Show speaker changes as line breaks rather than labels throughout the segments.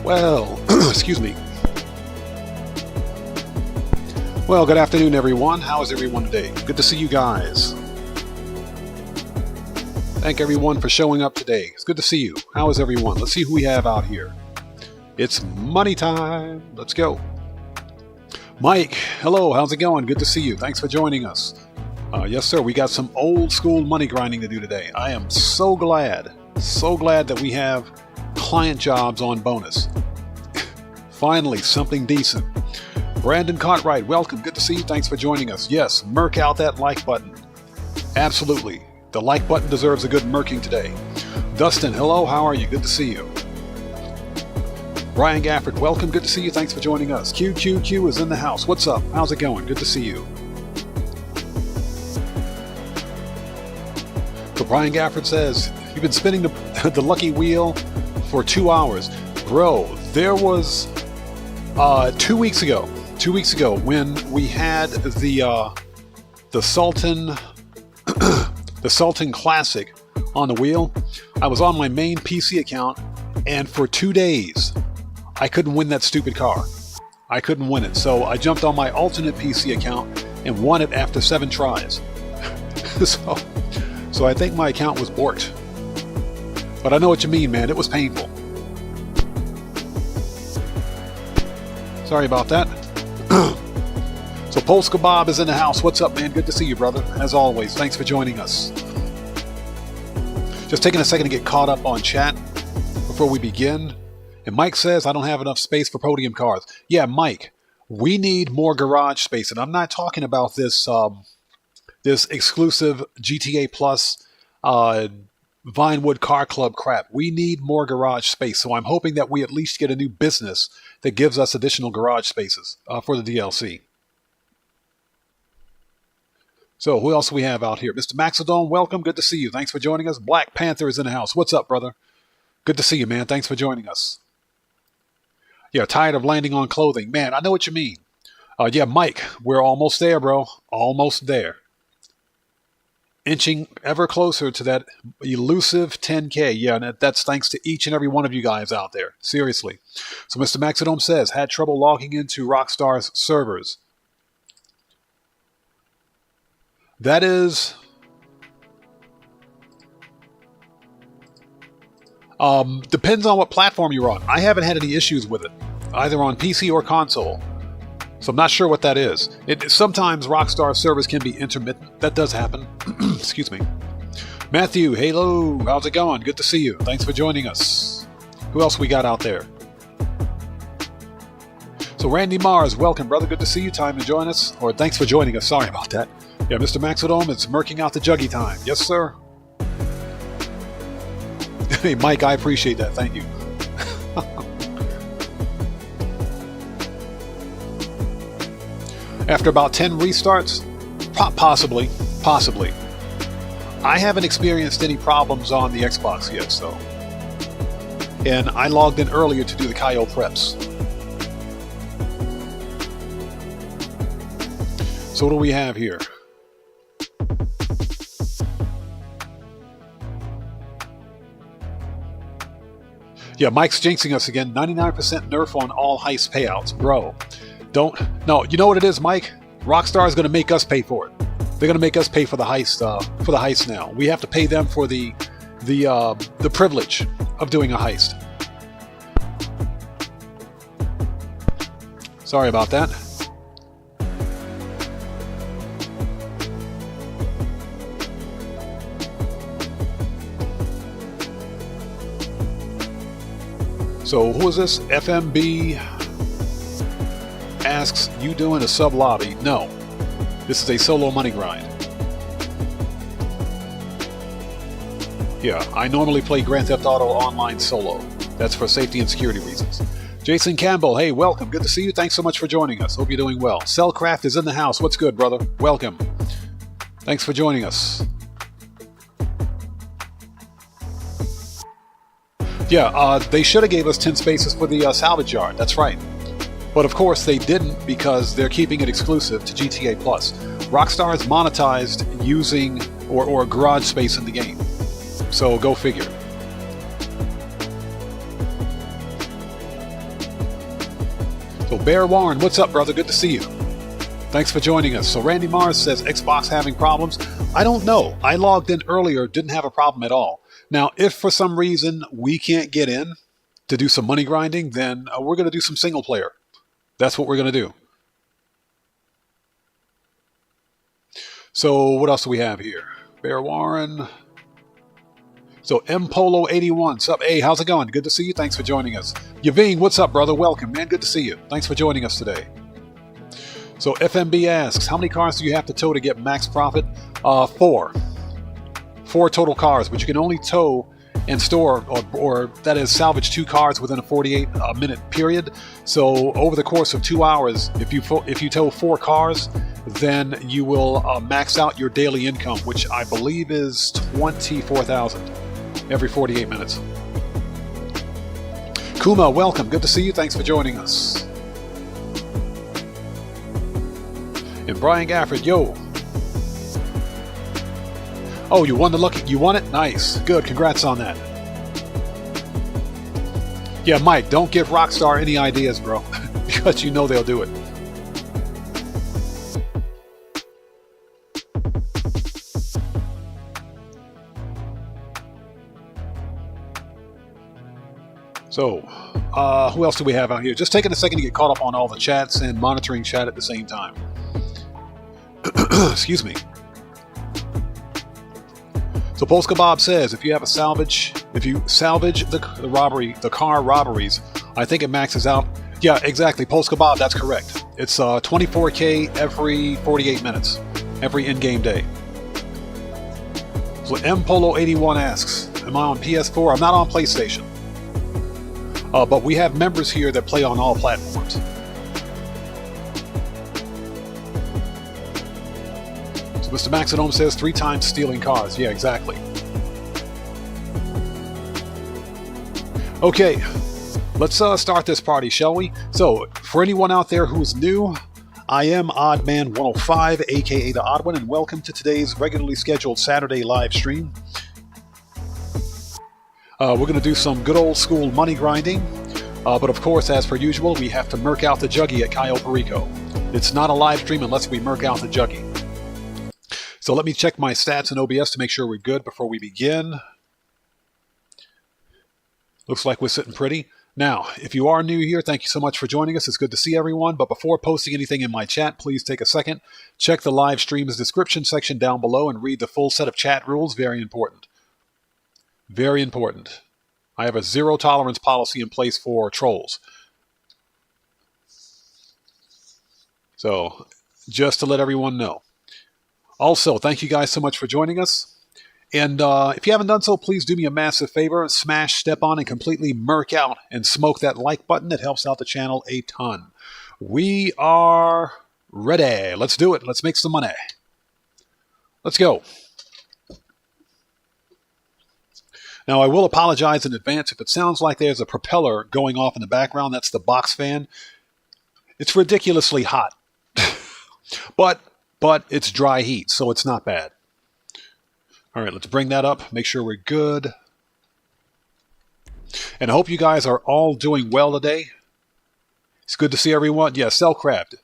Well, excuse me. Well, good afternoon, everyone. How is everyone today? Good to see you guys. Thank everyone for showing up today. It's good to see you. How is everyone? Let's see who we have out here. It's money time. Let's go. Mike, hello. How's it going? Good to see you. Thanks for joining us. Yes, sir. We got some old school money grinding to do today. I am so glad that we have client jobs on bonus. Finally, something decent. Brandon Cartwright, welcome. Good to see you. Thanks for joining us. Yes, murk out that like button. Absolutely. The like button deserves a good murking today. Dustin, hello. How are you? Good to see you. Brian Gafford, welcome. Good to see you. Thanks for joining us. QQQ is in the house. What's up? How's it going? Good to see you. So Brian Gafford says, you've been spinning the lucky wheel for 2 hours. Bro, there was 2 weeks ago when we had the Sultan the Sultan Classic on the wheel. I was on my main PC account, and for 2 days I couldn't win that stupid car. I couldn't win it, so I jumped on my alternate PC account and won it after 7 tries. So I think my account was borked. But I know what you mean, man. It was painful. Sorry about that. So Polska Bob is in the house. What's up, man? Good to see you, brother. As always, thanks for joining us. Just taking a second to get caught up on chat before we begin. And Mike says, I don't have enough space for podium cars. Yeah, Mike, we need more garage space. And I'm not talking about this this exclusive GTA Plus Vinewood Car Club crap. We need more garage space. So I'm hoping that we at least get a new business that gives us additional garage spaces for the DLC. So who else do we have out here? Mr. Maxodome, welcome. Good to see you. Thanks for joining us. Black Panther is in the house. What's up, brother? Good to see you, man. Thanks for joining us. Yeah, tired of landing on clothing. Man, I know what you mean. Yeah, Mike, we're almost there, bro. Almost there. Inching ever closer to that elusive 10K. Yeah, and that's thanks to each and every one of you guys out there. Seriously. So Mr. Maxodome says, had trouble logging into Rockstar's servers. That is... depends on what platform you're on. I haven't had any issues with it, either on PC or console. So I'm not sure what that is. Sometimes Rockstar servers can be intermittent. That does happen. Excuse me. Matthew, hello. How's it going? Good to see you. Thanks for joining us. Who else we got out there? So Randy Mars, welcome, brother. Good to see you. Time to join us. Or thanks for joining us. Sorry about that. Yeah, Mr. Maxodome, it's murking out the juggy time. Yes, sir. Hey, Mike, I appreciate that. Thank you. After about 10 restarts? Possibly. I haven't experienced any problems on the Xbox yet, so. And I logged in earlier to do the Kyo preps. So what do we have here? Yeah, Mike's jinxing us again. 99% nerf on all heist payouts. Bro, no, you know what it is, Mike? Rockstar is going to make us pay for it. They're going to make us pay for the heist now. We have to pay them for the privilege of doing a heist. Sorry about that. So who is this? FMB asks, you doing a sub lobby? No. This is a solo money grind. Yeah, I normally play Grand Theft Auto Online solo. That's for safety and security reasons. Jason Campbell, hey, welcome. Good to see you. Thanks so much for joining us. Hope you're doing well. Cellcraft is in the house. What's good, brother? Welcome. Thanks for joining us. Yeah, they should have gave us 10 spaces for the salvage yard. That's right. But of course they didn't because they're keeping it exclusive to GTA Plus. Rockstar is monetized using or garage space in the game. So go figure. So Bear Warren, what's up, brother? Good to see you. Thanks for joining us. So Randy Mars says Xbox having problems. I don't know. I logged in earlier, didn't have a problem at all. Now, if for some reason we can't get in to do some money grinding, then we're going to do some single player. That's what we're going to do. So what else do we have here? Bear Warren. So MPolo81, sup? Hey, how's it going? Good to see you. Thanks for joining us. Yaving, what's up, brother? Welcome, man. Good to see you. Thanks for joining us today. So FMB asks, how many cars do you have to tow to get max profit? 4. 4 total cars, but you can only tow and store, or that is salvage 2 cars within a 48-minute period. So over the course of 2 hours, if you tow 4 cars, then you will max out your daily income, which I believe is $24,000 every 48 minutes. Kuma, welcome. Good to see you. Thanks for joining us. And Brian Gafford, yo. Oh, you won the lucky. You won it? Nice. Good. Congrats on that. Yeah, Mike, don't give Rockstar any ideas, bro. Because you know they'll do it. So, who else do we have out here? Just taking a second to get caught up on all the chats and monitoring chat at the same time. Excuse me. So Polska Bob says, if you salvage the car robberies, I think it maxes out. Yeah, exactly. Polska Bob, that's correct. It's 24K every 48 minutes, every in-game day. So MPolo81 asks, am I on PS4? I'm not on PlayStation. But we have members here that play on all platforms. So Mr. Maxidome says 3 times stealing cars. Yeah, exactly. Okay, let's start this party, shall we? So, for anyone out there who's new, I am OddMan105, aka The Odd One, and welcome to today's regularly scheduled Saturday live stream. We're going to do some good old school money grinding, but of course, as per usual, we have to murk out the juggy at Cayo Perico. It's not a live stream unless we murk out the juggy. So let me check my stats in OBS to make sure we're good before we begin. Looks like we're sitting pretty. Now, if you are new here, thank you so much for joining us. It's good to see everyone. But before posting anything in my chat, please take a second. Check the live stream's description section down below and read the full set of chat rules. Very important. Very important. I have a zero tolerance policy in place for trolls. So, just to let everyone know. Also, thank you guys so much for joining us. And if you haven't done so, please do me a massive favor. Smash, step on, and completely murk out and smoke that like button. It helps out the channel a ton. We are ready. Let's do it. Let's make some money. Let's go. Now, I will apologize in advance if it sounds like there's a propeller going off in the background. That's the box fan. It's ridiculously hot. But it's dry heat, so it's not bad. All right, let's bring that up. Make sure we're good. And I hope you guys are all doing well today. It's good to see everyone. Yeah, Cellcraft.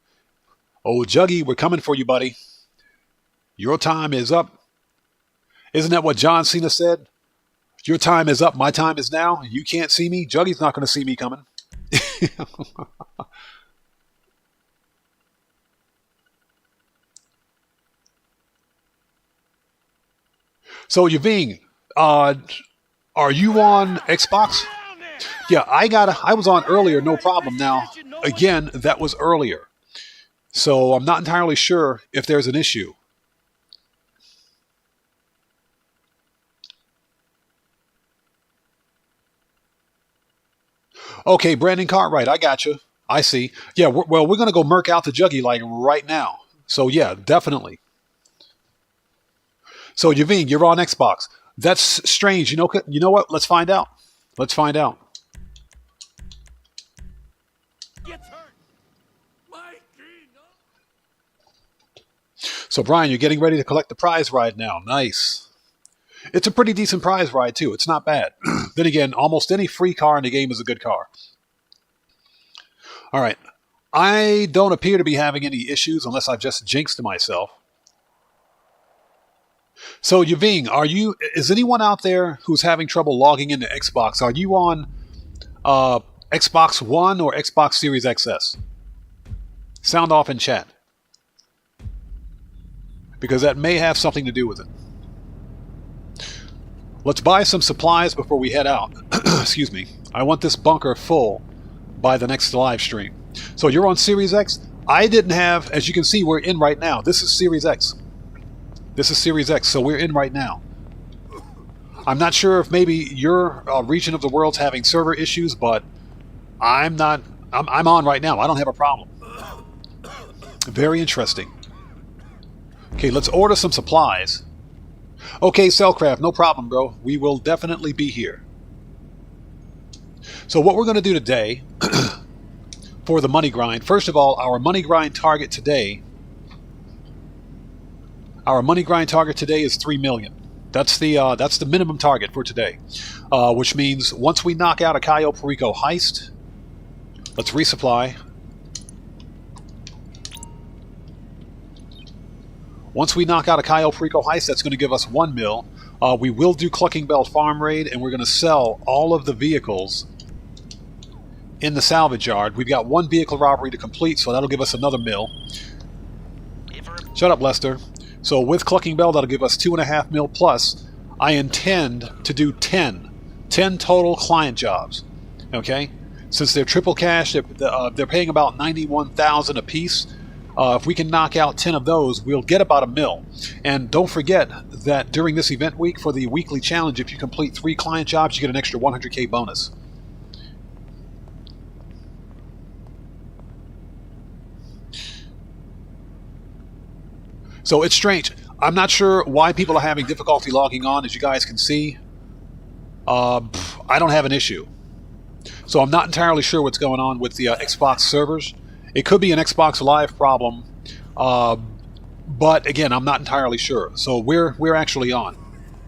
Oh, Juggy, we're coming for you, buddy. Your time is up. Isn't that what John Cena said? Your time is up. My time is now. You can't see me. Juggy's not going to see me coming. So, Yaving, are you on Xbox? Yeah, I was on earlier, no problem. Now, again, that was earlier. So I'm not entirely sure if there's an issue. Okay, Brandon Cartwright, I got you. I see. Yeah, we're going to go murk out the juggy like right now. So yeah, definitely. So Yaveen, you're on Xbox. That's strange. You know what? Let's find out. Let's find out. So Brian, you're getting ready to collect the prize ride now. Nice. It's a pretty decent prize ride too. It's not bad. Then again, almost any free car in the game is a good car. All right. I don't appear to be having any issues unless I've just jinxed myself. So Yving, is anyone out there who's having trouble logging into Xbox? Are you on Xbox One or Xbox Series XS? Sound off in chat, because that may have something to do with it. Let's buy some supplies before we head out. Excuse me. I want this bunker full by the next live stream. So you're on Series X? I didn't have, as you can see, we're in right now. This is Series X. This is Series X, so we're in right now. I'm not sure if maybe your region of the world's having server issues, but I'm on right now. I don't have a problem. Very interesting. Okay, let's order some supplies. Okay, Cellcraft, no problem, bro. We will definitely be here. So what we're going to do today for the money grind, first of all, our money grind target today is 3 million. That's the minimum target for today, which means once we knock out a Cayo Perico heist, let's resupply. Once we knock out a Cayo Perico heist, that's going to give us 1 mil. We will do Clucking Belt Farm Raid, and we're going to sell all of the vehicles in the salvage yard. We've got 1 vehicle robbery to complete, so that'll give us another mil. Shut up, Lester. So with Clucking Bell, that'll give us 2.5 mil plus. I intend to do 10 total client jobs. Okay, since they're triple cash, they're paying about 91,000 a piece. If we can knock out 10 of those, we'll get about a mil. And don't forget that during this event week for the weekly challenge, if you complete 3 client jobs, you get an extra 100K bonus. So it's strange. I'm not sure why people are having difficulty logging on. As you guys can see, I don't have an issue. So I'm not entirely sure what's going on with the Xbox servers. It could be an Xbox Live problem, but again, I'm not entirely sure. So we're actually on.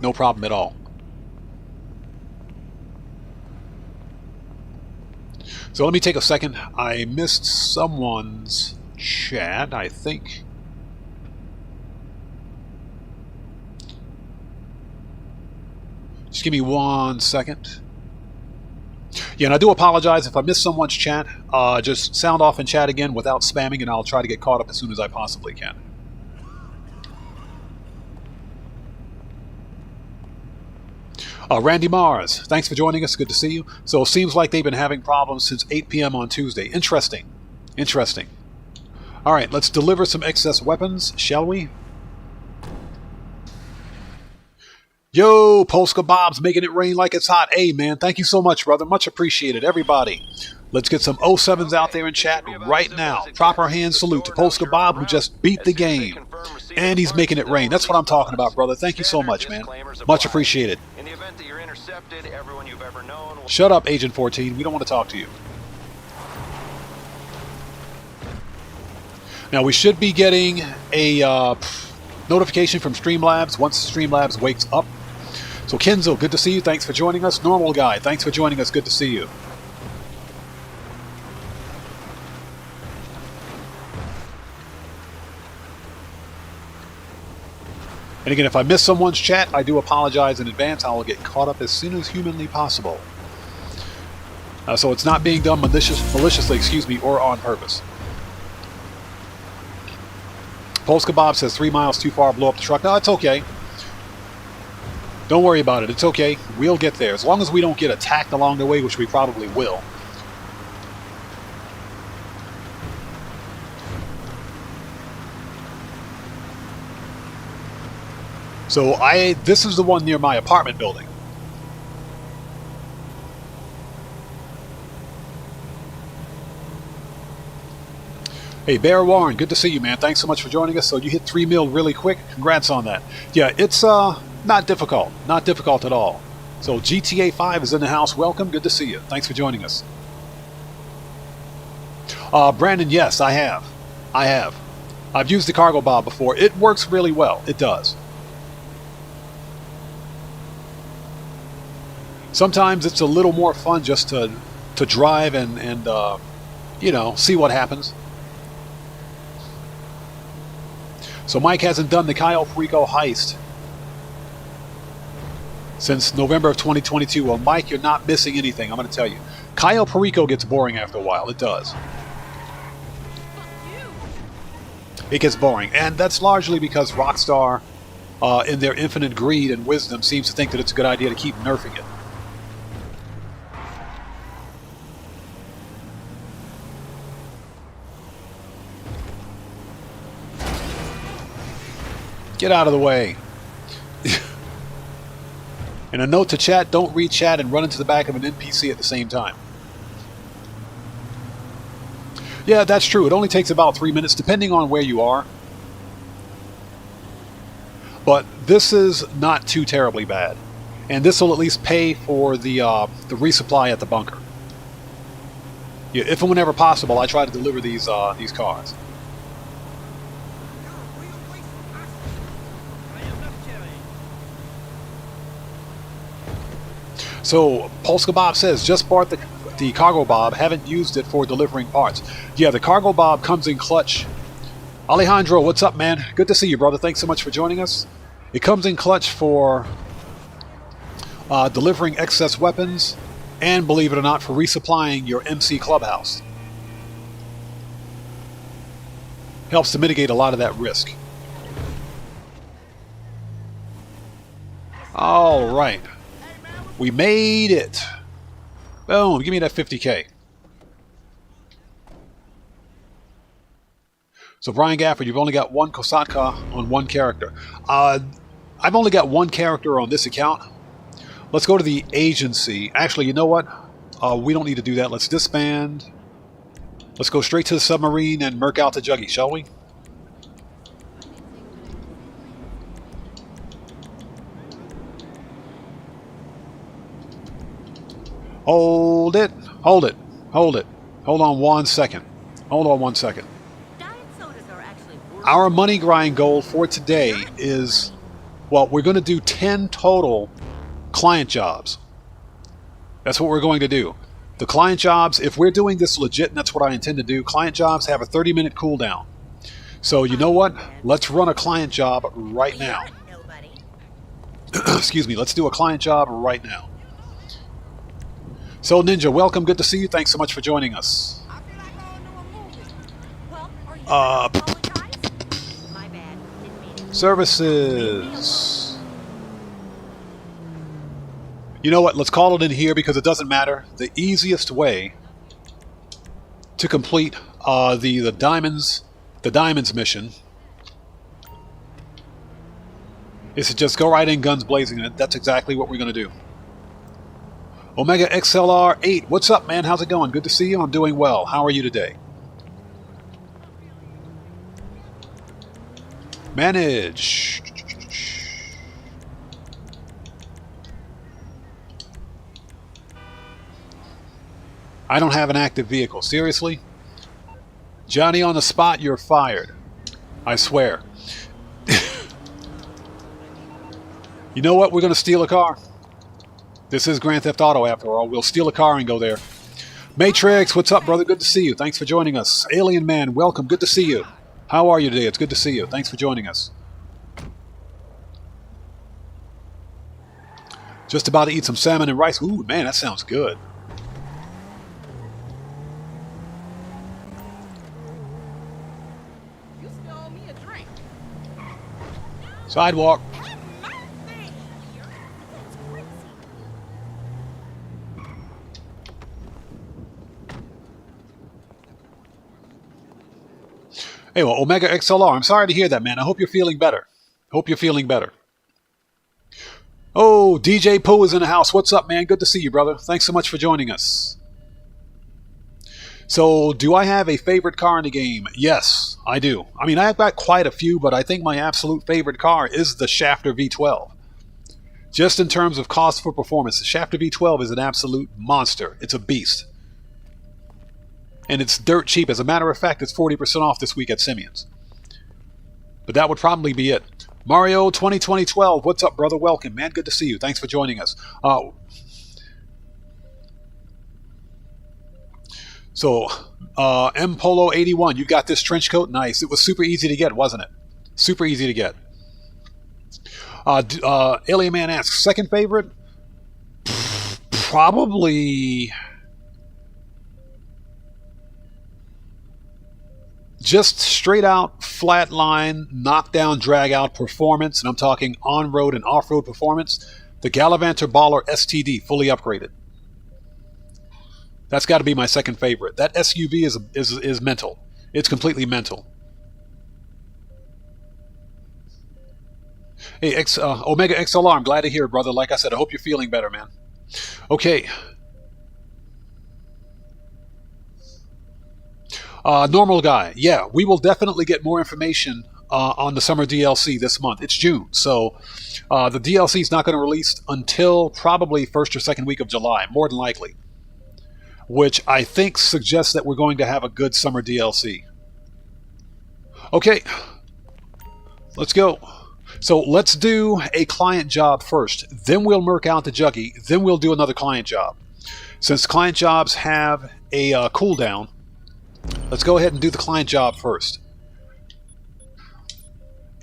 No problem at all. So let me take a second. I missed someone's chat, I think. Just give me 1 second. Yeah, and I do apologize if I missed someone's chat. Just sound off in chat again without spamming, and I'll try to get caught up as soon as I possibly can. Randy Mars, thanks for joining us. Good to see you. So it seems like they've been having problems since 8 p.m. on Tuesday. Interesting. Interesting. All right, let's deliver some excess weapons, shall we? Yo, Polska Bob's making it rain like it's hot. Hey, man, thank you so much, brother. Much appreciated. Everybody, let's get some 07s out there in chat right now. Proper hand salute to Polska Bob, who just beat the game. And he's making it rain. That's what I'm talking about, brother. Thank you so much, man. Much appreciated. Shut up, Agent 14. We don't want to talk to you. Now, we should be getting a notification from Streamlabs once Streamlabs wakes up. So Kenzo, good to see you. Thanks for joining us. Normal Guy, thanks for joining us. Good to see you. And again, if I miss someone's chat, I do apologize in advance. I will get caught up as soon as humanly possible. So it's not being done maliciously, excuse me, or on purpose. Polska Bob says 3 miles too far, blow up the truck. No, it's okay. Don't worry about it. It's okay. We'll get there. As long as we don't get attacked along the way, which we probably will. So this is the one near my apartment building. Hey, Bear Warren, good to see you, man. Thanks so much for joining us. So you hit 3 mil really quick. Congrats on that. Yeah, it's not difficult. Not difficult at all. So GTA 5 is in the house. Welcome. Good to see you. Thanks for joining us. Brandon, yes, I have. I've used the Cargo Bob before. It works really well. It does. Sometimes it's a little more fun just to drive and you know, see what happens. So Mike hasn't done the Cayo Perico heist since November of 2022. Well, Mike, you're not missing anything. I'm going to tell you. Cayo Perico gets boring after a while. It does. It gets boring. And that's largely because Rockstar, in their infinite greed and wisdom, seems to think that it's a good idea to keep nerfing it. Get out of the way. And a note to chat, don't read chat and run into the back of an NPC at the same time. Yeah, that's true. It only takes about 3 minutes, depending on where you are. But this is not too terribly bad. And this will at least pay for the resupply at the bunker. Yeah, if and whenever possible, I try to deliver these cars. So, Polska Bob says, just bought the cargo bob, haven't used it for delivering parts. Yeah, the cargo bob comes in clutch. Alejandro, what's up, man? Good to see you, brother. Thanks so much for joining us. It comes in clutch for delivering excess weapons and, believe it or not, for resupplying your MC clubhouse. Helps to mitigate a lot of that risk. All right. We made it. Boom, give me that 50K. So Brian Gafford, you've only got one Kosatka on one character. I've only got one character on this account. Let's go to the agency. Actually, you know what? We don't need to do that. Let's disband. Let's go straight to the submarine and merc out the Juggy, shall we? Hold it. Hold it. Hold it. Hold on 1 second. Hold on 1 second. Our money grind goal for today is, well, we're going to do 10 total client jobs. That's what we're going to do. The client jobs, if we're doing this legit, and that's what I intend to do, client jobs have a 30-minute cooldown. So you know what? Let's run a client job right now. Excuse me. Let's do a client job right now. So Ninja, welcome. Good to see you. Thanks so much for joining us. Services. You know what? Let's call it in here because it doesn't matter. The easiest way to complete the diamonds mission is to just go right in guns blazing. And that's exactly what we're going to do. Omega XLR 8, what's up, man? How's it going? Good to see you. I'm doing well. How are you today? Manage. I don't have an active vehicle. Seriously? Johnny on the spot, you're fired. I swear. You know what? We're going to steal a car. This is Grand Theft Auto, after all. We'll steal a car and go there. Matrix, what's up, brother? Good to see you. Thanks for joining us. Alien Man, welcome. Good to see you. How are you today? It's good to see you. Thanks for joining us. Just about to eat some salmon and rice. Ooh, man, that sounds good.
You still owe me a drink.
Sidewalk. Hey, well, Omega XLR, I'm sorry to hear that, man. I hope you're feeling better. Hope you're feeling better. Oh, DJ Pooh is in the house. What's up, man? Good to see you, brother. Thanks so much for joining us. So, do I have a favorite car in the game? Yes, I do. I mean, I've got quite a few, but I think my absolute favorite car is the Shafter V12. Just in terms of cost for performance, the Shafter V12 is an absolute monster. It's a beast. And it's dirt cheap. As a matter of fact, it's 40% off this week at Simeon's. But that would probably be it. Mario 2012, what's up, brother? Welcome, man. Good to see you. Thanks for joining us. So, Mpolo81, you got this trench coat? Nice. It was super easy to get, wasn't it? Super easy to get. Alien Man asks, second favorite? Probably just straight out, flat line, knockdown, drag out performance, and I'm talking on-road and off-road performance. The Gallivanter Baller STD, fully upgraded. That's got to be my second favorite. That SUV is mental. It's completely mental. Hey, Omega XLR, I'm glad to hear, brother. Like I said, I hope you're feeling better, man. Okay. Normal guy. Yeah, we will definitely get more information on the summer DLC this month. It's June, so the DLC is not going to release until probably first or second week of July, more than likely. Which I think suggests that we're going to have a good summer DLC. Okay. Let's go. So let's do a client job first. Then we'll merc out the Juggy. Then we'll do another client job. Since client jobs have a cooldown, let's go ahead and do the client job first.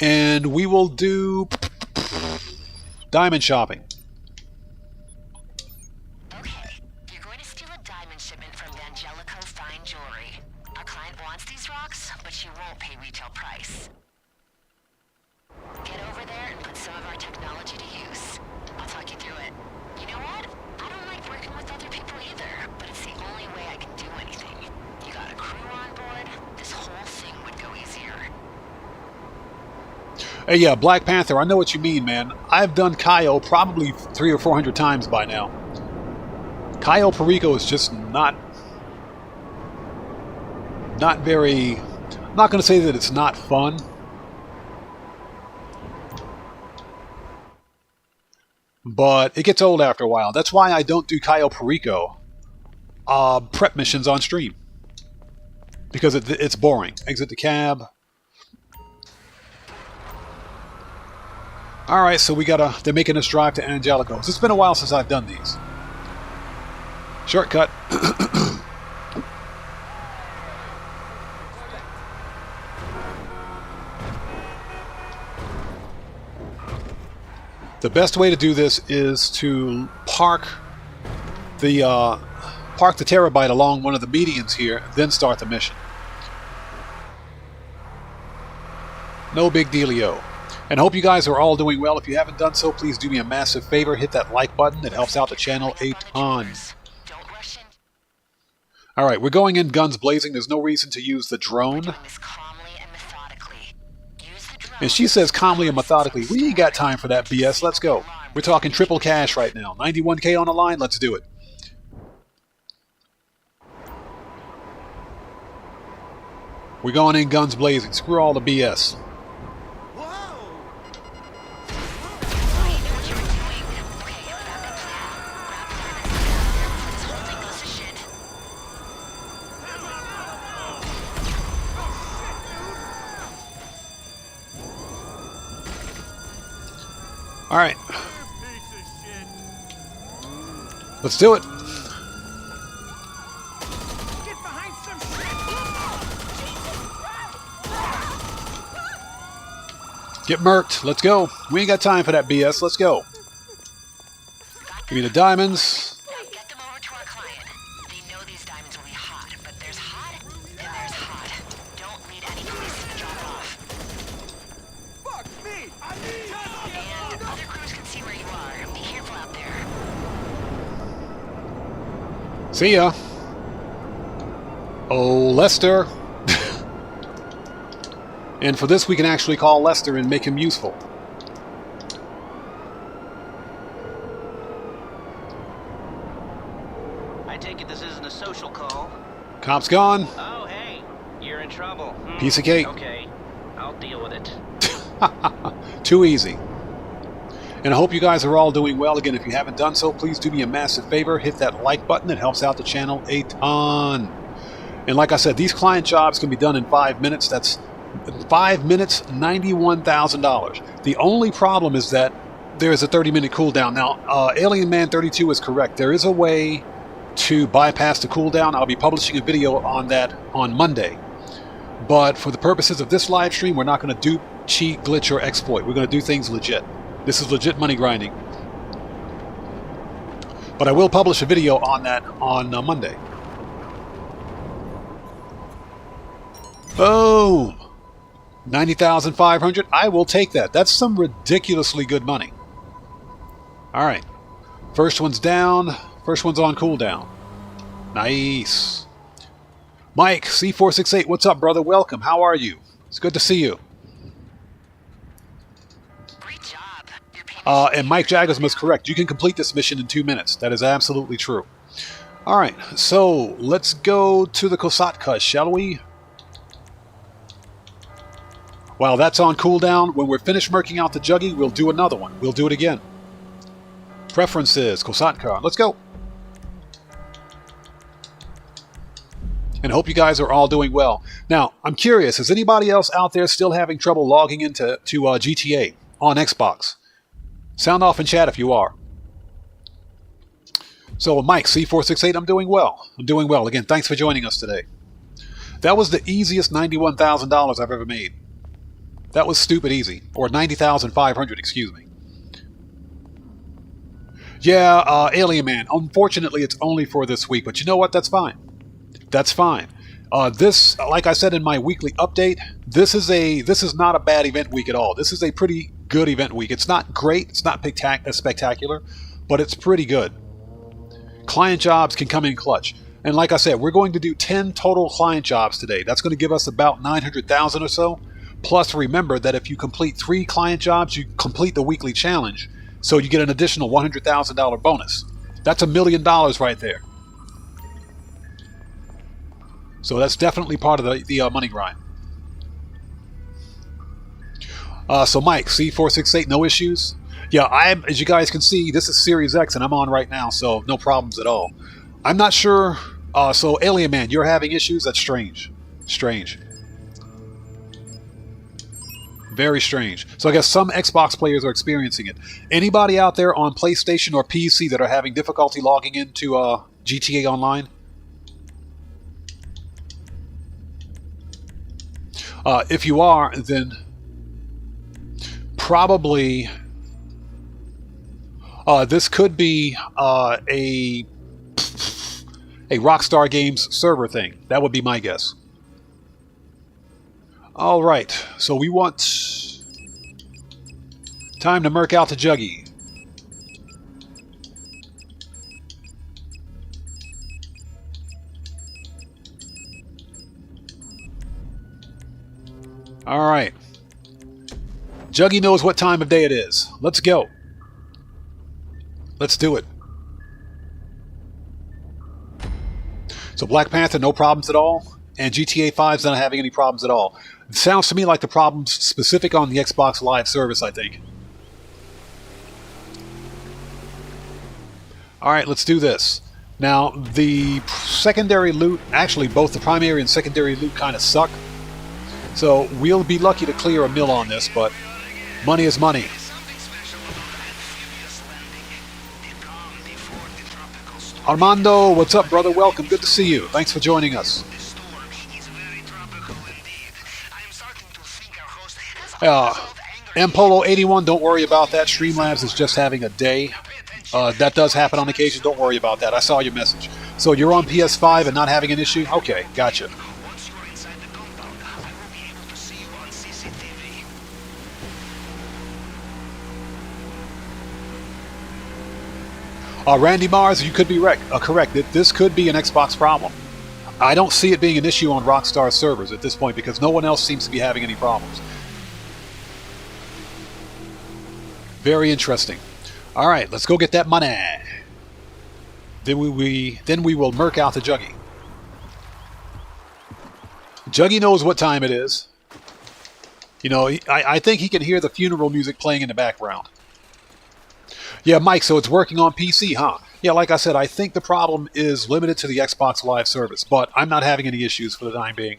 And we will do diamond shopping.
Okay, you're going to steal a diamond shipment from Angelico Fine Jewelry. Our client wants these rocks, but she won't pay retail price. Get over there and put some of our technology to use. I'll talk you through it. You know what? I don't like working with other people either, but it's the only way I can do anything. You got a crew on board, this whole thing would go easier.
Hey, yeah, Black Panther, I know what you mean, man. I've done Cayo probably 300 or 400 times by now. Cayo Perico is just not very... I'm not going to say that it's not fun. But it gets old after a while. That's why I don't do Cayo Perico prep missions on stream. Because it's boring. Exit the cab. Alright, so they're making us drive to Angelico. It's been a while since I've done these. Shortcut. The best way to do this is to park the Terabyte along one of the medians here, then start the mission. No big dealio. And I hope you guys are all doing well. If you haven't done so, please do me a massive favor. Hit that like button. It helps out the channel a ton. Alright, we're going in guns blazing. There's no reason to use the drone. And she says calmly and methodically, we ain't got time for that BS. Let's go. We're talking triple cash right now. 91K on the line. Let's do it. We're going in guns blazing. Screw all the BS. All right, let's do it. Get murked. Let's go. We ain't got time for that BS. Let's go. Give me the diamonds.
Get them over to our client. They know these diamonds will be hot, but there's hot and there's hot. Don't lead any police to drop off. Fuck me! And other crews can see where you are. Be careful out there.
See ya. Oh, Lester. And for this, we can actually call Lester and make him useful.
I take it this isn't a social call.
Cop's gone.
Oh, hey. You're in trouble.
Piece of cake.
Okay. I'll deal with it.
Too easy. And I hope you guys are all doing well. Again, if you haven't done so, please do me a massive favor. Hit that like button. It helps out the channel a ton. And like I said, these client jobs can be done in 5 minutes. That's 5 minutes, $91,000. The only problem is that there is a 30-minute cooldown. Now, Alien Man 32 is correct. There is a way to bypass the cooldown. I'll be publishing a video on that on Monday. But for the purposes of this live stream, we're not going to do cheat, glitch, or exploit. We're going to do things legit. This is legit money grinding. But I will publish a video on that on Monday. Boom! 90,500. I will take that. That's some ridiculously good money. Alright. First one's down. First one's on cooldown. Nice. Mike, C468, what's up, brother? Welcome. How are you? It's good to see you.
Great job.
And Mike Jaggersm is correct. You can complete this mission in 2 minutes. That is absolutely true. Alright, so let's go to the Kosatka, shall we? While that's on cooldown, when we're finished murking out the Juggy, we'll do another one. We'll do it again. Preferences, Kosatka. Let's go. And hope you guys are all doing well. Now, I'm curious, is anybody else out there still having trouble logging into GTA on Xbox? Sound off in chat if you are. So, Mike, C468, I'm doing well. I'm doing well. Again, thanks for joining us today. That was the easiest $91,000 I've ever made. That was stupid easy. Or 90,500, excuse me. Yeah, Alien Man. Unfortunately, it's only for this week, but you know what? That's fine. That's fine. This, like I said in my weekly update, this is not a bad event week at all. This is a pretty good event week. It's not great. It's not spectacular, but it's pretty good. Client jobs can come in clutch. And like I said, we're going to do 10 total client jobs today. That's going to give us about 900,000 or so. Plus, remember that if you complete 3 client jobs, you complete the weekly challenge. So you get an additional $100,000 bonus. That's $1 million right there. So that's definitely part of the money grind. So Mike, C468, no issues? Yeah, as you guys can see, this is Series X and I'm on right now, so no problems at all. I'm not sure. So Alien Man, you're having issues? That's strange. Strange. Very strange. So I guess some Xbox players are experiencing it. Anybody out there on PlayStation or PC that are having difficulty logging into GTA Online? If you are, then probably this could be a Rockstar Games server thing. That would be my guess. All right, so we want time to murk out the Juggy. All right. Juggy knows what time of day it is. Let's go. Let's do it. So Black Panther, no problems at all. And GTA 5's not having any problems at all. It sounds to me like the problem's specific on the Xbox Live service, I think. Alright, let's do this. Now, the secondary loot, actually both the primary and secondary loot kind of suck. So we'll be lucky to clear $1 million on this, but money is money. Armando, what's up, brother? Welcome. Good to see you. Thanks for joining us. Mpolo81, don't worry about that. Streamlabs is just having a day. That does happen on occasion. Don't worry about that. I saw your message. So you're on PS5 and not having an issue? Okay, gotcha. Randy Mars, you could be correct. This could be an Xbox problem. I don't see it being an issue on Rockstar servers at this point because no one else seems to be having any problems. Very interesting. All right, let's go get that money. Then we will murk out the Juggy. Juggy knows what time it is. You know, I think he can hear the funeral music playing in the background. Yeah, Mike, so it's working on PC, huh? Yeah, like I said, I think the problem is limited to the Xbox Live service, but I'm not having any issues for the time being.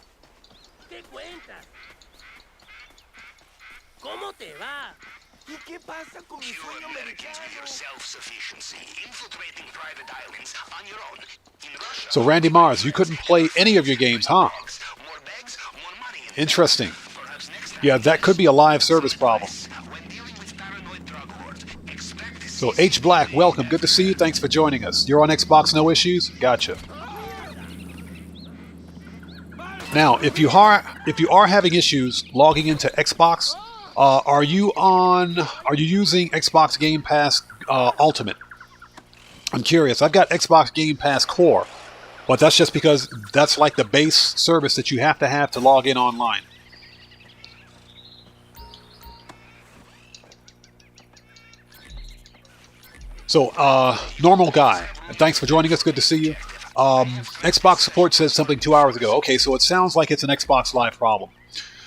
¿Y qué pasa con mi sueño americano?
Self-sufficiency, infiltrating private islands on your own. In Russia,
So Randy Mars, you couldn't play any of your games, huh?
more bags, more money.
Interesting.
Perhaps next time,
Yeah, that could be a live service problem.
when dealing with paranoid drug hordes, expect to
So H Black, welcome. Good to see you. Thanks for joining us. You're on Xbox, no issues? Gotcha. Now, if you are having issues logging into Xbox, are you using Xbox Game Pass Ultimate? I'm curious. I've got Xbox Game Pass Core, but that's just because that's like the base service that you have to log in online. So, normal guy, thanks for joining us. Good to see you. Xbox support says something 2 hours ago. Okay, so it sounds like it's an Xbox Live problem.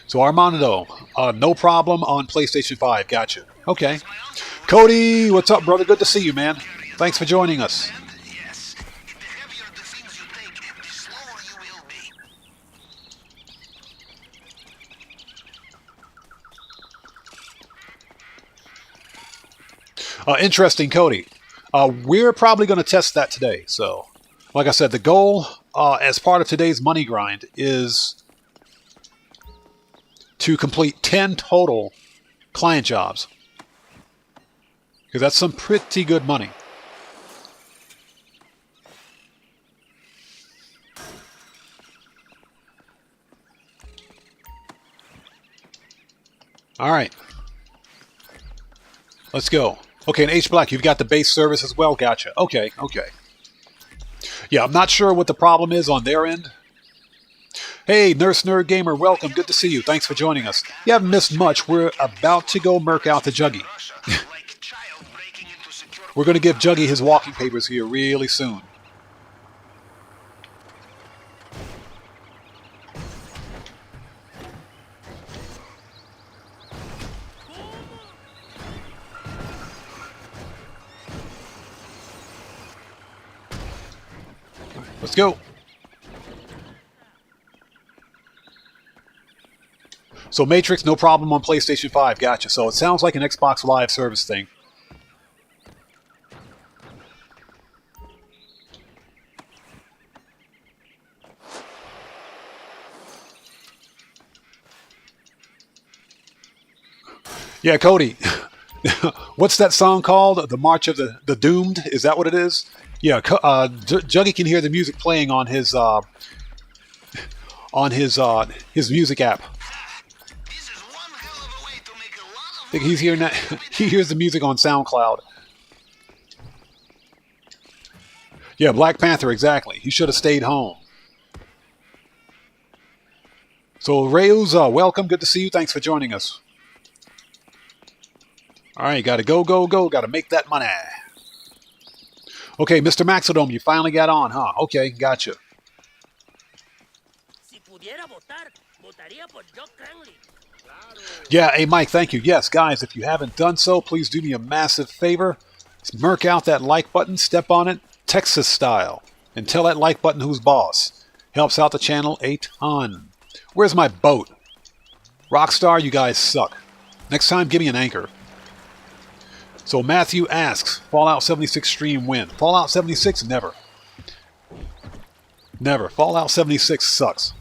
So Armando, no problem on PlayStation 5. Gotcha. Okay. Cody, what's up, brother? Good to see you, man. Thanks for joining us.
yes, the heavier the things you take, the slower you will be.
Interesting, Cody. We're probably going to test that today. So, like I said, the goal as part of today's money grind is to complete 10 total client jobs. Because that's some pretty good money. All right. Let's go. Okay, and H Black, you've got the base service as well. Gotcha. Okay, okay. Yeah, I'm not sure what the problem is on their end. Hey, Nurse Nerd Gamer, welcome. Good to see you. Thanks for joining us. You haven't missed much. We're about to go murk out the Juggy.
Like child breaking into secure.
We're going to give Juggy his walking papers here really soon. Let's go. So Matrix, no problem on PlayStation 5. Gotcha. So it sounds like an Xbox Live service thing. Yeah, Cody. What's that song called? The March of the Doomed? Is that what it is? Yeah, Juggy can hear the music playing on his music app.
This is one hell of a way to make a lot
I think he's hearing that. He hears the music on SoundCloud. Yeah, Black Panther, exactly. He should have stayed home. So Reus, welcome. Good to see you. Thanks for joining us. All right, got to go. Got to make that money. Okay, Mr. Maxodome, you finally got on, huh? Okay, gotcha. Yeah, hey, Mike, thank you. Yes, guys, if you haven't done so, please do me a massive favor. Murk out that like button, step on it, Texas style, and tell that like button who's boss. Helps out the channel a ton. Where's my boat? Rockstar, you guys suck. Next time, give me an anchor. So Matthew asks, Fallout 76 stream when? Fallout 76? Never. Never. Fallout 76 sucks.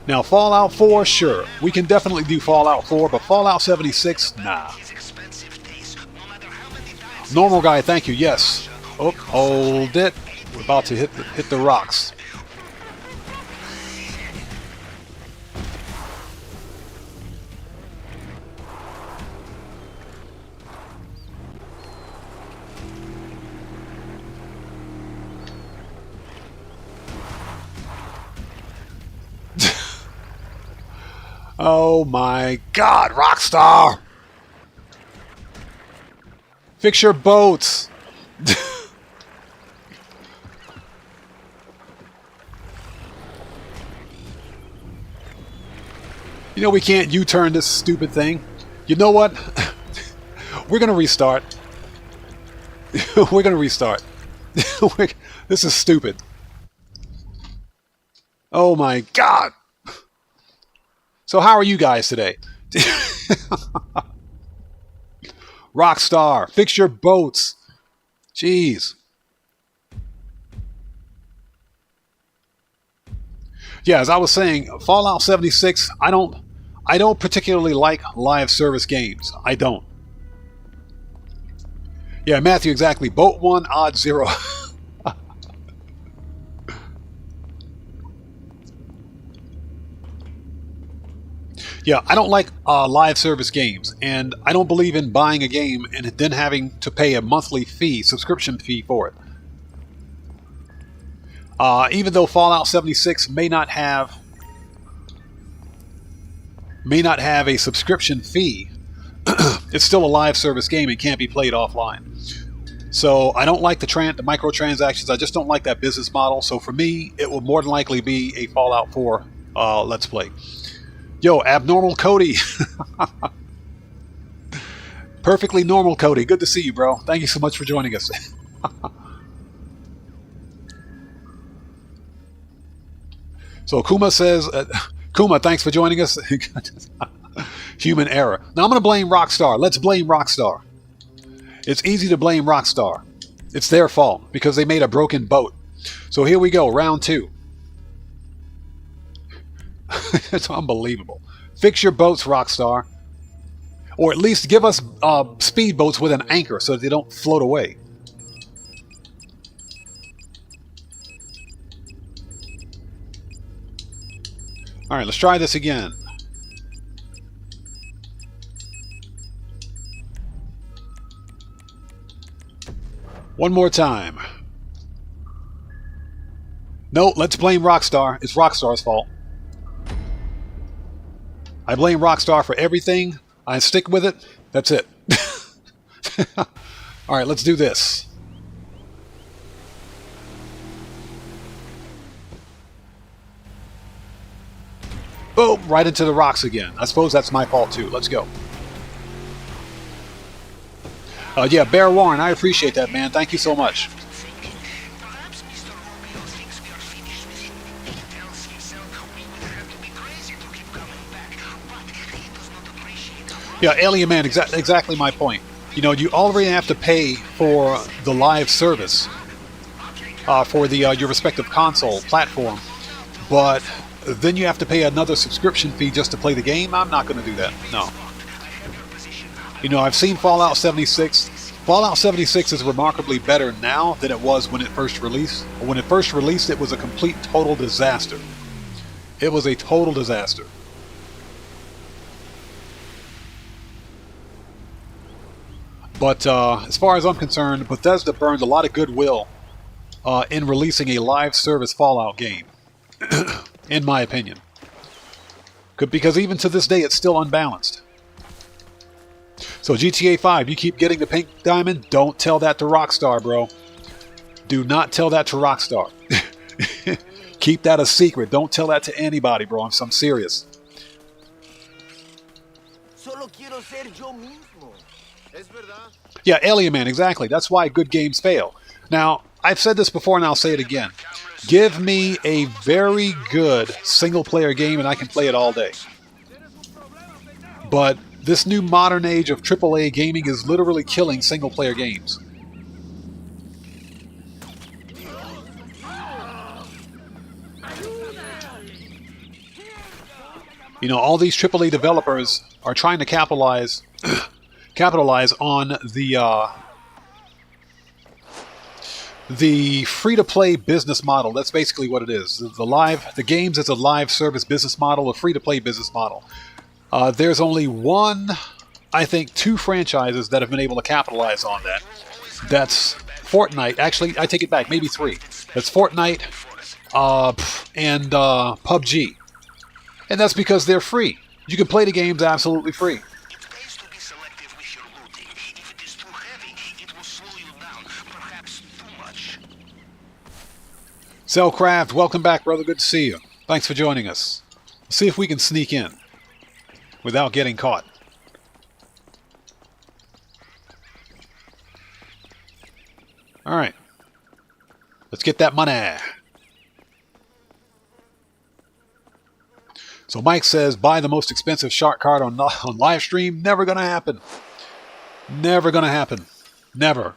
Now, Fallout 4, sure. We can definitely do Fallout 4, but Fallout 76, nah. Normal guy, thank you, yes. Oh, hold it. We're about to hit the rocks. Oh my God, Rockstar! Fix your boats! You know we can't U-turn this stupid thing. You know what? We're gonna restart. We're gonna restart. This is stupid. Oh my God! So how are you guys today? Rockstar, fix your boats. Jeez. Yeah, as I was saying, Fallout 76, I don't particularly like live service games. I don't. Yeah, Matthew, exactly. Boat 1, odd 0. Yeah, I don't like live service games, and I don't believe in buying a game and then having to pay a monthly fee, subscription fee for it. Even though Fallout 76 may not have a subscription fee, it's still a live service game and can't be played offline. So I don't like the microtransactions. I just don't like that business model. So for me, it will more than likely be a Fallout 4 Let's Play. Yo, Abnormal Cody. Perfectly normal Cody. Good to see you, bro. Thank you so much for joining us. So Kuma says, Kuma, thanks for joining us. Human error. Now I'm going to blame Rockstar. Let's blame Rockstar. It's easy to blame Rockstar. It's their fault because they made a broken boat. So here we go, round 2. It's unbelievable. Fix your boats, Rockstar. Or at least give us speedboats with an anchor so that they don't float away. Alright, let's try this again. One more time. No, let's blame Rockstar. It's Rockstar's fault. I blame Rockstar for everything. I stick with it. That's it. Alright, let's do this. Boom! Right into the rocks again. I suppose that's my fault too. Let's go. Yeah, Bear Warren, I appreciate that, man. Thank you so much.
Perhaps Mr. Rubio thinks we are finished with him. He tells himself we would have to be crazy to keep coming back, but he does not appreciate our...
Yeah, Alien Man, exactly my point. You know, you already have to pay for the live service for the your respective console platform, but then you have to pay another subscription fee just to play the game. I'm not going to do that. No. You know, I've seen Fallout 76. Fallout 76 is remarkably better now than it was when it first released. When it first released, it was a complete, total disaster. It was a total disaster. But as far as I'm concerned, Bethesda burned a lot of goodwill in releasing a live service Fallout game, in my opinion. Because even to this day, it's still unbalanced. So GTA 5, you keep getting the pink diamond, don't tell that to Rockstar, bro. Do not tell that to Rockstar. Keep that a secret. Don't tell that to anybody, bro. I'm serious.
Solo quiero ser yo mismo. Es verdad.
Yeah, Alien Man, exactly. That's why good games fail. Now, I've said this before and I'll say it again. Give me a very good single-player game and I can play it all day. But this new modern age of AAA gaming is literally killing single-player games. You know, all these AAA developers are trying to capitalize on the free-to-play business model. That's basically what it is. The games is a live service business model, a free-to-play business model. There's only I think, 2 franchises that have been able to capitalize on that. That's Fortnite. Actually, I take it back. Maybe 3. That's Fortnite and PUBG. And that's because they're free. You can play the games absolutely free.
It pays to be selective with your looting. If it is too heavy, it will slow you down, perhaps too much.
Cellcraft, welcome back, brother. Good to see you. Thanks for joining us. Let's see if we can sneak in without getting caught. All right. Let's get that money. So Mike says, buy the most expensive shark card on Livestream. Never going to happen. Never gonna happen. Never.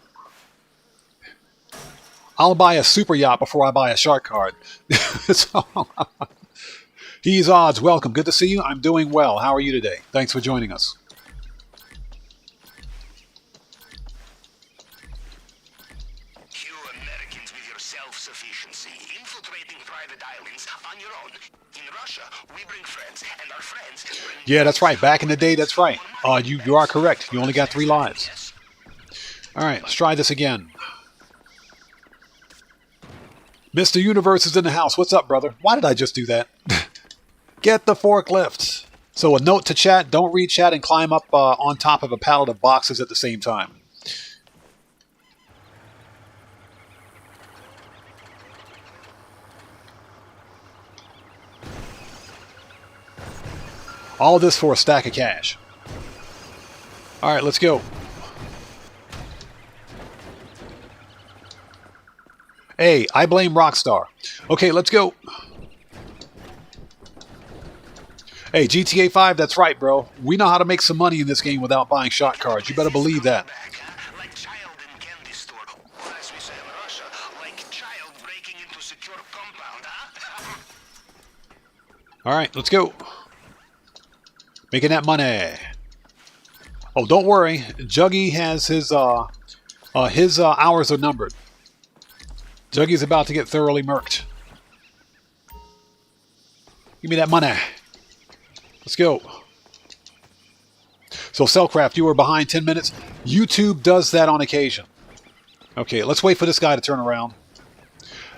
I'll buy a super yacht before I buy a shark card. So, he's Odds. Welcome. Good to see you. I'm doing well. How are you today? Thanks for joining us.
You Americans with your self-sufficiency, infiltrating private islands on your own. In Russia, we bring friends, and our friends bring...
Yeah, that's right. Back in the day, that's right. You are correct. You only got 3 lives. All right, let's try this again. Mr. Universe is in the house. What's up, brother? Why did I just do that? Get the forklift. So a note to chat. Don't read chat and climb up on top of a pallet of boxes at the same time. All this for a stack of cash. All right, let's go. Hey, I blame Rockstar. Okay, let's go. Hey, GTA 5, that's right, bro. We know how to make some money in this game without buying shot cards. You better believe that.
Like child in candy store. As we say in Russia, like child breaking into secure compound, huh?
All right, let's go. Making that money. Oh, don't worry. Juggy has his hours are numbered. Juggy's about to get thoroughly murked. Give me that money. Let's go. So, Cellcraft, you were behind 10 minutes. YouTube does that on occasion. Okay, let's wait for this guy to turn around.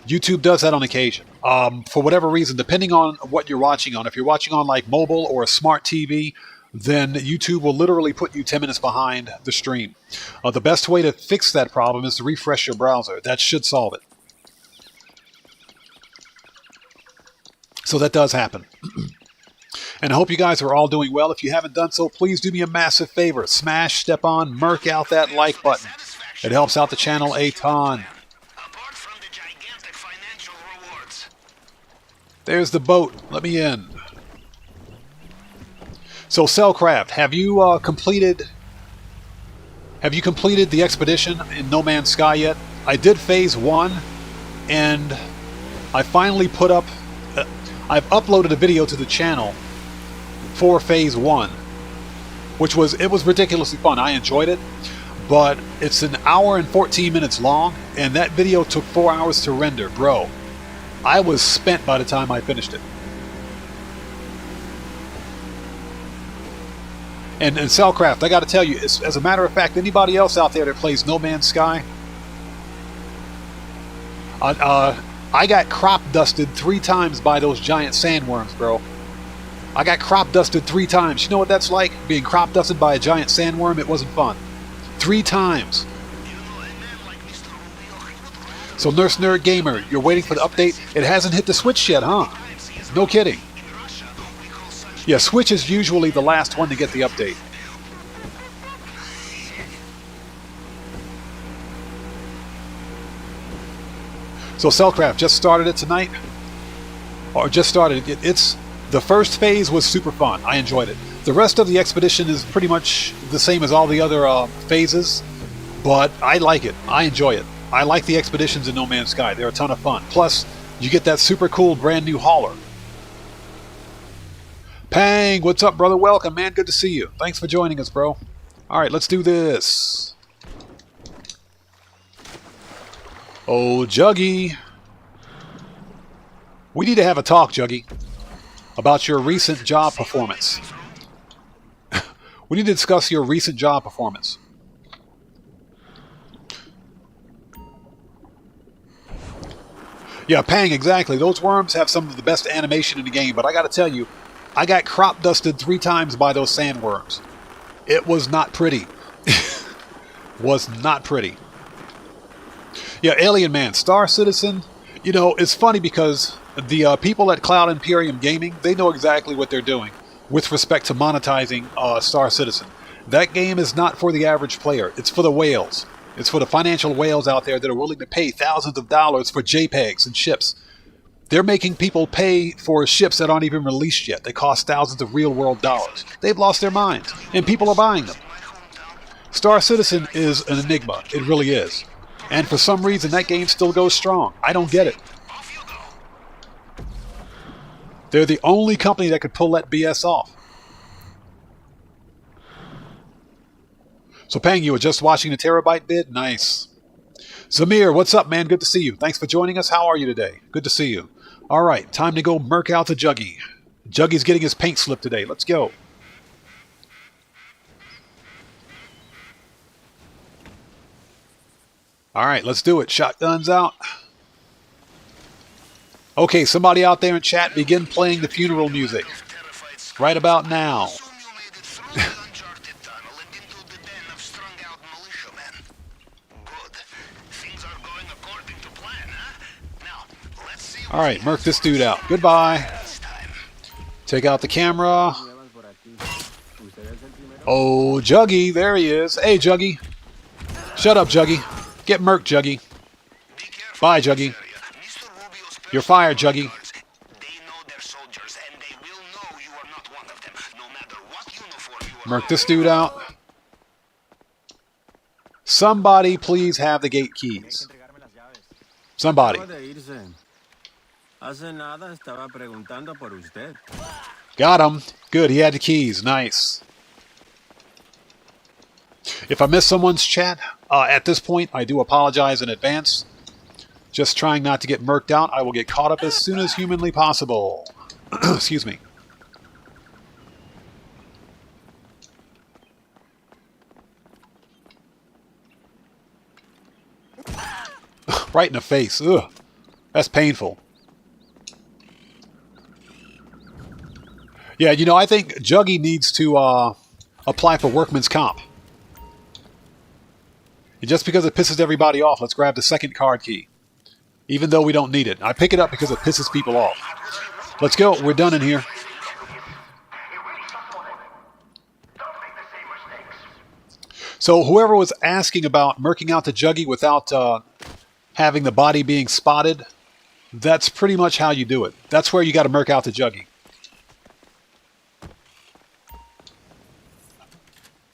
YouTube does that on occasion. For whatever reason, depending on what you're watching on. If you're watching on like mobile or a smart TV, then YouTube will literally put you 10 minutes behind the stream. The best way to fix that problem is to refresh your browser. That should solve it. So that does happen. And I hope you guys are all doing well. If you haven't done so, please do me a massive favor. Smash, step on, murk out that like button. It helps out the channel a ton.
Apart from the gigantic financial rewards.
There's the boat. Let me in. So, Cellcraft, have you completed the expedition in No Man's Sky yet? I did phase 1, and I finally put up... I've uploaded a video to the channel for phase 1, which was ridiculously fun. I enjoyed it, but it's an hour and 14 minutes long, and that video took 4 hours to render, bro. I was spent by the time I finished it. And Cellcraft, I got to tell you, as a matter of fact, anybody else out there that plays No Man's Sky, I got crop dusted 3 times by those giant sandworms, bro. I got crop dusted 3 times. You know what that's like? Being crop dusted by a giant sandworm? It wasn't fun. 3 times. So Nurse Nerd Gamer, you're waiting for the update? It hasn't hit the Switch yet, huh? No kidding. Yeah, Switch is usually the last one to get the update. So Cellcraft just started it tonight, or just started it. It's the first phase was super fun. I enjoyed it. The rest of the expedition is pretty much the same as all the other phases, but I like it. I enjoy it. I like the expeditions in No Man's Sky. They're a ton of fun. Plus, you get that super cool brand new hauler. Pang, what's up, brother? Welcome, man. Good to see you. Thanks for joining us, bro. All right, let's do this. Oh, Juggy. We need to have a talk, Juggy, about your recent job performance. We need to discuss your recent job performance. Yeah, Pang, exactly. Those worms have some of the best animation in the game, but I gotta tell you, I got crop dusted 3 times by those sandworms. It was not pretty. Was not pretty. Yeah, Alien Man, Star Citizen, you know, it's funny because the people at Cloud Imperium Gaming, they know exactly what they're doing with respect to monetizing Star Citizen. That game is not for the average player. It's for the whales. It's for the financial whales out there that are willing to pay thousands of dollars for JPEGs and ships. They're making people pay for ships that aren't even released yet. They cost thousands of real-world dollars. They've lost their minds, and people are buying them. Star Citizen is an enigma. It really is. And for some reason, that game still goes strong. I don't get it. They're the only company that could pull that BS off. So Pang, you were just watching the Terabyte bid? Nice. Zamir, what's up, man? Good to see you. Thanks for joining us. How are you today? Good to see you. All right, time to go murk out to Juggy. Juggy's getting his paint slip today. Let's go. All right, let's do it. Shotguns out. Okay, somebody out there in chat, begin playing the funeral music. Right about now. All right, murk this dude out. Goodbye. Take out the camera. Oh, Juggy, there he is. Hey, Juggy. Shut up, Juggy. Get murked, Juggy. Bye, Juggy. You're fired, Juggy. Murk this dude out. Somebody please have the gate keys. Somebody. Got him. Good, he had the keys. Nice. If I miss someone's chat at this point, I do apologize in advance. Just trying not to get murked out. I will get caught up as soon as humanly possible. Excuse me. Right in the face. Ugh. That's painful. Yeah, you know, I think Juggy needs to apply for workman's comp. And just because it pisses everybody off, let's grab the second card key. Even though we don't need it. I pick it up because it pisses people off. Let's go. We're done in here. So whoever was asking about murking out the Juggy without having the body being spotted, that's pretty much how you do it. That's where you got to murk out the Juggy.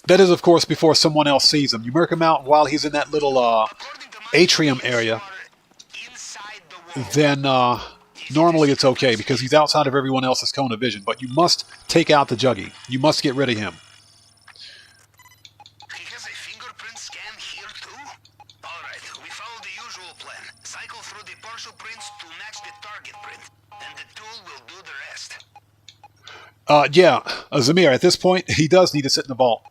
That is, of course, before someone else sees him. You murk him out while he's in that little atrium area. Then normally it's okay because he's outside of everyone else's cone of vision. But you must take out the Juggy. You must get rid of him.
He has a fingerprint scan here too? Alright, we follow the usual plan. Cycle through the partial prints to match the target print. And the tool will do the rest.
Yeah, Zamir, at this point, he does need to sit in the vault.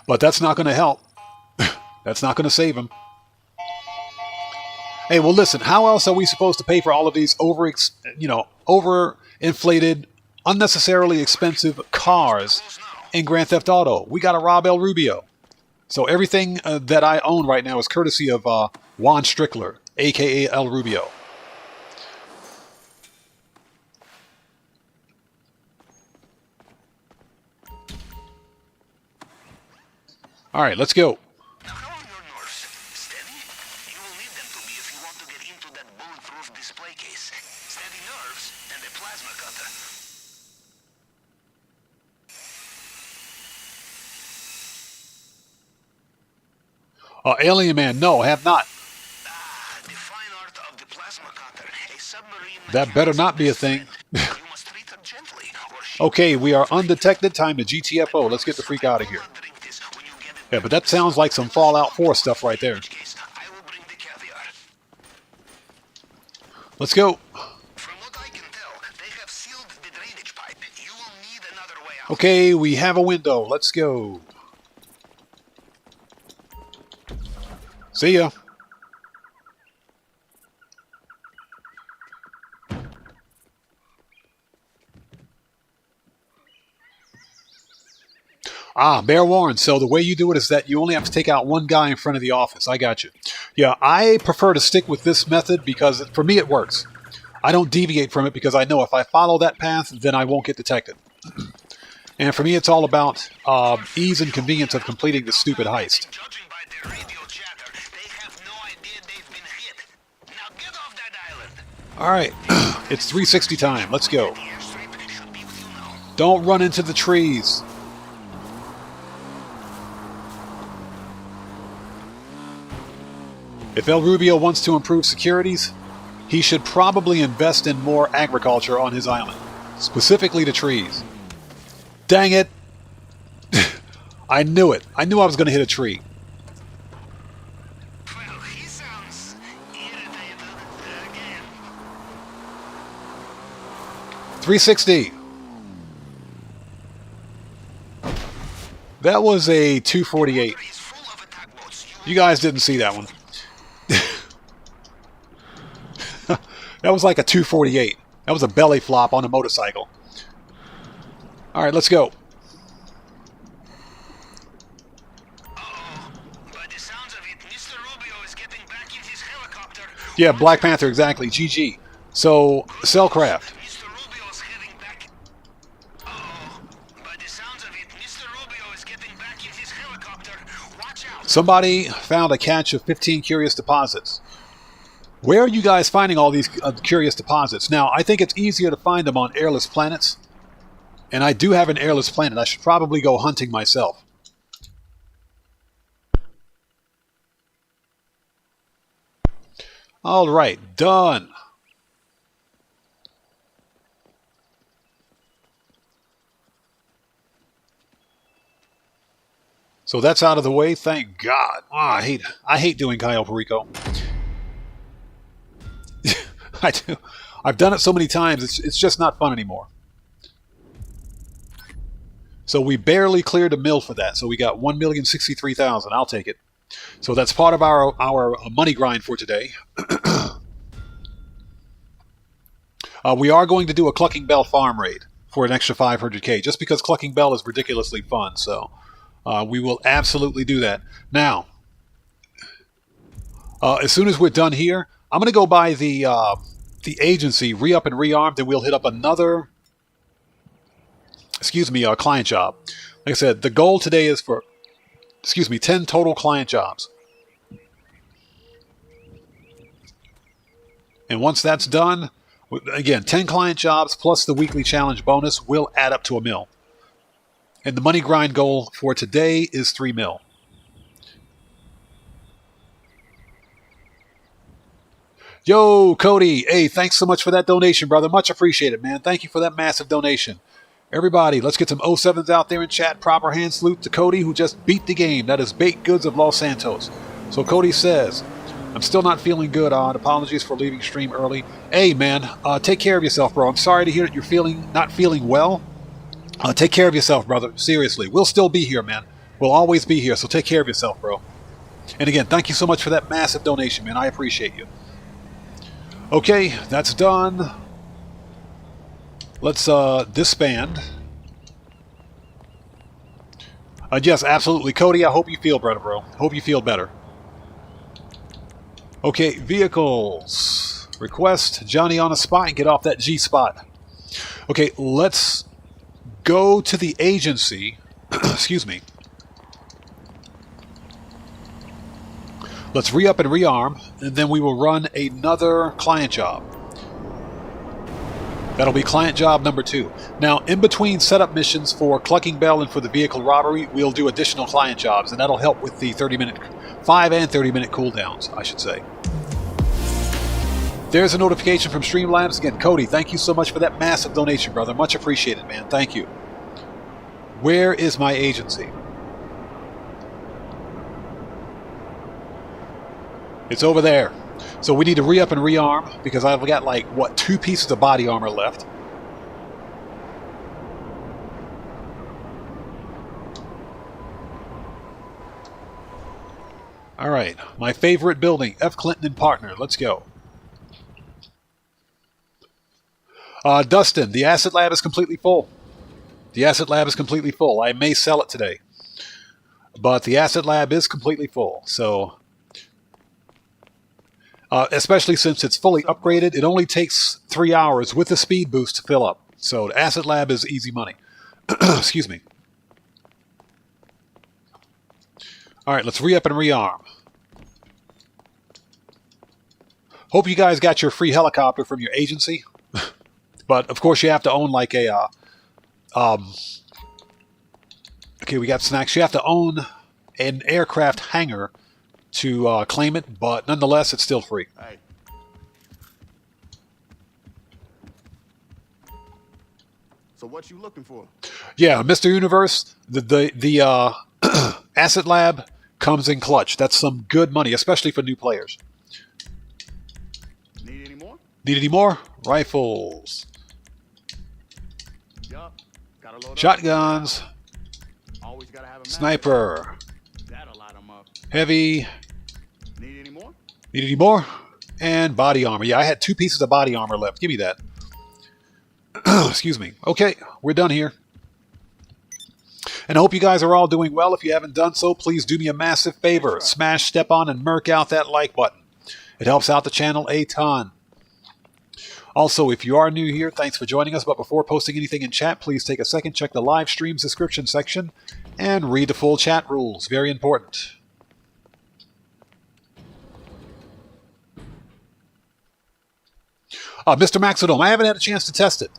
But that's not going to help. That's not going to save him. Hey, well, listen, how else are we supposed to pay for all of these overinflated, unnecessarily expensive cars in Grand Theft Auto? We got to rob El Rubio. So everything that I own right now is courtesy of Juan Strickler, a.k.a. El Rubio. All right, let's go.
Now, how are your nerves? Steady? You will need them to be if you want to get into that bulletproof display case. Steady nerves and a plasma cutter.
Alien Man, no, have not.
Ah, the fine art of the plasma cutter. A submarine.
That better not be a thing.
You must treat her gently, or she
Okay, we are undetected. Time to GTFO. Let's get the freak out of here.
drink this when you get it.
Yeah, but that sounds like some Fallout 4 stuff right there.
Case, I will bring the caviar.
Let's go.
From what I can tell, they have sealed the drainage pipe. You will need another way out.
Okay, we have a window. Let's go. See ya. Bear warned. So the way you do it is that you only have to take out one guy in front of the office. I got you. Yeah, I prefer to stick with this method because for me it works. I don't deviate from it because I know if I follow that path, then I won't get detected. And for me, it's all about ease and convenience of completing the stupid heist.
Judging by their radio chatter, they have no idea they've been hit. Now get off that island.
All right, it's 360 time. Let's go.
The airstrip should be with you now.
Don't run into the trees. If El Rubio wants to improve securities, he should probably invest in more agriculture on his island, specifically the trees. Dang it! I knew it. I knew I was going to hit a tree.
Well, he sounds irritated again.
360. That was a 248.
He's full of attack boats.
You guys didn't see that one. That was like a 248. That was a belly flop on a motorcycle. All right, let's go.
By the sounds of it, Mr. Rubio is getting back in his helicopter.
Yeah, Black Panther, exactly. GG. So, Cellcraft.
Mr. Rubio is heading back. By the sounds of it, Mr. Rubio is getting back in his helicopter. Watch out.
Somebody found a catch of 15 curious deposits. Where are you guys finding all these curious deposits? Now, I think it's easier to find them on airless planets. And I do have an airless planet. I should probably go hunting myself. All right, done. So that's out of the way. Thank God. Oh, I hate doing Cayo Perico. I do. I've done it so many times. It's just not fun anymore. So we barely cleared a mill for that. So we got 1,063,000. I'll take it. So that's part of our money grind for today. We are going to do a Clucking Bell farm raid for an extra 500k, just because Clucking Bell is ridiculously fun. So we will absolutely do that. Now, as soon as we're done here, I'm going to go by the agency, re-up and rearm, then we'll hit up another, client job. Like I said, the goal today is for, 10 total client jobs. And once that's done, again, 10 client jobs plus the weekly challenge bonus will add up to $1 million. And the money grind goal for today is $3 million. Yo, Cody. Hey, thanks so much for that donation, brother. Much appreciated, man. Thank you for that massive donation. Everybody, let's get some 07s out there in chat. Proper hand salute to Cody, who just beat the game. That is Baked Goods of Los Santos. So Cody says, I'm still not feeling good, Odd. Apologies for leaving stream early. Hey, man, take care of yourself, bro. I'm sorry to hear that you're not feeling well. Take care of yourself, brother. Seriously. We'll still be here, man. We'll always be here, so take care of yourself, bro. And again, thank you so much for that massive donation, man. I appreciate you. Okay, that's done. Let's disband. Yes, absolutely. Cody, I hope you feel better, bro. Hope you feel better. Okay, vehicles. Request Johnny on a spot and get off that G spot. Okay, let's go to the agency. Excuse me. Let's re-up and rearm, and then we will run another client job. That'll be client job number 2. Now, in between setup missions for Clucking Bell and for the vehicle robbery, we'll do additional client jobs, and that'll help with the 5 and 30-minute cooldowns, I should say. There's a notification from Streamlabs. Again, Cody, thank you so much for that massive donation, brother. Much appreciated, man. Thank you. Where is my agency? It's over there. So we need to re-up and rearm because I've got like, 2 pieces of body armor left. All right, my favorite building, F. Clinton and Partner. Let's go. Dustin, the Asset Lab is completely full. The Asset Lab is completely full. I may sell it today, but the Asset Lab is completely full. So, especially since it's fully upgraded, it only takes 3 hours with a speed boost to fill up. So, the Asset Lab is easy money. Excuse me. All right, let's re-up and rearm. Hope you guys got your free helicopter from your agency. But, of course, you have to own like a Okay, we got snacks. You have to own an aircraft hangar to claim it, but nonetheless, it's still free.
Hey. So what you looking for?
Yeah, Mr. Universe, the Asset Lab comes in clutch. That's some good money, especially for new players.
Need any more?
Need any more? Rifles.
Yup. Gotta load up.
Shotguns.
Always gotta have a
Sniper.
That'll light 'em up.
Heavy.
Need any more?
Need any more? And body armor. Yeah, I had 2 pieces of body armor left. Give me that. Excuse me. Okay, we're done here. And I hope you guys are all doing well. If you haven't done so, please do me a massive favor. Smash, step on, and murk out that like button. It helps out the channel a ton. Also, if you are new here, thanks for joining us. But before posting anything in chat, please take a second, check the live stream's description section, and read the full chat rules. Very important. Mr. Maxidome, I haven't had a chance to test it.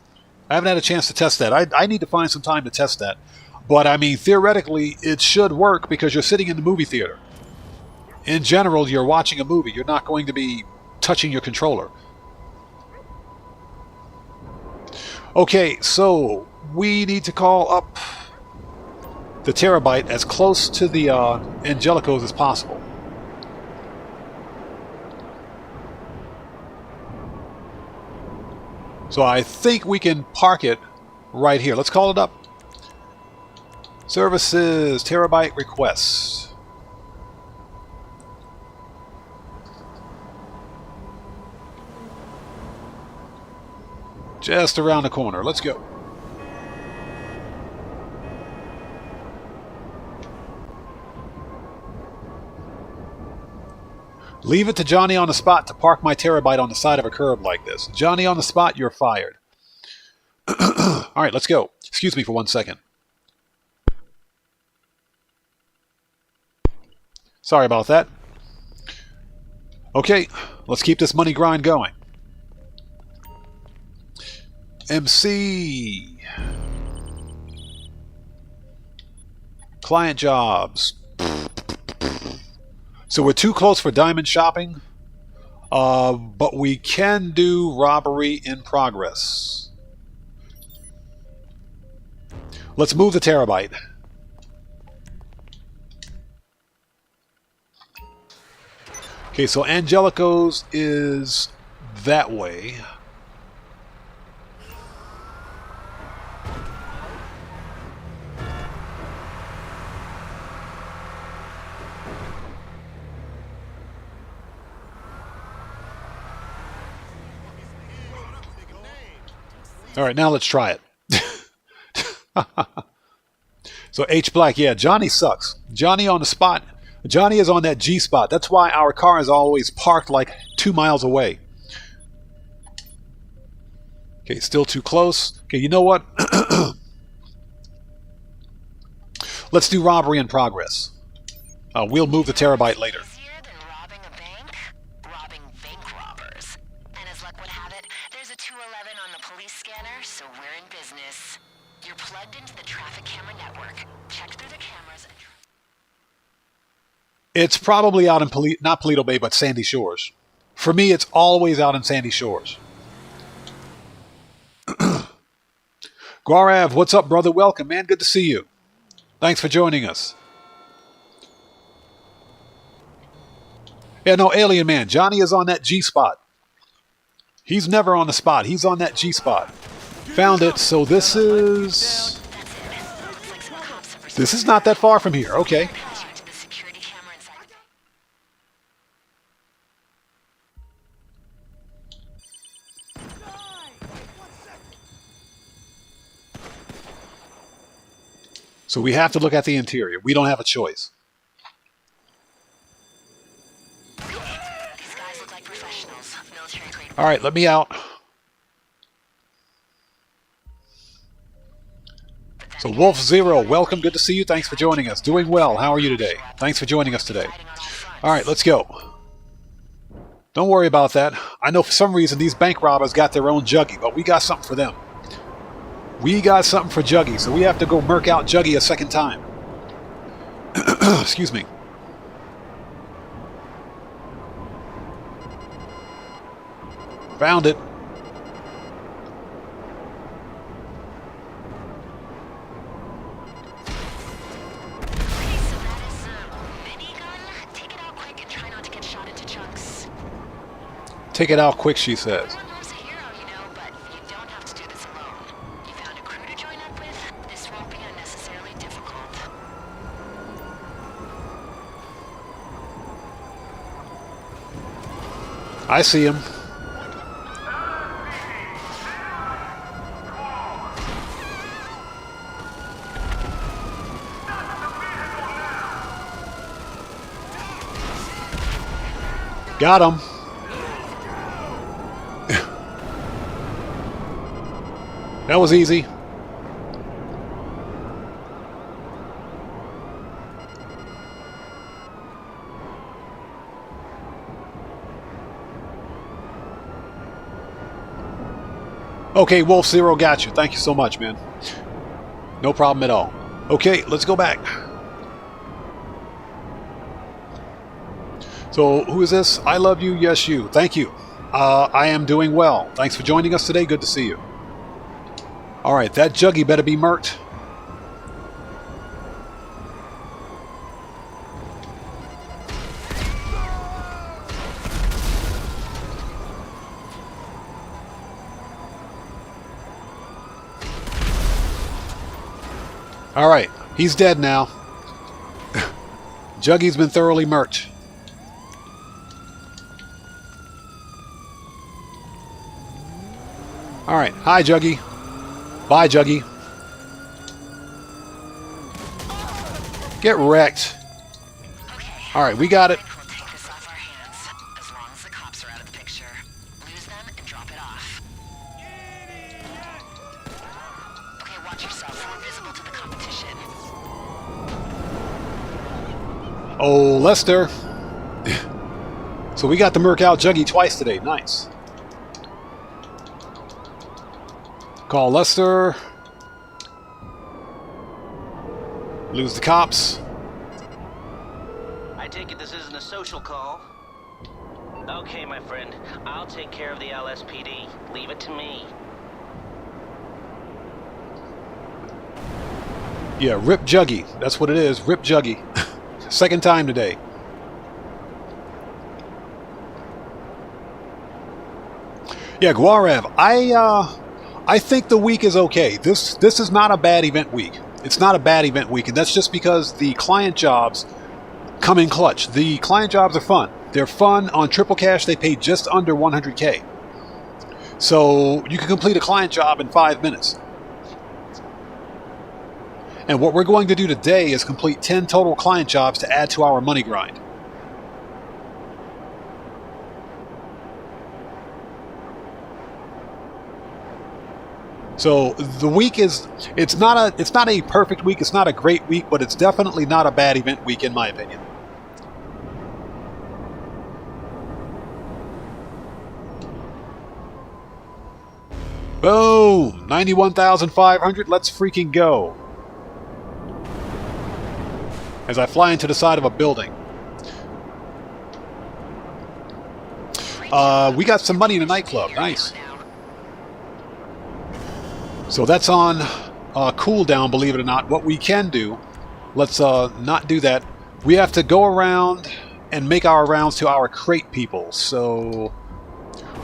I haven't had a chance to test that. I need to find some time to test that. But, I mean, theoretically, it should work because you're sitting in the movie theater. In general, you're watching a movie. You're not going to be touching your controller. Okay, so we need to call up the Terabyte as close to the Angelicos as possible. So I think we can park it right here. Let's call it up. Services, Terabyte requests. Just around the corner. Let's go. Leave it to Johnny on the spot to park my Terabyte on the side of a curb like this. Johnny on the spot, you're fired. All right, let's go. Excuse me for 1 second. Sorry about that. Okay, let's keep this money grind going. MC. Client jobs. So we're too close for diamond shopping, but we can do robbery in progress. Let's move the Terabyte. Okay, so Angelico's is that way. All right, now let's try it. So H Black, yeah, Johnny sucks. Johnny on the spot. Johnny is on that G spot. That's why our car is always parked like 2 miles away. Okay, still too close. Okay, you know what? Let's do robbery in progress. We'll move the Terabyte later.
Easier than robbing a bank? Robbing bank robbers. And as luck would have it, there's a 211 on the police scanner, so we're in business. You're plugged into the traffic camera network. Check through the cameras and...
It's probably out in, not Paleto Bay, but Sandy Shores. For me, it's always out in Sandy Shores. Guarav, what's up, brother? Welcome, man. Good to see you. Thanks for joining us. Yeah, no, Alien Man. Johnny is on that G spot. He's never on the spot. He's on that G spot. Found it. So this is... This is not that far from here. Okay. So we have to look at the interior. We don't have a choice.
These guys look like professionals. Military grade.
All right, let me out. So Wolf Zero, welcome. Good to see you. Thanks for joining us. Doing well. How are you today? Thanks for joining us today. All right, let's go. Don't worry about that. I know for some reason these bank robbers got their own juggy, but we got something for them. We got something for Juggy, so we have to go murk out Juggy a second time. Excuse me. Found it.
Okay, so that is minigun. Take it out quick and try not to get shot into chunks.
Take it out quick, she says.
Everyone loves a hero, you know, but you don't have to do this alone. You found a crew to join up with? This won't be unnecessarily difficult.
I see him. Got him. That was easy. Okay, Wolf Zero got you. Thank you so much, man. No problem at all. Okay, let's go back. So, who is this? I love you, yes you. Thank you. I am doing well. Thanks for joining us today. Good to see you. Alright, that Juggy better be murked. Alright, he's dead now. Juggy's been thoroughly murked. Alright, hi Juggy. Bye Juggy. Get wrecked. Alright, we got it.
We'll take this off our hands, as long as the cops are out of the picture. Lose them and drop it off. Okay, watch yourself. We're visible to the competition.
Oh, Lester. So we got to murk out Juggy twice today. Nice. Call Lester. Lose the cops.
I take it this isn't a social call. Okay, my friend. I'll take care of the LSPD. Leave it to me.
Yeah, Rip Juggy. That's what it is. Rip Juggy. Second time today. Yeah, Guarev. I think the week is okay. This is not a bad event week. It's not a bad event week, and that's just because the client jobs come in clutch. The client jobs are fun. They're fun. On Triple Cash, they pay just under 100K. So you can complete a client job in 5 minutes. And what we're going to do today is complete 10 total client jobs to add to our money grind. So the week is, it's not a perfect week, it's not a great week, but it's definitely not a bad event week in my opinion. Boom! 91,500, let's freaking go. As I fly into the side of a building. We got some money in a nightclub, nice. So that's on cooldown, believe it or not. What we can do, let's not do that. We have to go around and make our rounds to our crate people. So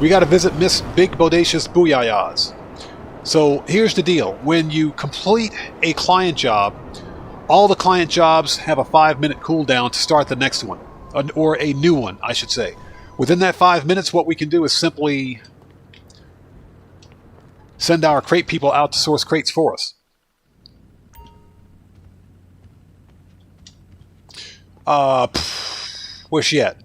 we got to visit Miss Big Bodacious Booyayas. So here's the deal. When you complete a client job, all the client jobs have a 5-minute cooldown to start the next one. Or a new one, I should say. Within that 5 minutes, what we can do is simply send our crate people out to source crates for us. Where's she at?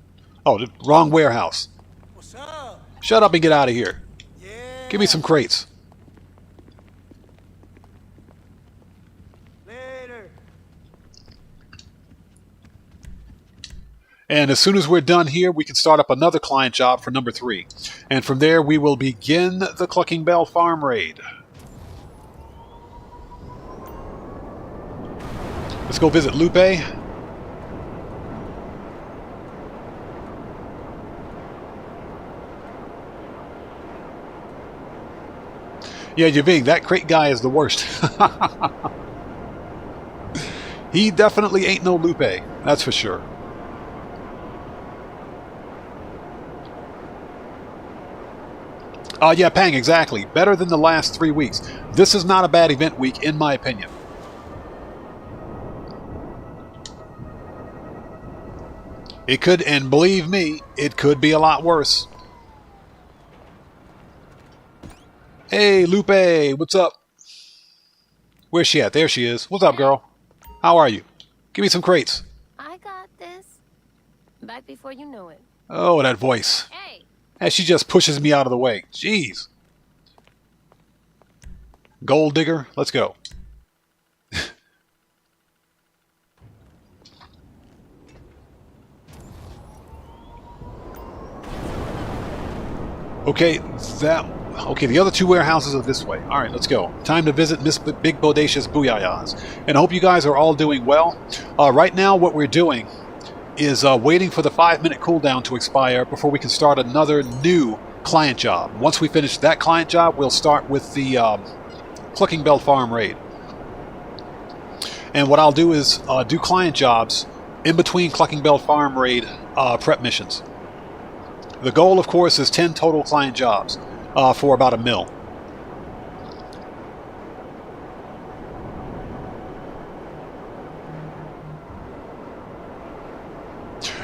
Oh, the wrong warehouse.
What's up?
Shut up and get out of here.
Yeah.
Give me some crates.
Later.
And as soon as we're done here, we can start up another client job for number 3. And from there, we will begin the Clucking Bell farm raid. Let's go visit Lupe. Yeah, Yaving, that crate guy is the worst. He definitely ain't no Lupe, that's for sure. Yeah, Pang, exactly. Better than the last 3 weeks. This is not a bad event week, in my opinion. It could, and believe me, it could be a lot worse. Hey, Lupe, what's up? Where's she at? There she is. What's up, girl? How are you? Give me some crates.
I got this. Back before you knew it.
Oh, that voice.
Hey.
And she just pushes me out of the way. Jeez. Gold digger, let's go. Okay, the other 2 warehouses are this way. All right, let's go. Time to visit Miss Big Bodacious Booyayas. And I hope you guys are all doing well. Right now, what we're doing is waiting for the 5-minute cooldown to expire before we can start another new client job. Once we finish that client job, we'll start with the Clucking Bell Farm raid. And what I'll do is do client jobs in between Clucking Bell Farm raid prep missions. The goal, of course, is 10 total client jobs for about $1 mil.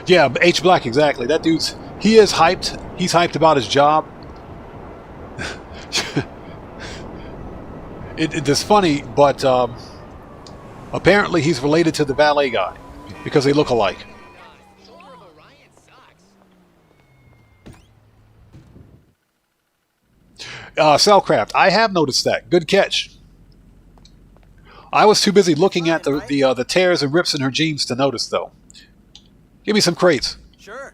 Yeah, H Black, exactly. That dude's, he is hyped. He's hyped about his job. It's funny, but apparently he's related to the valet guy because they look alike. Cellcraft, I have noticed that. Good catch. I was too busy looking at the tears and rips in her jeans to notice, though. Give me some crates.
Sure.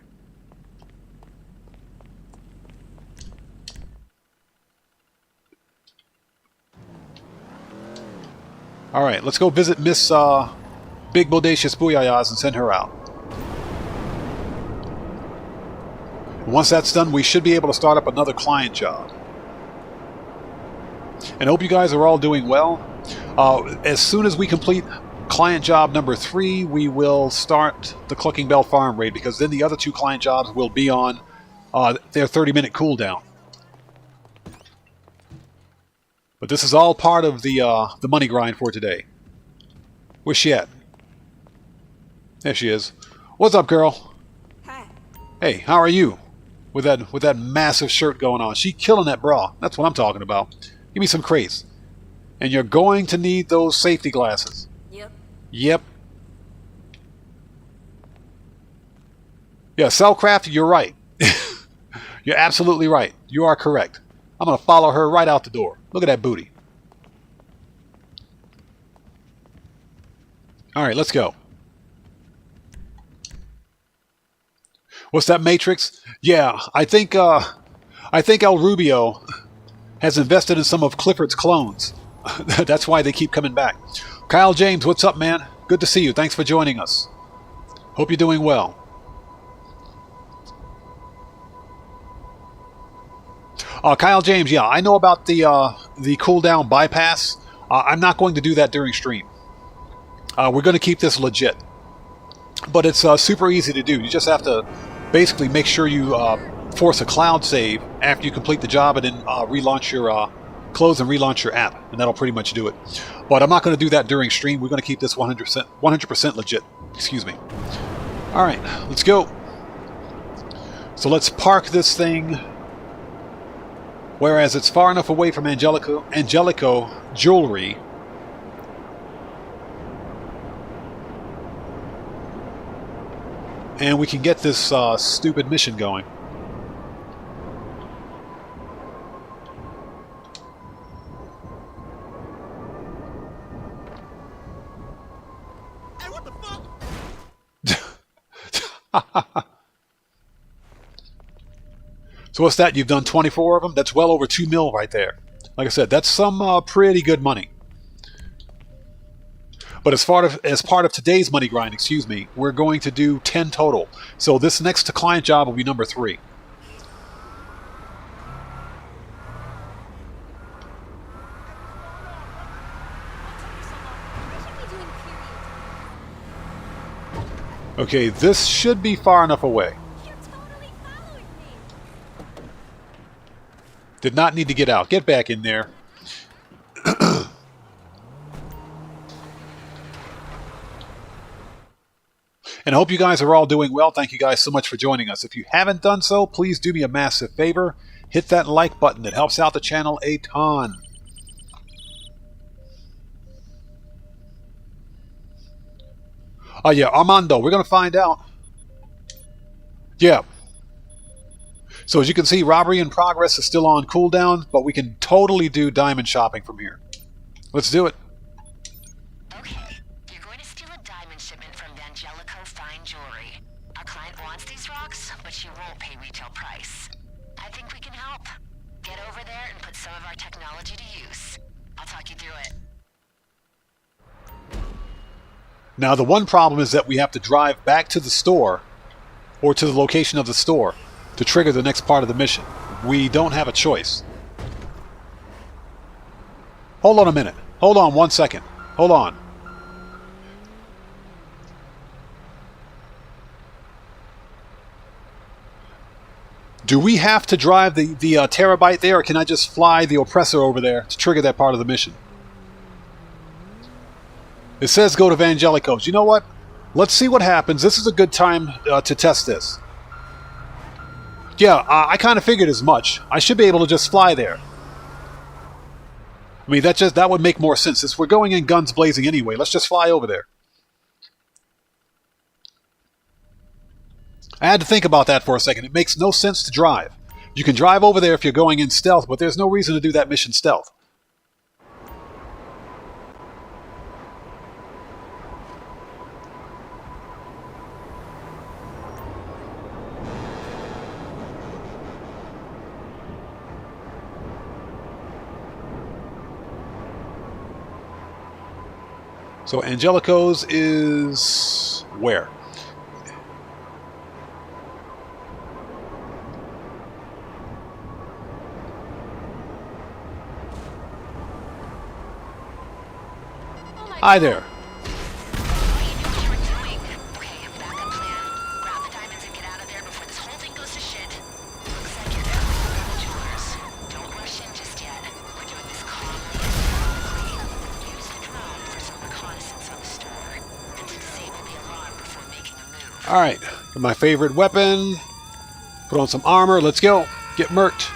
All right, let's go visit Miss Big Bodacious Booyayas and send her out. Once that's done, we should be able to start up another client job. And I hope you guys are all doing well. As soon as we complete client job number 3, we will start the Clucking Bell Farm raid, because then the other 2 client jobs will be on their 30-minute cooldown. But this is all part of the money grind for today. Where's she at? There she is. What's up, girl?
Hi.
Hey, how are you? With that massive shirt going on. She killing that bra. That's what I'm talking about. Give me some crates. And you're going to need those safety glasses.
Yep.
Yep. Yeah, Cellcraft, you're right. You're absolutely right. You are correct. I'm going to follow her right out the door. Look at that booty. All right, let's go. What's that, Matrix? Yeah, I think El Rubio has invested in some of Clifford's clones. That's why they keep coming back. Kyle James, what's up, man? Good to see you. Thanks for joining us. Hope you're doing well. Kyle James, yeah, I know about the cooldown bypass. I'm not going to do that during stream. We're going to keep this legit. But it's super easy to do. You just have to basically make sure you force a cloud save after you complete the job, and then relaunch your close and relaunch your app, and that'll pretty much do it. But I'm not going to do that during stream. We're going to keep this 100% legit. Excuse me. All right, let's go. So let's park this thing. Whereas it's far enough away from Angelico Jewelry. And we can get this stupid mission going.
Hey, what the fuck?
So what's that? You've done 24 of them? That's well over 2 mil right there. Like I said, that's some pretty good money. But as part of today's money grind, excuse me, we're going to do 10 total. So this next to client job will be number 3. Okay, this should be far enough away.
You're totally following me.
Did not need to get out. Get back in there. And I hope you guys are all doing well. Thank you guys so much for joining us. If you haven't done so, please do me a massive favor. Hit that like button. It helps out the channel a ton. Oh yeah, Armando, we're going to find out. Yeah. So as you can see, robbery in progress is still on cooldown, but we can totally do diamond shopping from here. Let's do it.
Okay, you're going to steal a diamond shipment from Angelico Fine Jewelry. Our client wants these rocks, but she won't pay retail price. I think we can help. Get over there and put some of our technology to use. I'll talk you through it.
Now the one problem is that we have to drive back to the store, or to the location of the store, to trigger the next part of the mission. We don't have a choice. Hold on a minute. Hold on 1 second. Hold on. Do we have to drive the terabyte there, or can I just fly the oppressor over there to trigger that part of the mission? It says go to Evangelico's. You know what? Let's see what happens. This is a good time to test this. Yeah, I kind of figured as much. I should be able to just fly there. I mean, that would make more sense. Since we're going in guns blazing anyway, let's just fly over there. I had to think about that for a second. It makes no sense to drive. You can drive over there if you're going in stealth, but there's no reason to do that mission stealth. So Angelico's is where? Hi there. Alright, got my favorite weapon. Put on some armor. Let's go. Get murked.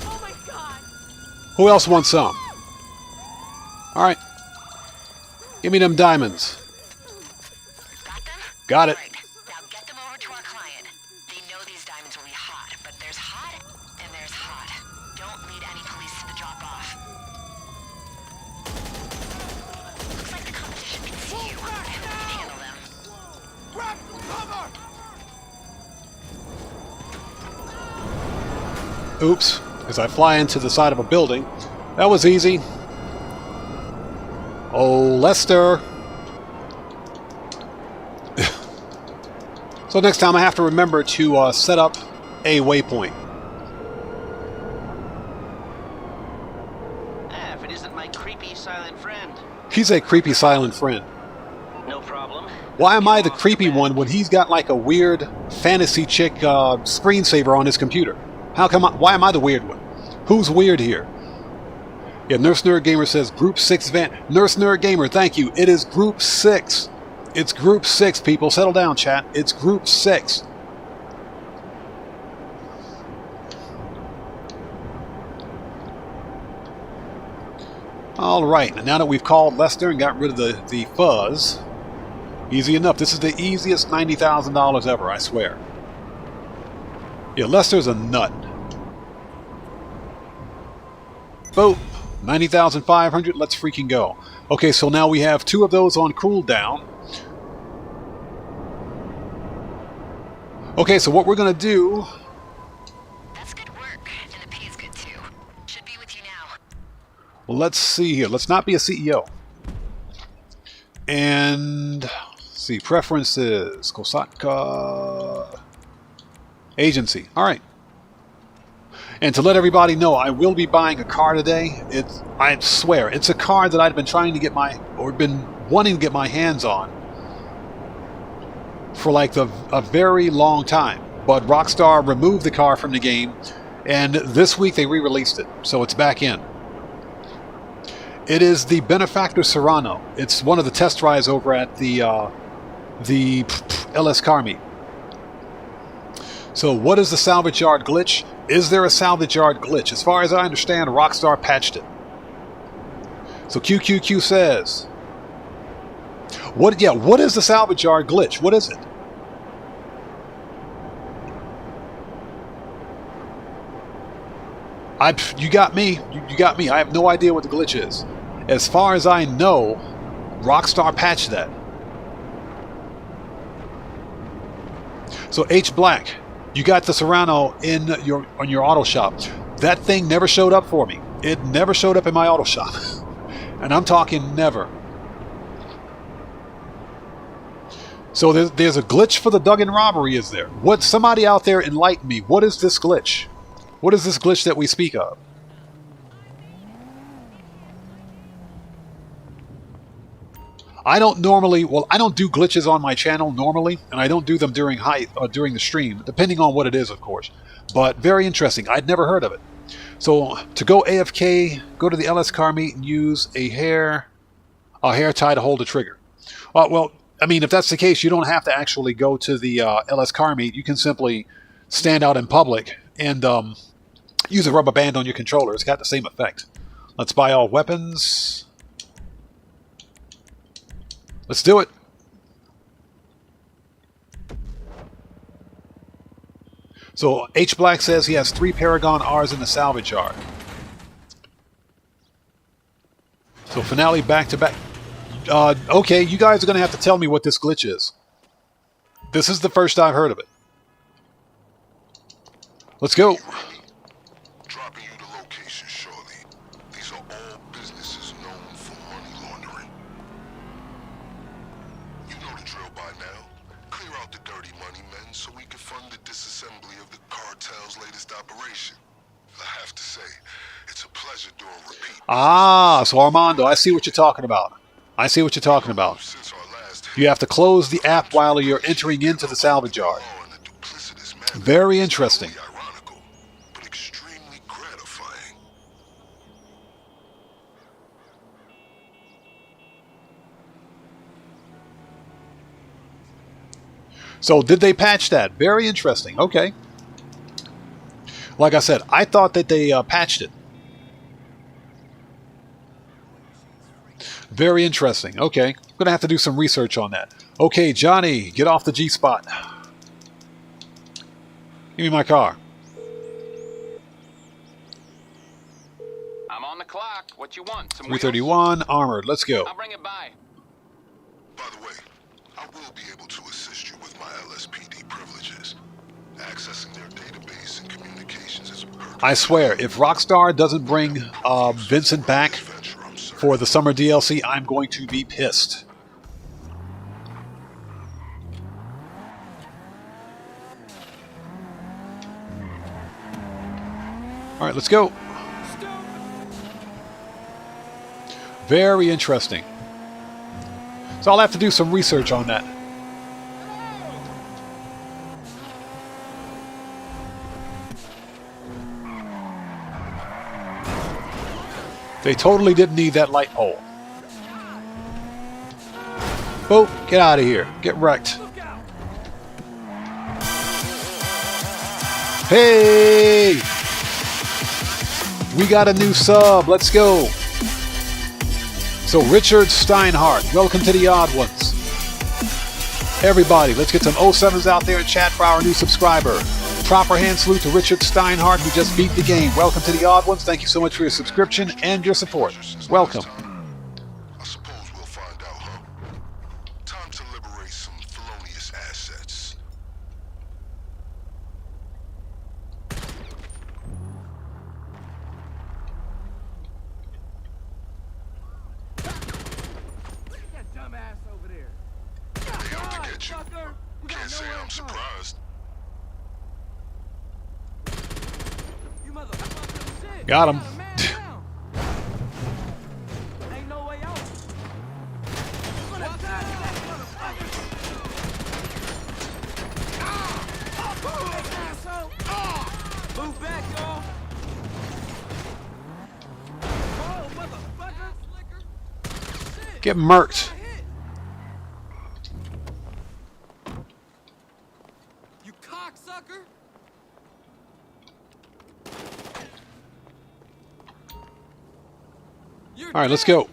Oh my god!
Who else wants some? Alright. Give me them diamonds.
Got them?
Got it.
Right. Now get them over to our client. They know these diamonds will be hot, but there's hot and there's hot. Don't lead any police to the drop-off. Looks like the competition can see you. I hope you can handle them.
Grab some cover!
Oops. As I fly into the side of a building. That was easy. Oh, Lester. So next time I have to remember to set up a waypoint.
If it isn't my creepy silent friend.
He's a creepy silent friend.
No problem.
Why am I the creepy one when he's got like a weird fantasy chick screensaver on his computer? Why am I the weird one? Who's weird here? Yeah, Nurse Nerd Gamer says Group 6 van. Nurse Nerd Gamer, thank you. It is Group 6. It's Group 6, people. Settle down, chat. It's Group 6. Alright, now that we've called Lester and got rid of the fuzz, easy enough. This is the easiest $90,000 ever, I swear. Yeah, Lester's a nut. Boom. 90,500. Let's freaking go. Okay, so now we have 2 of those on cooldown. Okay, so what we're going to do...
That's good work, and the pay's good too. Should be with you now.
Well, let's see here. Let's not be a CEO. And see, preferences, Kosaka agency. All right. And to let everybody know, I will be buying a car today. I swear, it's a car that I've been trying to get been wanting to get my hands on for like a very long time. But Rockstar removed the car from the game, and this week they re-released it, so it's back in. It is the Benefactor Serrano. It's one of the test drives over at the LS Car Meet. So what is the salvage yard glitch? Is there a salvage yard glitch? As far as I understand, Rockstar patched it. So QQQ says, what is the salvage yard glitch? What is it? You got me. You got me. I have no idea what the glitch is. As far as I know, Rockstar patched that. So H Black, you got the Serrano on your auto shop. That thing never showed up for me. It never showed up in my auto shop. And I'm talking never. So there's a glitch for the Duggan robbery, is there? Somebody out there enlighten me. What is this glitch? What is this glitch that we speak of? I don't do glitches on my channel normally, and I don't do them during the stream, depending on what it is, of course. But very interesting. I'd never heard of it. So to go AFK, go to the LS Car Meet and use a hair tie to hold the trigger. Well, I mean, if that's the case, you don't have to actually go to the LS Car Meet. You can simply stand out in public and use a rubber band on your controller. It's got the same effect. Let's buy all weapons. Let's do it. So H Black says he has 3 Paragon Rs in the salvage yard. So finale back to back. Okay, you guys are going to have to tell me what this glitch is. This is the first I've heard of it. Let's go.
Dropping you the location shortly. These are all businesses known for money laundering. You know the drill by now. Clear out the dirty money men so we can fund the disassembly of the cartel's latest operation. I have to say, it's a pleasure doing repeat.
So Armando, I see what you're talking about. I see what you're talking about. You have to close the app while you're entering into the salvage yard. Very interesting. So did they patch that? Very interesting. Okay. Like I said, I thought that they patched it. Very interesting. Okay. I'm going to have to do some research on that. Okay, Johnny, get off the G-spot. Give me my car.
I'm on the clock. What you want? Some
331, armored. Let's go.
I'll bring it by.
By the way, I will be able to assist you with my LSPD privileges. Accessing their database and communications is a perk.
I swear, if Rockstar doesn't bring Vincent back for the summer DLC, I'm going to be pissed. All right, let's go. Very interesting. So I'll have to do some research on that. They totally didn't need that light pole. Boat, get out of here. Get wrecked. Hey! We got a new sub. Let's go. So Richard Steinhardt, welcome to the Odd Ones. Everybody, let's get some 07s out there in chat for our new subscriber. Proper hand salute to Richard Steinhardt, who just beat the game. Welcome to the Odd Ones. Thank you so much for your subscription and your support. Welcome.
I suppose we'll find out, huh? Time to liberate some felonious assets. Can't say I'm surprised.
Got him.
Ain't no way out. Move back, y'all. Oh, motherfucker.
Get murked.
You cocksucker.
All right, let's go.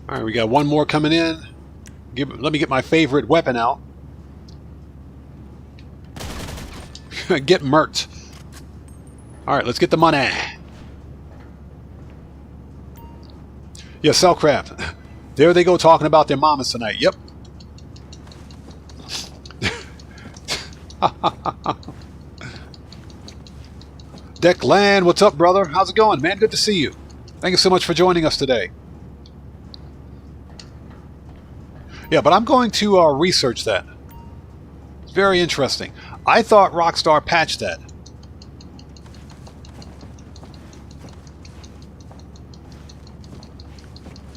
All right, we got one more coming in. Let me get my favorite weapon out. Get murked. All right, let's get the money. Yeah, Cellcraft. There they go talking about their mamas tonight. Yep. Declan, what's up, brother? How's it going, man? Good to see you. Thank you so much for joining us today. Yeah, but I'm going to research that. It's very interesting. I thought Rockstar patched that.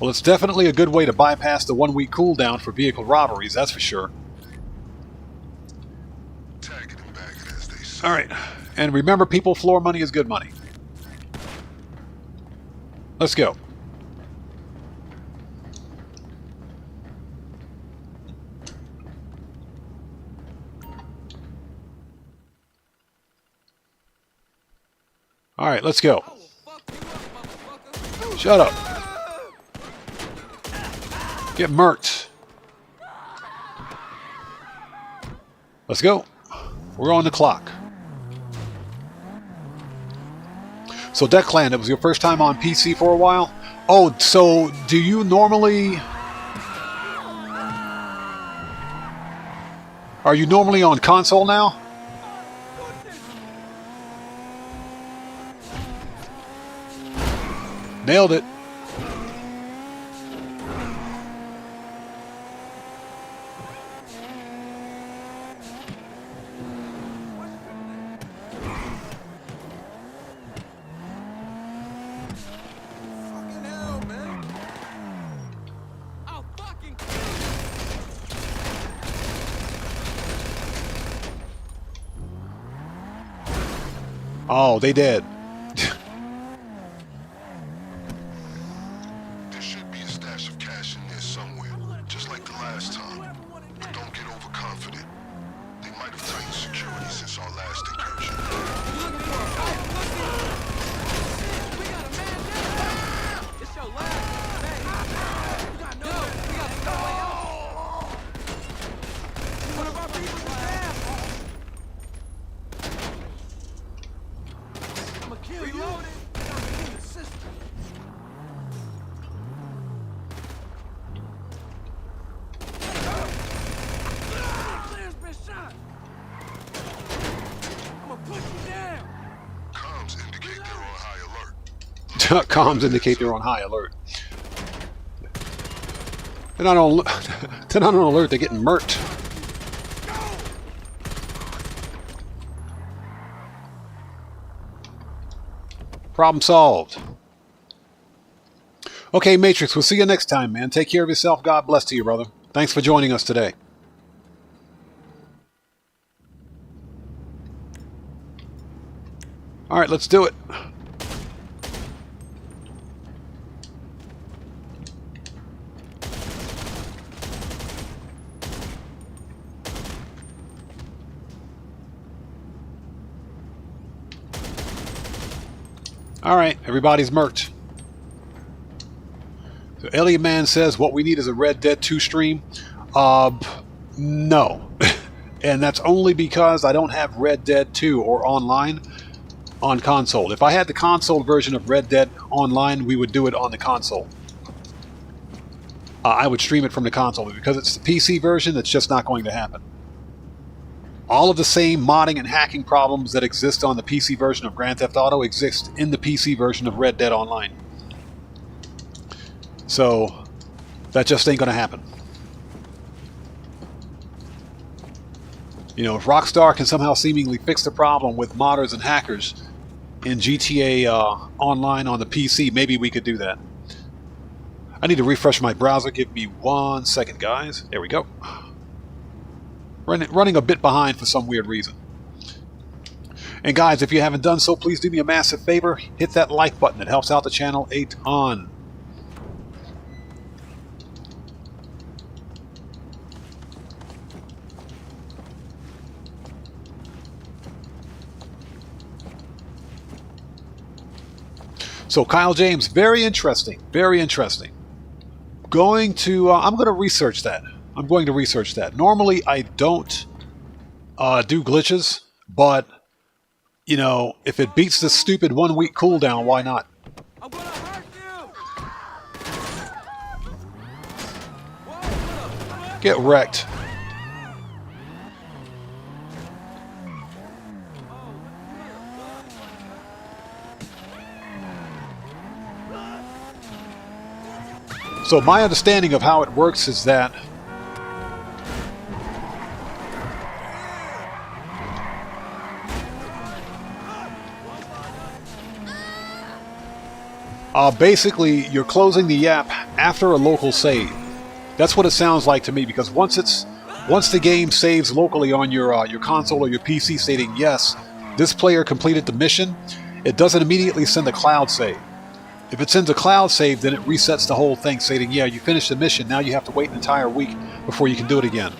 Well, it's definitely a good way to bypass the 1-week cooldown for vehicle robberies, that's for sure. All right, and remember, people, floor money is good money. Let's go. All right, let's go. Shut up. Get murked. Let's go. We're on the clock. So Declan, it was your first time on PC for a while? Oh, so do you normally... Are you normally on console now? Nailed it. Oh, they did.
There should be a stash of cash in there somewhere, just like the last time. But don't get overconfident. They might have tightened security since our last incursion.
It's your last day. We got no way out. One of our people is down. I'ma kill you. I'm in the system. Clear's been shot. I'ma put you down.
Comms indicate they're on high alert.
Comms indicate they're on high alert. They're not on, they're not on alert, they're getting murked. Problem solved. Okay, Matrix, we'll see you next time, man. Take care of yourself. God bless to you, brother. Thanks for joining us today. All right, let's do it. All right, everybody's murked. So Elliot Man says what we need is a Red Dead 2 stream. No. And that's only because I don't have Red Dead 2 or online on console. If I had the console version of Red Dead Online, we would do it on the console. I would stream it from the console, but because it's the PC version, it's just not going to happen. All of the same modding and hacking problems that exist on the PC version of Grand Theft Auto exist in the PC version of Red Dead Online. So that just ain't going to happen. You know, if Rockstar can somehow seemingly fix the problem with modders and hackers in GTA Online on the PC, maybe we could do that. I need to refresh my browser. Give me 1 second, guys. There we go. Running a bit behind for some weird reason. And guys, if you haven't done so, please do me a massive favor. Hit that like button. It helps out the channel a ton. So Kyle James, very interesting, very interesting. I'm going to research that. I'm going to research that. Normally I don't do glitches, but you know, if it beats the stupid 1 week cooldown, why not?
I'm gonna hurt you! Whoa,
Get wrecked. So my understanding of how it works is that basically you're closing the app after a local save. That's what it sounds like to me, because once the game saves locally on your console or your PC stating yes, this player completed the mission, it doesn't immediately send a cloud save. If it sends a cloud save, then it resets the whole thing, stating, yeah, you finished the mission, now you have to wait an entire week before you can do it again.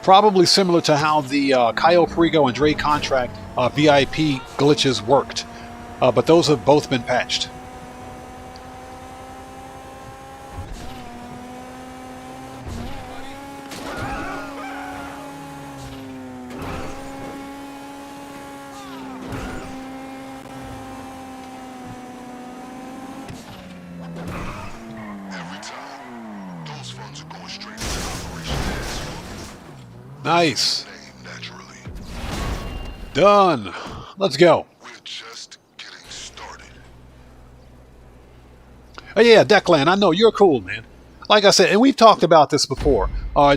Probably similar to how the Cayo Perigo and Dre Contract VIP glitches worked, but those have both been patched. Nice. Done. Let's go.
We're just getting started.
Oh yeah, Declan, I know you're cool, man. Like I said, and we've talked about this before.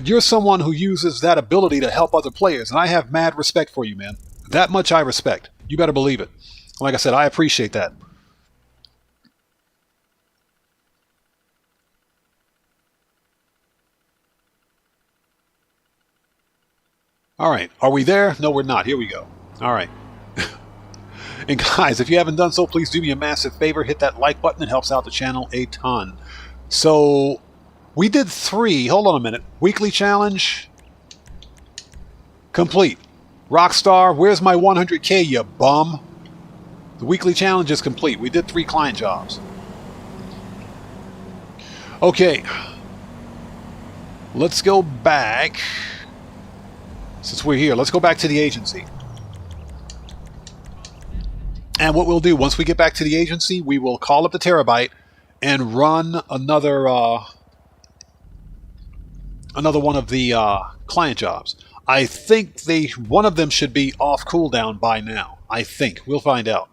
You're someone who uses that ability to help other players, and I have mad respect for you, man. That much I respect. You better believe it. Like I said, I appreciate that. All right, are we there? No, we're not. Here we go. All right. And guys, if you haven't done so, please do me a massive favor. Hit that like button. It helps out the channel a ton. So, we did 3. Hold on a minute. Weekly challenge. Complete. Rockstar, where's my 100K, you bum? The weekly challenge is complete. We did 3 client jobs. Okay. Let's go back. Since we're here, let's go back to the agency. And what we'll do, once we get back to the agency, we will call up the Terabyte and run another one of the client jobs. I think one of them should be off cooldown by now. I think. We'll find out.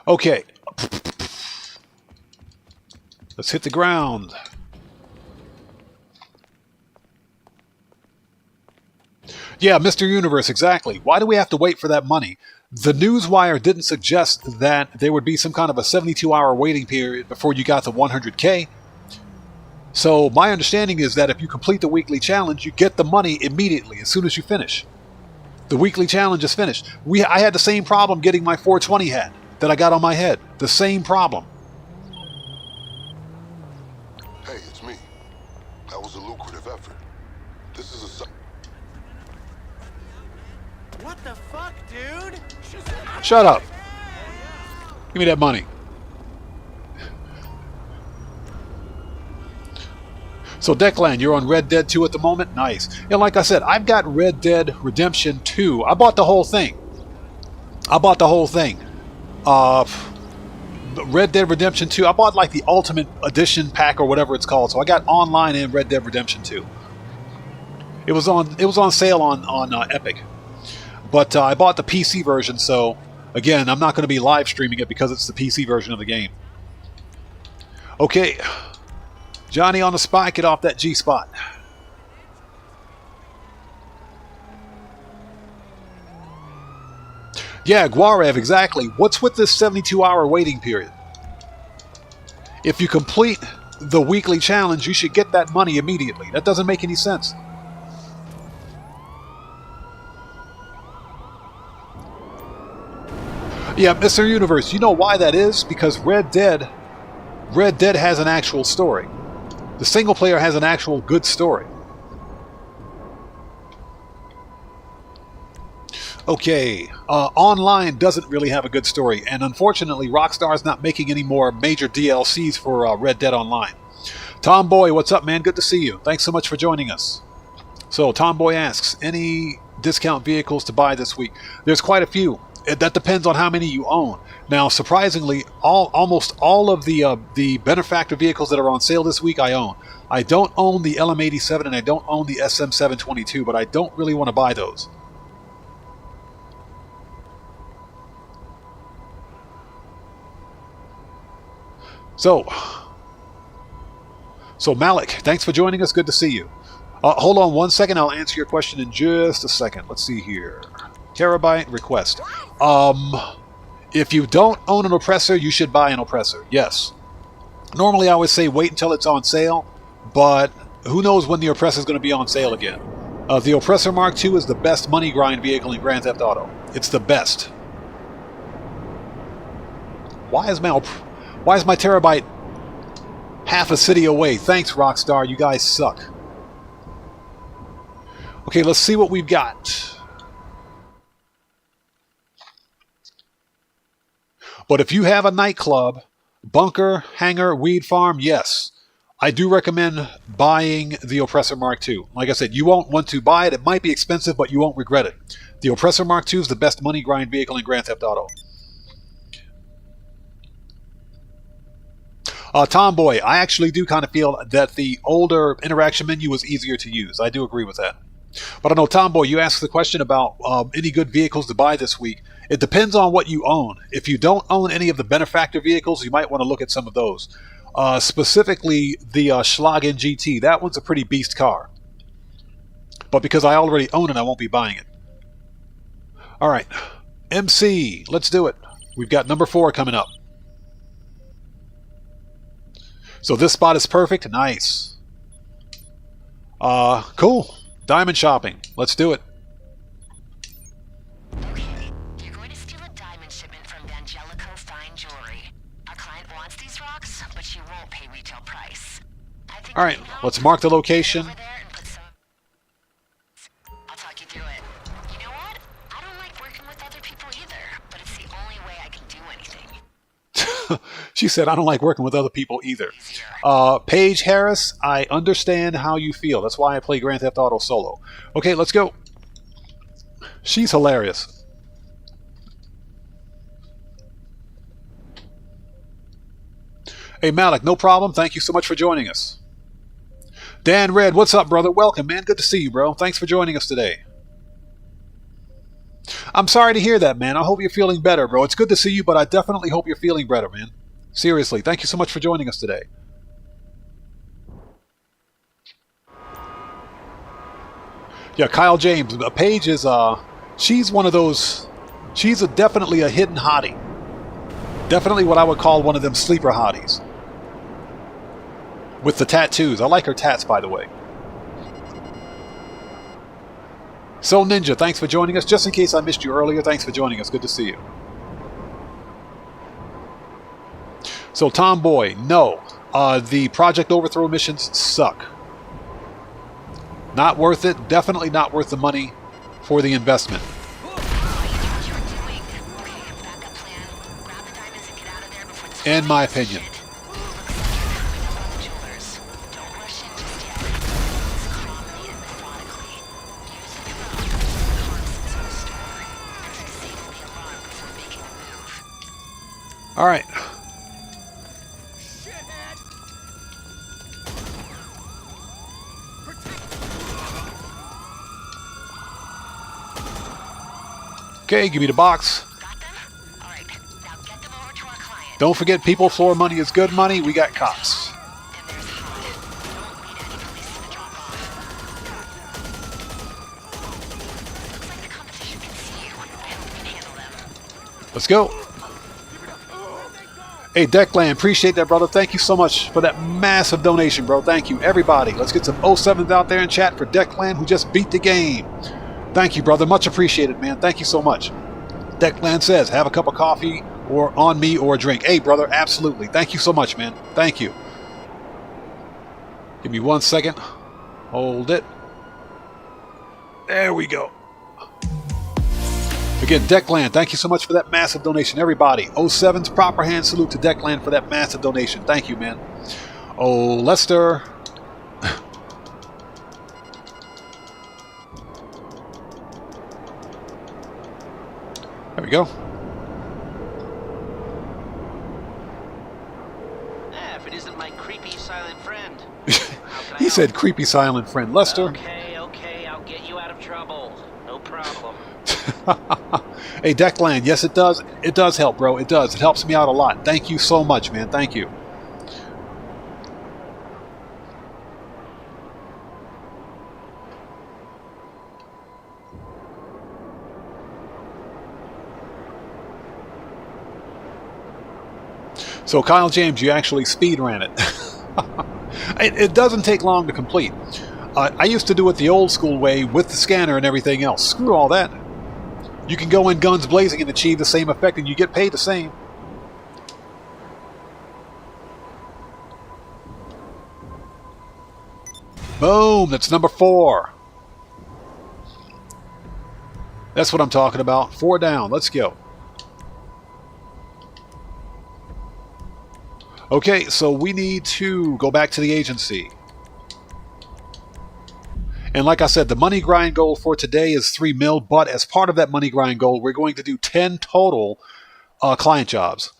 Okay. Let's hit the ground. Yeah, Mr. Universe, exactly. Why do we have to wait for that money? The Newswire didn't suggest that there would be some kind of a 72-hour waiting period before you got the 100K. So my understanding is that if you complete the weekly challenge, you get the money immediately as soon as you finish. The weekly challenge is finished. I had the same problem getting my 420 hat that I got on my head. The same problem.
Hey, it's me. That was a lucrative effort. This is a...
What the fuck, dude?
Shut up. Give me that money. So Declan, you're on Red Dead 2 at the moment? Nice. And like I said, I've got Red Dead Redemption 2. I bought the whole thing. Red Dead Redemption 2. I bought like the Ultimate Edition pack or whatever it's called. So I got online and Red Dead Redemption 2. It was on sale on Epic. But I bought the PC version, so again, I'm not going to be live streaming it because it's the PC version of the game. Okay. Johnny on the spot, get off that G spot. Yeah, Guarev, exactly. What's with this 72-hour waiting period? If you complete the weekly challenge, you should get that money immediately. That doesn't make any sense. Yeah, Mr. Universe, you know why that is? Because Red Dead has an actual story. The single player has an actual good story. Okay, online doesn't really have a good story, and unfortunately Rockstar's not making any more major DLCs for Red Dead Online. Tomboy, what's up, man? Good to see you. Thanks so much for joining us. So, Tomboy asks, any discount vehicles to buy this week? There's quite a few. That depends on how many you own. Now, surprisingly, almost all of the benefactor vehicles that are on sale this week I own. I don't own the LM87 and I don't own the SM722, but I don't really want to buy those. So Malik, thanks for joining us. Good to see you. Hold on 1 second. I'll answer your question in just a second. Let's see here. Terabyte request. If you don't own an oppressor, you should buy an oppressor. Yes. Normally I would say wait until it's on sale, but who knows when the oppressor is going to be on sale again. The Oppressor Mark II is the best money grind vehicle in Grand Theft Auto. It's the best. Why is my Terabyte half a city away? Thanks, Rockstar. You guys suck. Okay, let's see what we've got. But if you have a nightclub, bunker, hangar, weed farm, yes. I do recommend buying the Oppressor Mark II. Like I said, you won't want to buy it. It might be expensive, but you won't regret it. The Oppressor Mark II is the best money grind vehicle in Grand Theft Auto. Tomboy, I actually do kind of feel that the older interaction menu was easier to use. I do agree with that. But I know, Tomboy, you asked the question about any good vehicles to buy this week. It depends on what you own. If you don't own any of the benefactor vehicles, you might want to look at some of those. Specifically, the Schlagen GT. That one's a pretty beast car. But because I already own it, I won't be buying it. All right. MC, let's do it. We've got number 4 coming up. So this spot is perfect. Nice. Cool. Diamond shopping. Let's do it.
Okay, you're going to steal a diamond shipment from Vangelico Fine Jewelry. Our client wants these rocks, but she won't pay retail price. I think
All right, let's mark the location.
over there and put some... I'll talk you through it. You know what? I don't like working with other people either, but it's the only way I can do anything.
She said, I don't like working with other people either. Paige Harris, I understand how you feel. That's why I play Grand Theft Auto solo. Okay, let's go. She's hilarious. Hey, Malik, no problem. Thank you so much for joining us. Dan Red, what's up, brother? Welcome, man. Good to see you, bro. Thanks for joining us today. I'm sorry to hear that, man. I hope you're feeling better, bro. It's good to see you, but I definitely hope you're feeling better, man. Seriously, thank you so much for joining us today. Yeah, Kyle James. Paige is, she's one of those, she's definitely a hidden hottie. Definitely what I would call one of them sleeper hotties. With the tattoos. I like her tats, by the way. So Ninja, thanks for joining us. Just in case I missed you earlier, thanks for joining us. Good to see you. So Tomboy, no. The Project Overthrow missions suck. Not worth it. Definitely not worth the money for the investment. In my opinion. All right. Okay, give me the box.
Got them? All right. Now get them over to our client.
Don't forget, people, floor money is good money. We got cops.
And there's hot. Don't lead any police to the drop-off. Looks like the competition can see you. I hope we can handle them.
Let's go. Hey, Declan, appreciate that, brother. Thank you so much for that massive donation, bro. Thank you, everybody. Let's get some 07s out there in chat for Declan, who just beat the game. Thank you, brother. Much appreciated, man. Thank you so much. Declan says, have a cup of coffee or on me or a drink. Hey, brother, absolutely. Thank you so much, man. Thank you. Give me 1 second. Hold it. There we go. Again, Declan, thank you so much for that massive donation, everybody. 07's proper hand salute to Declan for that massive donation. Thank you, man. Oh, Lester. There we go.
If it isn't my creepy silent friend.
He said creepy silent friend. Lester.
Okay, I'll get you out of trouble. No problem.
Hey, Declan, yes, it does. It does help, bro. It does. It helps me out a lot. Thank you so much, man. Thank you. So, Kyle James, you actually speed ran it. It doesn't take long to complete. I used to do it the old school way with the scanner and everything else. Screw all that. You can go in guns blazing and achieve the same effect, and you get paid the same. Boom! That's number 4. That's what I'm talking about. 4 down. Let's go. Okay, so we need to go back to the agency. And like I said, the money grind goal for today is 3 mil, but as part of that money grind goal, we're going to do 10 total client jobs.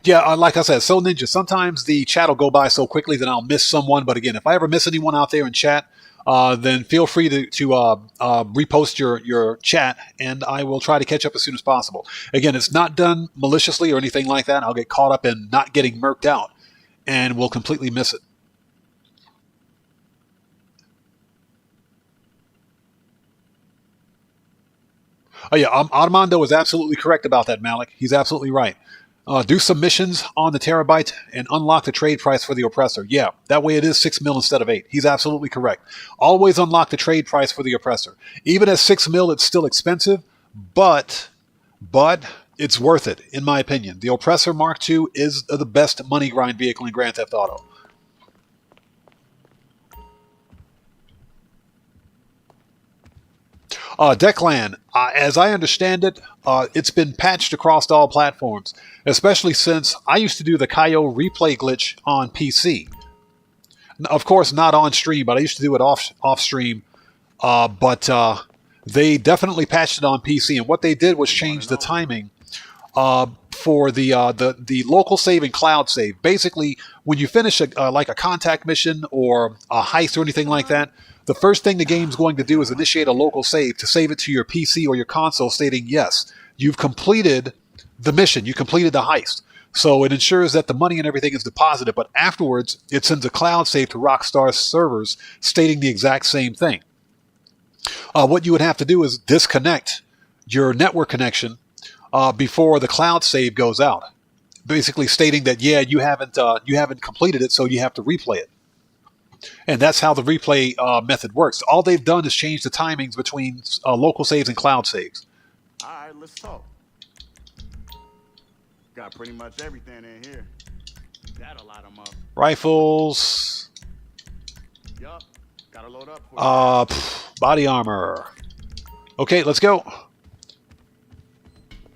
Yeah, like I said, so Ninja, sometimes the chat will go by so quickly that I'll miss someone. But again, if I ever miss anyone out there in chat, then feel free to repost your chat, and I will try to catch up as soon as possible. Again, it's not done maliciously or anything like that. I'll get caught up in not getting murked out, and we'll completely miss it. Oh yeah, Armando is absolutely correct about that, Malik. He's absolutely right. Do some missions on the terabyte and unlock the trade price for the oppressor. Yeah, that way it is 6 mil instead of 8. He's absolutely correct. Always unlock the trade price for the oppressor. Even at 6 mil, it's still expensive, but it's worth it, in my opinion. The Oppressor Mark II is the best money grind vehicle in Grand Theft Auto. Declan, as I understand it, it's been patched across all platforms, especially since I used to do the Kaio replay glitch on PC. Of course, not on stream, but I used to do it off stream. But they definitely patched it on PC, and what they did was change the timing for the local save and cloud save. Basically, when you finish like a contact mission or a heist or anything like that, the first thing the game's going to do is initiate a local save to save it to your PC or your console, stating, yes, you've completed the mission, you completed the heist. So it ensures that the money and everything is deposited, but afterwards it sends a cloud save to Rockstar's servers stating the exact same thing. What you would have to do is disconnect your network connection before the cloud save goes out, basically stating that, yeah, you haven't completed it, so you have to replay it. And that's how the replay method works. All they've done is change the timings between local saves and cloud saves.
All right, let's talk. Got pretty much everything in here. That'll light them up.
Rifles.
Yup. Gotta load up.
Body armor. Okay, let's go.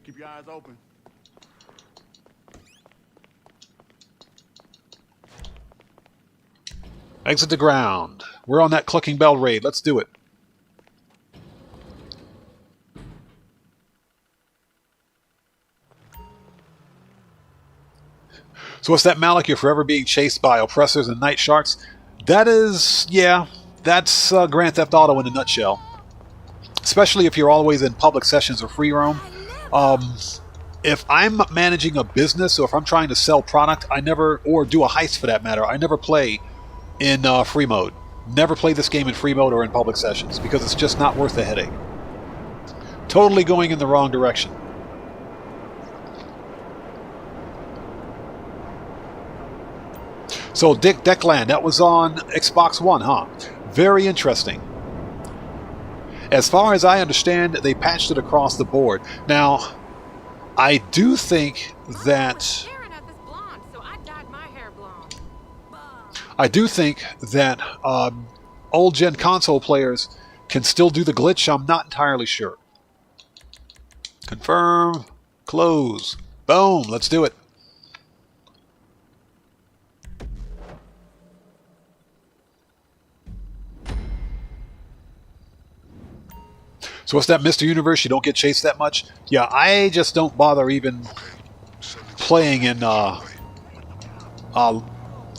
Keep your eyes open.
Exit the ground. We're on that Clucking Bell raid. Let's do it. So what's that, Malik? You're forever being chased by oppressors and night sharks? That is, yeah, that's Grand Theft Auto in a nutshell. Especially if you're always in public sessions or free roam. If I'm managing a business or if I'm trying to sell product, I never, or do a heist for that matter, I never play in free mode. Never play this game in free mode or in public sessions because it's just not worth the headache. Totally going in the wrong direction. So Declan, that was on Xbox One, huh? Very interesting. As far as I understand, they patched it across the board. Now, I do think that old gen console players can still do the glitch. I'm not entirely sure. Confirm, close, boom. Let's do it. So what's that, Mr. Universe? You don't get chased that much? Yeah, I just don't bother even playing in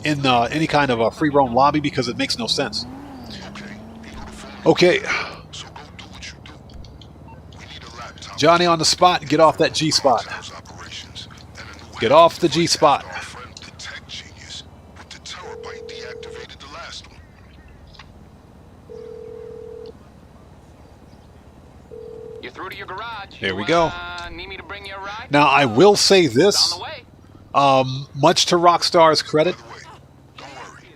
any kind of a free roam lobby because it makes no sense. Okay. Johnny on the spot. Get off that G spot. Get off the G spot.
You're through to your garage.
There we go.
Need me to bring you a ride?
Now I will say this,
On the way.
much to Rockstar's credit.
Don't worry.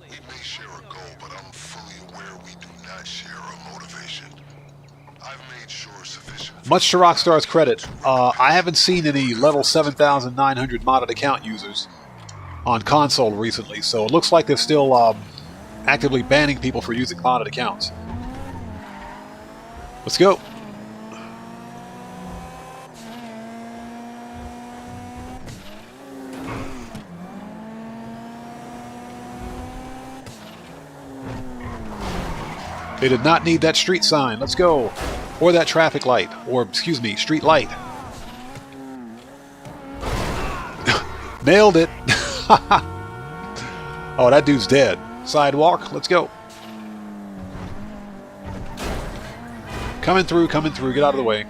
We may share a goal, but I'm fully aware we do not share a motivation. I've made sure sufficient.
Much to Rockstar's credit, I haven't seen any level 7,900 modded account users on console recently, so it looks like they're still actively banning people for using modded accounts. Let's go. They did not need that street sign. Let's go. Or that traffic light. Or, excuse me, street light. Nailed it. Oh, that dude's dead. Sidewalk. Let's go. Coming through, coming through. Get out of the way.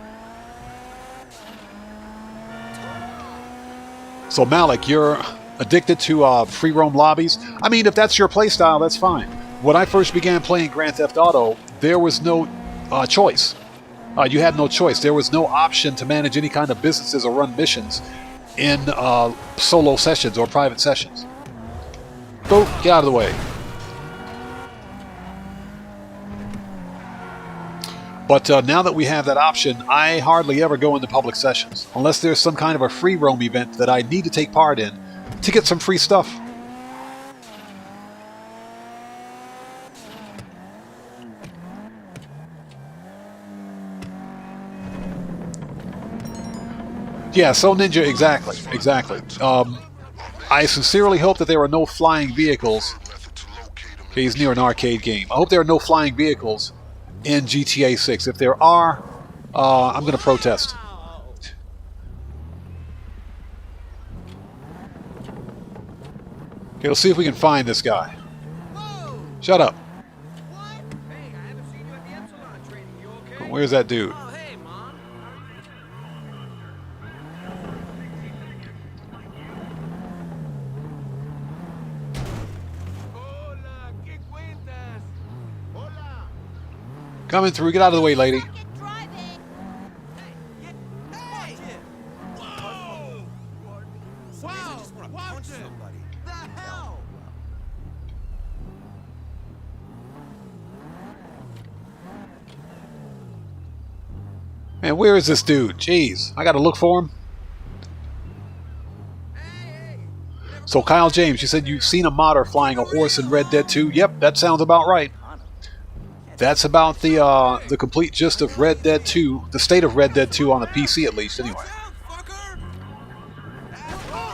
So, Malik, you're addicted to free roam lobbies? I mean, if that's your playstyle, that's fine. When I first began playing Grand Theft Auto, there was no choice. You had no choice. There was no option to manage any kind of businesses or run missions in solo sessions or private sessions. Go, get out of the way. But now that we have that option, I hardly ever go into public sessions, unless there's some kind of a free roam event that I need to take part in to get some free stuff. Yeah, so Ninja, exactly. I sincerely hope that there are no flying vehicles. Okay, he's near an arcade game. I hope there are no flying vehicles in GTA 6. If there are, I'm going to protest. Okay, let's see if we can find this guy. Shut up. Where's that dude? Coming through. Get out of the way, lady. Man, where is this dude? Jeez, I gotta look for him. So Kyle James, you said you've seen a modder flying a horse in Red Dead 2? Yep, that sounds about right. That's about the complete gist of Red Dead 2, the state of Red Dead 2 on the PC at least, anyway.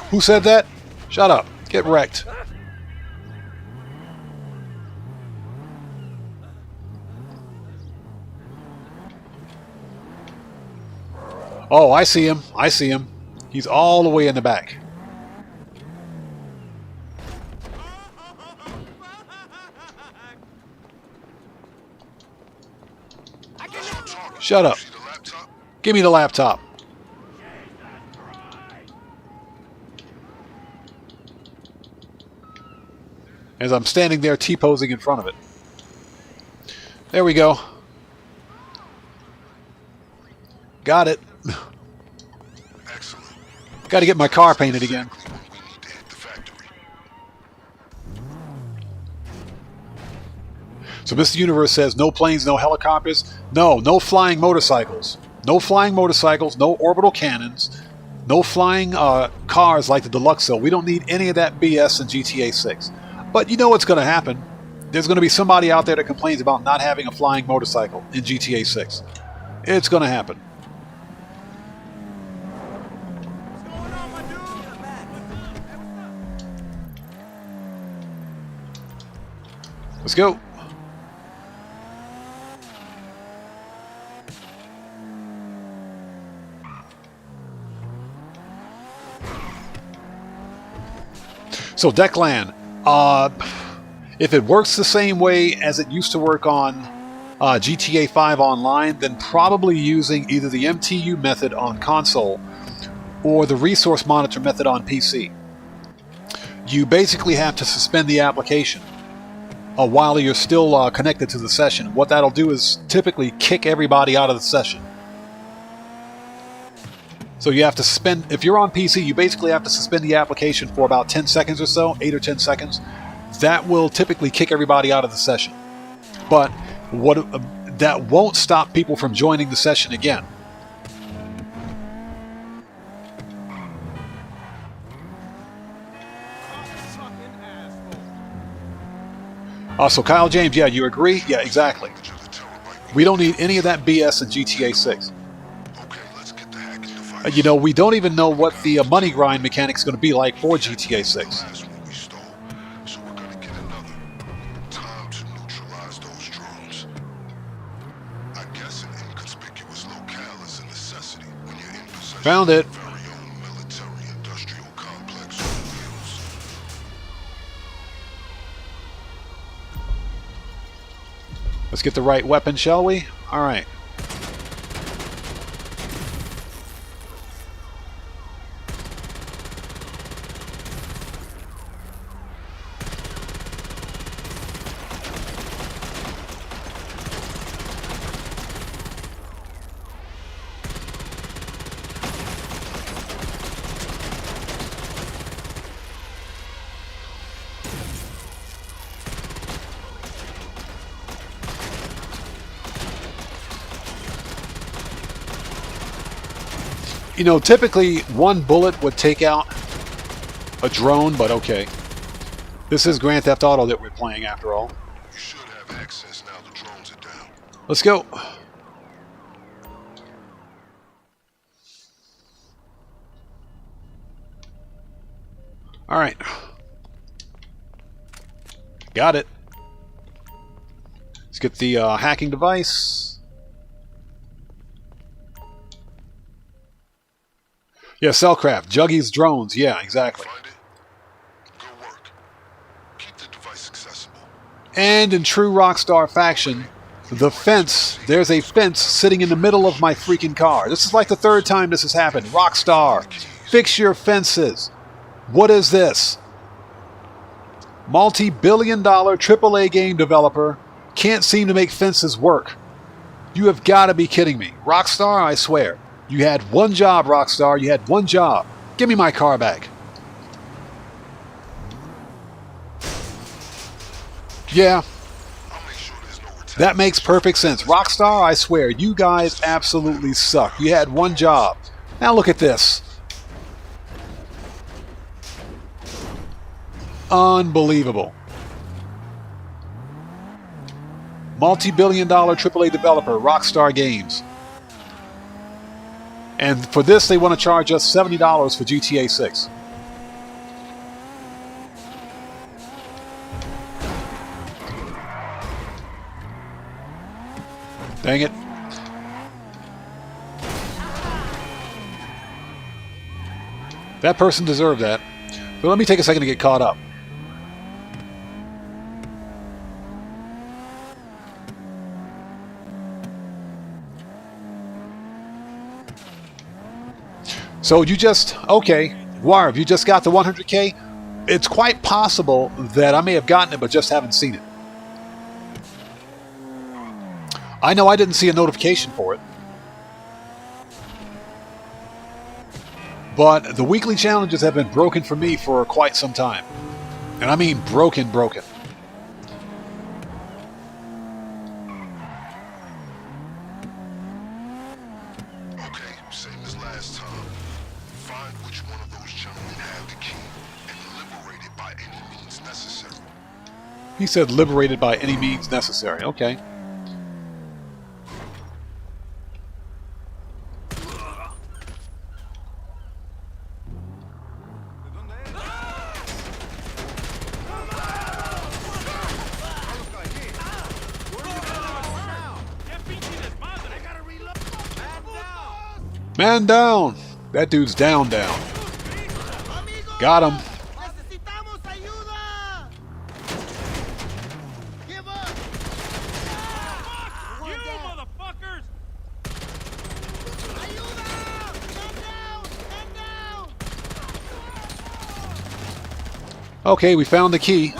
Who said that? Shut up. Get wrecked. Oh, I see him. I see him. He's all the way in the back. Shut up.
See the laptop?
Give me the laptop. As I'm standing there T-posing in front of it. There we go. Got it.
Excellent.
Got to get my car painted again.
Exactly when we need to hit the factory.
So Mr. Universe says no planes, no helicopters. No flying motorcycles. No flying motorcycles, no orbital cannons, no flying cars like the Deluxo. We don't need any of that BS in GTA 6. But you know what's going to happen. There's going to be somebody out there that complains about not having a flying motorcycle in GTA 6. It's going to happen.
What's going on, my dude?
Let's go. So Declan, if it works the same way as it used to work on GTA 5 Online, then probably using either the MTU method on console or the resource monitor method on PC. You basically have to suspend the application while you're still connected to the session. What that'll do is typically kick everybody out of the session. So you have to suspend, if you're on PC, you basically have to suspend the application for about 10 seconds or so, 8 or 10 seconds. That will typically kick everybody out of the session. But that won't stop people from joining the session again. So Kyle James, yeah, you agree? Yeah, exactly. We don't need any of that BS in GTA 6.
Okay, let's get the hacking device.
You know, we don't even know what the money grind mechanic is going to be like for GTA 6.
Last one we stole, so we're gonna get another. Time to neutralize those drones. I guess an inconspicuous locale is a necessity when you're in possession
Found it.
of your very own military-industrial complex on wheels.
Let's get the right weapon, shall we? All right. You know, typically one bullet would take out a drone, but okay. This is Grand Theft Auto that we're playing after all.
You should have access now the drones are down.
Let's go. All right. Got it. Let's get the hacking device. Yeah, Cellcraft, Juggy's drones. Yeah, exactly.
Find it? Good work. Keep the device accessible.
And in true Rockstar fashion, the fence, there's a fence sitting in the middle of my freaking car. This is like the third time this has happened. Rockstar, fix your fences. What is this? Multi-billion-dollar AAA game developer can't seem to make fences work. You have got to be kidding me. Rockstar, I swear. You had one job, Rockstar. You had one job. Give me my car back. Yeah,
I'll make sure there's no retaliation.
that makes perfect sense. Rockstar, I swear, you guys absolutely suck. You had one job. Now look at this. Unbelievable. Multi-billion-dollar AAA developer, Rockstar Games. And for this, they want to charge us $70 for GTA 6. Dang it. That person deserved that. But let me take a second to get caught up. So you just, okay, Warv, you just got the 100K? It's quite possible that I may have gotten it, but just haven't seen it. I know I didn't see a notification for it. But the weekly challenges have been broken for me for quite some time. And I mean broken.
Okay, same as last time. Find which one of those gentlemen have the key and liberate it by any means necessary.
He said liberated by any means necessary. Okay. Man down! That dude's down. Got him.
Necesitamos ayuda. Give up. You motherfuckers! Ayuda! Man down!
Okay, we found the key.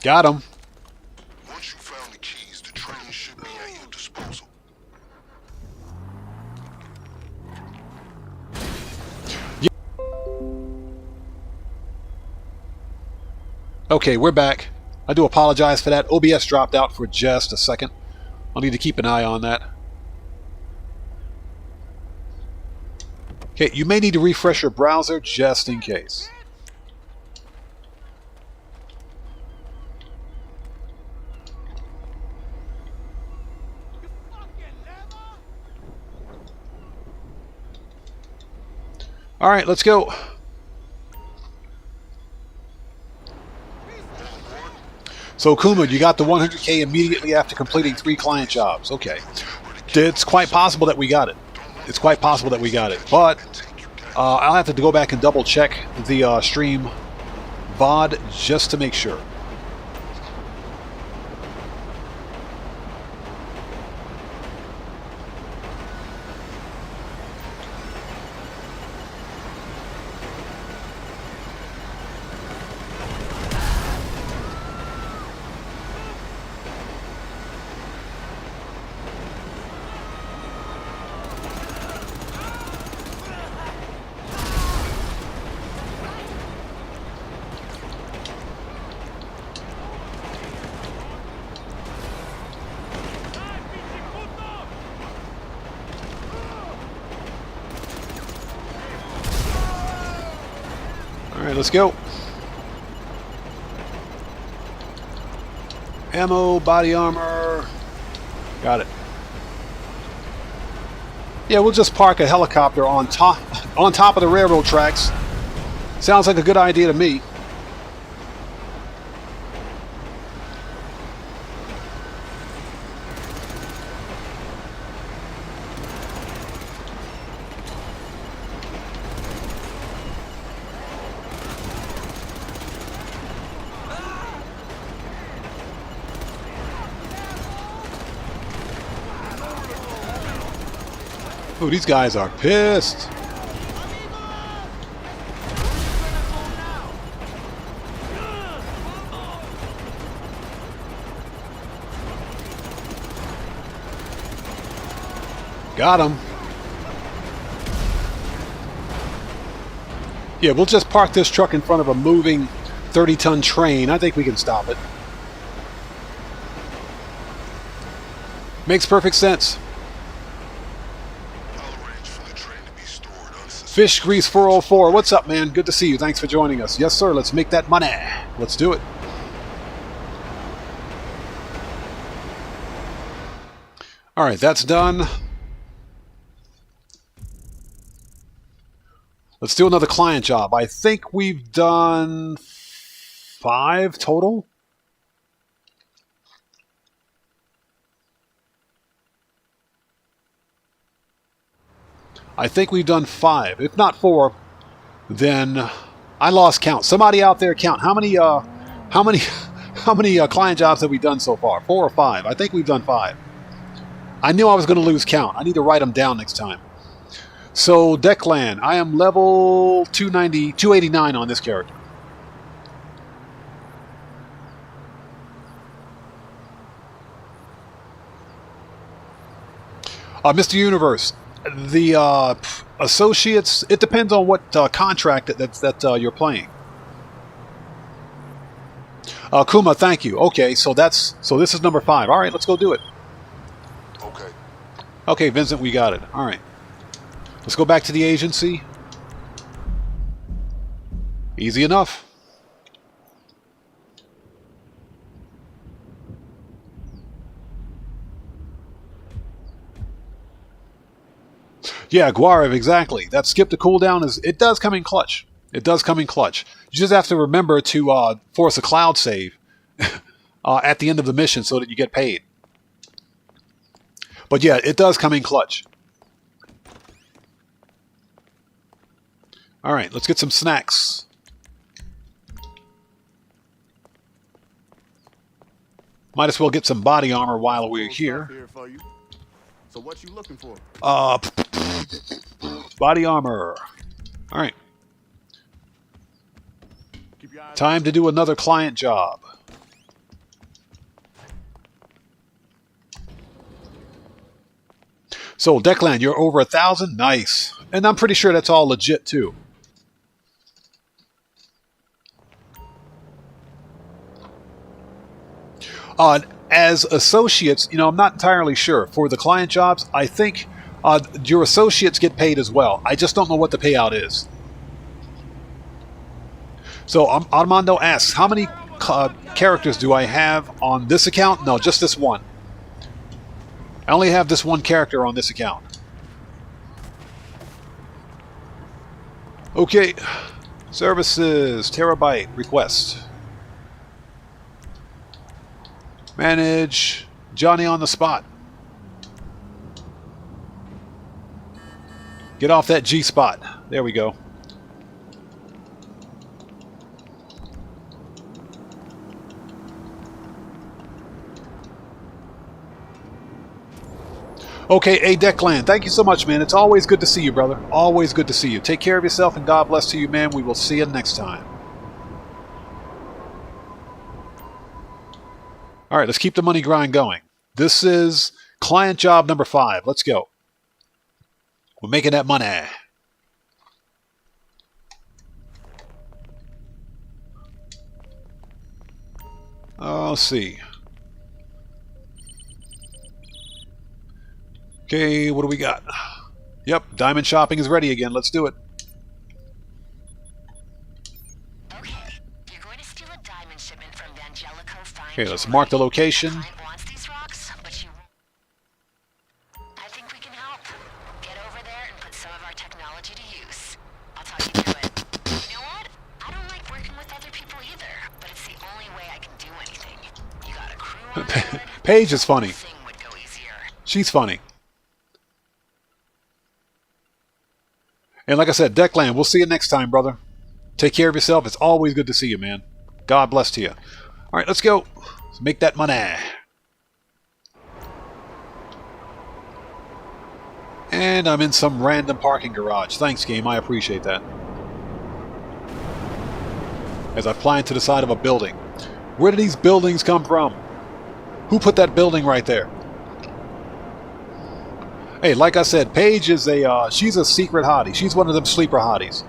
Got him.
Once you found the keys, the train should be at your disposal.
Okay, we're back. I do apologize for that. OBS dropped out for just a second. I'll need to keep an eye on that. Okay, you may need to refresh your browser just in case. All right, let's go. So, Kuma, you got the 100K immediately after completing 3 client jobs. Okay. It's quite possible that we got it. It's quite possible that we got it. But I'll have to go back and double check the stream VOD just to make sure. Alright, let's go. Ammo, body armor. Got it. Yeah, we'll just park a helicopter on top of the railroad tracks. Sounds like a good idea to me. Ooh, these guys are pissed. Got him. Yeah, we'll just park this truck in front of a moving 30-ton train. I think we can stop it. Makes perfect sense. Fish Grease 404, what's up, man? Good to see you. Thanks for joining us. Yes, sir. Let's make that money. Let's do it. All right, that's done. Let's do another client job. I think we've done 5 total. I think we've done 5. If not 4, then I lost count. Somebody out there count. How many client jobs have we done so far? 4 or 5? I think we've done 5. I knew I was going to lose count. I need to write them down next time. So, Declan, I am level 289 on this character. Mr. Universe, the associates, it depends on what contract that you're playing. Kuma, thank you. Okay, so this is number 5. All right, let's go do it.
Okay.
Okay, Vincent, we got it. All right. Let's go back to the agency. Easy enough. Yeah, Guarev, exactly. That skip to cooldown it does come in clutch. It does come in clutch. You just have to remember to force a cloud save at the end of the mission so that you get paid. But yeah, it does come in clutch. All right, let's get some snacks. Might as well get some body armor while we're here.
So what you looking for?
Body armor. All right. Time to do another client job. So, Declan, you're over 1,000? Nice. And I'm pretty sure that's all legit, too. As associates, you know, I'm not entirely sure. For the client jobs, I think your associates get paid as well. I just don't know what the payout is. So, Armando asks, how many characters do I have on this account? No, just this one. I only have this one character on this account. Okay. Services, terabyte, request. Manage, Johnny on the spot. Get off that G spot. There we go. Okay, hey Declan, thank you so much, man. It's always good to see you, brother. Always good to see you. Take care of yourself and God bless to you, man. We will see you next time. All right, let's keep the money grind going. This is client job number 5. Let's go. We're making that money. Let's see. Okay, what do we got? Yep, diamond shopping is ready again. Let's do it.
Okay, you're going to steal a diamond shipment from Angelico Fine
Okay, let's
Jewelry.
mark the location.
The client wants these rocks, but you won't. I think we can help. Get over there and put some of our technology to use. I'll talk you through it. You know what? I don't like working with other people either, but it's the only way I can do anything. You got a crew on board.
Paige is funny.
Thing would go easier.
She's funny. And like I said, Declan, we'll see you next time, brother. Take care of yourself. It's always good to see you, man. God bless to you. All right, let's go. Let's make that money. And I'm in some random parking garage. Thanks, game. I appreciate that. As I fly into the side of a building. Where did these buildings come from? Who put that building right there? Hey, like I said, Paige is she's a secret hottie. She's one of them sleeper hotties.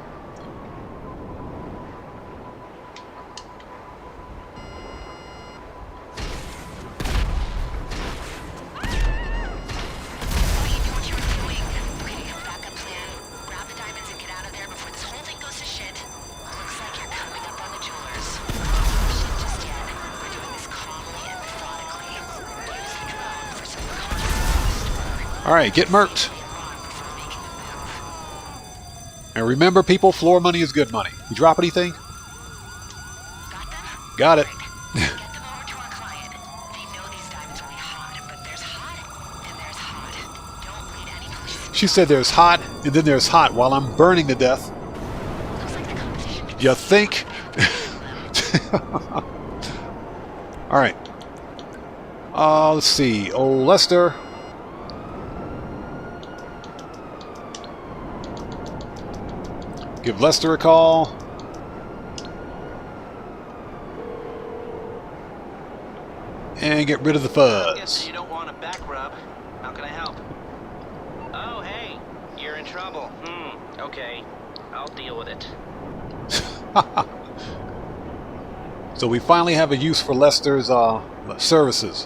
Alright, get murked. And remember, people, floor money is good money. You drop anything? Got it. She said there's hot, and then there's hot while I'm burning to death. You think? All right. Let's see. Oh, Lester. Give Lester a call. And get rid of the
Guessing
fuzz.
you don't want a back rub. How can I help? Oh, hey, you're in trouble. Okay. I'll deal with it.
So we finally have a use for Lester's services.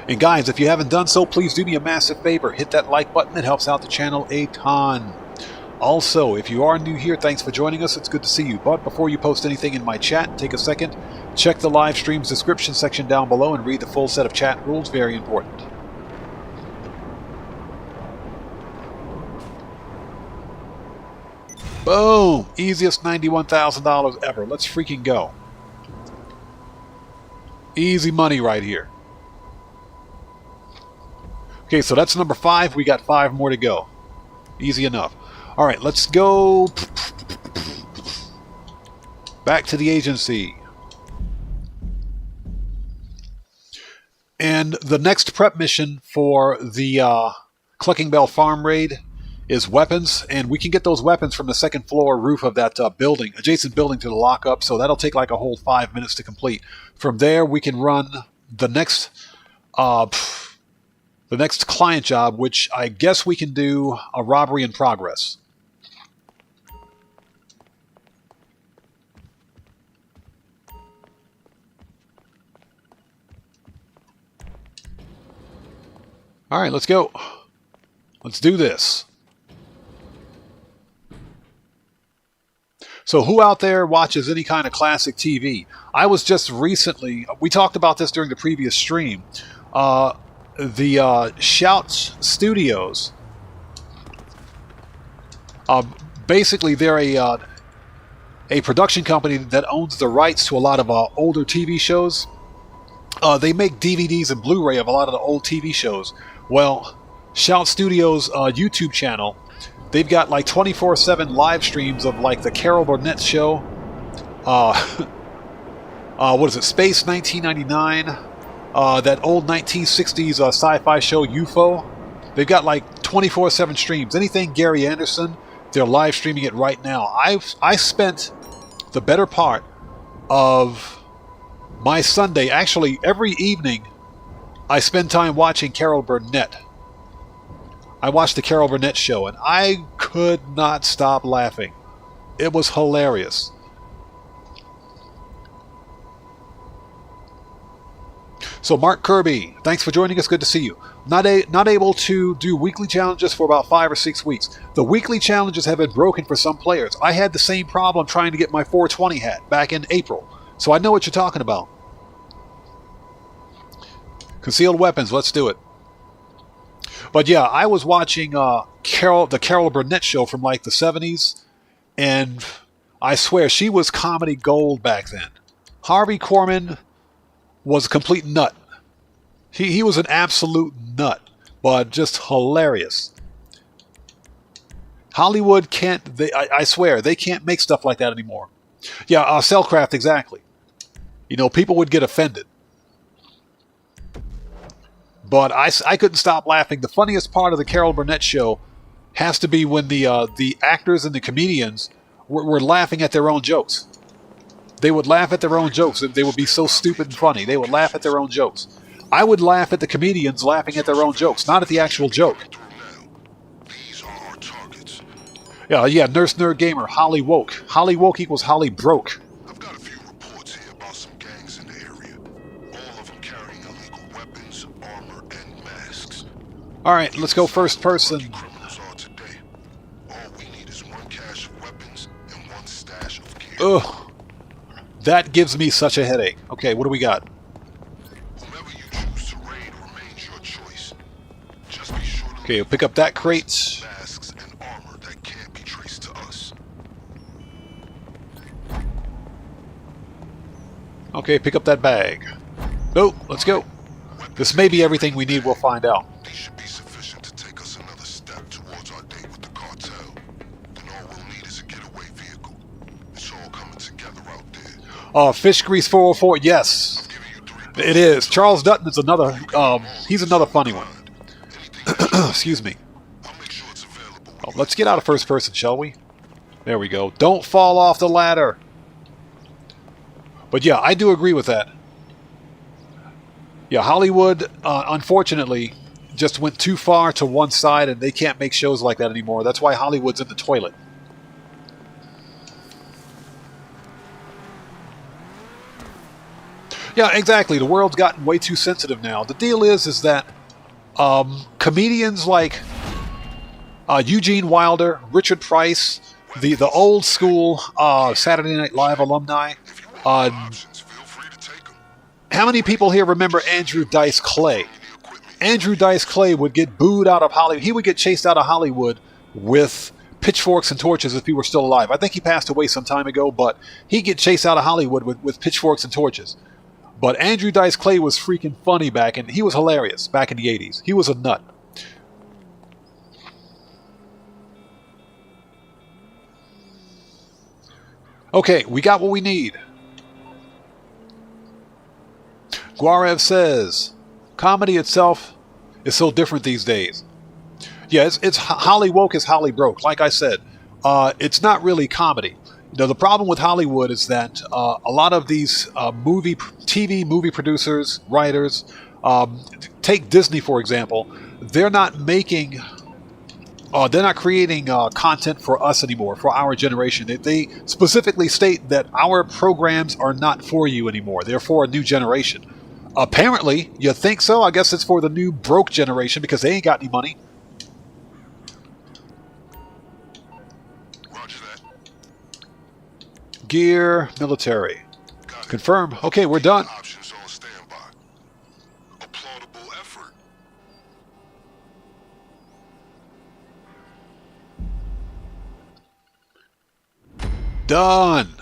And guys, if you haven't done so, please do me a massive favor. Hit that like button. It helps out the channel a ton. Also, if you are new here, thanks for joining us. It's good to see you. But before you post anything in my chat, take a second. Check the live stream's description section down below and read the full set of chat rules. Very important. Boom! Easiest $91,000 ever. Let's freaking go. Easy money right here. Okay, so that's number 5. We got 5 more to go. Easy enough. All right, let's go back to the agency. And the next prep mission for the Clucking Bell Farm raid is weapons, and we can get those weapons from the second floor roof of that building, adjacent building to the lockup, so that'll take like a whole 5 minutes to complete. From there, we can run the next client job, which I guess we can do a robbery in progress. All right, let's go. Let's do this. So who out there watches any kind of classic TV? I was just recently, we talked about this during the previous stream, the Shouts Studios. Basically, they're a production company that owns the rights to a lot of older TV shows. They make DVDs and Blu-ray of a lot of the old TV shows. Well, Shout Studios' YouTube channel, they've got like 24/7 live streams of like the Carol Burnett show. What is it? Space 1999. That old 1960s sci-fi show UFO. They've got like 24/7 streams. Anything Gary Anderson, they're live streaming it right now. I spent the better part of my Sunday, actually every evening, I spend time watching Carol Burnett. I watched the Carol Burnett show, and I could not stop laughing. It was hilarious. So Mark Kirby, thanks for joining us. Good to see you. Not able to do weekly challenges for about 5 or 6 weeks. The weekly challenges have been broken for some players. I had the same problem trying to get my 420 hat back in April. So I know what you're talking about. Concealed weapons, let's do it. But yeah, I was watching the Carol Burnett show from like the 70s, and I swear she was comedy gold back then. Harvey Korman was a complete nut. He was an absolute nut, but just hilarious. Hollywood can't, I swear, they can't make stuff like that anymore. Yeah, Cellcraft, exactly. You know, people would get offended. But I couldn't stop laughing. The funniest part of the Carol Burnett show has to be when the actors and the comedians were laughing at their own jokes. They would laugh at their own jokes. They would be so stupid and funny. They would laugh at their own jokes. I would laugh at the comedians laughing at their own jokes, not at the actual joke.
These are our targets.
Yeah, Nurse Nerd Gamer, Holly Woke. Holly Woke equals Holly Broke.
I've got a few reports here about some gangs in the area. All of them carrying illegal weapons, armor, and masks.
All right, let's go first person.
Criminals are today. All we need is one cache of weapons and one stash of gear.
Ugh. That gives me such a headache. Okay, what do we got?
Whomever you choose to raid remains your choice. Just be sure to
Okay, we'll pick up that crate.
masks and armor that can't be traced to us.
Okay, pick up that bag. Oh, let's go. This may be everything we need. We'll find out.
These should be sufficient to take us another step towards our date with the cartel. Then all we'll need is a getaway vehicle. It's all
Fish Grease 404. Yes, it is. Charles Dutton is another. He's another funny one. Excuse me. Oh, let's get out of first person, shall we? There we go. Don't fall off the ladder. But yeah, I do agree with that. Yeah, Hollywood, unfortunately, just went too far to one side, and they can't make shows like that anymore. That's why Hollywood's in the toilet. Yeah, exactly. The world's gotten way too sensitive now. The deal is that comedians like Eugene Wilder, Richard Price, the old school Saturday Night Live alumni. How many people here remember Andrew Dice Clay? Andrew Dice Clay would get booed out of Hollywood. He would get chased out of Hollywood with pitchforks and torches if he were still alive. I think he passed away some time ago, but he'd get chased out of Hollywood with pitchforks and torches. But Andrew Dice Clay was freaking funny he was hilarious back in the 80s. He was a nut. Okay, we got what we need. Guarev says, comedy itself is so different these days. Yeah, it's Holly woke is Holly broke. Like I said, it's not really comedy. You know, the problem with Hollywood is that a lot of these TV movie producers, writers, take Disney for example. They're not creating content for us anymore, for our generation. They specifically state that our programs are not for you anymore. They're for a new generation. Apparently, you think so? I guess it's for the new broke generation because they ain't got any money.
Roger that.
Gear, military. Confirm. Okay, we're done.
Options on standby. A plausible effort.
Done.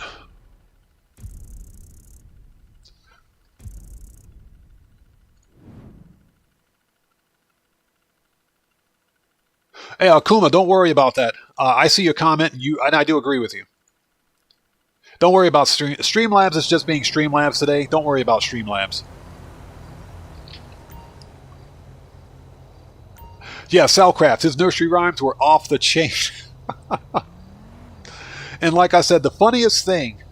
Hey, Akuma, don't worry about that. I see your comment, and I do agree with you. Don't worry about Streamlabs is just being Streamlabs today. Don't worry about Streamlabs. Yeah, Salcraft, his nursery rhymes were off the chain. And like I said, the funniest thing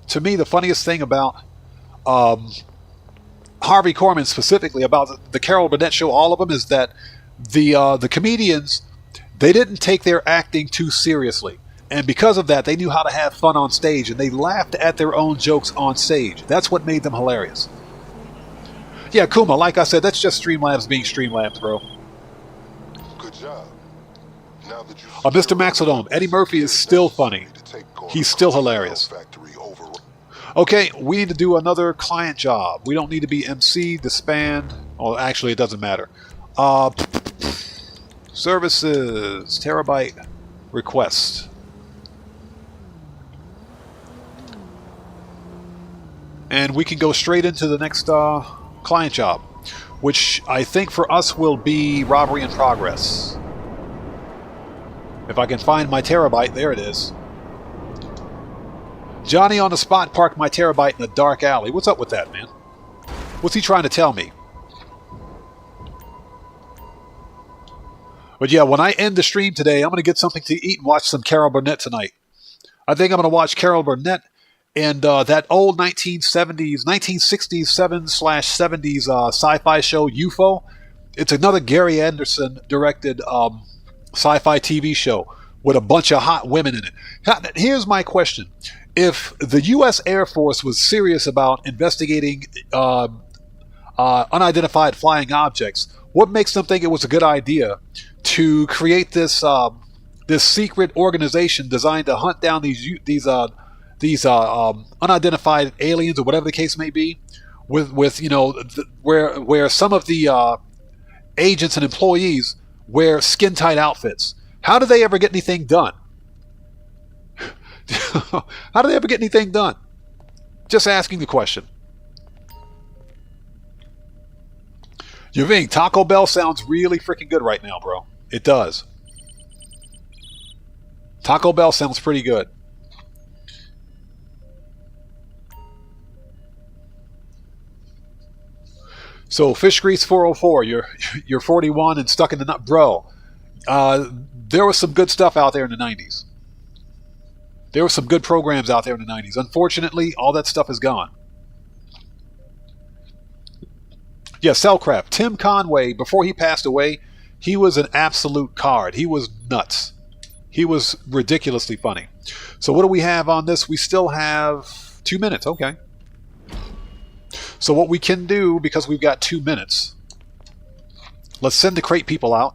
about Harvey Korman specifically, about the Carol Burnett show, all of them, is that the comedians, they didn't take their acting too seriously. And because of that, they knew how to have fun on stage, and they laughed at their own jokes on stage. That's what made them hilarious. Yeah, Kuma, like I said, that's just Streamlabs being Streamlabs, bro.
Good job. Now that you
Mr. Maxodome, Eddie Murphy is still funny. He's still hilarious. Okay, we need to do another client job. We don't need to be MC, disband. Well, actually, it doesn't matter. Services, terabyte, request. And we can go straight into the next client job, which I think for us will be robbery in progress. If I can find my terabyte, there it is. Johnny on the spot parked my terabyte in a dark alley. What's up with that, man? What's he trying to tell me? But yeah, when I end the stream today, I'm going to get something to eat and watch some Carol Burnett tonight. I think I'm going to watch Carol Burnett and that old 1967/70s sci-fi show UFO. It's another Gary Anderson directed sci-fi TV show with a bunch of hot women in it. Here's my question. If the U.S. Air Force was serious about investigating unidentified flying objects, what makes them think it was a good idea to create this this secret organization designed to hunt down these unidentified aliens or whatever the case may be, with you know where some of the agents and employees wear skin tight outfits? How do they ever get anything done? How do they ever get anything done? Just asking the question. Yuving, Taco Bell sounds really freaking good right now, bro. It does. Taco Bell sounds pretty good. So Fish Grease 404, you're 41 and stuck in the nut, bro. There was some good stuff out there in the 90s. There were some good programs out there in the 90s. Unfortunately, all that stuff is gone. Yeah, Cellcraft. Tim Conway, before he passed away, he was an absolute card. He was nuts. He was ridiculously funny. So what do we have on this? We still have 2 minutes. Okay. So what we can do, because we've got 2 minutes, let's send the crate people out.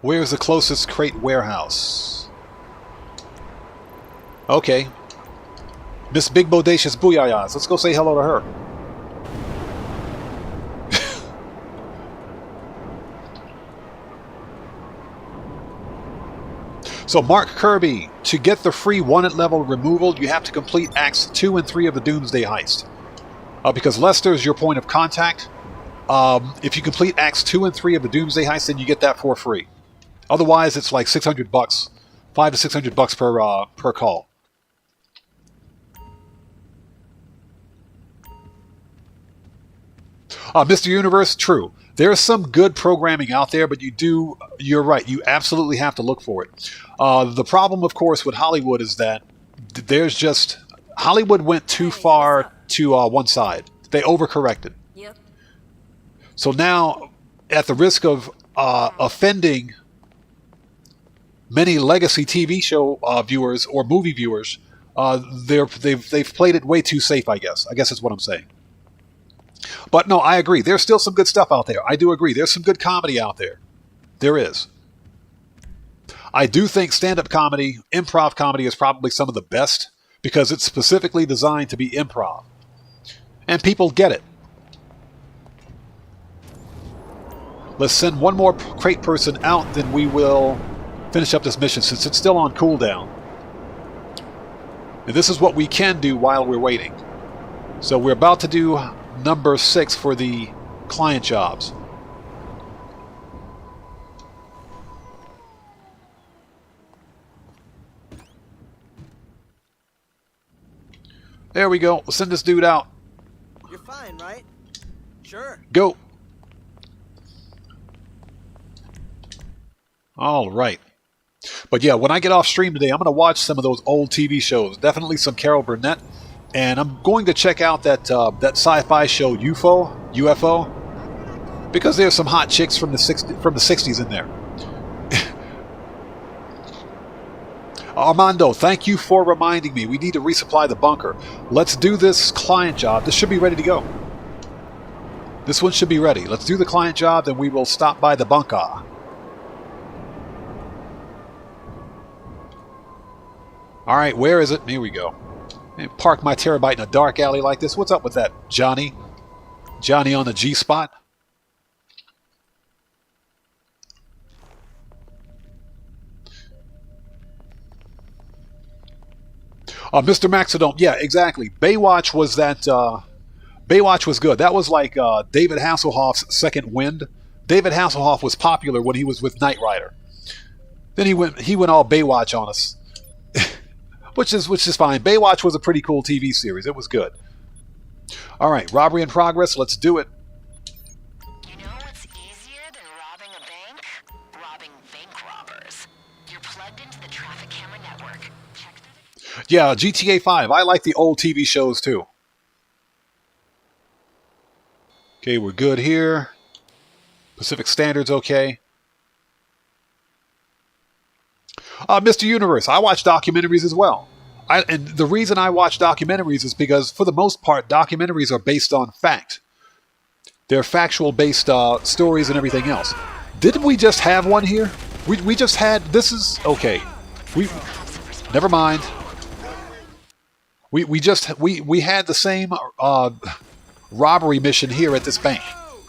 Where's the closest crate warehouse? Okay. Miss Big Bodacious Booyayas. Let's go say hello to her. So Mark Kirby, to get the free wanted level removal, you have to complete Acts 2 and 3 of the Doomsday Heist. Because Lester is your point of contact. If you complete Acts 2 and 3 of the Doomsday Heist, then you get that for free. Otherwise, it's like $600, $500 to $600 per call. Mr. Universe, true. There's some good programming out there, but you're right, you absolutely have to look for it. The problem, of course, with Hollywood is that Hollywood went too far to one side. They overcorrected.
Yep.
So now, at the risk of offending many legacy TV show viewers or movie viewers, they've played it way too safe, I guess. I guess that's what I'm saying. But no, I agree. There's still some good stuff out there. I do agree. There's some good comedy out there. There is. I do think stand-up comedy, improv comedy is probably some of the best because it's specifically designed to be improv. And people get it. Let's send one more crate person out, then we will finish up this mission since it's still on cooldown. And this is what we can do while we're waiting. So we're about to do number 6 for the client jobs. There we go. We'll send this dude out.
You're fine, right? Sure.
Go. All right. But yeah, when I get off stream today, I'm going to watch some of those old TV shows. Definitely some Carol Burnett. And I'm going to check out that sci-fi show UFO, because there's some hot chicks from the 60s in there. Armando, thank you for reminding me. We need to resupply the bunker. Let's do this client job. This should be ready to go. This one should be ready. Let's do the client job, then we will stop by the bunker. All right, where is it? Here we go. Park my terabyte in a dark alley like this. What's up with that, Johnny? Johnny on the G-spot? Mr. Maxidome. Yeah, exactly. Baywatch was that... Baywatch was good. That was like David Hasselhoff's second wind. David Hasselhoff was popular when he was with Knight Rider. Then he went all Baywatch on us. Which is fine. Baywatch was a pretty cool TV series. It was good. All right, robbery in progress. Let's do it.
You know what's easier than robbing a bank? Robbing bank robbers. You're plugged into the traffic camera network. Check that.
Yeah, GTA 5. I like the old TV shows too. Okay, we're good here. Pacific Standard's okay. Mr. Universe, I watch documentaries as well. And the reason I watch documentaries is because, for the most part, documentaries are based on fact. They're factual-based stories and everything else. Didn't we just have one here? We just had... This is... Okay. Never mind. We had the same robbery mission here at this bank.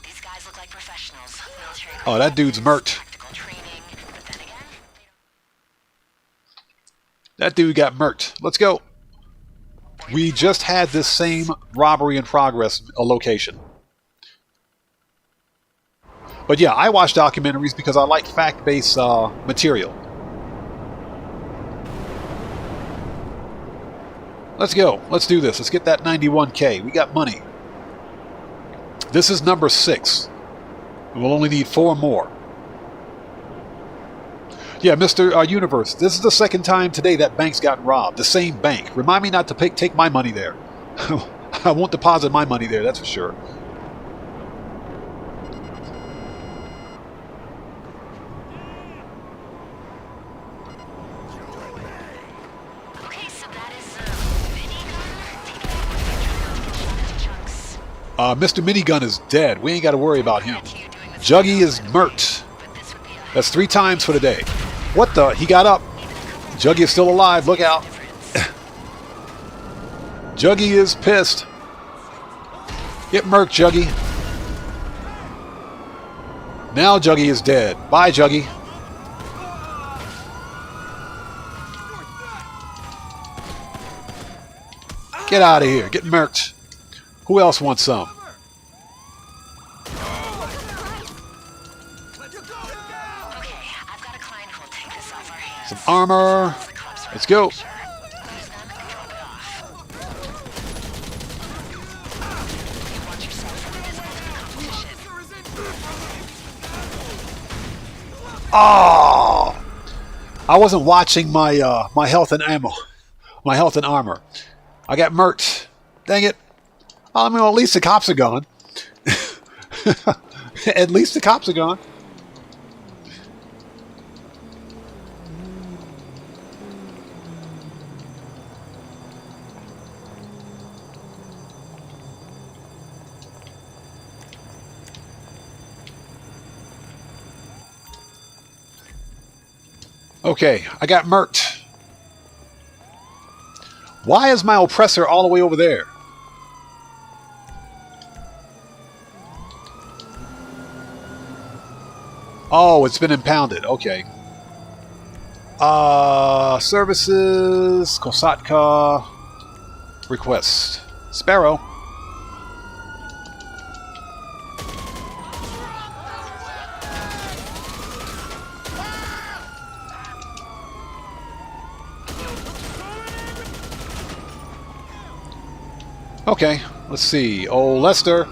These guys look like professionals. Military
Oh, that dude's murked.
tactical training, but then again,
That dude got murked. Let's go. We just had this same robbery in progress location. But yeah, I watch documentaries because I like fact-based material. Let's go. Let's do this. Let's get that 91K. We got money. This is number 6. We'll only need 4 more. Yeah, Mr. Universe, this is the second time today that bank's gotten robbed. The same bank. Remind me not to take my money there. I won't deposit my money there, that's for sure.
Okay, so that is minigun. Taking out one of your chunks.
Mr. Minigun is dead. We ain't got to worry about him. Juggy is murked. That's 3 times for the day. What the? He got up. Juggy is still alive. Look out. Juggy is pissed. Get murked, Juggy. Now Juggy is dead. Bye, Juggy. Get out of here. Get murked. Who else wants some? Some armor. Let's go. Oh! I wasn't watching my my health and ammo, my health and armor. I got murked. Dang it! I mean, well, at least the cops are gone. At least the cops are gone. Okay, I got murked. Why is my oppressor all the way over there? Oh, it's been impounded. Okay. Services, Kosatka, request. Sparrow. Okay, let's see. Oh, Lester.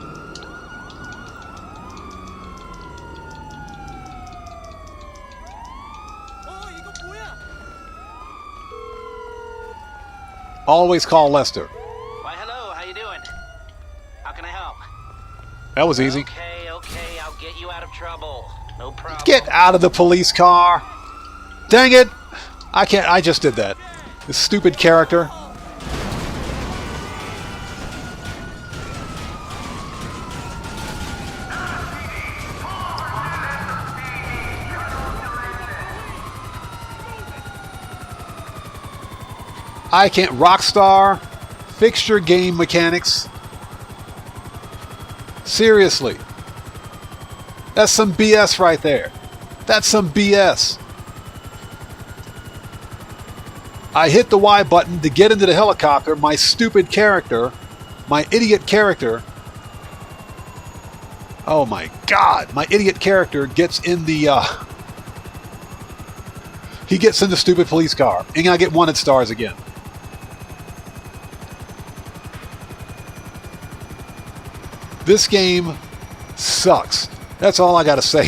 Always call Lester.
Why, hello, how you doing? How can I help?
That was easy.
Okay, I'll get you out of trouble. No problem.
Get out of the police car. Dang it. I can't. I just did that. This stupid character. I can't. Rockstar, fix your game mechanics. Seriously. That's some BS right there. That's some BS. I hit the Y button to get into the helicopter. My stupid character, my idiot character. Oh my God. My idiot character gets in the, he gets in the stupid police car. And I get wanted stars again. This game sucks. That's all I gotta say.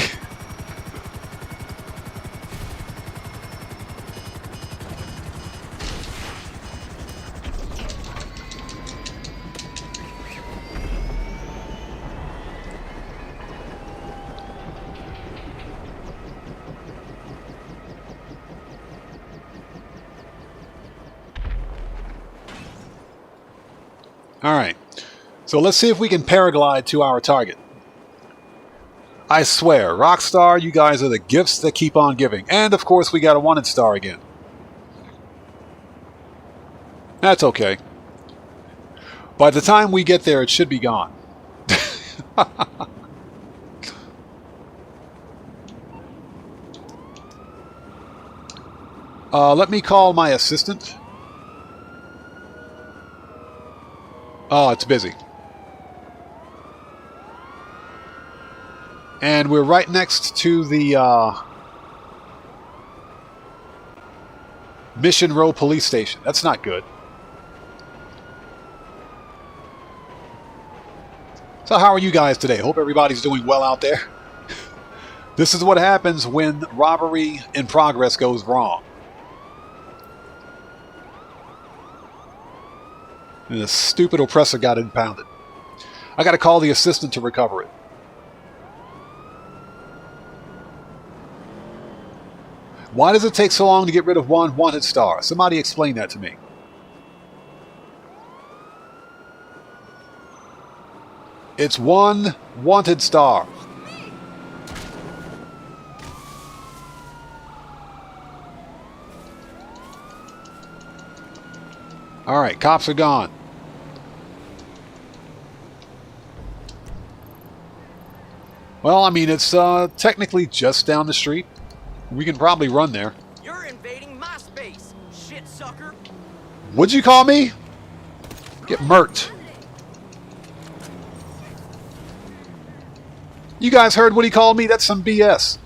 All right. So let's see if we can paraglide to our target. I swear, Rockstar, you guys are the gifts that keep on giving. And of course, we got a wanted star again. That's okay. By the time we get there, it should be gone. Let me call my assistant. Oh, it's busy. And we're right next to the Mission Row police station. That's not good. So how are you guys today? Hope everybody's doing well out there. This is what happens when robbery in progress goes wrong. And the stupid oppressor got impounded. I got to call the assistant to recover it. Why does it take so long to get rid of one wanted star? Somebody explain that to me. It's one wanted star. All right, cops are gone. Well, I mean, it's technically just down the street. We can probably run there.
You're invading my space, shit sucker.
What'd you call me? Get murked. You guys heard what he called me? That's some BS.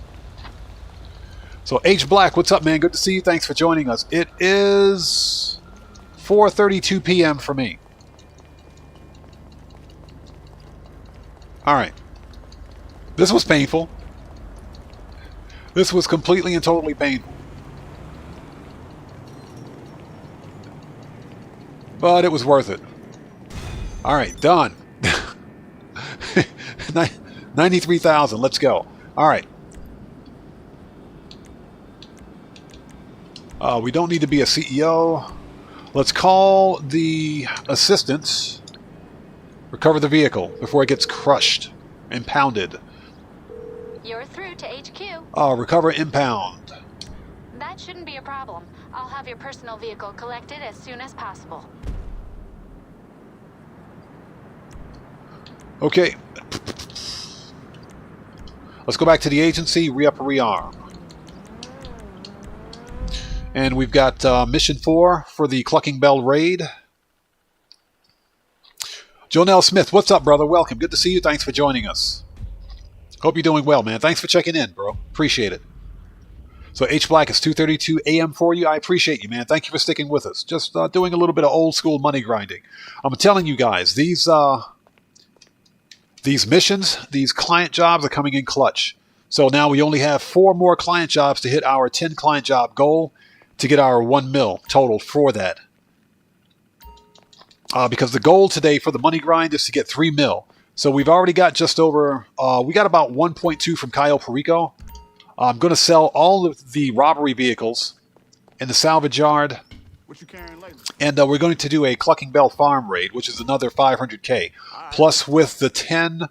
So, H Black, what's up, man? Good to see you. Thanks for joining us. It is 4:32 p.m. for me. All right. This was painful. This was completely and totally painful. But it was worth it. All right, done. 93,000. Let's go. All right. We don't need to be a CEO. Let's call the assistants. Recover the vehicle before it gets crushed, impounded.
You're through to HQ.
Recover impound.
That shouldn't be a problem. I'll have your personal vehicle collected as soon as possible.
Okay. Let's go back to the agency, re-up and rearm. And we've got mission 4 for the Clucking Bell raid. Jonell Smith, what's up, brother? Welcome. Good to see you. Thanks for joining us. Hope you're doing well, man. Thanks for checking in, bro. Appreciate it. So H Black is 2:32 a.m. for you. I appreciate you, man. Thank you for sticking with us. Just doing a little bit of old school money grinding. I'm telling you guys, these missions, these client jobs are coming in clutch. So now we only have 4 more client jobs to hit our 10 client job goal to get our 1 mil total for that. Because the goal today for the money grind is to get 3 mil. So we've already got just over, we got about 1.2 from Kyle Perico. I'm going to sell all of the robbery vehicles in the salvage yard.
What you carrying lately?
And we're going to do a Clucking Bell farm raid, which is another 500K. Plus with the 10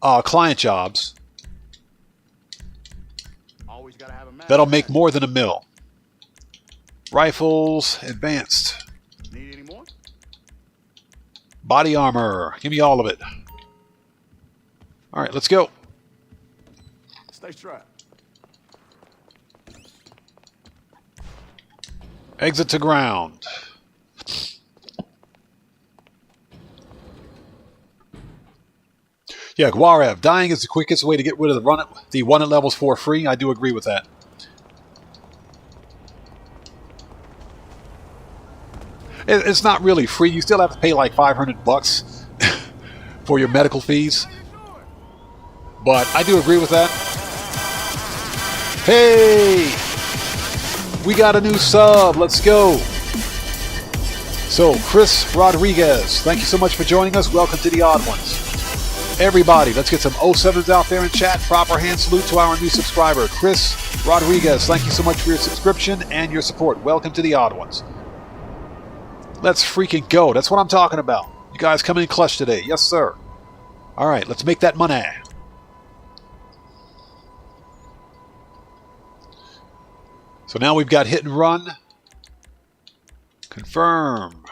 client jobs,
Always gotta have a map.
that'll make more than 1 mil. Rifles, advanced.
Need any more?
Body armor. Give me all of it. All right, let's go.
Stay strapped.
Exit to ground. Yeah, Guarev, dying is the quickest way to get rid of the wanted levels for free. I do agree with that. It's not really free. You still have to pay like $500 for your medical fees. But I do agree with that. Hey! We got a new sub. Let's go. So, Chris Rodriguez, thank you so much for joining us. Welcome to the Odd Ones. Everybody, let's get some 07s out there in chat. Proper hand salute to our new subscriber, Chris Rodriguez. Thank you so much for your subscription and your support. Welcome to the Odd Ones. Let's freaking go. That's what I'm talking about. You guys coming in clutch today. Yes, sir. All right, let's make that money. So now we've got hit and run. Confirm.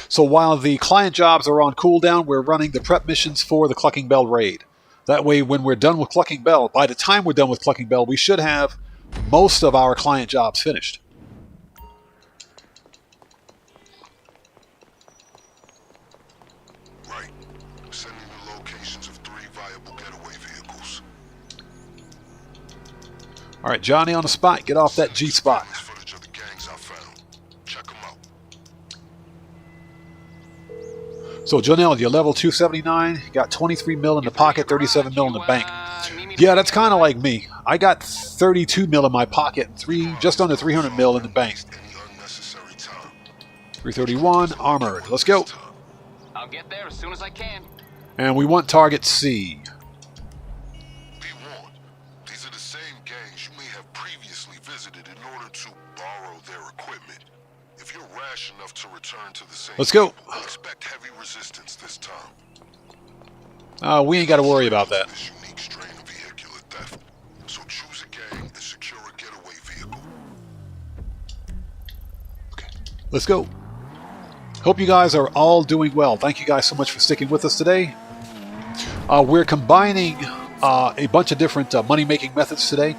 So while the client jobs are on cooldown, we're running the prep missions for the Clucking Bell raid. That way, when we're done with Clucking Bell, by the time we're done with Clucking Bell, we should have most of our client jobs finished.
Right. Sending the locations of 3 viable getaway vehicles.
All right, Johnny on the spot. Get off that G spot.
Footage of the gangs I found. Check them out.
So, Jonelle, you're level 279, got 23 mil in the pocket, 37 mil in the bank. Yeah, that's kind of like me. I got 32 mil in my pocket, just under 300 mil in the bank. 331, armored. Let's go.
I'll get there as soon as I can.
And we want target C.
Be warned, these are the same gangs you may have previously visited in order to borrow their equipment. If you're rash enough to return to the same
Let's go.
people, expect heavy resistance this time.
We ain't got to worry about that.
This unique strain of vehicular theft. So choose a gang and secure a getaway vehicle.
Okay, let's go. Hope you guys are all doing well. Thank you guys so much for sticking with us today. We're combining a bunch of different money-making methods today.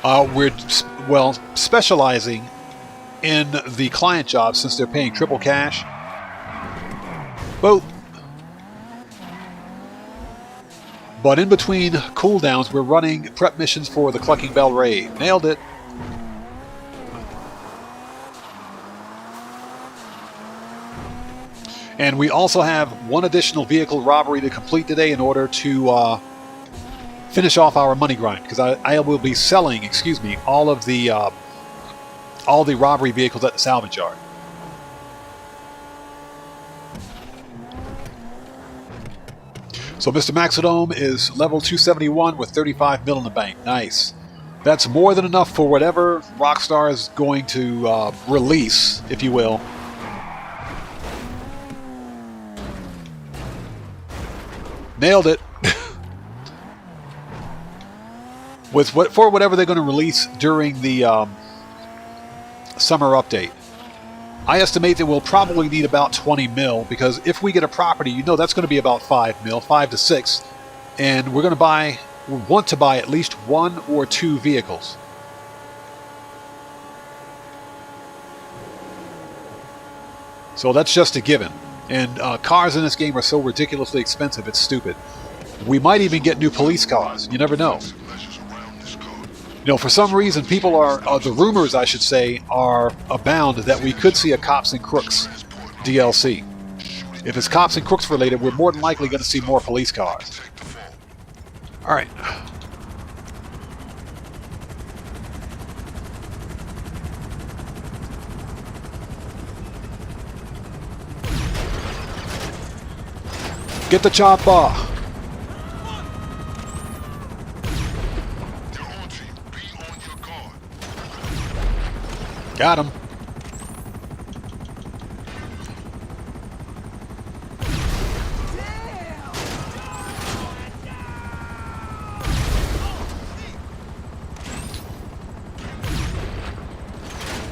We're, well, specializing in the client jobs since they're paying triple cash. Both. But in between cooldowns, we're running prep missions for the Clucking Bell raid. Nailed it. And we also have one additional vehicle robbery to complete today in order to finish off our money grind, because I will be selling, all the robbery vehicles at the salvage yard. So Mr. Maxidome is level 271 with 35 mil in the bank. Nice. That's more than enough for whatever Rockstar is going to release, if you will. Nailed it. For whatever they're going to release during the summer update. I estimate that we'll probably need about 20 mil, because if we get a property, you know that's going to be about 5 mil, 5 to 6, and we want to buy at least 1 or 2 vehicles. So that's just a given. And cars in this game are so ridiculously expensive, it's stupid. We might even get new police cars. You never know. You know, for some reason, people the rumors, I should say, are abound that we could see a Cops and Crooks DLC. If it's Cops and Crooks related, we're more than likely going to see more police cars. Alright. Get the chopper! Got him.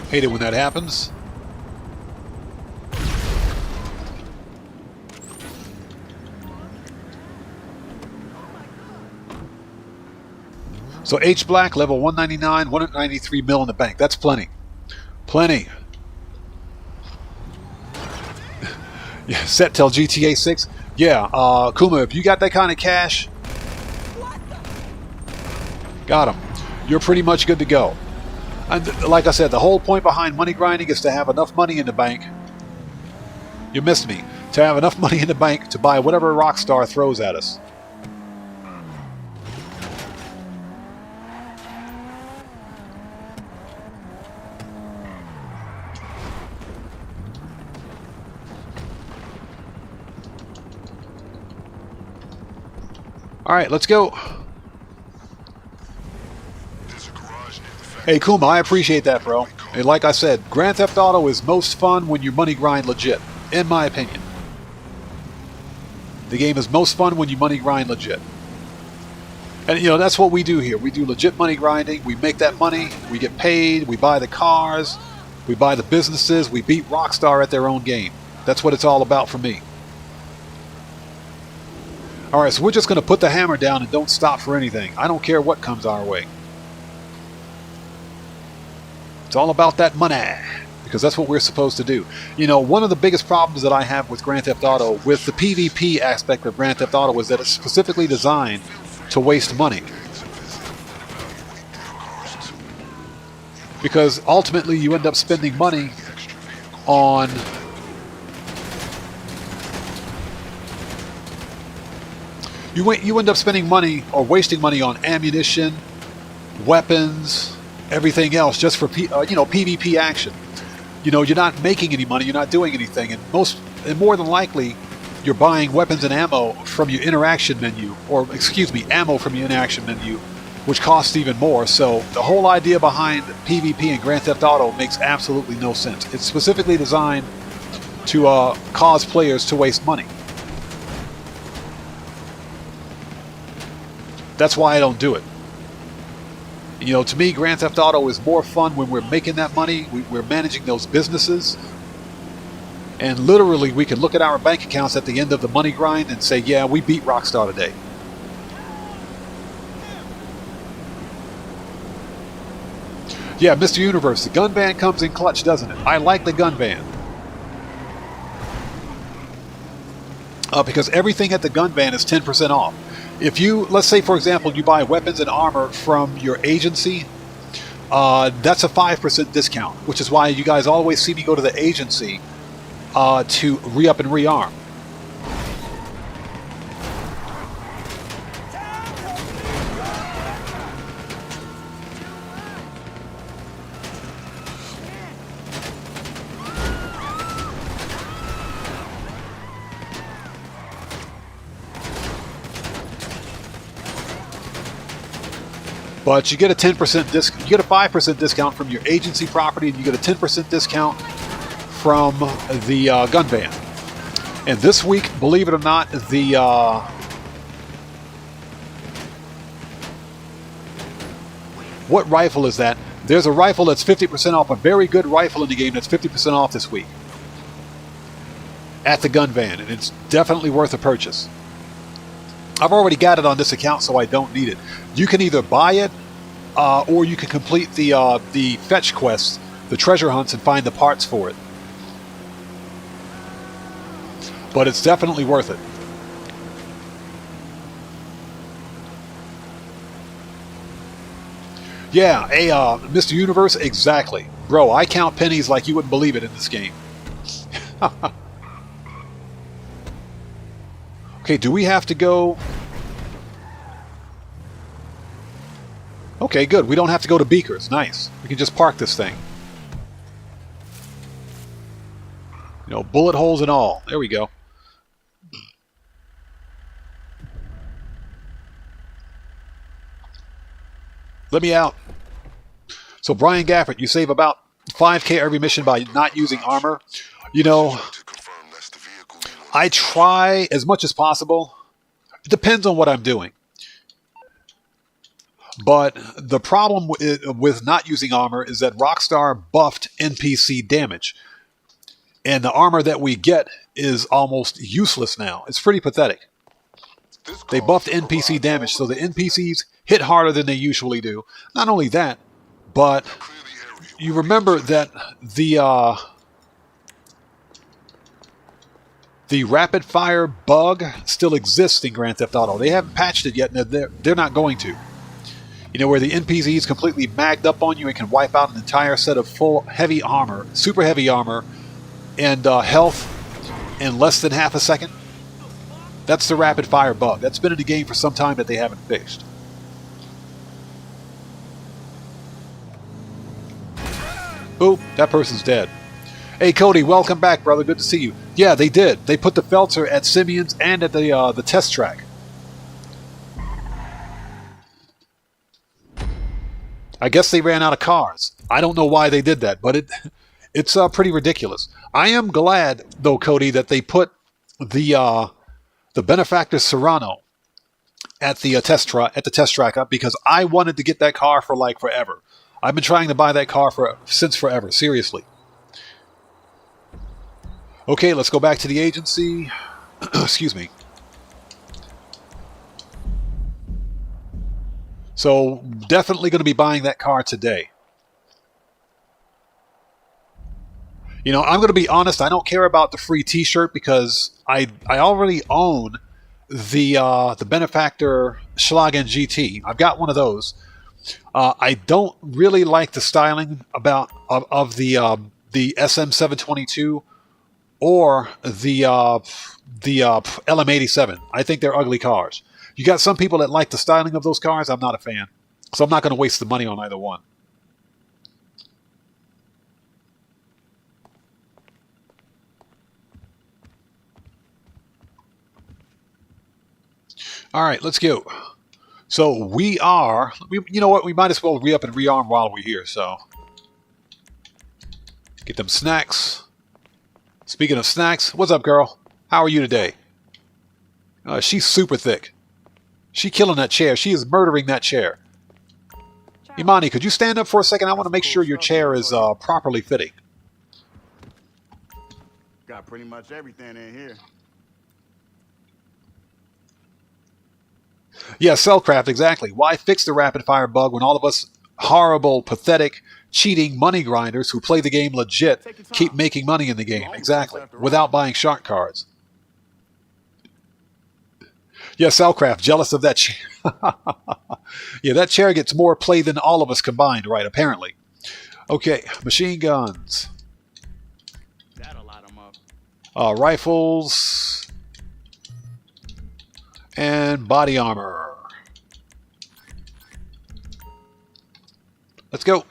Hate it when that happens. So H Black, level 199, 193 mil in the bank. That's plenty. Plenty. Yeah, set till GTA 6. Yeah, Kuma, if you got that kind of cash, got him. You're pretty much good to go. And like I said, the whole point behind money grinding is to have enough money in the bank. You missed me. To have enough money in the bank to buy whatever Rockstar throws at us. Alright, let's go. Hey, Kuma, I appreciate that, bro. And like I said, Grand Theft Auto is most fun when you money grind legit, in my opinion. The game is most fun when you money grind legit. And, you know, that's what we do here. We do legit money grinding. We make that money. We get paid. We buy the cars. We buy the businesses. We beat Rockstar at their own game. That's what it's all about for me. Alright, so we're just going to put the hammer down and don't stop for anything. I don't care what comes our way. It's all about that money, because that's what we're supposed to do. You know, one of the biggest problems that I have with Grand Theft Auto, with the PvP aspect of Grand Theft Auto, is that it's specifically designed to waste money. Because ultimately you end up spending money on you end up spending money or wasting money on ammunition, weapons, everything else just for PvP action. You're not making any money, you're not doing anything, and more than likely you're buying weapons and ammo from your interaction menu, or excuse me, ammo from your interaction menu, which costs even more. So the whole idea behind PvP in Grand Theft Auto makes absolutely no sense. It's specifically designed to cause players to waste money. That's why I don't do it. To me, Grand Theft Auto is more fun when we're making that money, we're managing those businesses, and literally we can look at our bank accounts at the end of the money grind and say, yeah, we beat Rockstar today. Yeah, Mr. Universe, the gun ban comes in clutch, doesn't it? I like the gun ban. Because everything at the gun ban is 10% off. If you, let's say for example, you buy weapons and armor from your agency, that's a 5% discount, which is why you guys always see me go to the agency to re-up and rearm. But you get a 10% discount. You get a 5% discount from your agency property, and you get a 10% discount from the gun ban. And this week, believe it or not, the what rifle is that? There's a rifle that's 50% off. A very good rifle in the game that's 50% off this week at the gun ban, and it's definitely worth a purchase. I've already got it on this account, so I don't need it. You can either buy it, or you can complete the fetch quests, the treasure hunts, and find the parts for it. But it's definitely worth it. Yeah, Mr. Universe, exactly. Bro, I count pennies like you wouldn't believe it in this game. Okay, do we have to go? Okay, good. We don't have to go to Beakers. Nice. We can just park this thing. Bullet holes and all. There we go. Let me out. So, Brian Gafford, you save about 5K every mission by not using armor. I try as much as possible. It depends on what I'm doing. But the problem with not using armor is that Rockstar buffed NPC damage. And the armor that we get is almost useless now. It's pretty pathetic. They buffed NPC damage, so the NPCs hit harder than they usually do. Not only that, but you remember that the rapid fire bug still exists in Grand Theft Auto. They haven't patched it yet, and they're not going to. Where the NPC is completely magged up on you and can wipe out an entire set of full heavy armor, super heavy armor, and health in less than half a second. That's the rapid fire bug. That's been in the game for some time that they haven't fixed. Boop, that person's dead. Hey Cody, welcome back, brother. Good to see you. Yeah, they did. They put the Felter at Simeon's and at the test track. I guess they ran out of cars. I don't know why they did that, but it's pretty ridiculous. I am glad, though, Cody, that they put the Benefactor Serrano at the test track up, because I wanted to get that car for like forever. I've been trying to buy that car since forever. Seriously. Okay, let's go back to the agency. Excuse me. So, definitely going to be buying that car today. I'm going to be honest, I don't care about the free t-shirt because I already own the Benefactor Schlagen GT. I've got one of those. I don't really like the styling of the the SM722 or the LM87. I think they're ugly cars. You got some people that like the styling of those cars. I'm not a fan. So I'm not going to waste the money on either one. All right, let's go. So you know what? We might as well re-up and rearm while we're here. So get them snacks. Speaking of snacks, what's up, girl? How are you today? She's super thick. She's killing that chair. She is murdering that chair. Imani, could you stand up for a second? I want to make sure your chair is properly fitting.
Got pretty much everything in here.
Yeah, Cellcraft, exactly. Why fix the rapid-fire bug when all of us horrible, pathetic, cheating money grinders who play the game legit keep making money in the game? Exactly. Without buying shark cards. Yeah, Cellcraft, jealous of that chair. Yeah, that chair gets more play than all of us combined, right, apparently. Okay, machine guns.
That'll light 'em up.
Rifles. And body armor. Let's go.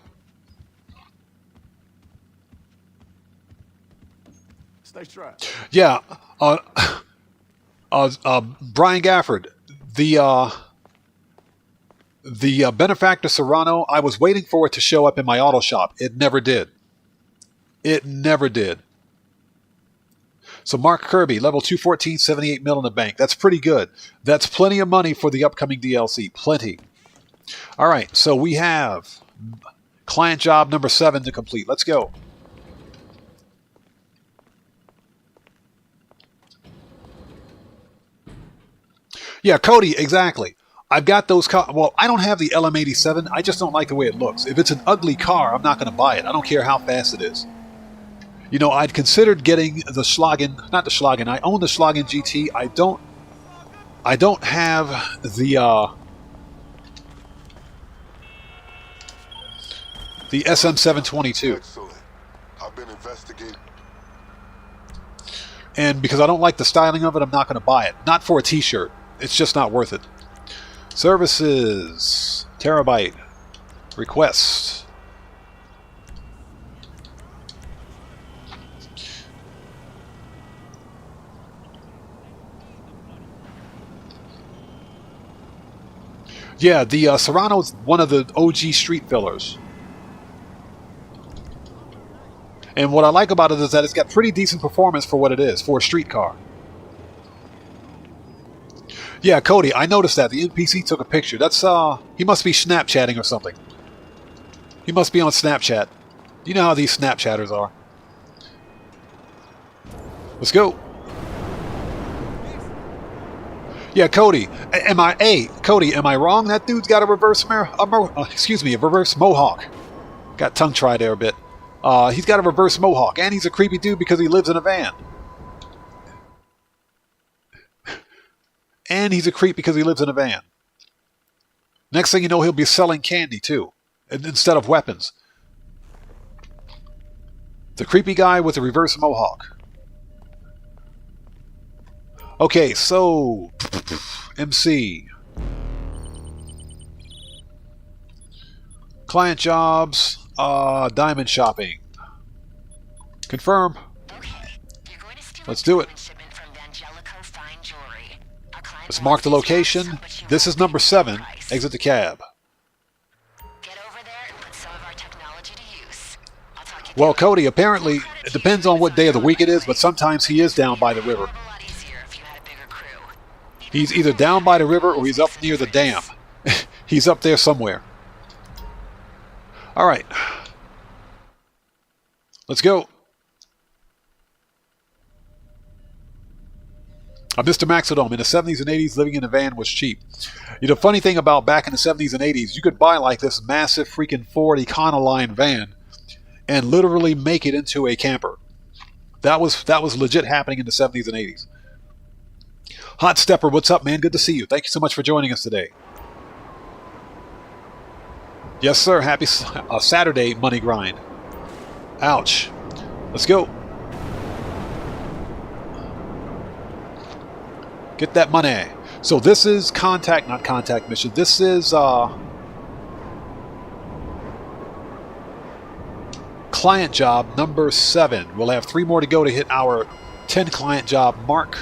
Stay strapped.
Yeah. Brian Gafford, the benefactor Serrano, I was waiting for it to show up in my auto shop. It never did. It never did. So Mark Kirby, level 214, 78 mil in the bank. That's pretty good. That's plenty of money for the upcoming DLC. Plenty. All right, so we have client job number 7 to complete. Let's go. Yeah, Cody, exactly. I've got those cars. Well, I don't have the LM87. I just don't like the way it looks. If it's an ugly car, I'm not going to buy it. I don't care how fast it is. You know, I'd considered getting the Schlagen, not the Schlagen. I own the Schlagen GT. I don't have the SM722.
Excellent. I've been investigating.
And because I don't like the styling of it, I'm not going to buy it. Not for a t-shirt. It's just not worth it. Services. Terabyte. Request. Yeah, the Serrano's one of the OG street fillers. And what I like about it is that it's got pretty decent performance for what it is, for a street car. Yeah, Cody, I noticed that. The NPC took a picture. That's, he must be Snapchatting or something. He must be on Snapchat. You know how these Snapchatters are. Let's go. Yeah, Cody, am I wrong? That dude's got a reverse a reverse mohawk. Got tongue-tied there a bit. He's got a reverse mohawk, and he's a creepy dude because he lives in a van. And he's a creep because he lives in a van. Next thing you know, he'll be selling candy, too, instead of weapons. The creepy guy with the reverse mohawk. Okay, so MC. Client jobs, diamond shopping. Confirm. Let's do it. Let's mark the location. This is number 7. Exit the cab. Well, Cody, apparently, it depends on what day of the week it is, but sometimes he is down by the river. He's either down by the river or he's up near the dam. He's up there somewhere. All right. Let's go. Mr. Maxidome, in the 70s and 80s, living in a van was cheap. You know, the funny thing about back in the 70s and 80s, you could buy like this massive freaking Ford Econoline van and literally make it into a camper. That was legit happening in the 70s and 80s. Hot Stepper, what's up, man? Good to see you. Thank you so much for joining us today. Yes, sir. Happy Saturday, money grind. Ouch. Let's go. Get that money. So this is not contact mission. This is client job number 7. We'll have 3 more to go to hit our 10 client job mark.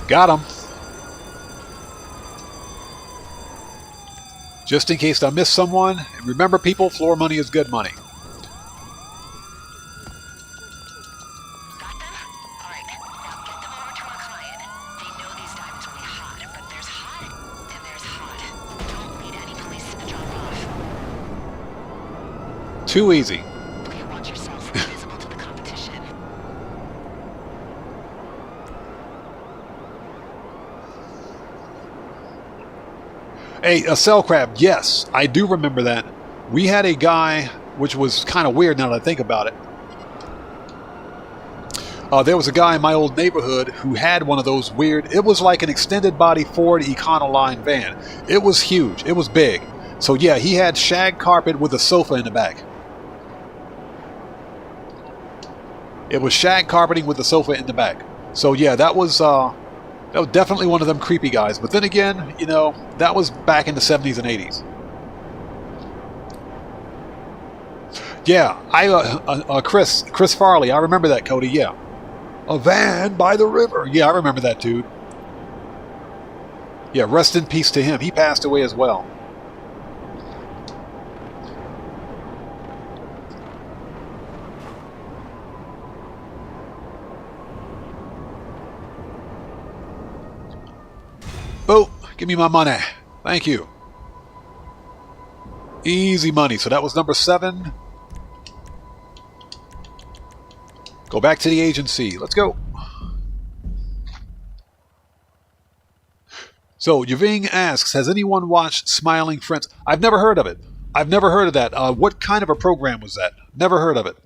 Got him. Just in case I miss someone, remember people, floor money is good money.
Got them? Alright, now get them over to our client. They know these diamonds will be hot, but there's hot, and there's hot. Don't lead any police to the drop-off.
Too easy.
Okay, watch yourself. We're visible to the competition.
Hey, a cell crab, yes, I do remember that. We had a guy, which was kind of weird now that I think about it. There was a guy in my old neighborhood who had one of those weird, it was like an extended body Ford Econoline van. It was huge, it was big. So yeah, he had shag carpet with a sofa in the back. It was shag carpeting with a sofa in the back. So yeah, that was definitely one of them creepy guys. But then again, you know, that was back in the 70s and 80s. Yeah, Chris Farley, I remember that, Cody, yeah. A van by the river. Yeah, I remember that dude. Yeah, rest in peace to him. He passed away as well. Oh, give me my money. Thank you. Easy money. So that was number 7. Go back to the agency. Let's go. So Yving asks, has anyone watched Smiling Friends? I've never heard of it. I've never heard of that. What kind of a program was that? Never heard of it.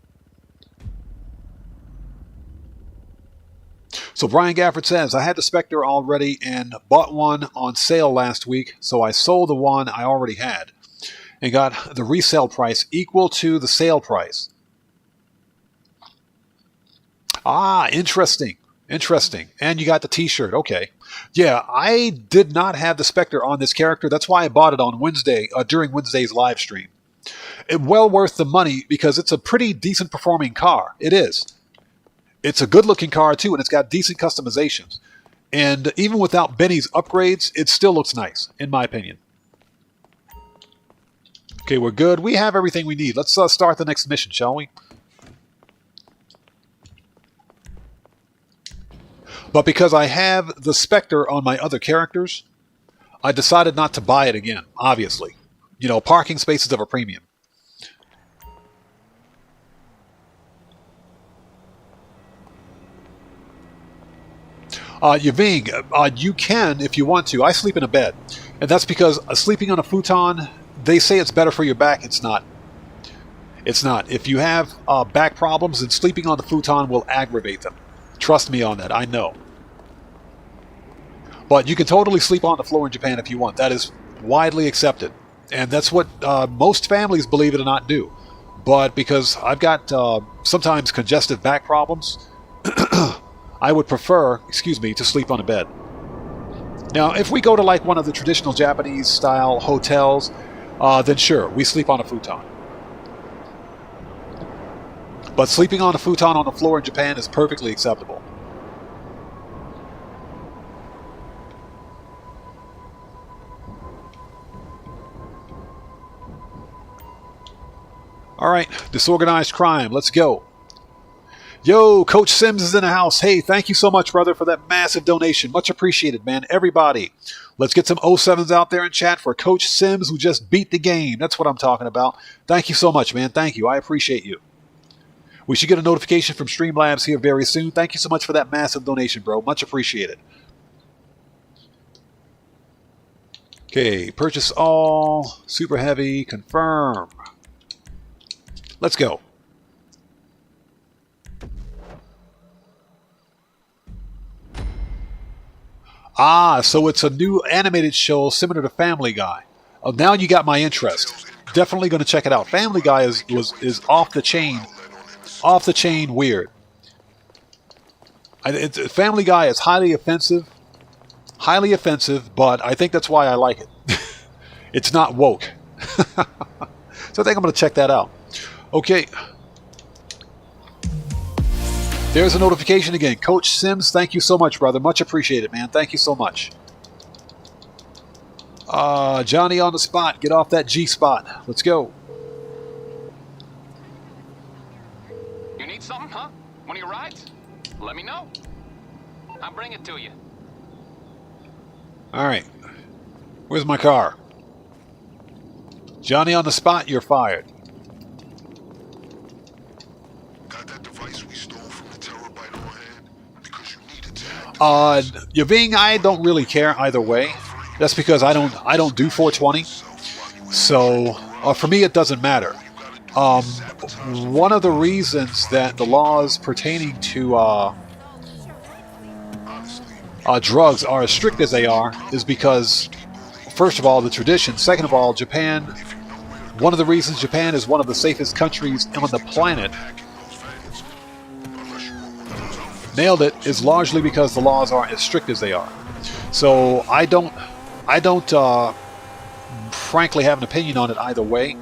So Brian Gafford says, I had the Spectre already and bought one on sale last week, so I sold the one I already had and got the resale price equal to the sale price. Ah, interesting. Interesting. And you got the t-shirt. Okay. Yeah, I did not have the Spectre on this character. That's why I bought it on Wednesday, during Wednesday's live stream. Well worth the money because it's a pretty decent performing car. It is. It's a good-looking car, too, and it's got decent customizations. And even without Benny's upgrades, it still looks nice, in my opinion. Okay, we're good. We have everything we need. Let's start the next mission, shall we? But because I have the Spectre on my other characters, I decided not to buy it again, obviously. You know, parking spaces of a premium. Yving, you can if you want to. I sleep in a bed. And that's because sleeping on a futon, they say it's better for your back. It's not. It's not. If you have back problems, then sleeping on the futon will aggravate them. Trust me on that. I know. But you can totally sleep on the floor in Japan if you want. That is widely accepted. And that's what most families, believe it or not, do. But because I've got sometimes congestive back problems, I would prefer, to sleep on a bed. Now, if we go to like one of the traditional Japanese-style hotels, then sure, we sleep on a futon. But sleeping on a futon on the floor in Japan is perfectly acceptable. All right, disorganized crime. Let's go. Yo, Coach Sims is in the house. Hey, thank you so much, brother, for that massive donation. Much appreciated, man. Everybody, let's get some 07s out there in chat for Coach Sims, who just beat the game. That's what I'm talking about. Thank you so much, man. Thank you. I appreciate you. We should get a notification from Streamlabs here very soon. Thank you so much for that massive donation, bro. Much appreciated. Okay, purchase all, super heavy, confirm. Let's go. Ah, so it's a new animated show similar to Family Guy. Oh, now you got my interest. Definitely going to check it out. Family Guy is off the chain weird. Family Guy is highly offensive, but I think that's why I like it. It's not woke. So I think I'm going to check that out. Okay. There's a notification again. Coach Sims, thank you so much, brother. Much appreciated, man. Thank you so much. Johnny on the spot. Get off that G spot. Let's go.
You need something, huh? One of your rides? Let me know. I'll bring it to you.
All right. Where's my car? Johnny on the spot, you're fired.
Got that device we stole from the terabyte on hand? Because you needed to.
Yving, I don't really care either way. That's because I don't do 420. So for me, it doesn't matter. One of the reasons that the laws pertaining to drugs are as strict as they are is because, first of all, the tradition. Second of all, Japan. One of the reasons Japan is one of the safest countries on the planet, nailed it, is largely because the laws are as strict as they are. So I don't frankly have an opinion on it either way.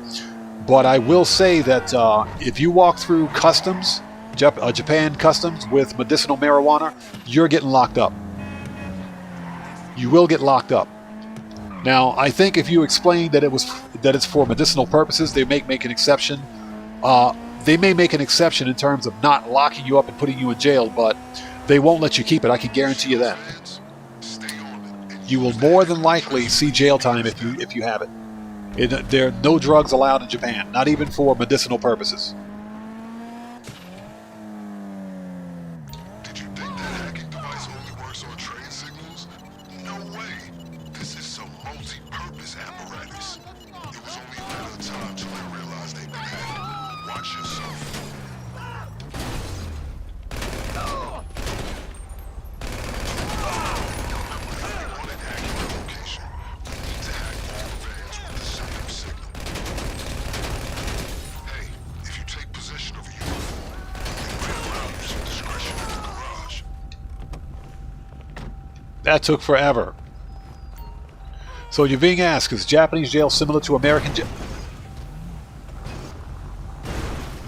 But I will say that if you walk through customs, Japan customs with medicinal marijuana, you're getting locked up. You will get locked up. Now, I think if you explain that it's for medicinal purposes, they may make an exception. They may make an exception in terms of not locking you up and putting you in jail, but they won't let you keep it. I can guarantee you that. You will more than likely see jail time if you have it. There are no drugs allowed in Japan, not even for medicinal purposes.
Did you think that hacking device only works on train signals? No way. This is some multi-purpose apparatus. It was only a matter of time till they realized they'd been hacked. Watch yourself.
That took forever. So you're being asked, is Japanese jail similar to American jail?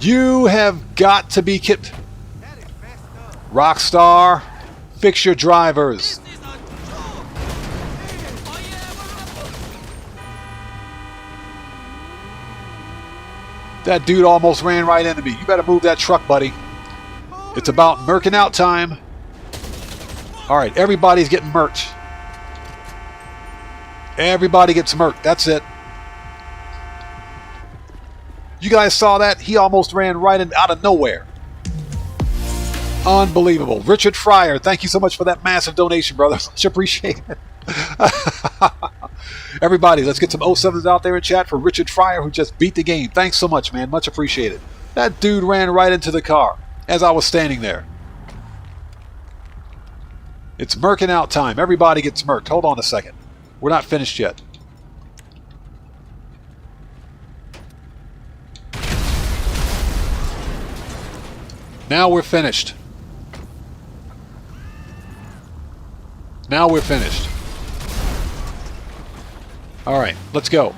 You have got to be kidding. Rockstar, fix your drivers. That dude almost ran right into me. You better move that truck, buddy. It's about murking out time. Alright, everybody's getting murked. Everybody gets murked. That's it. You guys saw that? He almost ran right out of nowhere. Unbelievable. Richard Fryer, thank you so much for that massive donation, brother. Much appreciated. Everybody, let's get some 07s out there in chat for Richard Fryer, who just beat the game. Thanks so much, man. Much appreciated. That dude ran right into the car as I was standing there. It's murking out time. Everybody gets murked. Hold on a second. We're not finished yet. Now we're finished. Now we're finished. Alright, let's go.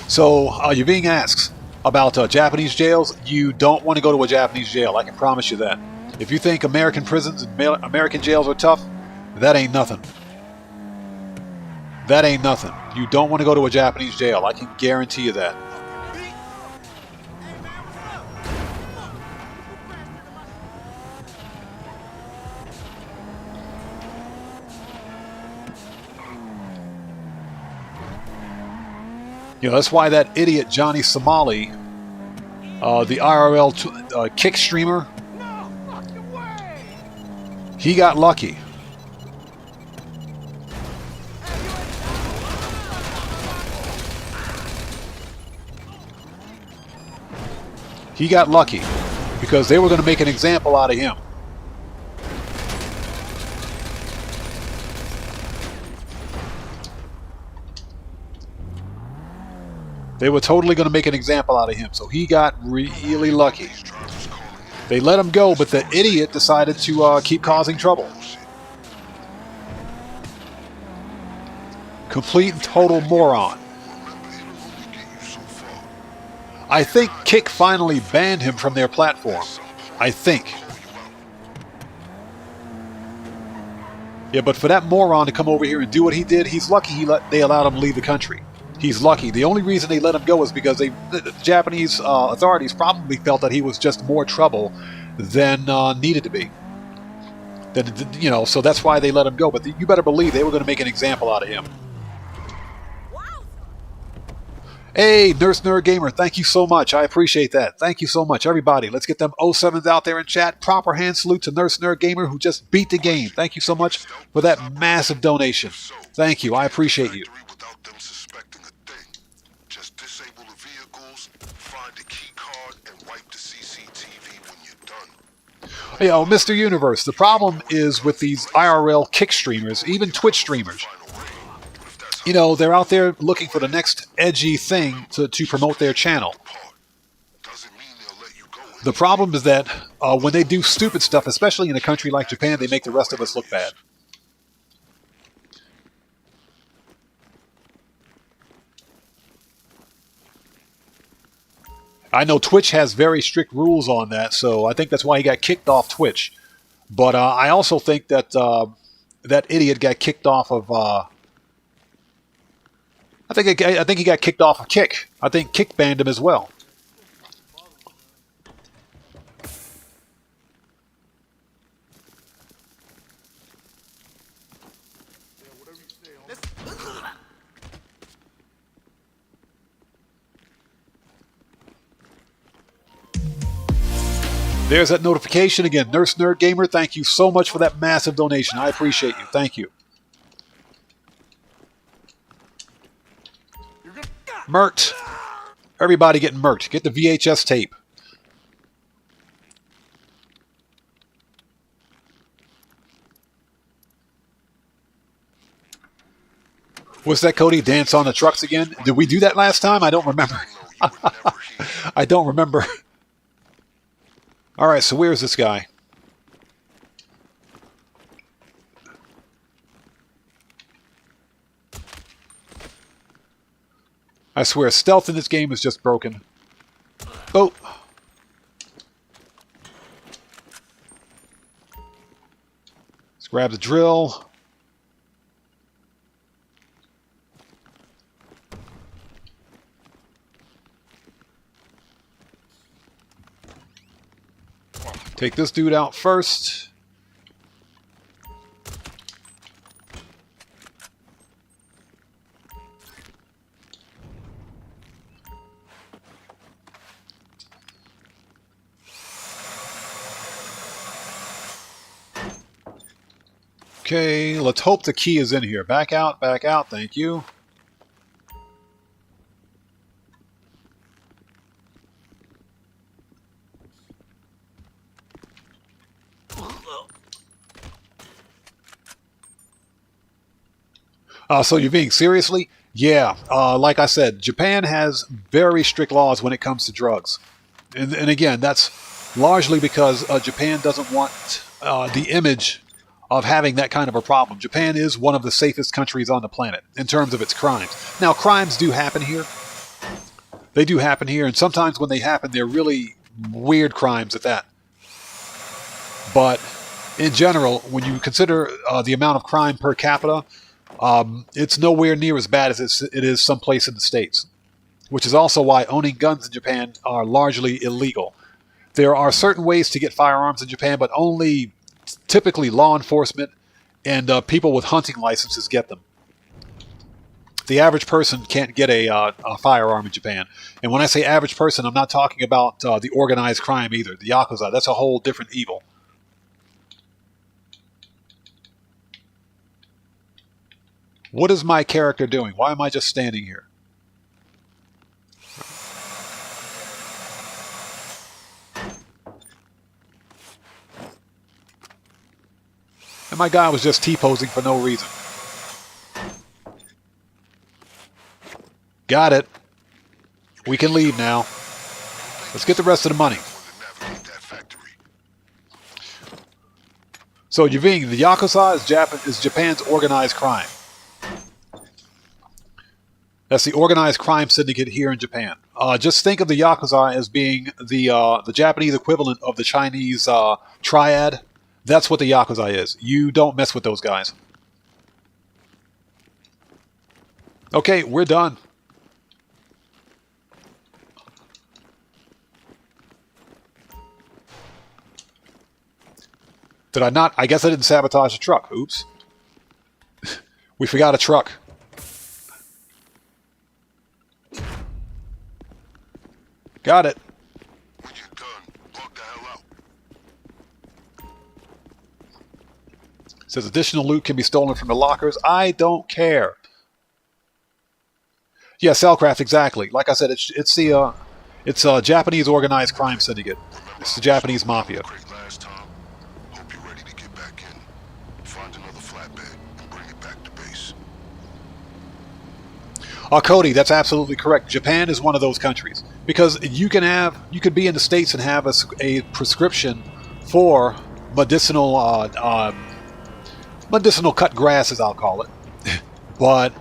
So, you're being asked about Japanese jails. You don't want to go to a Japanese jail. I can promise you that. If you think American prisons and American jails are tough, that ain't nothing. That ain't nothing. You don't want to go to a Japanese jail. I can guarantee you that. You know, that's why that idiot Johnny Somali, the IRL kick streamer, he got lucky. He got lucky because they were going to make an example out of him. They were totally going to make an example out of him, so he got really lucky. They let him go, but the idiot decided to keep causing trouble. Complete and total moron. I think Kick finally banned him from their platform. I think. Yeah, but for that moron to come over here and do what he did, he's lucky they allowed him to leave the country. He's lucky. The only reason they let him go is because the Japanese authorities probably felt that he was just more trouble than needed to be. So that's why they let him go. But you better believe they were going to make an example out of him. Hey, Nurse Nerd Gamer, thank you so much. I appreciate that. Thank you so much. Everybody, let's get them 07s out there in chat. Proper hand salute to Nurse Nerd Gamer who just beat the game. Thank you so much for that massive donation. Thank you. I appreciate you. Yo, Mr. Universe, the problem is with these IRL Kick streamers, even Twitch streamers. You know, they're out there looking for the next edgy thing to promote their channel. The problem is that when they do stupid stuff, especially in a country like Japan, they make the rest of us look bad. I know Twitch has very strict rules on that, so I think that's why he got kicked off Twitch. But I also think that that idiot got kicked off of... I think he got kicked off of Kick. I think Kick banned him as well. There's that notification again. Nurse Nerd Gamer, thank you so much for that massive donation. I appreciate you. Thank you. Murked. Everybody getting murked. Get the VHS tape. What's that, Cody? Dance on the trucks again? Did we do that last time? I don't remember. I don't remember. All right, so where's this guy? I swear, stealth in this game is just broken. Oh! Let's grab the drill. Take this dude out first. Okay, let's hope the key is in here. Back out, thank you. So you're being seriously? Yeah, like I said, Japan has very strict laws when it comes to drugs. And again, that's largely because Japan doesn't want the image of having that kind of a problem. Japan is one of the safest countries on the planet in terms of its crimes. Now, crimes do happen here. They do happen here, and sometimes when they happen, they're really weird crimes at that. But in general, when you consider the amount of crime per capita, it's nowhere near as bad as it is someplace in the States, which is also why owning guns in Japan are largely illegal. There are certain ways to get firearms in Japan, but only typically law enforcement and people with hunting licenses get them. The average person can't get a firearm in Japan. And when I say average person, I'm not talking about the organized crime either, the Yakuza. That's a whole different evil. What is my character doing? Why am I just standing here? And my guy was just T-posing for no reason. Got it. We can leave now. Let's get the rest of the money. So, Yuving, the Yakuza is Japan's organized crime. That's the organized crime syndicate here in Japan. Just think of the Yakuza as being the Japanese equivalent of the Chinese triad. That's what the Yakuza is. You don't mess with those guys. Okay, we're done. Did I not? I guess I didn't sabotage the truck. Oops. We forgot a truck. Got it.
When you're done, bug the hell out.
Says additional loot can be stolen from the lockers. I don't care. Yeah, Cellcraft, exactly. Like I said, it's the Japanese organized crime syndicate. It's the Japanese mafia.
Last time. Hope you're ready to get back in. Find another flatbed and bring it back to base.
Cody, that's absolutely correct. Japan is one of those countries because you could be in the States and have a prescription for medicinal cut grass, as I'll call it. But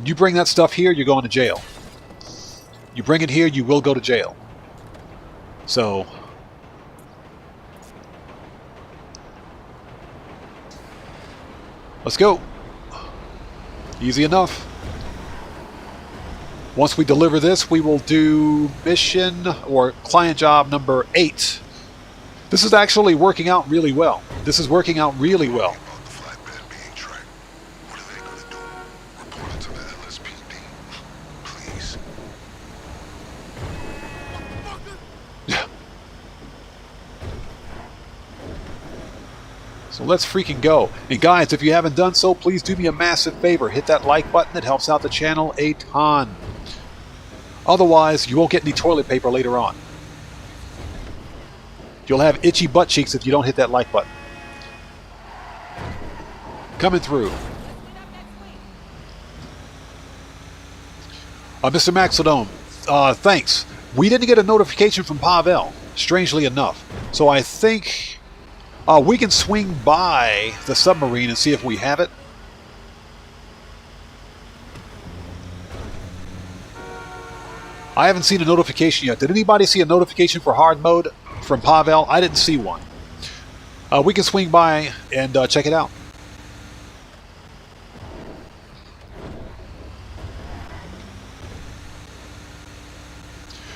you bring that stuff here, you're going to jail. You bring it here, you will go to jail. So let's go. Easy enough. Once we deliver this, we will do mission or client job number 8. This is actually working out really well. This is working out really well.
About the flatbed being tracked. What are they gonna do? Report it to the LSPD. Please.
So let's freaking go. And guys, if you haven't done so, please do me a massive favor. Hit that like button. It helps out the channel a ton. Otherwise, you won't get any toilet paper later on. You'll have itchy butt cheeks if you don't hit that like button. Coming through. Mr. Maxodome, thanks. We didn't get a notification from Pavel, strangely enough. So I think we can swing by the submarine and see if we have it. I haven't seen a notification yet. Did anybody see a notification for hard mode from Pavel? I didn't see one. We can swing by and check it out.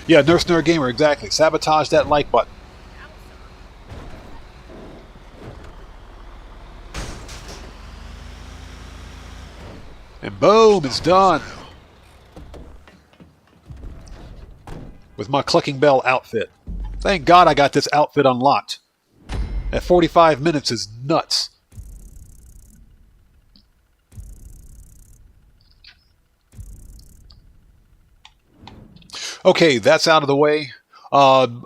Yeah, Nurse Nerd Gamer, exactly. Sabotage that like button. And boom, it's done. With my Clucking Bell outfit. Thank God I got this outfit unlocked. At 45 minutes is nuts. Okay, that's out of the way. Mr.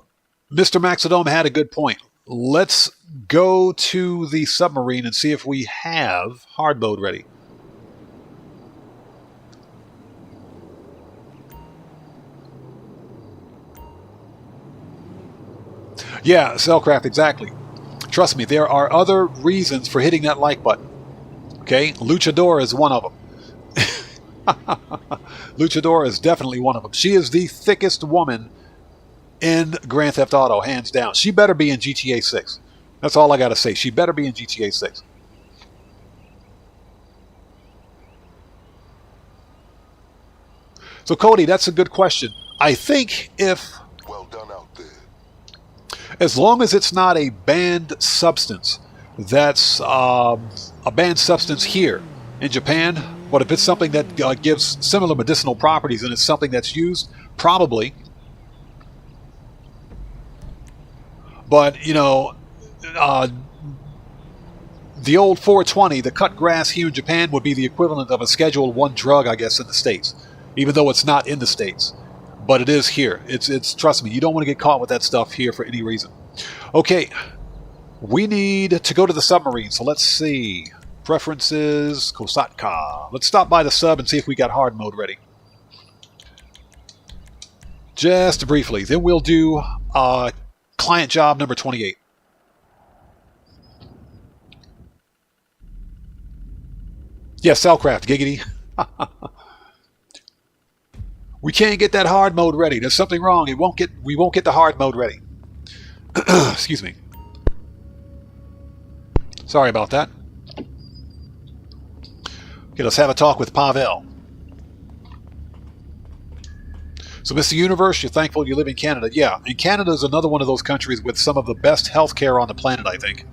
Maxodome had a good point. Let's go to the submarine and see if we have hard mode ready. Yeah, Cellcraft, exactly. Trust me, there are other reasons for hitting that like button. Okay, Luchador is one of them. Luchador is definitely one of them. She is the thickest woman in Grand Theft Auto, hands down. She better be in GTA 6. That's all I gotta say. She better be in GTA 6. So, Cody, that's a good question. I think if...
Well done out there.
As long as it's not a banned substance, that's a banned substance here in Japan, but if it's something that gives similar medicinal properties and it's something that's used, probably. But, you know, the old 420, the cut grass here in Japan would be the equivalent of a Schedule 1 drug, I guess, in the States, even though it's not in the States. But it is here. It's trust me, you don't want to get caught with that stuff here for any reason. Okay, We need to go to the submarine, so let's see. Preferences, Kosatka. Let's stop by the sub and see if we got hard mode ready. Just briefly. Then we'll do client job number 28. Yeah, Cellcraft, giggity. We can't get that hard mode ready. There's something wrong. We won't get the hard mode ready. Excuse me. Sorry about that. Okay, let's have a talk with Pavel. So, Mr. Universe, you're thankful you live in Canada. Yeah, and Canada is another one of those countries with some of the best healthcare on the planet, I think.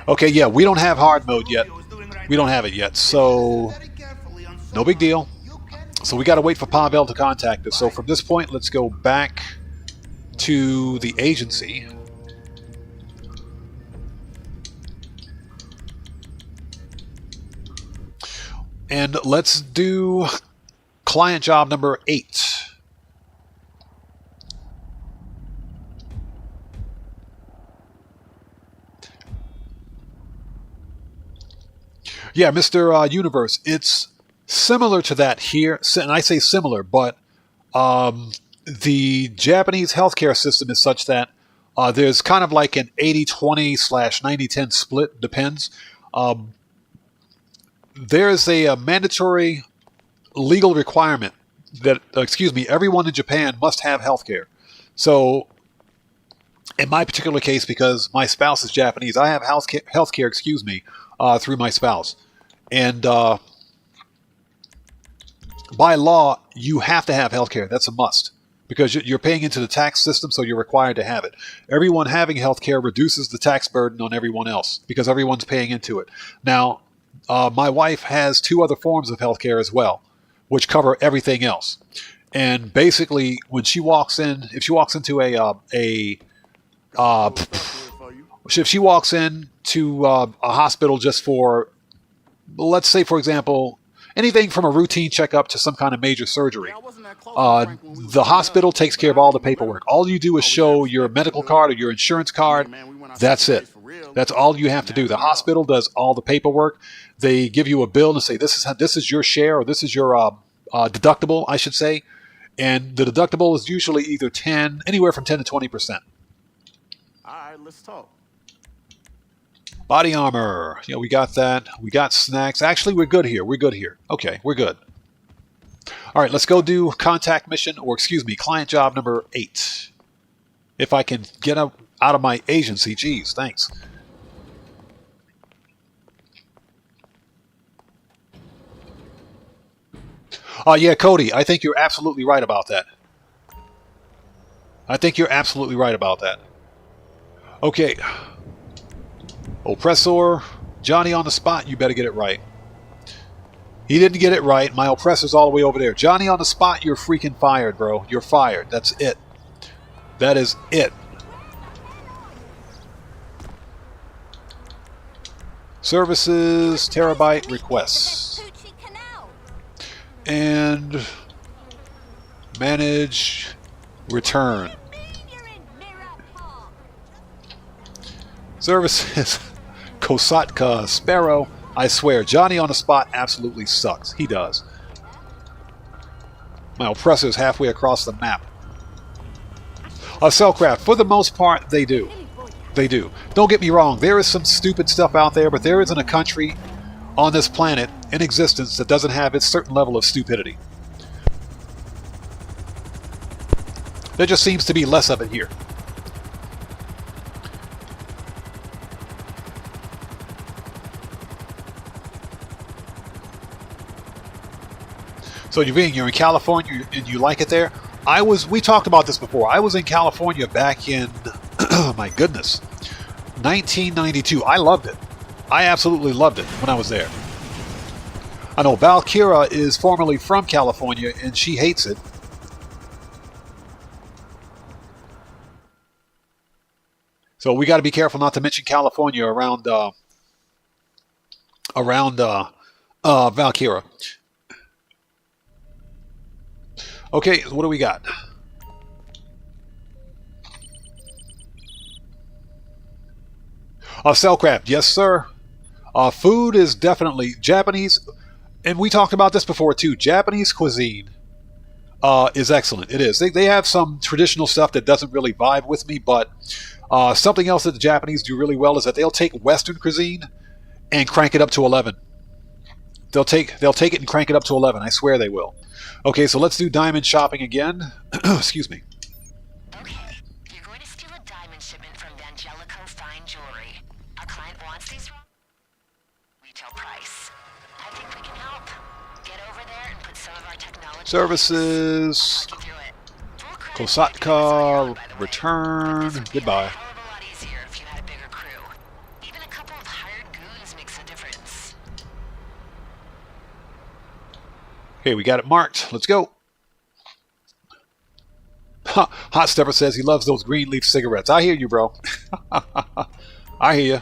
Okay, yeah, we don't have hard mode yet. We don't have it yet, so no big deal. So we got to wait for Pavel to contact us. So from this point, let's go back to the agency. And let's do client job number 8. Yeah, Mr. Universe, it's similar to that here, and I say similar, but the Japanese healthcare system is such that there's kind of like an 80-20 / 90-10 split, depends. There's a mandatory legal requirement that, everyone in Japan must have healthcare. So, in my particular case, because my spouse is Japanese, I have healthcare, through my spouse. And by law, you have to have healthcare. That's a must. Because you're paying into the tax system, so you're required to have it. Everyone having healthcare reduces the tax burden on everyone else, because everyone's paying into it. Now, my wife has 2 other forms of healthcare as well, which cover everything else. And basically, when she walks in, if she walks into if she walks into a hospital just for, let's say, for example, anything from a routine checkup to some kind of major surgery, the hospital takes care of all the paperwork. All you do is show your medical card or your insurance card. That's it. That's all you have to do. The hospital does all the paperwork. They give you a bill and say, this is your share, or this is your deductible, I should say. And the deductible is usually either anywhere from 10 to 20%.
All right, let's talk.
Body armor. Yeah, we got that. We got snacks. Actually, we're good here. We're good here. Okay, we're good. All right, let's go do contact mission, or client job number 8. If I can get out of my agency. Geez, thanks. Yeah, Cody, I think you're absolutely right about that. Okay. Oppressor, Johnny on the spot, you better get it right. He didn't get it right. My oppressor's all the way over there. Johnny on the spot, you're freaking fired, bro. You're fired. That's it. That is it. Services, terabyte requests. And manage return. Services, Kosatka, Sparrow. I swear, Johnny on the spot absolutely sucks. He does. My oppressor is halfway across the map. Cellcraft, for the most part, they do. They do. Don't get me wrong, there is some stupid stuff out there, but there isn't a country on this planet in existence that doesn't have its certain level of stupidity. There just seems to be less of it here. So you're in California and you like it there? We talked about this before. I was in California back in, my goodness, 1992. I loved it. I absolutely loved it when I was there. I know Valkyra is formerly from California and she hates it. So we got to be careful not to mention California around Valkyra. Okay, what do we got? Cellcraft, yes sir. Food is definitely Japanese, and we talked about this before too. Japanese cuisine is excellent. It is. They have some traditional stuff that doesn't really vibe with me, but something else that the Japanese do really well is that they'll take Western cuisine and crank it up to 11. They'll take it and crank it up to 11. I swear they will. Okay, so let's do diamond shopping again. Excuse me.
Okay, you're going to steal a diamond shipment from Vangelico Fine Jewelry. Our client wants these wrong retail price. I think we can help. Get over there and put some of our technology.
Services.
Talk you through it. Full credit
Kosatka.
by the way.
Return.
This would be
Goodbye.
a hell of a lot easier if you had a bigger crew. Even a couple of hired goons makes a difference.
Okay, we got it marked. Let's go. Hot Stepper says he loves those green leaf cigarettes. I hear you, bro. I hear you.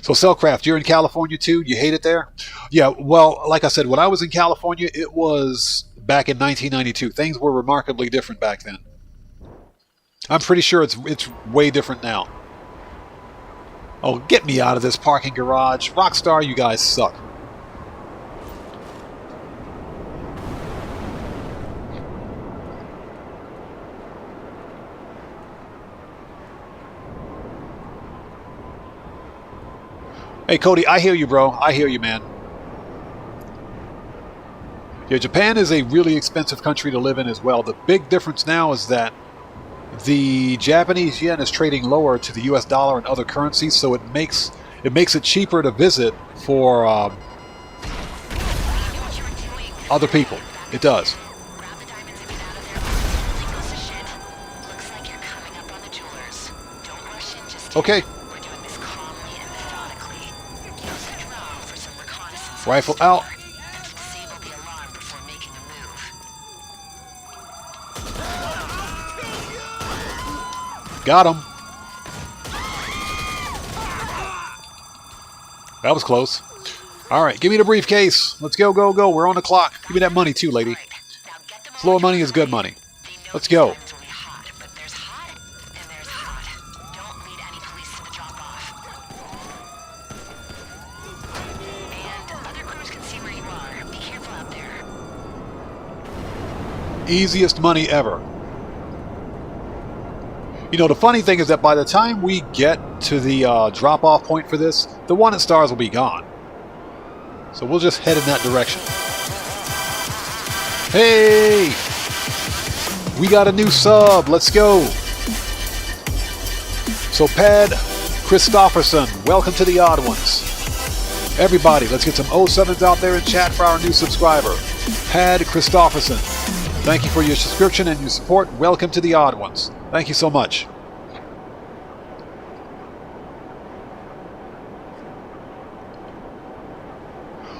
So, Cellcraft, you're in California too? You hate it there? Yeah, well, like I said, when I was in California, it was back in 1992. Things were remarkably different back then. I'm pretty sure it's way different now. Oh, get me out of this parking garage. Rockstar, you guys suck. Hey, Cody, I hear you, bro. I hear you, man. Yeah, Japan is a really expensive country to live in as well. The big difference now is that the Japanese yen is trading lower to the US dollar and other currencies, so it makes it cheaper to visit for other people. It does.
Grab the diamonds and get out of there before something goes to shit. Looks like you're coming up on the jewelers. Don't rush in just yet.
Okay.
We're doing this calmly and methodically. Use the drone for some reconnaissance.
Rifle out.
And to disable the alarm before making a move.
Got him. That was close. All right, give me the briefcase. Let's go, go, go. We're on the clock. Give me that money too, lady.
Right. Now get them
Slow
all
money is good money.
They know
Let's
these
go.
diamonds will be hot, but there's hot and there's hot. Don't lead any police to the drop-off. And other crews can see where you are. Be careful out there.
Easiest money ever. You know, the funny thing is that by the time we get to the drop-off point for this, the one at Stars will be gone. So we'll just head in that direction. Hey! We got a new sub. Let's go. So, Pad Christofferson, welcome to the Odd Ones. Everybody, let's get some 07s out there in chat for our new subscriber. Pad Christofferson. Thank you for your subscription and your support. Welcome to the Odd Ones. Thank you so much.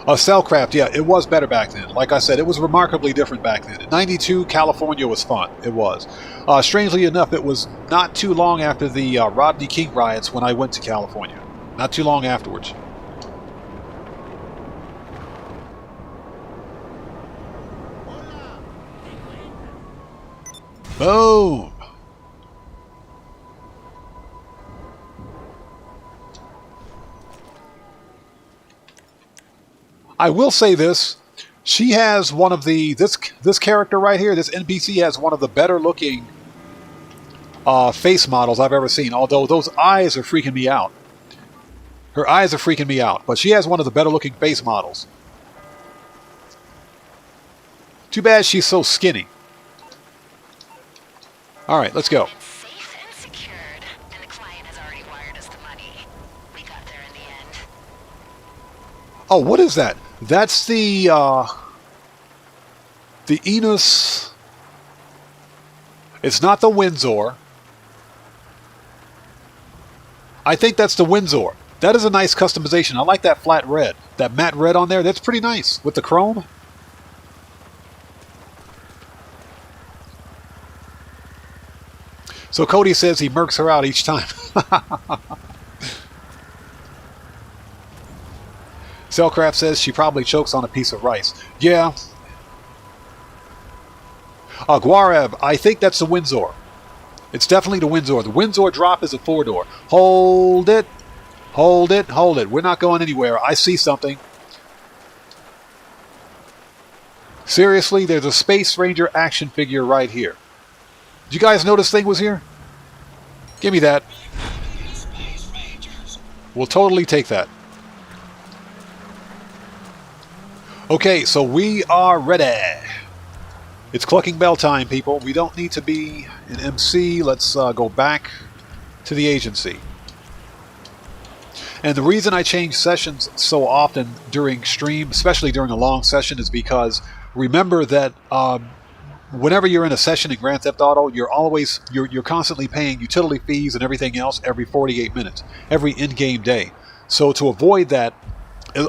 Cellcraft, yeah, it was better back then. Like I said, it was remarkably different back then. In 92, California was fun. It was. Strangely enough, it was not too long after the Rodney King riots when I went to California. Not too long afterwards. Boom! I will say this. She has one of the... This character right here, this NPC, has one of the better looking face models I've ever seen. Although those eyes are freaking me out. Her eyes are freaking me out. But she has one of the better looking face models. Too bad she's so skinny. Alright, let's go.
It's safe and secured, and the client has already wired us the money. We got there in the end.
Oh, what is that? That's the Enos. It's not the Windsor. I think that's the Windsor. That is a nice customization. I like that flat red. That matte red on there. That's pretty nice. With the chrome. So Cody says he murks her out each time. Cellcraft says she probably chokes on a piece of rice. Yeah. Guarev, I think that's the Windsor. It's definitely the Windsor. The Windsor drop is a 4-door. Hold it. Hold it. Hold it. We're not going anywhere. I see something. Seriously, there's a Space Ranger action figure right here. Did you guys know this thing was here? Give me that. We'll totally take that. Okay, so we are ready. It's clucking bell time, people. We don't need to be an MC. Let's go back to the agency. And the reason I change sessions so often during stream, especially during a long session, is because remember that whenever you're in a session in Grand Theft Auto, you're constantly paying utility fees and everything else every 48 minutes, every in-game day. So to avoid that,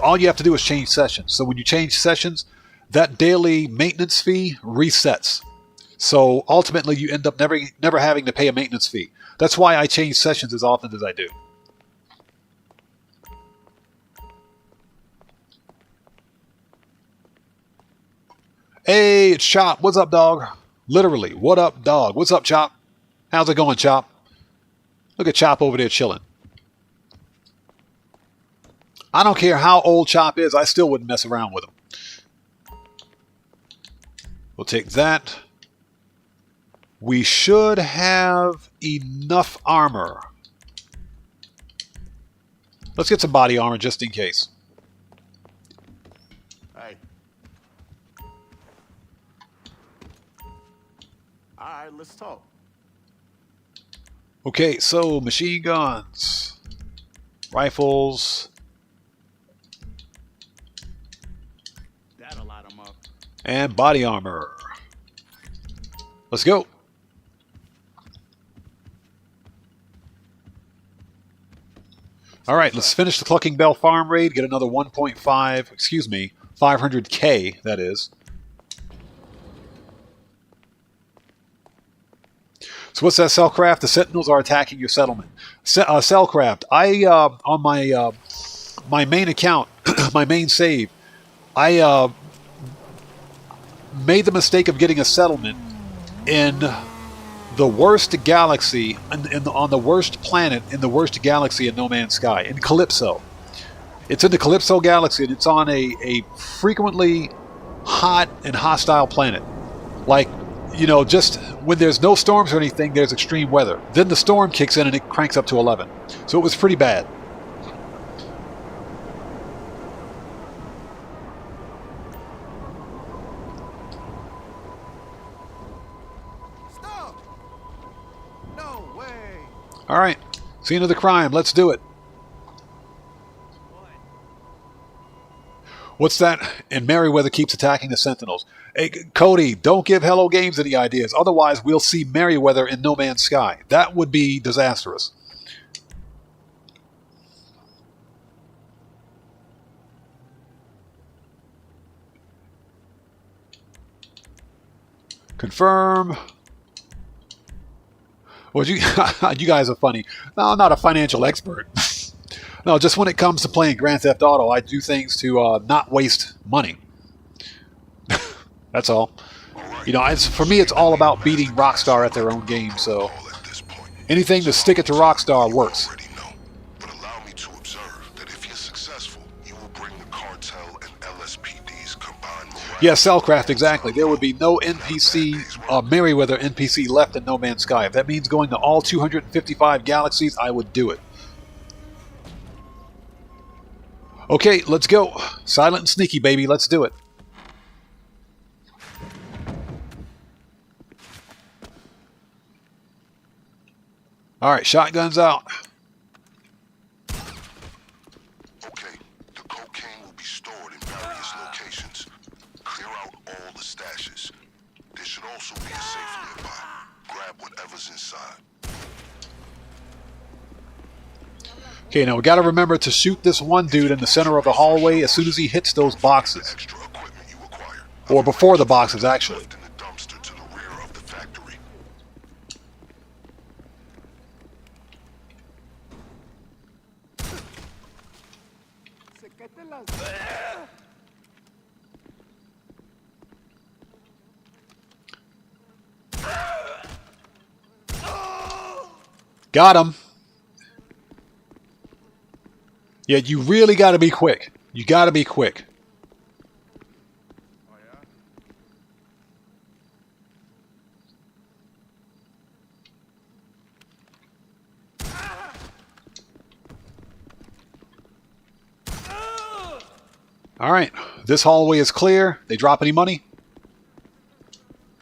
all you have to do is change sessions. So when you change sessions, that daily maintenance fee resets. So ultimately, you end up never having to pay a maintenance fee. That's why I change sessions as often as I do. Hey, it's Chop. What's up, dog? Literally, what up, dog? What's up, Chop? How's it going, Chop? Look at Chop over there chilling. I don't care how old Chop is, I still wouldn't mess around with him. We'll take that. We should have enough armor. Let's get some body armor just in case.
Hey. Alright, let's talk.
Okay, so machine guns, rifles,
That'll light them up.
and body armor. Let's go. All right, let's finish the Clucking Bell farm raid, get another 1.5, excuse me, 500K, that is. So what's that, Cellcraft? The Sentinels are attacking your settlement. Cellcraft, I, on my, my main account, my main save, I made the mistake of getting a settlement in the worst galaxy, on the worst planet in the worst galaxy in No Man's Sky, in Calypso. It's in the Calypso galaxy, and it's on a frequently hot and hostile planet. Like, you know, just when there's no storms or anything, there's extreme weather. Then the storm kicks in and it cranks up to 11. So it was pretty bad.
Stop! No way!
All right, scene of the crime. Let's do it. What's that? And Merryweather keeps attacking the Sentinels. Hey, Cody, don't give Hello Games any ideas. Otherwise, we'll see Merryweather in No Man's Sky. That would be disastrous. Confirm. Well, you guys are funny. No, I'm not a financial expert. No, just when it comes to playing Grand Theft Auto, I do things to not waste money. That's all. You know, for me, it's all about beating Rockstar at their own game, so anything to stick it to Rockstar works.
But allow me to observe that if you're successful, you will bring the cartel and LSPD's combined morale.
Yeah, Cellcraft, exactly. There would be no NPC, Merryweather NPC left in No Man's Sky. If that means going to all 255 galaxies, I would do it. Okay, let's go. Silent and sneaky, baby. Let's do it. All right, shotguns out.
Okay, the cocaine will be stored in various locations. Clear out all the stashes. There should also be a safe nearby. Grab whatever's inside.
Okay, now we got to remember to shoot this one dude in the center of the hallway as soon as he hits those boxes.
Extra equipment you acquire.
Or before the boxes, actually.
Left in the dumpster to the rear of the factory.
Got him. Yeah, you really got to be quick. You got to be quick.
Oh, yeah?
All right. This hallway is clear. They drop any money?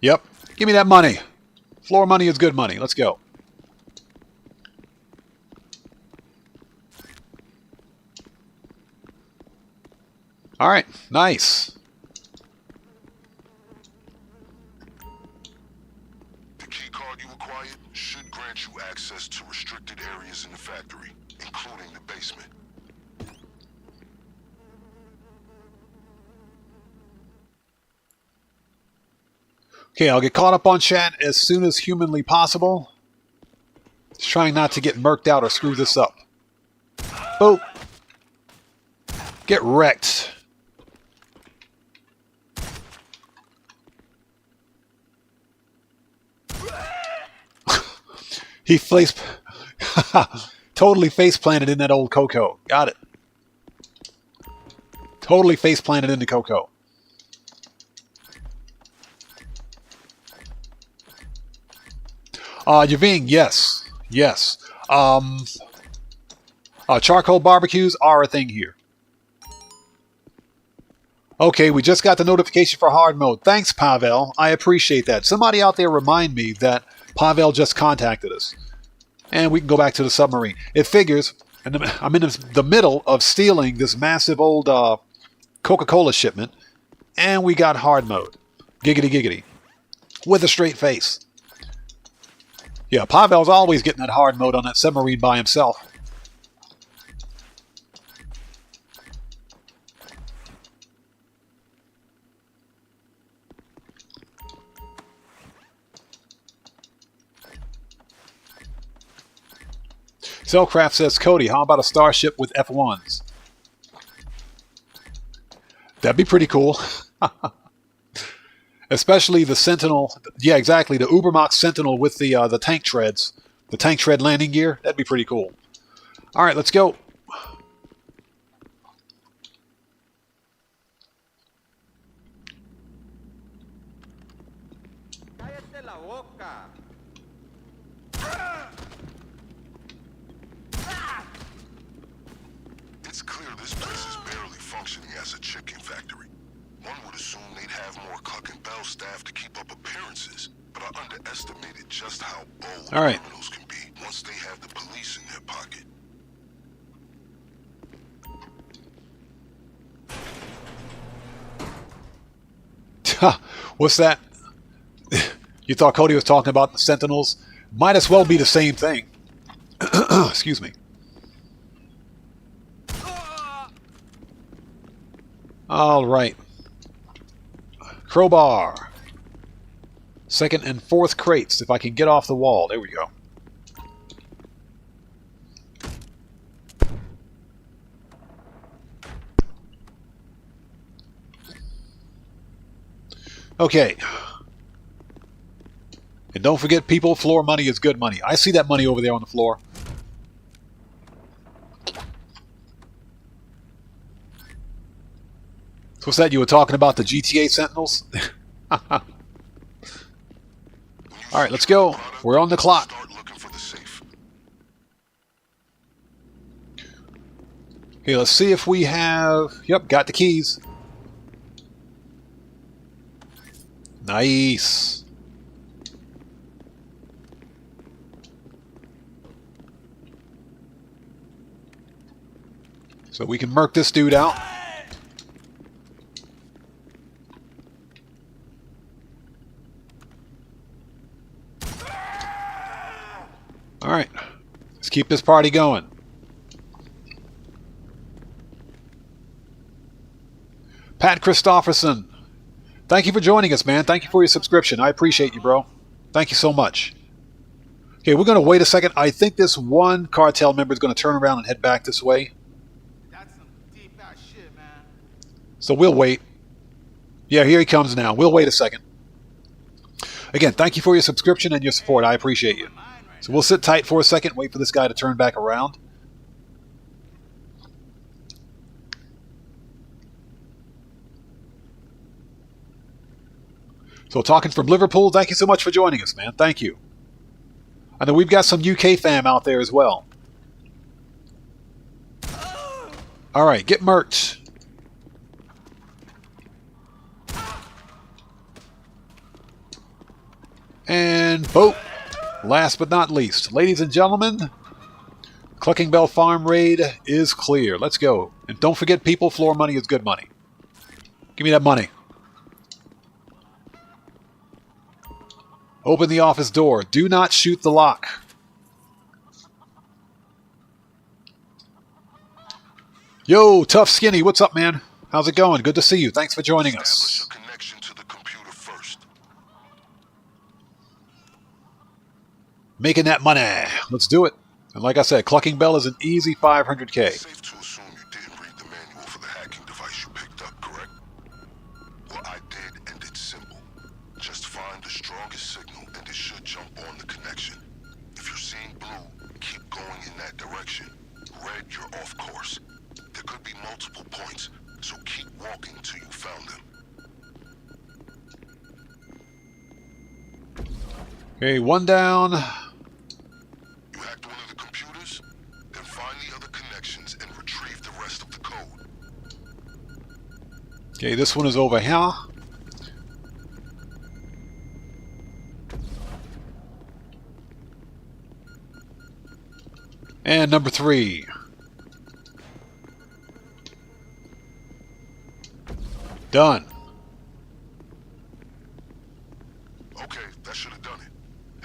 Yep. Give me that money. Floor money is good money. Let's go. All right. Nice.
The key card you acquired should grant you access to restricted areas in the factory, including the basement.
Okay, I'll get caught up on chat as soon as humanly possible. Just trying not to get murked out or screw this up. Boop. Get wrecked. He totally face planted in that old Coco. Got it. Totally face planted into Coco. Yaving, yes. Yes. Charcoal barbecues are a thing here. Okay, we just got the notification for hard mode. Thanks, Pavel. I appreciate that. Somebody out there remind me that Pavel just contacted us. And we can go back to the submarine. It figures, and I'm in the middle of stealing this massive old Coca-Cola shipment, and we got hard mode. Giggity giggity. With a straight face. Yeah, Pavel's always getting that hard mode on that submarine by himself. Cellcraft says, Cody, how about a starship with F1s? That'd be pretty cool. Especially the Sentinel. Yeah, exactly. The Ubermax Sentinel with the tank treads. The tank tread landing gear. That'd be pretty cool. All right, let's go.
Cállate la boca.
It's clear this place is barely functioning as a chicken factory. One would assume they'd have more Cluckin Bell staff to keep up appearances, but I underestimated just how bold
All right.
criminals can be once they have the police in their pocket.
What's that? You thought Cody was talking about the Sentinels? Might as well be the same thing. Excuse me. All right. Crowbar. Second and fourth crates, if I can get off the wall. There we go. Okay. And don't forget, people, floor money is good money. I see that money over there on the floor. So what's that? You were talking about the GTA Sentinels? All right, let's go. We're on the clock.
Start looking for the safe.
Okay, let's see if we have... Yep, got the keys. Nice. So we can murk this dude out. All right, let's keep this party going. Pat Christofferson, thank you for joining us, man. Thank you for your subscription. I appreciate you, bro. Thank you so much. Okay, we're going to wait a second. I think this one cartel member is going to turn around and head back this way.
That's some deep ass shit, man.
So we'll wait. Yeah, here he comes now. We'll wait a second. Again, thank you for your subscription and your support. I appreciate you.
Mine right
So we'll sit tight for a second, wait for this guy to turn back around. So talking from Liverpool, thank you so much for joining us, man. Thank you. I know we've got some UK fam out there as well. All right, get murked. And vote. Last but not least, ladies and gentlemen, Clucking Bell Farm raid is clear. Let's go. And don't forget, people, floor money is good money. Give me that money. Open the office door. Do not shoot the lock. Yo, Tough Skinny, what's up, man? How's it going? Good to see you. Thanks for joining us.
Establish a connection to the computer first.
Making that money. Let's do it. And like I said, Clucking Bell is an easy 500K.
Safe to assume you didn't read the manual for the hacking device you picked up, correct? Well, I did, and it's simple. Just find the strongest signal, and it should jump on the connection. If you're seeing blue, keep going in that direction. Red, you're off course. There could be multiple points, so keep walking till you found them.
Okay, one down.
You hacked one of the computers? Then find the other connections and retrieve the rest of the code.
Okay, this one is over here. And number 3. Done.
Okay, that should have done it.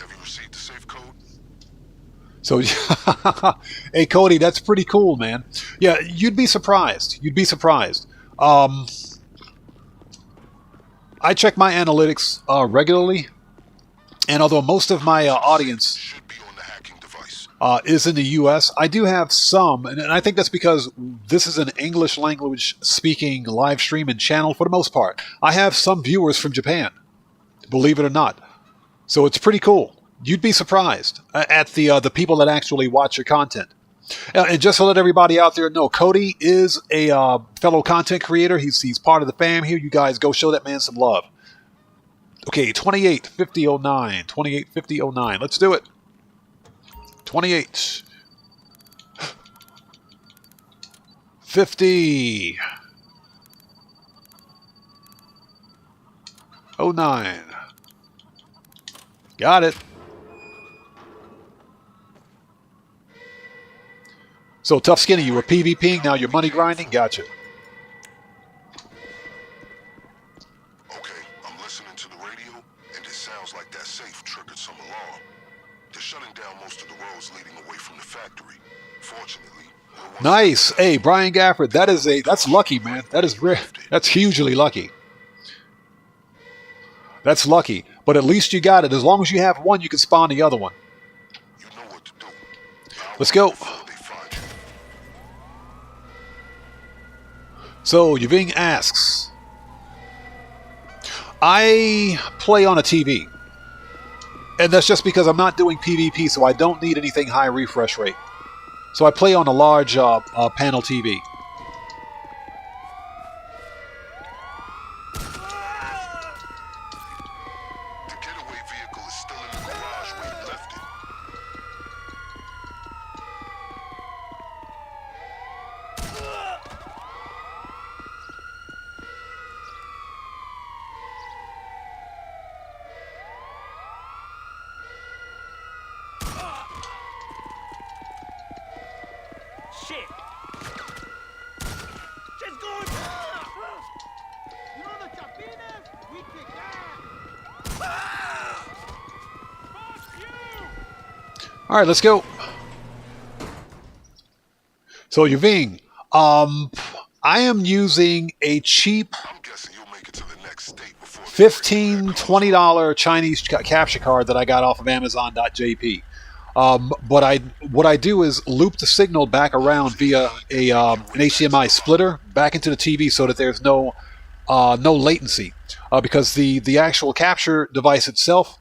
Have you received the safe code?
So, hey, Cody, that's pretty cool, man. Yeah, you'd be surprised. You'd be surprised. I check my analytics regularly, and although most of my audience
Should be on the hacking device.
is in the U.S., I do have some, and I think that's because this is an English language speaking live stream and channel for the most part. I have some viewers from Japan, believe it or not. So it's pretty cool. You'd be surprised at the people that actually watch your content. And just to let everybody out there know, Cody is a fellow content creator. He's part of the fam here. You guys go show that man some love. Okay, 285009. 285009. Let's do it. 28. 50. 09. Got it. So, Tough Skinny, you were PvPing, now you're money grinding? Gotcha.
Okay, I'm listening to the radio, and it sounds like that safe triggered some alarm. They're shutting down most of the roads leading away from the factory. Fortunately, we're one
Nice. Hey, Brian Gafford, that's lucky, man. That's hugely lucky. That's lucky. But at least you got it. As long as you have one, you can spawn the other one.
You know what to do.
Let's go.
Before they find you.
So, Yving asks, I play on a TV. And that's just because I'm not doing PvP, so I don't need anything high refresh rate. So I play on a large panel TV.
The getaway vehicle is still in the garage where you left it.
Shit! Just going. You know the Chapines? We kick ass. Fuck you!
All right, let's go. So, Yving, I am using a cheap
I'm guessing you'll make it to the next state before
$15, $20 Chinese capture card that I got off of Amazon.jp. What I do is loop the signal back around via an HDMI splitter back into the TV so that there's no latency, because the actual capture device itself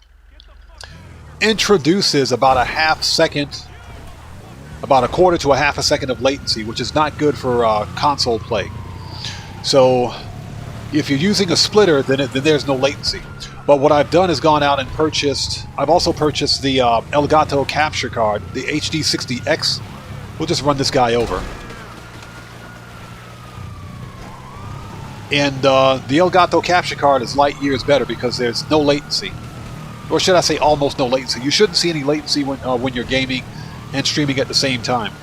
introduces about a half second, about a quarter to a half a second of latency, which is not good for console play. So if you're using a splitter, then there's no latency. But what I've done is gone out and purchased, I've also purchased the Elgato capture card, the HD60X. We'll just run this guy over. And the Elgato capture card is light years better because there's no latency. Or should I say almost no latency. You shouldn't see any latency when you're gaming and streaming at the same time.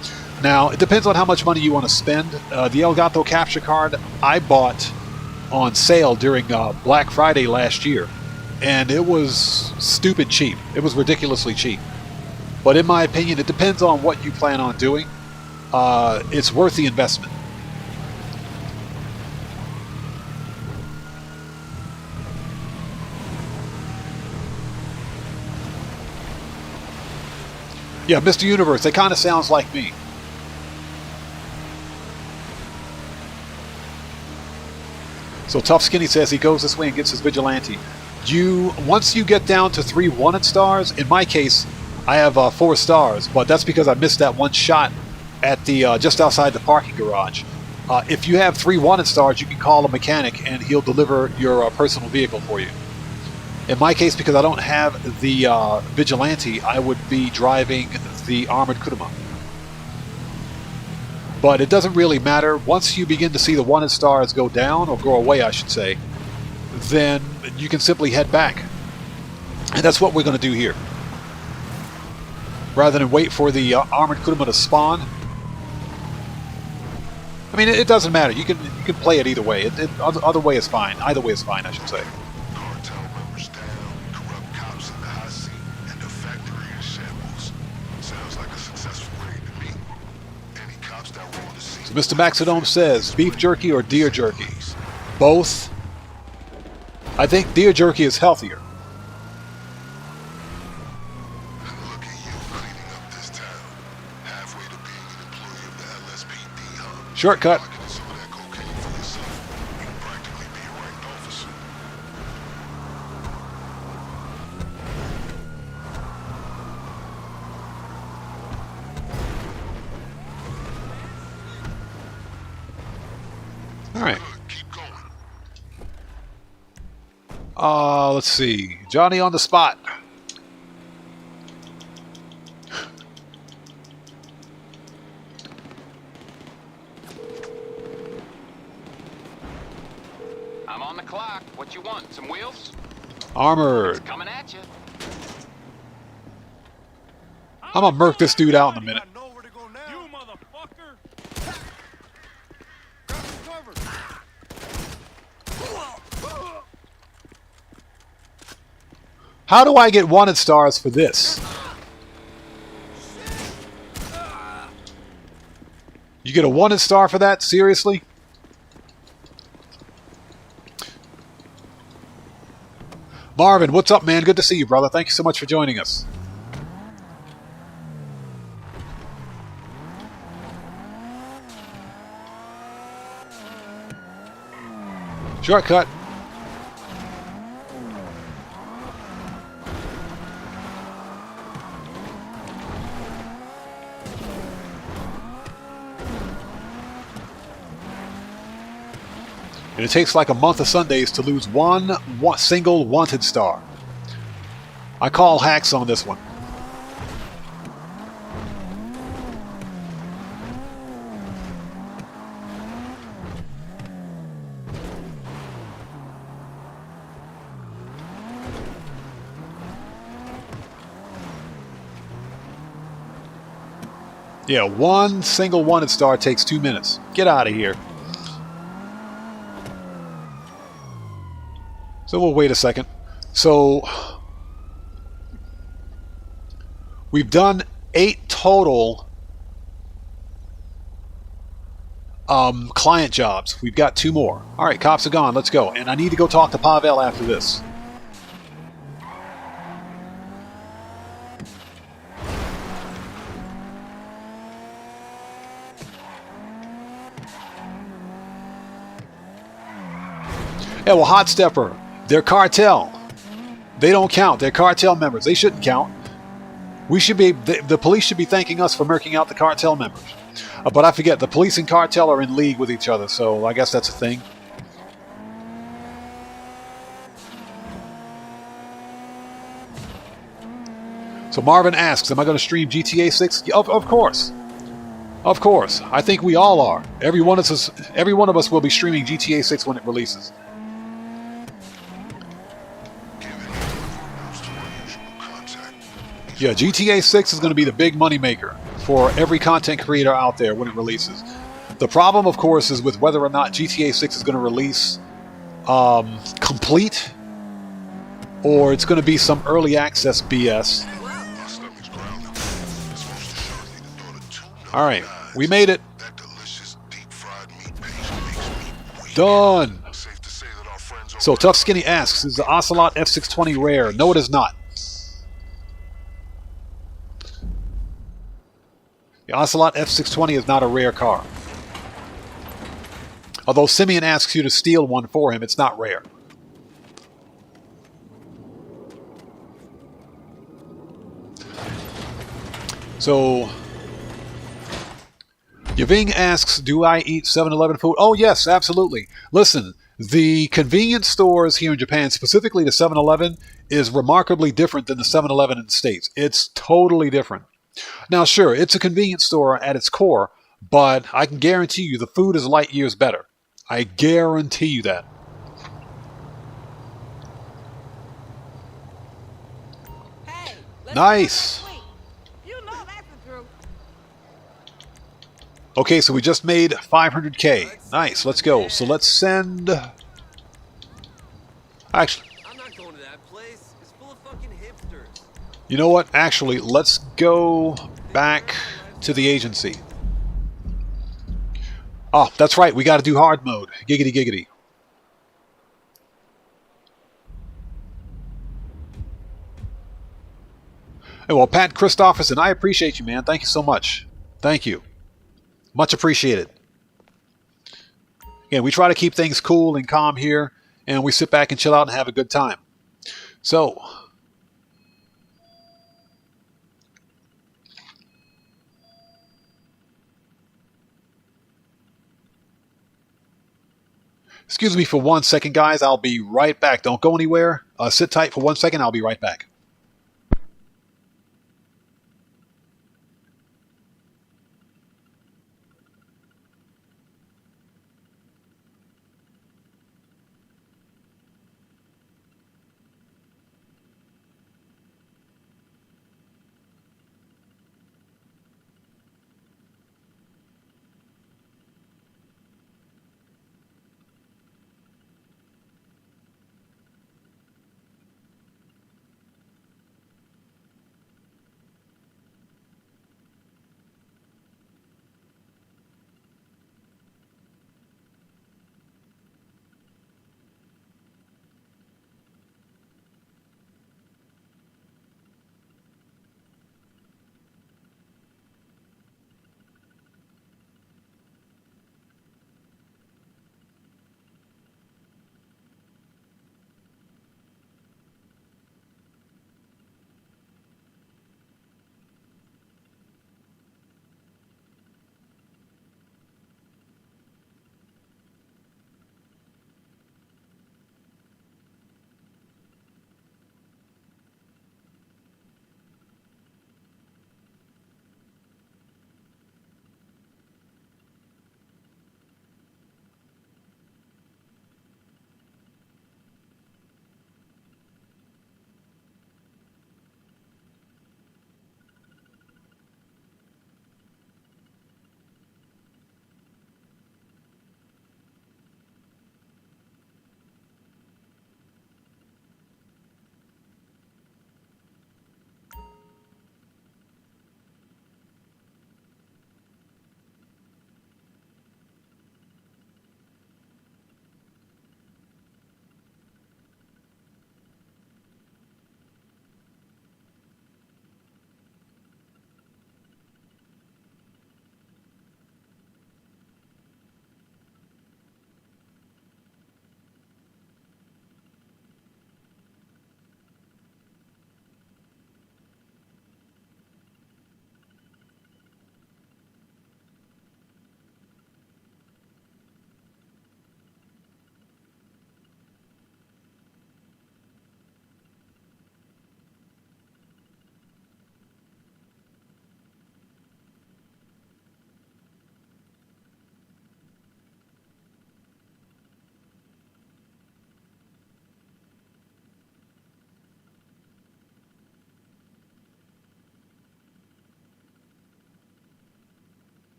Now, it depends on how much money you want to spend. The Elgato capture card I bought on sale during Black Friday last year. And it was stupid cheap. It was ridiculously cheap. But in my opinion, it depends on what you plan on doing. It's worth the investment. Yeah, Mr. Universe, that kind of sounds like me. So Tough Skinny says he goes this way and gets his vigilante. Once you get down to 3 wanted stars, in my case, I have 4 stars, but that's because I missed that one shot at the just outside the parking garage. If you have 3 wanted stars, you can call a mechanic and he'll deliver your personal vehicle for you. In my case, because I don't have the vigilante, I would be driving the armored Kuruma. But it doesn't really matter. Once you begin to see the wanted stars go down, or go away I should say, then you can simply head back. And that's what we're going to do here. Rather than wait for the armored Kuruma to spawn. I mean, it doesn't matter. You can play it either way. Other way is fine. Either way is fine, I should say.
Cartel members down, corrupt cops in the hot seat, and the factory in shambles. Sounds like a successful raid to me. Any cops that were on the scene.
So Mr. Maxidome says, beef jerky or deer jerky? Both. I think deer jerky is healthier.
Look at you cleaning up this town. Halfway to being an employee of the LSPD, huh?
Shortcut.
Pocketing some of that cocaine for yourself. You practically be a ranked officer.
All right.
Good, keep going.
Let's see. Johnny on the spot.
I'm on the clock. What you want? Some wheels?
Armored.
Coming at you.
I'm gonna murk this dude out in a minute.
I know where to go now. You motherfucker! Grab some cover.
How do I get wanted stars for this? You get a wanted star for that? Seriously? Marvin, what's up, man? Good to see you, brother. Thank you so much for joining us. Shortcut. And it takes like a month of Sundays to lose one single wanted star. I call hacks on this one. Yeah, one single wanted star takes 2 minutes. Get out of here. So we'll wait a second. So we've done 8 total client jobs. We've got 2 more. All right, cops are gone. Let's go. And I need to go talk to Pavel after this. Yeah, well, Hot Stepper, they're cartel. They don't count. They're cartel members. They shouldn't count. We should be the police should be thanking us for murking out the cartel members. But I forget, the police and cartel are in league with each other, so I guess that's a thing. So Marvin asks, am I going to stream GTA 6? Of course. Of course. I think we all are. Every one of us will be streaming GTA 6 when it releases. Yeah, GTA 6 is going to be the big money maker for every content creator out there when it releases. The problem, of course, is with whether or not GTA 6 is going to release complete, or it's going to be some early access BS. Alright, we made it. Done. So Tough Skinny asks, is the Ocelot F620 rare? No, it is not. The Ocelot F620 is not a rare car. Although Simeon asks you to steal one for him, it's not rare. So, Yaving asks, do I eat 7-Eleven food? Oh yes, absolutely. Listen, the convenience stores here in Japan, specifically the 7-Eleven, is remarkably different than the 7-Eleven in the States. It's totally different. Now, sure, it's a convenience store at its core, but I can guarantee you the food is light years better. I guarantee you that.
Hey,
Nice.
you know that's the truth.
Okay, so we just made 500K. Nice, let's go. So let's send... Actually,
I'm not going to that place. It's full of fucking hipsters.
you know what? Actually, let's go back to the agency. Oh, that's right. We got to do hard mode. Giggity, giggity. Hey, well, Pat Christopherson, I appreciate you, man. Thank you so much. Thank you. Much appreciated. Again, we try to keep things cool and calm here, and we sit back and chill out and have a good time. So... Excuse me for 1 second, guys. I'll be right back. Don't go anywhere. Sit tight for 1 second. I'll be right back.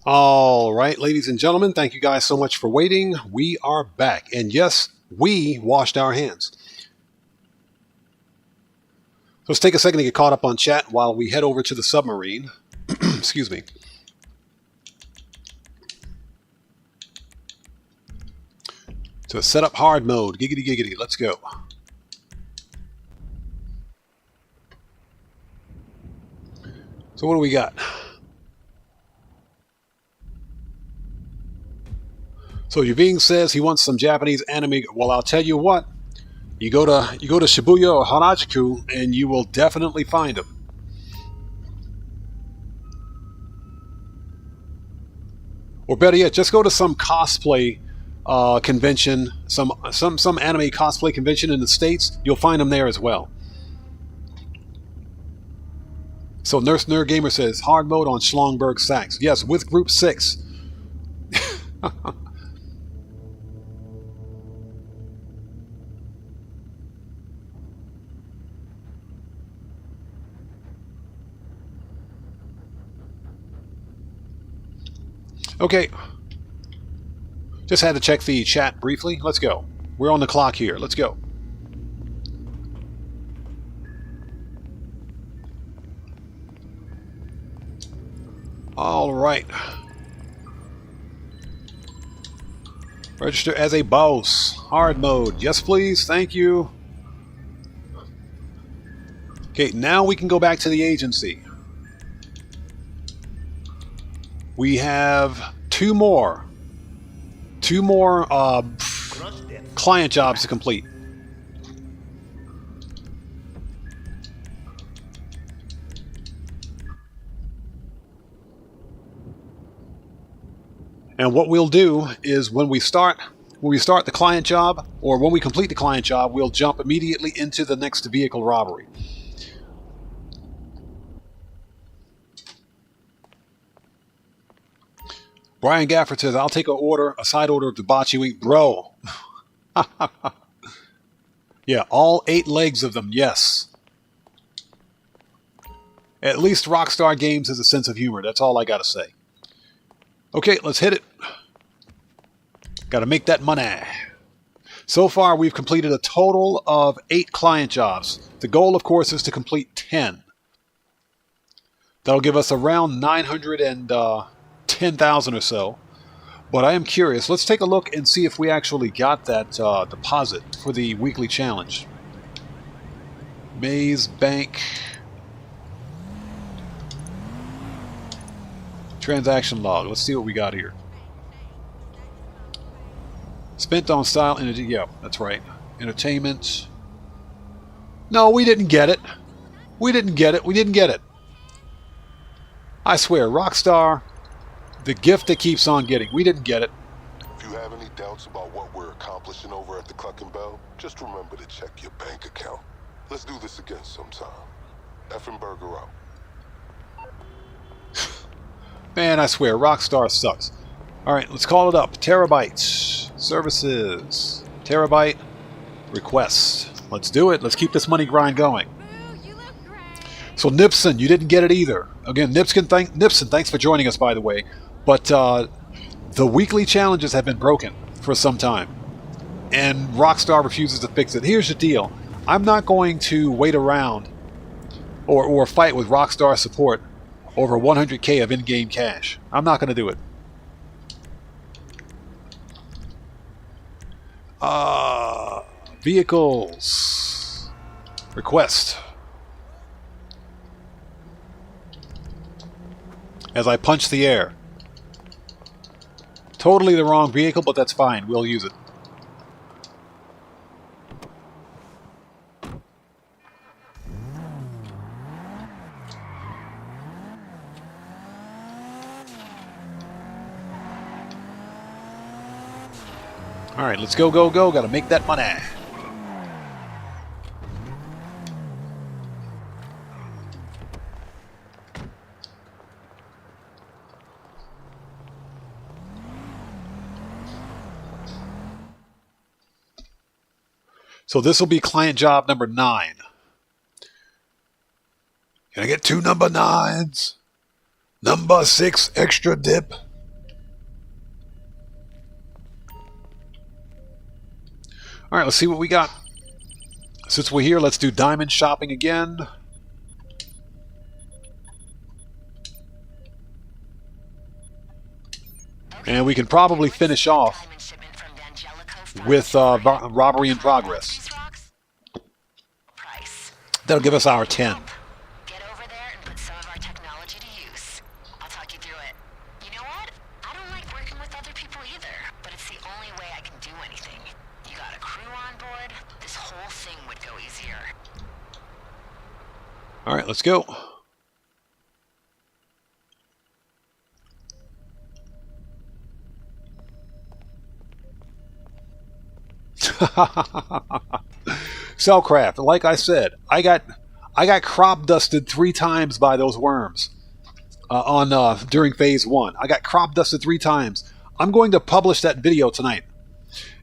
All right, ladies and gentlemen, thank you guys so much for waiting. We are back. And yes, we washed our hands. So let's take a second to get caught up on chat while we head over to the submarine. Excuse me. To set up hard mode. Giggity, giggity. Let's go. So what do we got? So Yuving says he wants some Japanese anime. Well, I'll tell you what. You go to Shibuya or Harajuku, and you will definitely find them. Or better yet, just go to some cosplay convention, some anime cosplay convention in the States. You'll find them there as well. So Nurse Nerd Gamer says hard mode on Schlongberg Sax. Yes, with Group 6. Okay. Just had to check the chat briefly. Let's go. We're on the clock here. Let's go. All right. Register as a boss. Hard mode. Yes, please. Thank you. Okay, now we can go back to the agency. We have two more client jobs to complete. And what we'll do is when we start the client job, or when we complete the client job, we'll jump immediately into the next vehicle robbery. Brian Gafford says, I'll take a side order of debauchery week. Bro. Yeah, all 8 legs of them, yes. At least Rockstar Games has a sense of humor. That's all I gotta say. Okay, let's hit it. Gotta make that money. So far, we've completed a total of 8 client jobs. The goal, of course, is to complete 10. That'll give us around 910,000 or so. But I am curious. Let's take a look and see if we actually got that deposit for the weekly challenge. Maze Bank. Transaction log. Let's see what we got here. Spent on style energy. Yeah, that's right. Entertainment. No, we didn't get it. We didn't get it. We didn't get it. I swear, Rockstar, the gift that keeps on getting. We didn't get it.
If you have any doubts about what we're accomplishing over at the Cluckin Bell, just remember to check your bank account. Let's do this again sometime. Effing burger out.
Man, I swear, Rockstar sucks. Alright, let's call it up. Terabytes. Services. Terabyte. Request. Let's do it. Let's keep this money grind going. So Nipson, you didn't get it either. Again, Nipson, thanks for joining us, by the way. But the weekly challenges have been broken for some time. And Rockstar refuses to fix it. Here's the deal. I'm not going to wait around or fight with Rockstar support over 100K of in-game cash. I'm not going to do it. Vehicles. Request. As I punch the air. Totally the wrong vehicle, but that's fine. We'll use it. Alright, let's go, go, go. Gotta make that money. So this will be client job number 9. Can I get 2 number 9s? Number 6 extra dip. All right, let's see what we got. Since we're here, let's do diamond shopping again. And we can probably finish off with robbery in progress. That'll give us our 10.
Get over there and put some of our technology to use. I'll talk you through it. You know what? I don't like working with other people either, but it's the only way I can do anything. You got a crew on board, this whole thing would go easier.
All right, let's go. Cellcraft, like I said, I got crop dusted 3 times by those worms during phase 1. I got crop dusted 3 times. I'm going to publish that video tonight,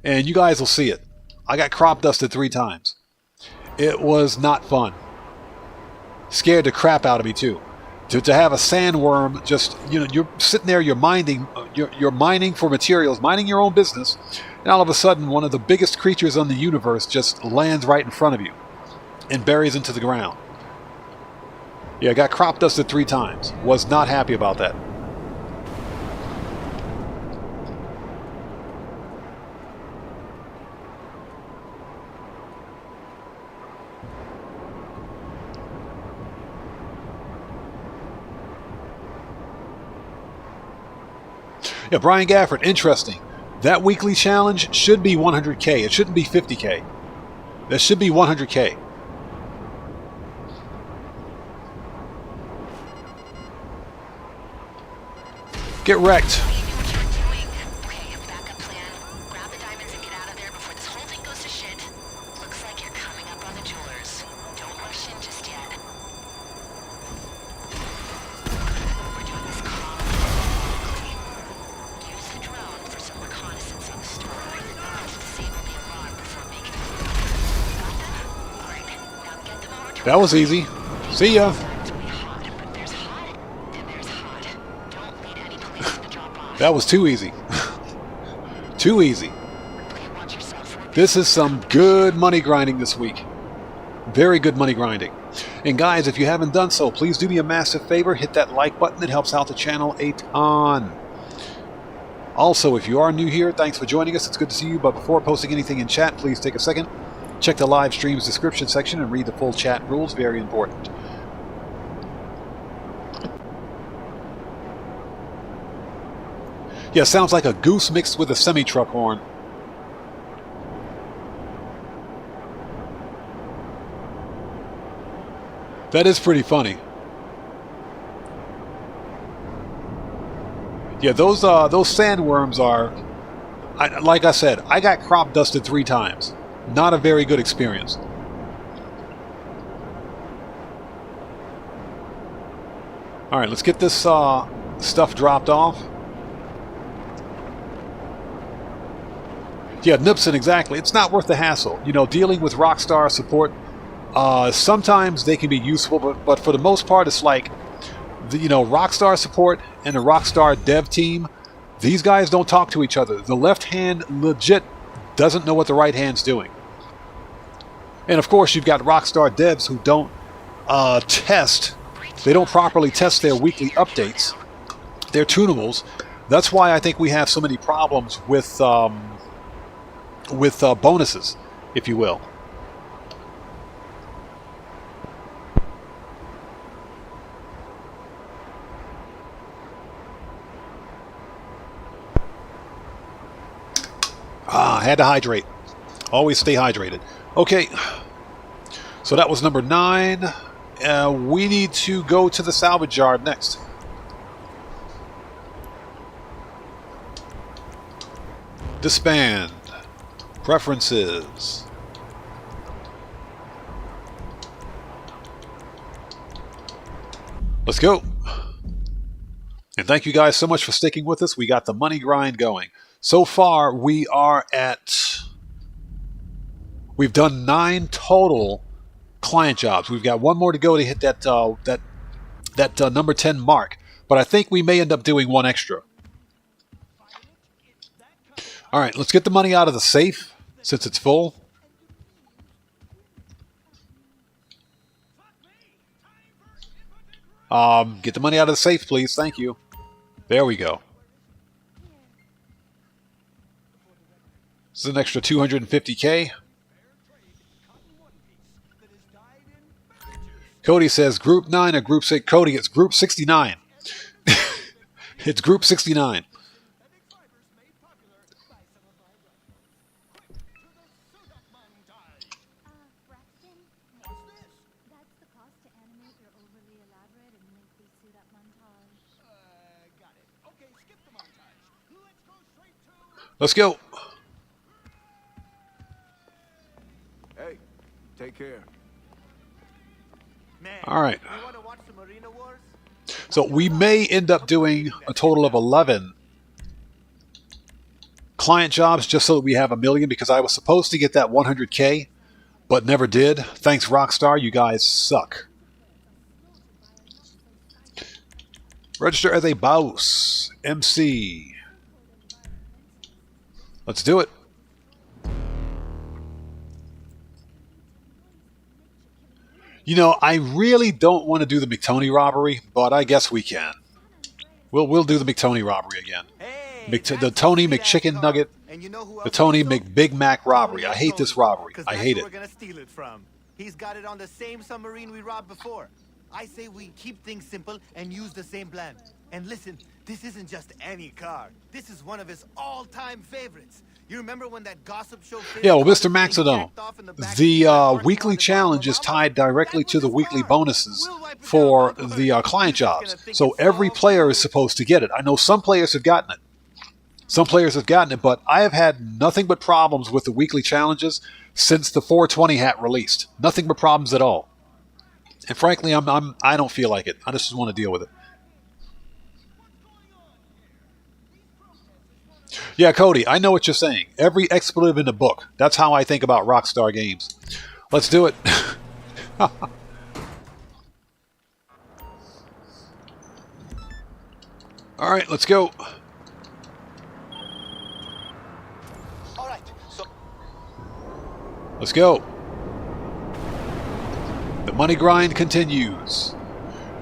and you guys will see it. I got crop dusted 3 times. It was not fun. Scared the crap out of me too. To have a sandworm just, you're sitting there, you're mining for materials, minding your own business, and all of a sudden one of the biggest creatures on the universe just lands right in front of you and buries into the ground. Yeah, I got crop dusted 3 times. Was not happy about that. Yeah, Brian Gafford, interesting. That weekly challenge should be 100K. It shouldn't be 50K. That should be 100K. Get wrecked.
Okay, backup plan. Grab the diamonds and get out of there before this whole thing goes to shit. Looks like you're coming up on the jewelers. Don't rush in just yet. We're doing this calmly. Use the drone for some reconnaissance on the store. Let's disable the alarm before making a move. Got them? Alright, now get them over to
That was easy. See ya. That was too easy. Too easy. This is some good money grinding this week. Very good money grinding. And guys, if you haven't done so, please do me a massive favor. Hit that like button. It helps out the channel a ton. Also, if you are new here, thanks for joining us. It's good to see you. But before posting anything in chat, please take a second. Check the live stream's description section and read the full chat rules. Very important. Yeah, sounds like a goose mixed with a semi-truck horn. That is pretty funny. Yeah, those sandworms are... like I said, I got crop dusted 3 times. Not a very good experience. Alright, let's get this stuff dropped off. Yeah, Nipson, exactly. It's not worth the hassle. Dealing with Rockstar support, sometimes they can be useful, but for the most part, it's like, Rockstar support and the Rockstar dev team, these guys don't talk to each other. The left hand legit doesn't know what the right hand's doing. And of course, you've got Rockstar devs who don't test. They don't properly test their weekly updates, their tunables. That's why I think we have so many problems with bonuses, if you will. Had to hydrate. Always stay hydrated. Okay, so that was number 9. We need to go to the salvage yard next. Disband. Preferences. Let's go. And thank you guys so much for sticking with us. We got the money grind going. So far, we are at... We've done 9 total client jobs. We've got 1 more to go to hit that number 10 mark. But I think we may end up doing 1 extra. All right, let's get the money out of the safe. since it's full. Get the money out of the safe, please. Thank you. There we go. This is an extra 250K. Cody says Group 9 or Group 6. Cody, it's Group 69. It's Group 69. Let's go.
Hey, take care.
All right. So we may end up doing a total of 11 client jobs just so that we have $1 million, because I was supposed to get that 100K, but never did. Thanks, Rockstar. You guys suck. Register as a boss. MC. Let's do it. You know, I really don't want to do the McTony robbery, but I guess we can. We'll do the McTony robbery again. The Tony McChicken Nugget, the Tony McBig Mac robbery. I hate this robbery. I hate it.
We're gonna steal it from. He's got it on the same submarine we robbed before. I say we keep things simple and use the same plan. And listen, this isn't just any car. This is one of his all-time favorites. You remember when that gossip show?
Yeah, well, Mr. Maxidome, the weekly challenge is tied directly to the weekly bonuses for the client jobs. So every player is supposed to get it. I know some players have gotten it. Some players have gotten it, but I have had nothing but problems with the weekly challenges since the 420 hat released. Nothing but problems at all. And frankly, I don't feel like it. I just want to deal with it. Yeah, Cody, I know what you're saying. Every expletive in the book. That's how I think about Rockstar Games. Let's do it. All right, let's go.
All right, so
Let's go. The money grind continues.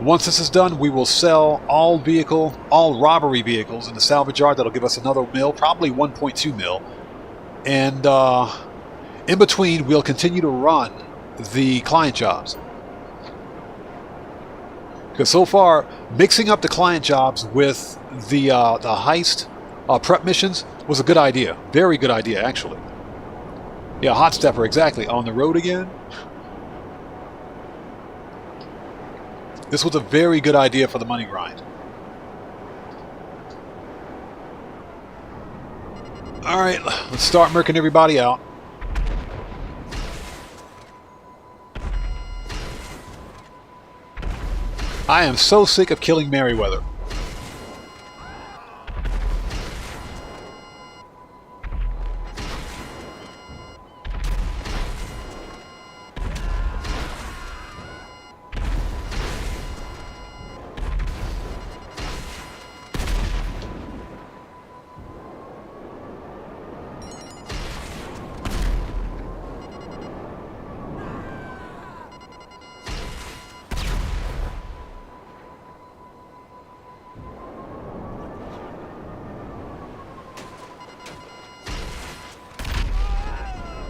Once this is done, we will sell all robbery vehicles in the salvage yard. That'll give us another mil, probably 1.2 mil. And in between, we'll continue to run the client jobs. Because so far, mixing up the client jobs with the heist prep missions was a good idea. Very good idea, actually. Yeah, Hot Stepper, exactly. On the road again. This was a very good idea for the money grind. All right, let's start murking everybody out. I am so sick of killing Merryweather.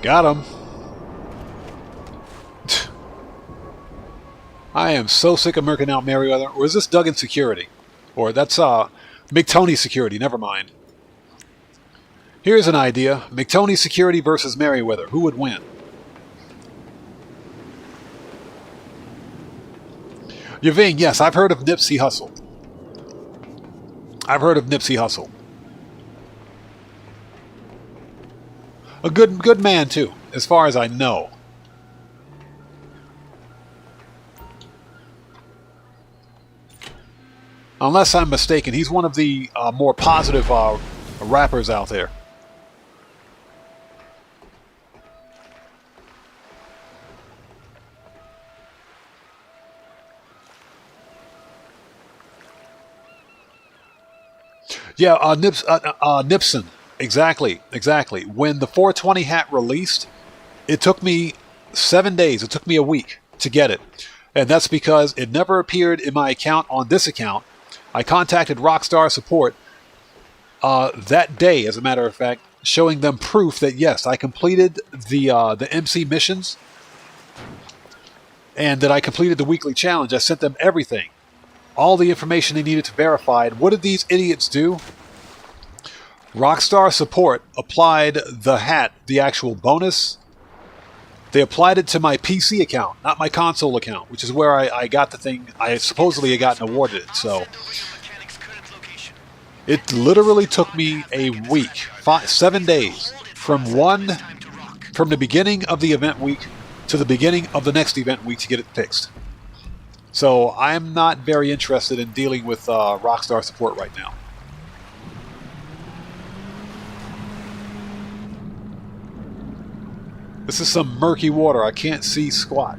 Got him. I am so sick of murking out Merryweather. Or is this Duggan Security? Or that's McTony Security. Never mind. Here's an idea. McTony Security versus Merryweather. Who would win? Yaving, yes, I've heard of Nipsey Hussle. I've heard of Nipsey Hussle. A good man, too, as far as I know. Unless I'm mistaken, he's one of the more positive rappers out there. Yeah, Nipson. Exactly. When the 420 hat released, it took me 7 days. It took me a week to get it. And that's because it never appeared in my account on this account. I contacted Rockstar support that day, as a matter of fact, showing them proof that, yes, I completed the MC missions and that I completed the weekly challenge. I sent them everything. All the information they needed to verify. And what did these idiots do? Rockstar support applied the hat, the actual bonus. They applied it to my PC account, not my console account, which is where I got the thing. I supposedly had gotten awarded it. So it literally took me a week, 7 days, from the beginning of the event week to the beginning of the next event week to get it fixed. So I'm not very interested in dealing with Rockstar support right now. This is some murky water. I can't see squat.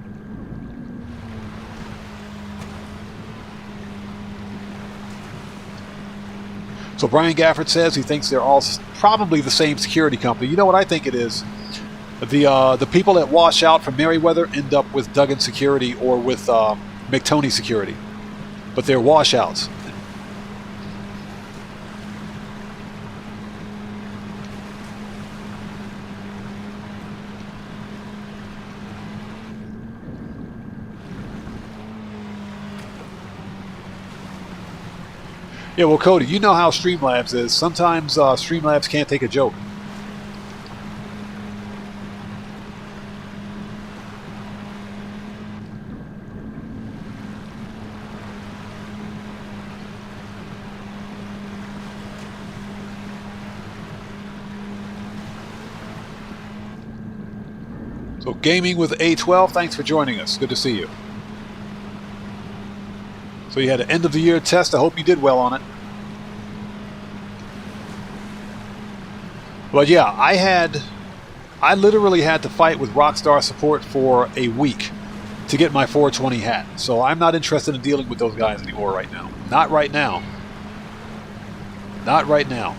So Brian Gafford says he thinks they're all probably the same security company. You know what I think it is? The people that wash out from Merryweather end up with Duggan Security or with McToney Security. But they're washouts. Yeah, well, Cody, you know how Streamlabs is. Sometimes Streamlabs can't take a joke. So, Gaming with A12, thanks for joining us. Good to see you. So you had an end-of-the-year test. I hope you did well on it. But yeah, I literally had to fight with Rockstar support for a week to get my 420 hat. So I'm not interested in dealing with those guys anymore right now. Not right now. Not right now.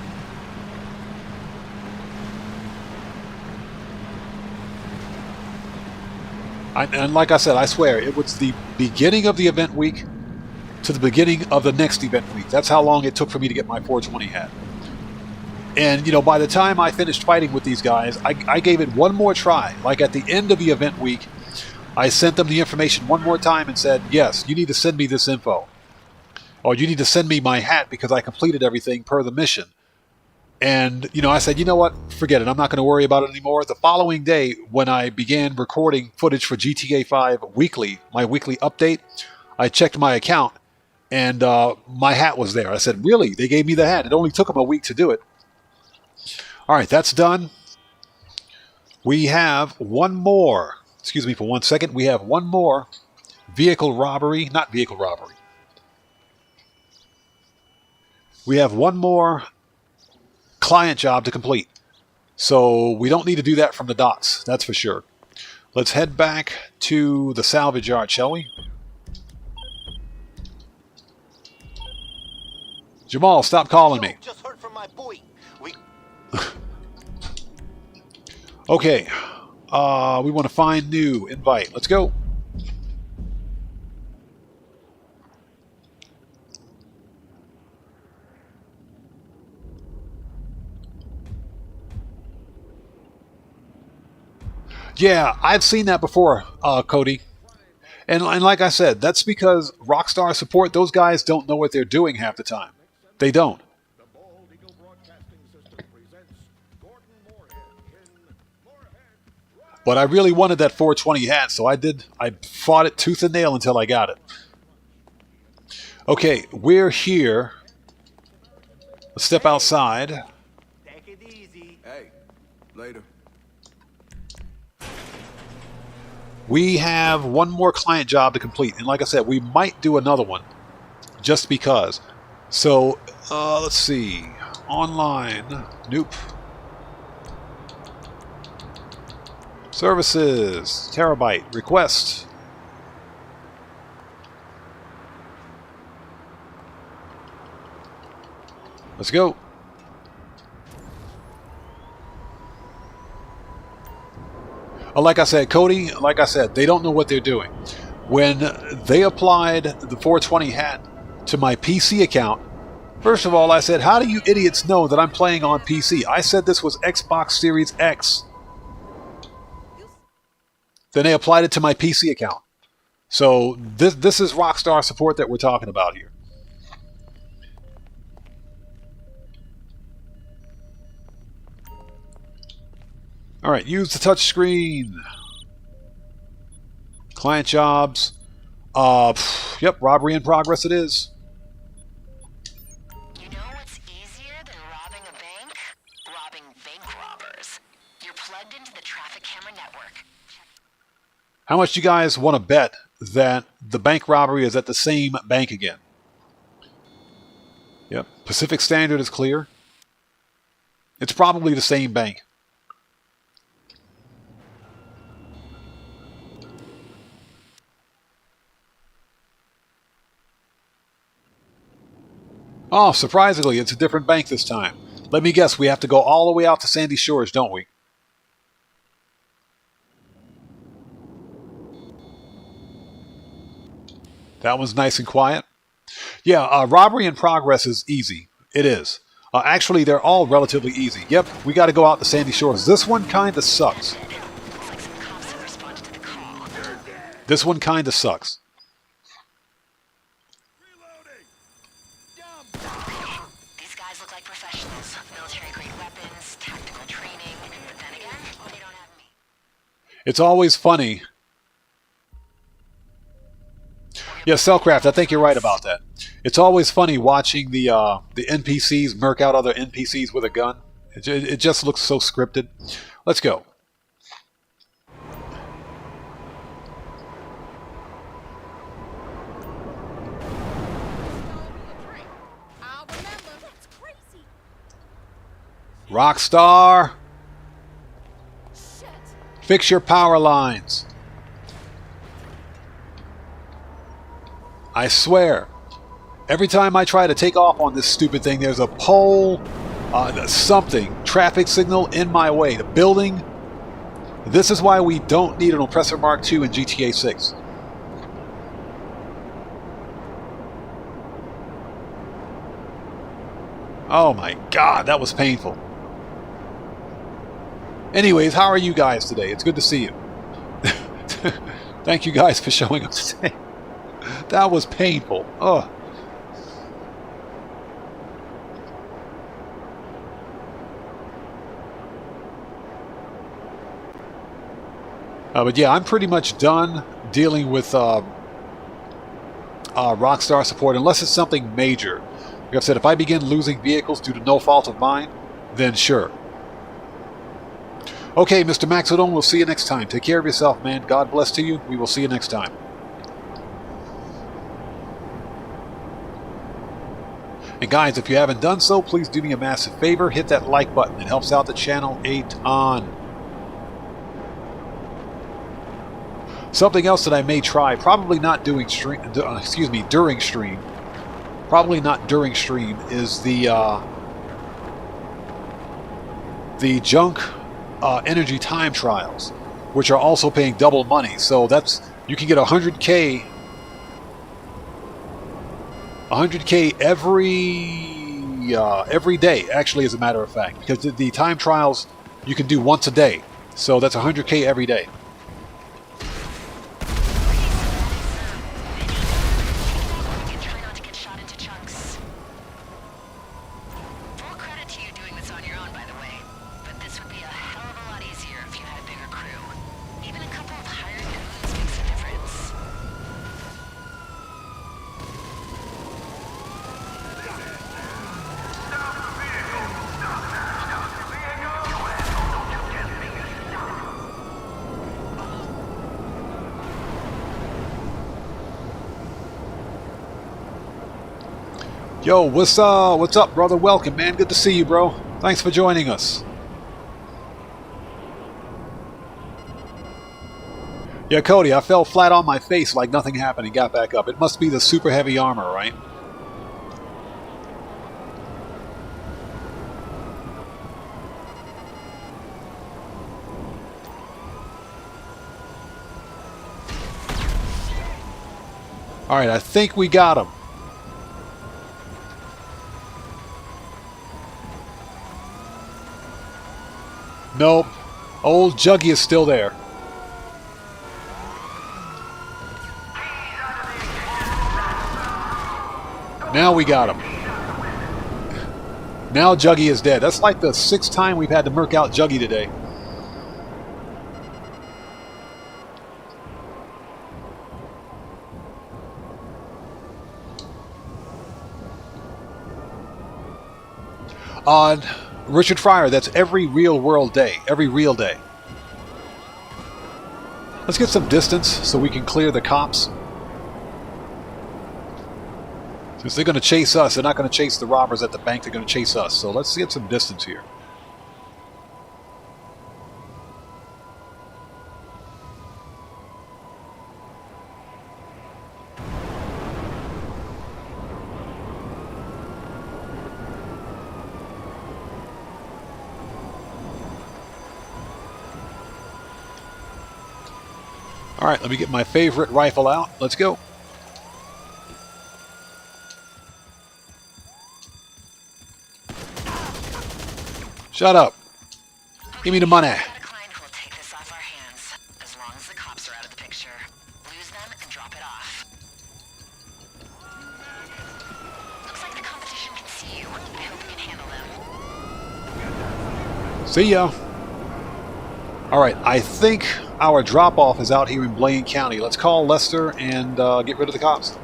And like I said, I swear, it was the beginning of the event week to the beginning of the next event week. That's how long it took for me to get my 420 hat. And, you know, by the time I finished fighting with these guys, I gave it one more try. Like at the end of the event week, I sent them the information one more time and said, yes, you need to send me this info. Or you need to send me my hat because I completed everything per the mission. And, you know, I said, you know what? Forget it. I'm not going to worry about it anymore. The following day, when I began recording footage for GTA 5 weekly, my weekly update, I checked my account. And my hat was there. I said, really? They gave me the hat. It only took them a week to do it. All right, that's done. We have one more. Excuse me for 1 second. We have one more vehicle robbery. Not vehicle robbery. We have one more client job to complete. So we don't need to do that from the docks. That's for sure. Let's head back to the salvage yard, shall we? Jamal, stop calling me.
Just heard from my boy.
Okay. We want to find new invite. Let's go. Yeah, I've seen that before, Cody. And like I said, that's because Rockstar support, those guys don't know what they're doing half the time. They don't. But I really wanted that 420 hat, so I fought it tooth and nail until I got it. Okay, we're here. Let's step outside.
Take it easy.
Hey, later.
We have one more client job to complete. And like I said, we might do another one just because. So, let's see. Online. Nope. Services. Terabyte. Request. Let's go. Like I said, Cody, like I said, they don't know what they're doing. When they applied the 420 hat to my PC account, first of all, I said, how do you idiots know that I'm playing on PC? I said this was Xbox Series X. Then they applied it to my PC account. So this is Rockstar support that we're talking about here. All right, use the touch screen. Client jobs. Yep, robbery in progress it is.
You know what's easier than robbing a bank? Robbing bank robbers. You're plugged into the traffic camera network.
How much do you guys want to bet that the bank robbery is at the same bank again? Yep, Pacific Standard is clear. It's probably the same bank. Oh, surprisingly, it's a different bank this time. Let me guess, we have to go all the way out to Sandy Shores, don't we? That one's nice and quiet. Yeah, robbery in progress is easy. It is. Actually, they're all relatively easy. Yep, we got to go out to Sandy Shores. This one kind of sucks.
Looks like some cops have responded to the call.
This one kind of sucks.
These guys look like professionals. Military-grade weapons, tactical training. But then again, they don't have me.
It's always funny. Yeah, Cellcraft, I think you're right about that. It's always funny watching the NPCs murk out other NPCs with a gun. It just looks so scripted. Let's go. Rockstar, fix your power lines. I swear, every time I try to take off on this stupid thing, there's a pole, something, traffic signal in my way. The building. This is why we don't need an Oppressor Mark II in GTA 6. Oh my God, that was painful. Anyways, how are you guys today? It's good to see you. Thank you guys for showing up today. That was painful. Oh. But yeah, I'm pretty much done dealing with Rockstar support, unless it's something major. Like I've said, if I begin losing vehicles due to no fault of mine, then sure. Okay, Mr. Maxodon, we'll see you next time. Take care of yourself, man. God bless to you. We will see you next time. And guys, if you haven't done so, please do me a massive favor. Hit that like button. It helps out the channel a ton. Something else that I may try, probably not doing stream, during stream. Probably not during stream, is the junk energy time trials, which are also paying double money. So that's, you can get 100K every day, actually, as a matter of fact, because the time trials you can do once a day. So that's 100K every day.
Try not to get shot into chunks. Full credit to you doing this on your own, by the way. But this would be a hell of a lot easier if you had a bigger crew. Even a couple of hired goons makes a difference.
Yo, what's up, brother? Welcome, man. Good to see you, bro. Thanks for joining us. Yeah, Cody, I fell flat on my face like nothing happened and got back up. It must be the super heavy armor, right? Alright, I think we got him. Nope. Old Juggy is still there. Now we got him. Now Juggy is dead. That's like the 6th time we've had to murk out Juggy today. On Richard Fryer, that's every real world day. Every real day. Let's get some distance so we can clear the cops. Since they're going to chase us, they're not going to chase the robbers at the bank, they're going to chase us. So let's get some distance here. Alright, let me get my favorite rifle out. Let's go. Shut up. Give me the money.
Got a client who will take this off our hands, as long as the cops are out of the picture. Lose them and drop it off. Looks like the competition can see you. I hope you can handle them.
See ya. Alright, I think our drop-off is out here in Blaine County. Let's call Lester and get rid of the cops.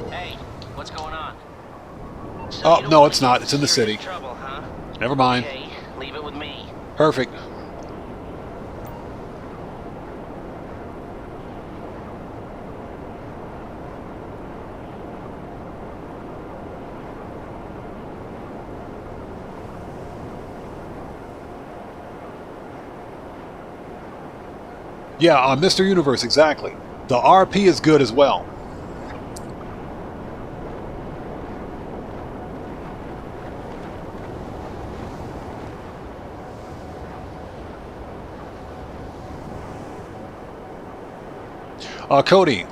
Hey, what's going on? So
Oh,
you don't
no,
want
it's
to
not.
get
It's in the
serious
city.
Trouble, huh?
Never mind.
Okay, leave it with me.
Perfect. Yeah, Mr. Universe, exactly. The RP is good as well. Cody,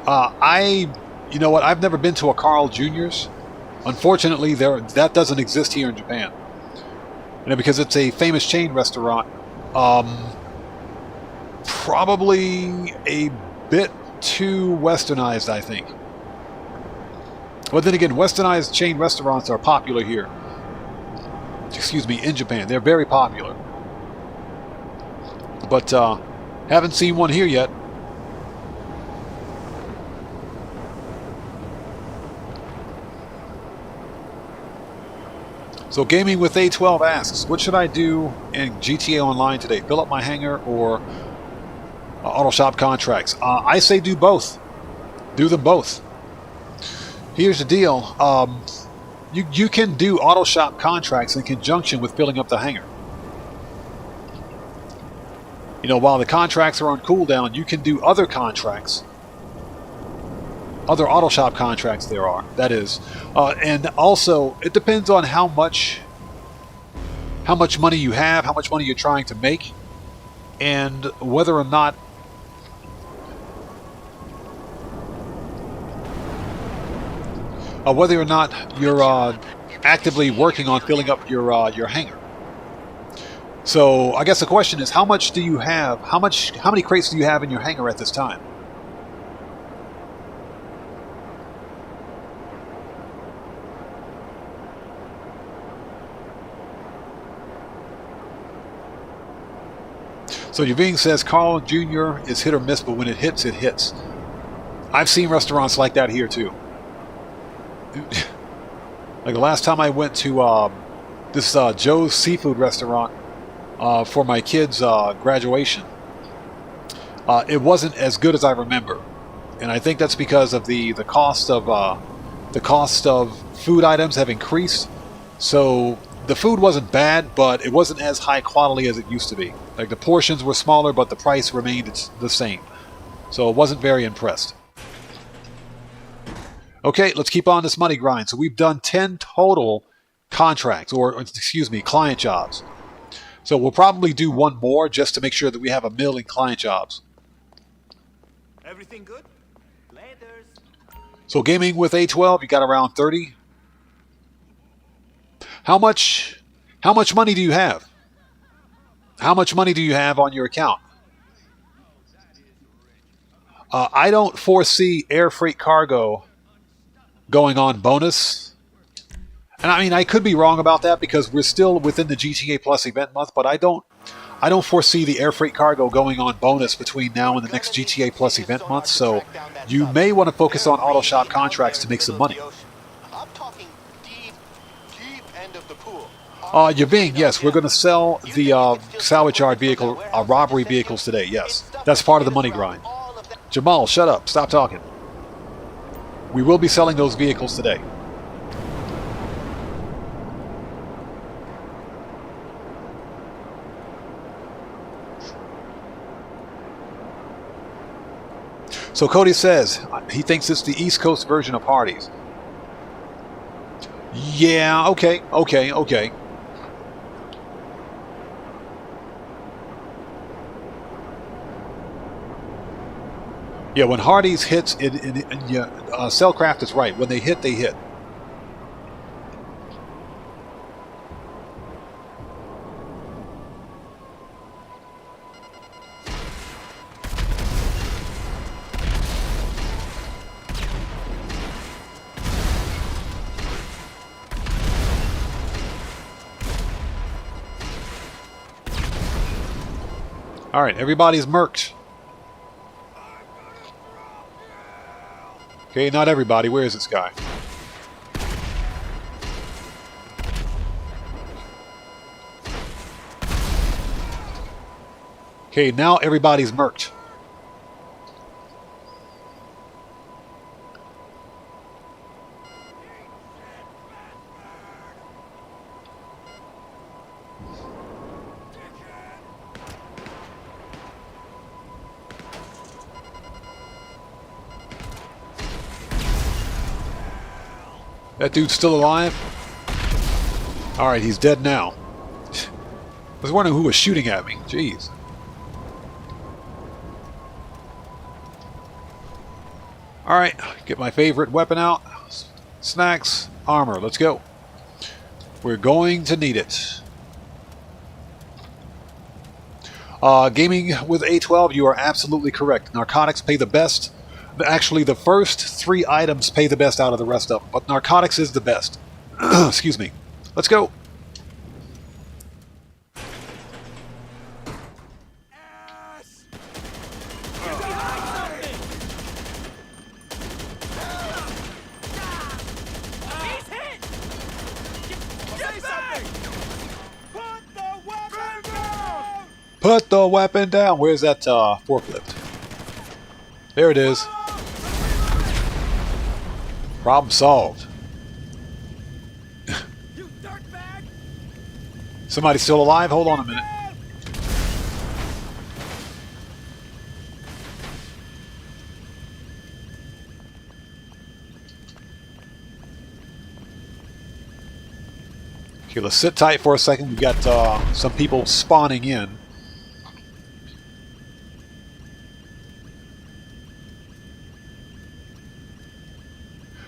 you know what? I've never been to a Carl Jr.'s. Unfortunately, that doesn't exist here in Japan. You know, because it's a famous chain restaurant. Probably a bit too westernized, I think. But then again, westernized chain restaurants are popular here. Excuse me, in Japan. They're very popular. But haven't seen one here yet. So Gaming with A12 asks, what should I do in GTA Online today? Fill up my hangar or auto shop contracts? I say do both. Do them both. Here's the deal. You can do auto shop contracts in conjunction with filling up the hangar. You know, while the contracts are on cooldown, you can do other contracts. Other auto shop contracts there are, that is. And also, it depends on how much money you have, how much money you're trying to make, and whether or not you're actively working on filling up your hangar. So I guess the question is, how much do you have? How many crates do you have in your hangar at this time? So Yaving says Carl Jr. is hit or miss, but when it hits, it hits. I've seen restaurants like that here too. Like the last time I went to this Joe's Seafood restaurant for my kids' graduation, it wasn't as good as I remember, and I think that's because of the cost of food items have increased. So the food wasn't bad, but it wasn't as high quality as it used to be. Like the portions were smaller, but the price remained the same. So I wasn't very impressed. Okay, let's keep on this money grind. So we've done 10 total contracts, or excuse me, client jobs. So we'll probably do one more just to make sure that we have 1 million client jobs.
Everything good? Laters.
So gaming with A12, you got around 30. How much money do you have? How much money do you have on your account? I don't foresee air freight cargo going on bonus. And I mean, I could be wrong about that because we're still within the GTA Plus event month, but I don't foresee the air freight cargo going on bonus between now and the next GTA Plus event month, so you may want to focus on auto shop contracts to make some money.
I'm talking deep end of the pool.
Yaving, yes, we're going to sell the salvage yard vehicle, robbery vehicles today, yes. That's part of the money grind. Jamal, shut up. Stop talking. We will be selling those vehicles today. So Cody says he thinks it's the East Coast version of Hardee's. Yeah, okay. Yeah, when Hardee's hits, Cellcraft is right. When they hit, they hit. All right, everybody's merked. Okay, not everybody. Where is this guy? Okay, now everybody's merked. That dude's still alive? Alright, he's dead now. I was wondering who was shooting at me. Jeez. Alright, get my favorite weapon out. Snacks, armor, let's go. We're going to need it. Gaming with A12, you are absolutely correct. Narcotics pay the best. Actually, the first 3 items pay the best out of the rest of them, but narcotics is the best. Excuse me. Let's go. Put the weapon down. Where's that forklift? There it is. Problem solved. Somebody still alive? Hold on a minute. Okay, let's sit tight for a second. We've got some people spawning in.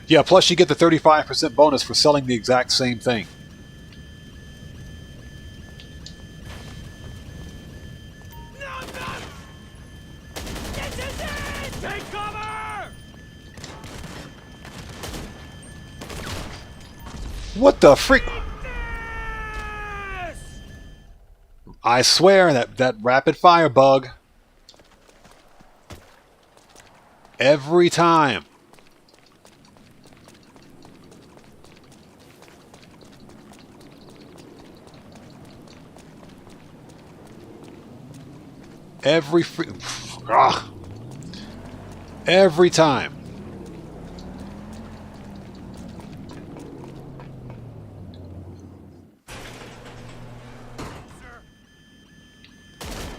Yeah, plus you get the 35% bonus for selling the exact same thing.
Take cover!
What the freak? I swear that rapid fire bug. Every time. Every time.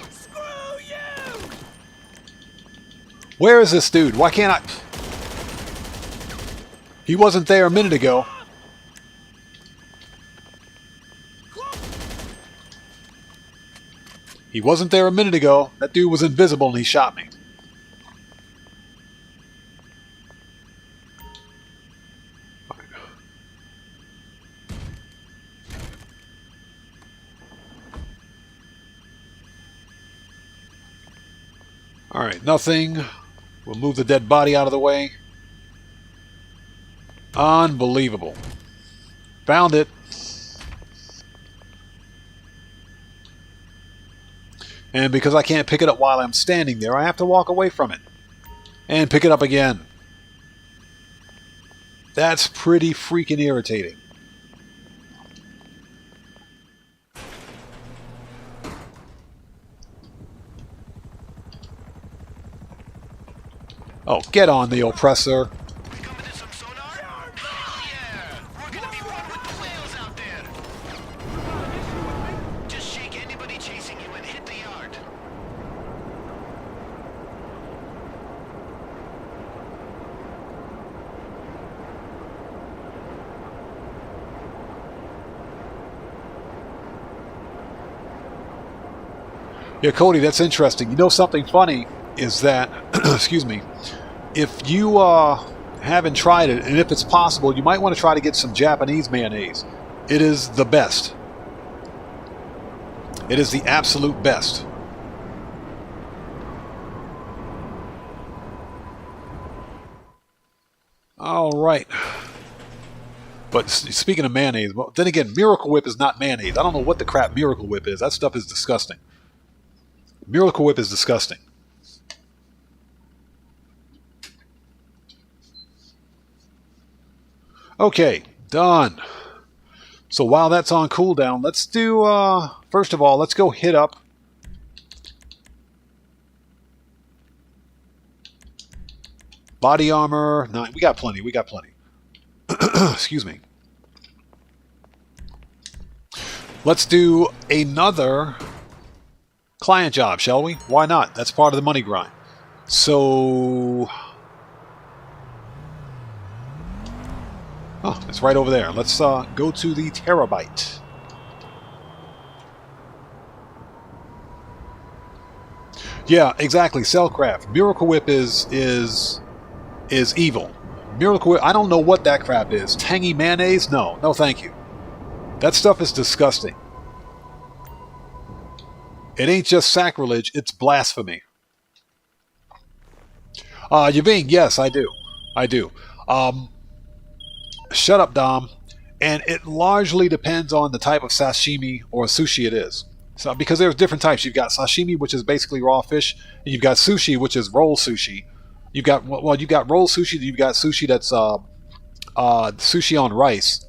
Screw you!
Where is this dude? Why can't I? He wasn't there a minute ago. He wasn't there a minute ago. That dude was invisible and he shot me. Alright, nothing. We'll move the dead body out of the way. Unbelievable. Found it. And because I can't pick it up while I'm standing there, I have to walk away from it. And pick it up again. That's pretty freaking irritating. Oh, get on the oppressor.
We coming to some sonar? Hell yeah! We're gonna be one with the whales out there. Just shake anybody chasing you and hit the yard.
Yeah, Cody, that's interesting. You know something funny is that, excuse me, if you haven't tried it, and if it's possible, you might want to try to get some Japanese mayonnaise. It is the best. It is the absolute best. All right. But speaking of mayonnaise, well, then again, Miracle Whip is not mayonnaise. I don't know what the crap Miracle Whip is. That stuff is disgusting. Miracle Whip is disgusting. Okay, done. So while that's on cooldown, let's do, first of all, let's go hit up body armor. 9. We got plenty. We got plenty. Excuse me. Let's do another client job, shall we? Why not? That's part of the money grind. So... oh, it's right over there. Let's go to the Terabyte. Yeah, exactly. Cellcraft. Miracle Whip is evil. Miracle Whip, I don't know what that crap is. Tangy mayonnaise? No. No, thank you. That stuff is disgusting. It ain't just sacrilege, it's blasphemy. Yaving, yes, I do. I do. Shut up, Dom. And it largely depends on the type of sashimi or sushi it is. So, because there's different types. You've got sashimi, which is basically raw fish, and you've got sushi, which is roll sushi. You've got, well, you've got roll sushi, you've got sushi that's sushi on rice.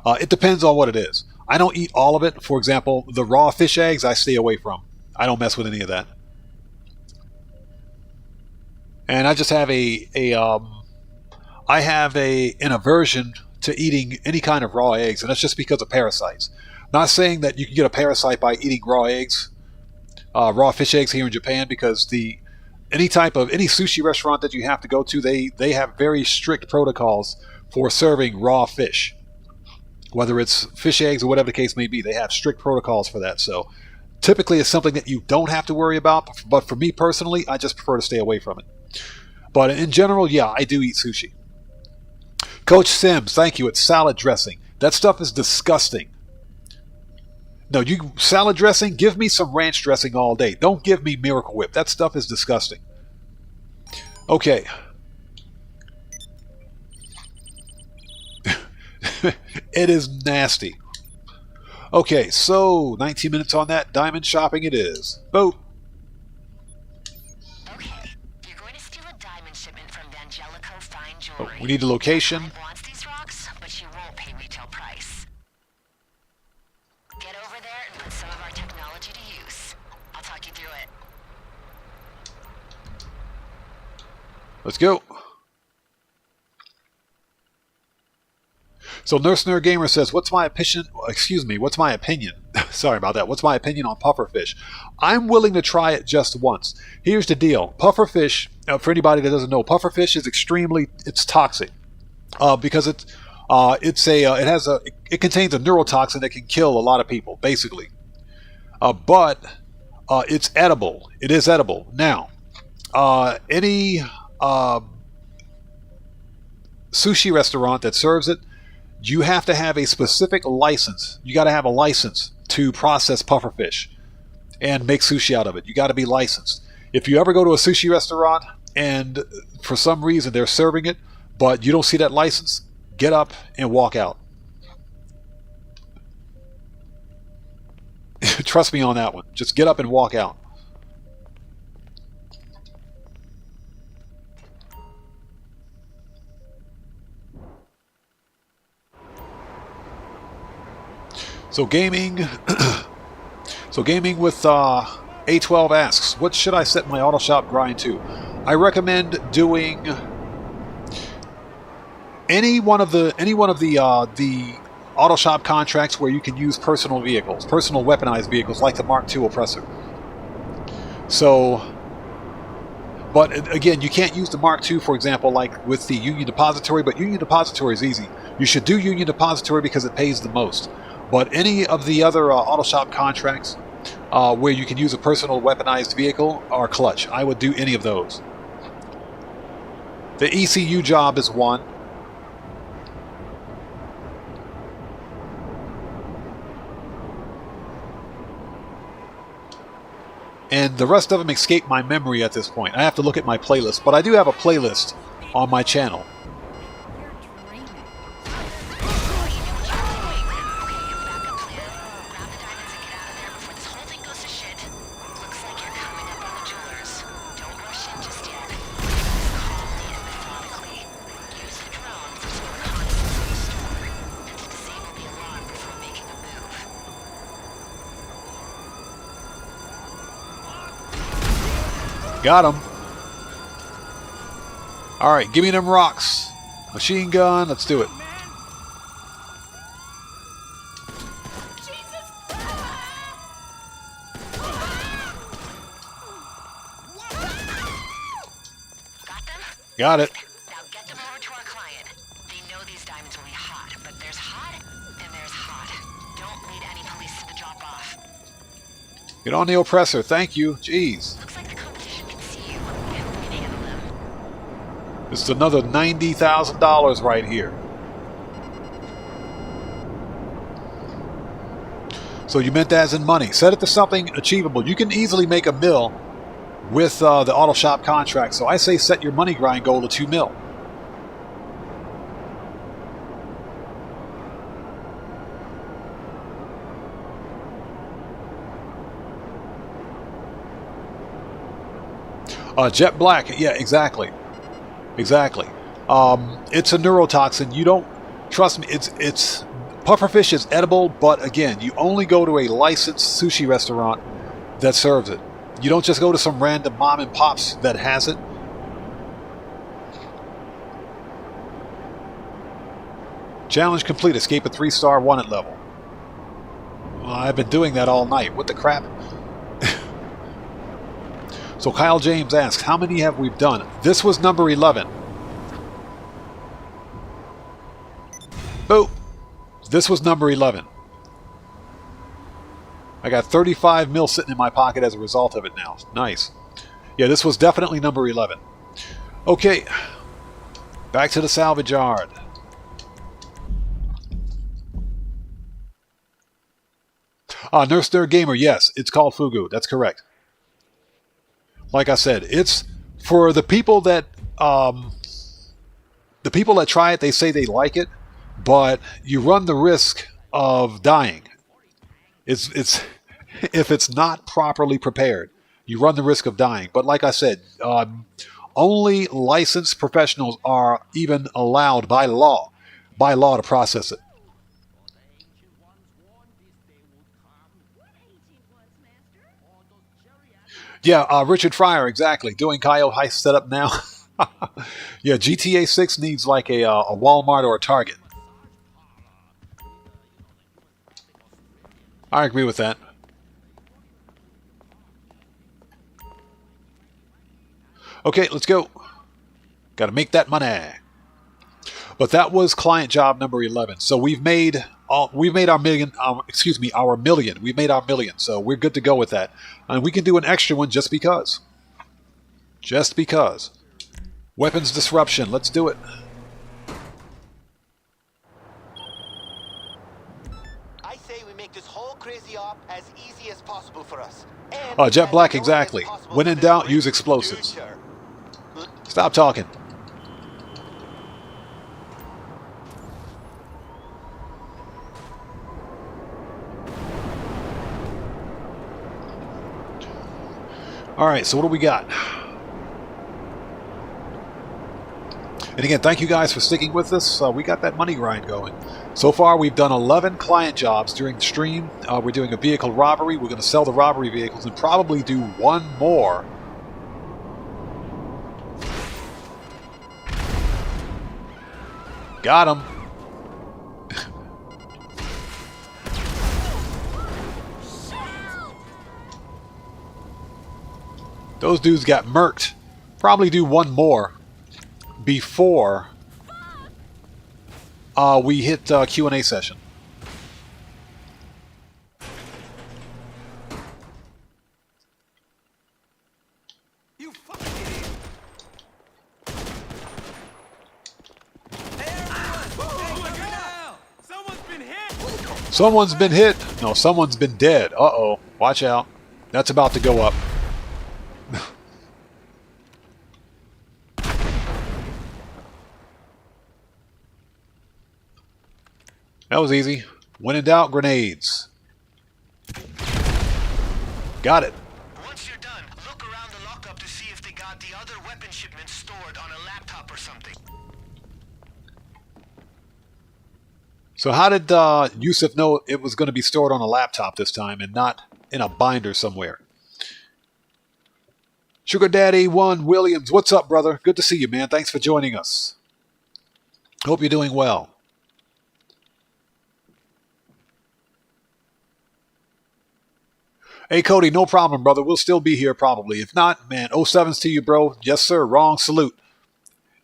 It depends on what it is. I don't eat all of it. For example, the raw fish eggs I stay away from. I don't mess with any of that. And I just have an aversion to eating any kind of raw eggs, and that's just because of parasites. Not saying that you can get a parasite by eating raw eggs, raw fish eggs here in Japan, because any sushi restaurant that you have to go to, they have very strict protocols for serving raw fish. Whether it's fish eggs or whatever the case may be, they have strict protocols for that. So typically it's something that you don't have to worry about, but for me personally, I just prefer to stay away from it. But in general, yeah, I do eat sushi. Coach Sims, thank you. It's salad dressing. That stuff is disgusting. No, salad dressing, give me some ranch dressing all day. Don't give me Miracle Whip. That stuff is disgusting. Okay. It is nasty. Okay, so 19 minutes on that. Diamond shopping it is. Boom.
Okay, you're going to steal a diamond shipment from Vangelico Fine
Oh,
Jewelry.
we need a location.
Client wants these rocks, but she won't pay retail price. Get over there and put some of our technology to use. I'll talk you through it.
Let's go. So Nurse Nerd Gamer says, what's my opinion? What's my opinion? Sorry about that. What's my opinion on pufferfish? I'm willing to try it just once. Here's the deal. Pufferfish, for anybody that doesn't know, pufferfish is it's toxic. Because it contains a neurotoxin that can kill a lot of people, basically. But It's edible. It is edible. Now, any sushi restaurant that serves it, you have to have a specific license. You got to have a license to process pufferfish and make sushi out of it. You got to be licensed. If you ever go to a sushi restaurant and for some reason they're serving it, but you don't see that license, get up and walk out. Trust me on that one. Just get up and walk out. So gaming, gaming with A12 asks, what should I set my auto shop grind to? I recommend doing any one of the auto shop contracts where you can use personal vehicles, personal weaponized vehicles like the Mark II oppressor. So, but again, you can't use the Mark II, for example, like with the Union Depository, but Union Depository is easy. You should do Union Depository because it pays the most. But any of the other auto shop contracts where you can use a personal weaponized vehicle are clutch. I would do any of those. The ECU job is one. And the rest of them escape my memory at this point. I have to look at my playlist, but I do have a playlist on my channel. Got him. All right, give me them rocks. Machine gun, let's do it. Got it.
Now get them over to our client. They know these diamonds will be hot, but there's hot and there's hot. Don't lead any police to the drop-off.
Get on the oppressor. Thank you. Jeez.
Looks like the competition can see you and we can handle them.
This is another $90,000 right here. So you meant that as in money. Set it to something achievable. You can easily make $1 mil with the auto shop contract. So I say set your money grind goal to $2 mil. Jet black, yeah, exactly. Exactly. It's a neurotoxin. You don't, trust me, it's pufferfish is edible, but again, you only go to a licensed sushi restaurant that serves it. You don't just go to some random mom and pops that has it. Challenge complete. Escape a 3-star wanted level. Well, I've been doing that all night. What the crap? So Kyle James asks, how many have we done? This was number 11. Boop. This was number 11. I got 35 mil sitting in my pocket as a result of it now. Nice. Yeah, this was definitely number 11. Okay. Back to the salvage yard. Nurse Nerd Gamer, yes, it's called Fugu. That's correct. Like I said, it's for the people that try it. They say they like it, but you run the risk of dying. It's if it's not properly prepared, you run the risk of dying. But like I said, only licensed professionals are even allowed by law to process it. Yeah, Richard Fryer, exactly. Doing Kyle Heist setup now. Yeah, GTA 6 needs like a Walmart or a Target. I agree with that. Okay, let's go. Got to make that money. But that was client job number 11. So we've made we've made our million. Excuse me, our million. We've made our million, so we're good to go with that. And we can do an extra one just because. Just because. Weapons disruption. Let's do it.
I say we make this whole crazy op as easy as possible for us. And
Jet
as
Black,
annoying
exactly.
as possible
When
for
in
this
doubt,
Marine
use explosives.
future.
Stop talking. All right, so what do we got? And again, thank you guys for sticking with us. We got that money grind going. So far, we've done 11 client jobs during the stream. We're doing a vehicle robbery. We're going to sell the robbery vehicles and probably do one more. Got him. Those dudes got murked. Probably do one more before we hit Q&A session.
You fucking idiot! Hey, everyone! Look now! Someone's been hit!
Someone's been hit. No, someone's been dead. Uh-oh. Watch out. That's about to go up. That was easy. When in doubt, grenades. Got it.
Once you're done, look around the lockup to see if they got the other weapon shipments stored on a laptop or something.
So how did Yusuf know it was going to be stored on a laptop this time and not in a binder somewhere? Sugar Daddy 1 Williams, what's up, brother? Good to see you, man. Thanks for joining us. Hope you're doing well. Hey, Cody, no problem, brother. We'll still be here probably. If not, man, 07s to you, bro. Yes, sir. Wrong salute.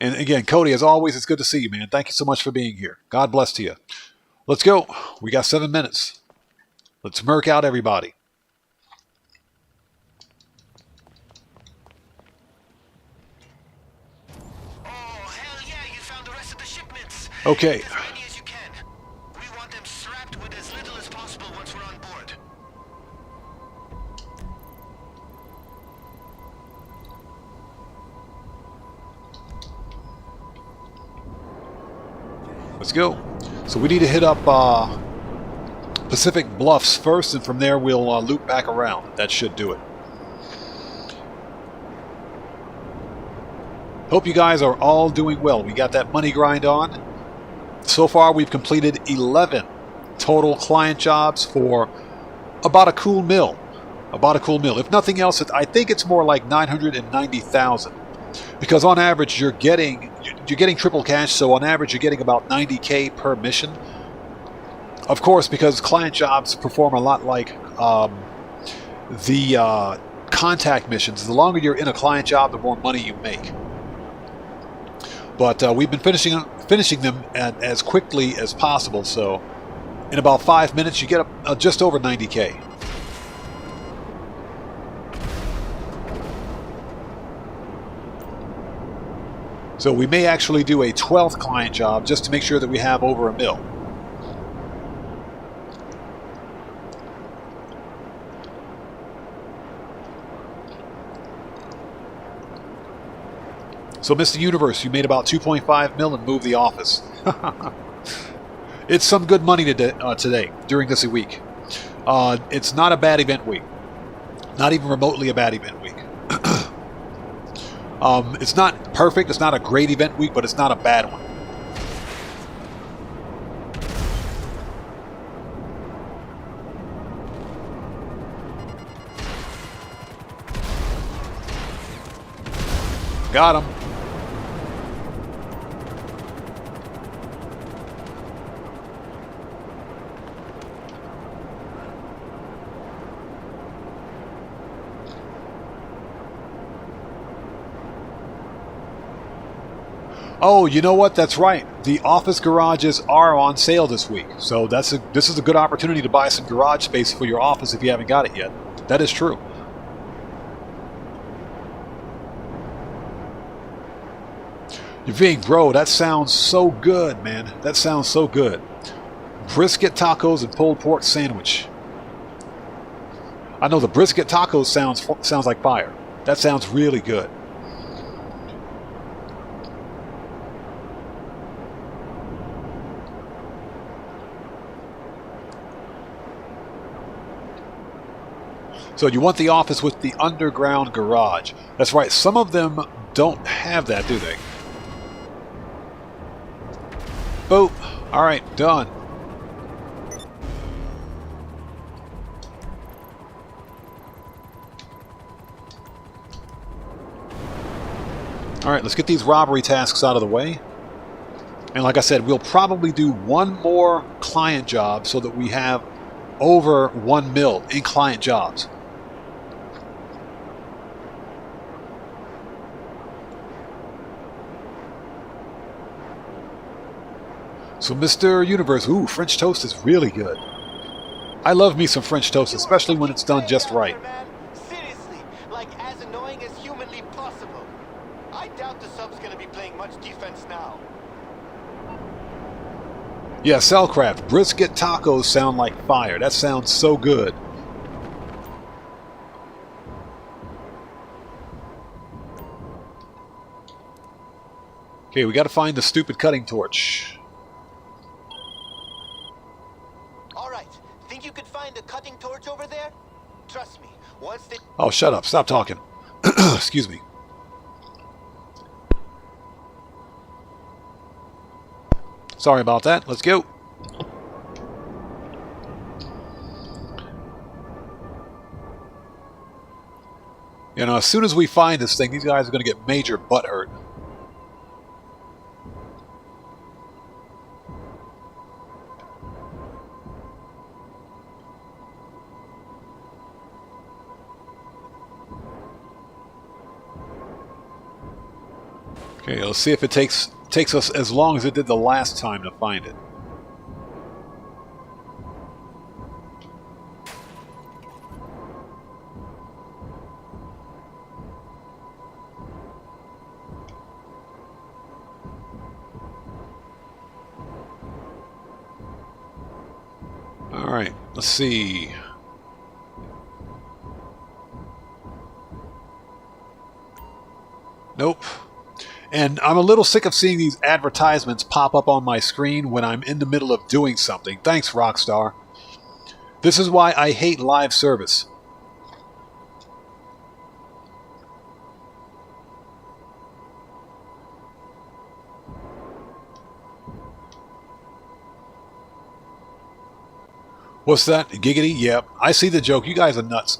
And again, Cody, as always, it's good to see you, man. Thank you so much for being here. God bless to you. Let's go. We got 7 minutes. Let's murk out everybody.
Oh, hell yeah, you found the rest of the shipments.
Okay.
As many as you can. We want them strapped with as little as possible once we're on board.
Let's go. So we need to hit up Pacific Bluffs first, and from there we'll loop back around. That should do it. Hope you guys are all doing well. We got that money grind on. So far we've completed 11 total client jobs for about a cool mil. About a cool mil. If nothing else, I think it's more like 990,000. Because on average you're getting triple cash, so on average you're getting about 90K per mission. Of course, because client jobs perform a lot like the contact missions. The longer you're in a client job, the more money you make. But we've been finishing them as quickly as possible, so in about 5 minutes you get just over 90K. So we may actually do a 12th client job just to make sure that we have over a mil. So, Mr. Universe, you made about 2.5 mil and moved the office. It's some good money today, during this week. It's not a bad event week. Not even remotely a bad event week. It's not perfect, it's not a great event week, but it's not a bad one. Got him. Oh, you know what? That's right. The office garages are on sale this week. So this is a good opportunity to buy some garage space for your office if you haven't got it yet. That is true. You're being, bro, that sounds so good, man. That sounds so good. Brisket tacos and pulled pork sandwich. I know the brisket tacos sounds like fire. That sounds really good. So you want the office with the underground garage. That's right, some of them don't have that, do they? Boop. Alright, done. Alright, let's get these robbery tasks out of the way. And like I said, we'll probably do one more client job so that we have over 1 mil in client jobs. So Mr. Universe, ooh, French toast is really good. I love me some French toast, especially when it's done just right.
Seriously, like as annoying as humanly possible. I doubt the sub's gonna be playing much defense now.
Yeah, Cellcraft, brisket tacos sound like fire. That sounds so good. Okay, we got to find the stupid cutting torch.
Think you could find a cutting torch over there? Trust me, once they...
Oh, shut up. Stop talking. Excuse me. Sorry about that. Let's go. You know, as soon as we find this thing, these guys are going to get major butt hurt. Okay, let's see if it takes us as long as it did the last time to find it. All right, let's see. Nope. And I'm a little sick of seeing these advertisements pop up on my screen when I'm in the middle of doing something. Thanks, Rockstar. This is why I hate live service. What's that? Giggity? Yep. I see the joke. You guys are nuts.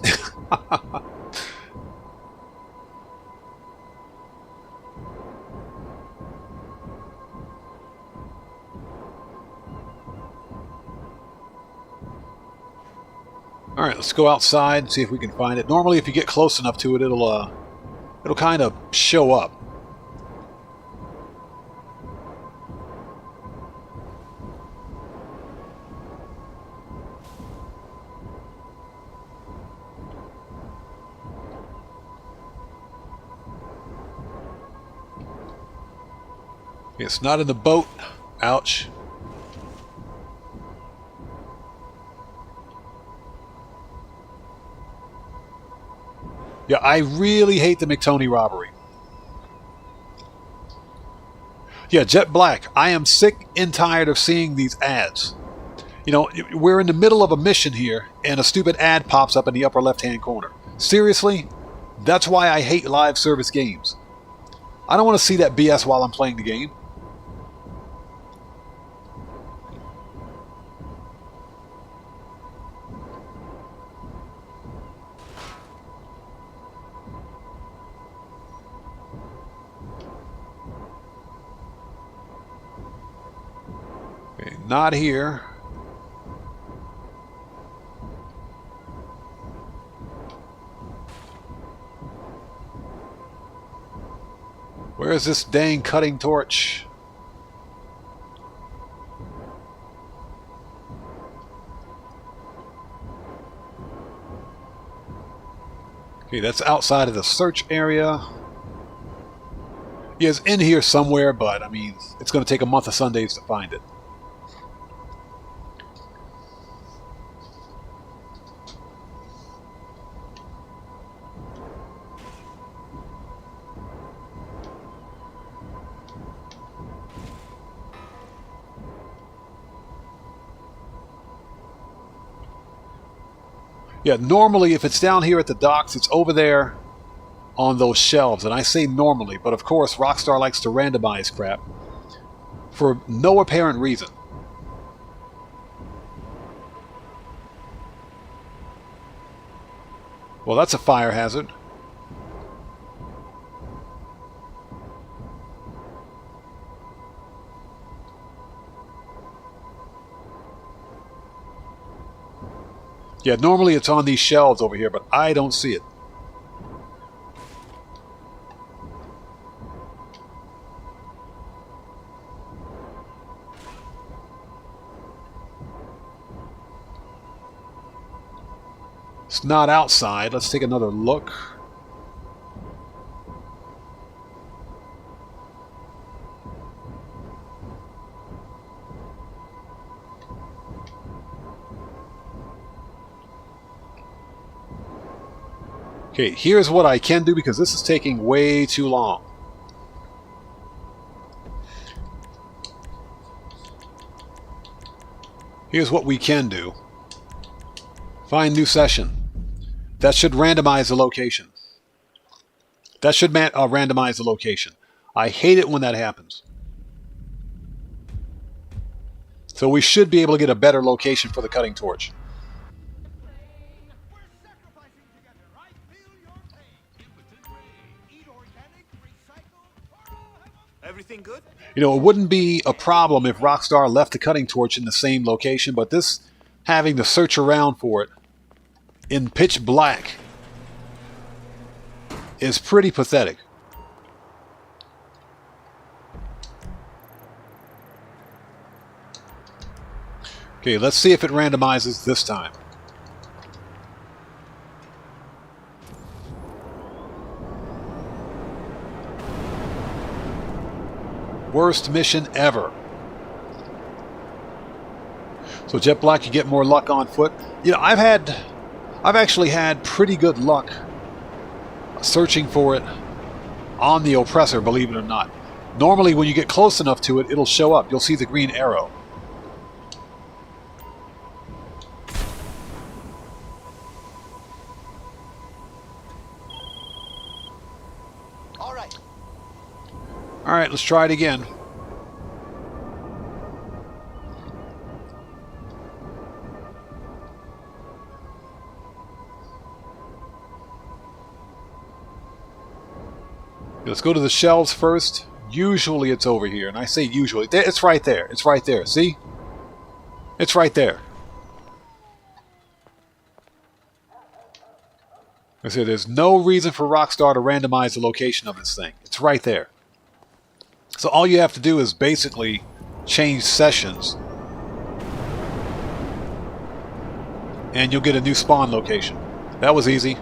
Alright, let's go outside and see if we can find it. Normally, if you get close enough to it, it'll kind of show up. It's not in the boat. Ouch. Yeah, I really hate the McTony robbery. Yeah, Jet Black, I am sick and tired of seeing these ads. You know, we're in the middle of a mission here, and a stupid ad pops up in the upper left-hand corner. Seriously? That's why I hate live service games. I don't want to see that BS while I'm playing the game. Okay, not here. Where is this dang cutting torch? Okay, that's outside of the search area. He is in here somewhere, but I mean, it's going to take a month of Sundays to find it. Yeah, normally if it's down here at the docks, it's over there on those shelves. And I say normally, but of course Rockstar likes to randomize crap for no apparent reason. Well, that's a fire hazard. Yeah, normally it's on these shelves over here, but I don't see it. It's not outside. Let's take another look. Okay, here's what I can do because this is taking way too long. Here's what we can do. Find new session. That should randomize the location. That should randomize the location. I hate it when that happens. So we should be able to get a better location for the cutting torch.
Everything good?
You know, it wouldn't be a problem if Rockstar left the cutting torch in the same location, but this having to search around for it in pitch black is pretty pathetic. Okay, let's see if it randomizes this time. Worst mission ever. So Jet Black, you get more luck on foot. You know, I've actually had pretty good luck searching for it on the oppressor, believe it or not. Normally when you get close enough to it, it'll show up. You'll see the green arrow. All right, let's try it again. Let's go to the shelves first. Usually it's over here, and I say usually. It's right there. It's right there. See? It's right there. I said there's no reason for Rockstar to randomize the location of this thing. It's right there. So all you have to do is basically change sessions and you'll get a new spawn location. That was easy.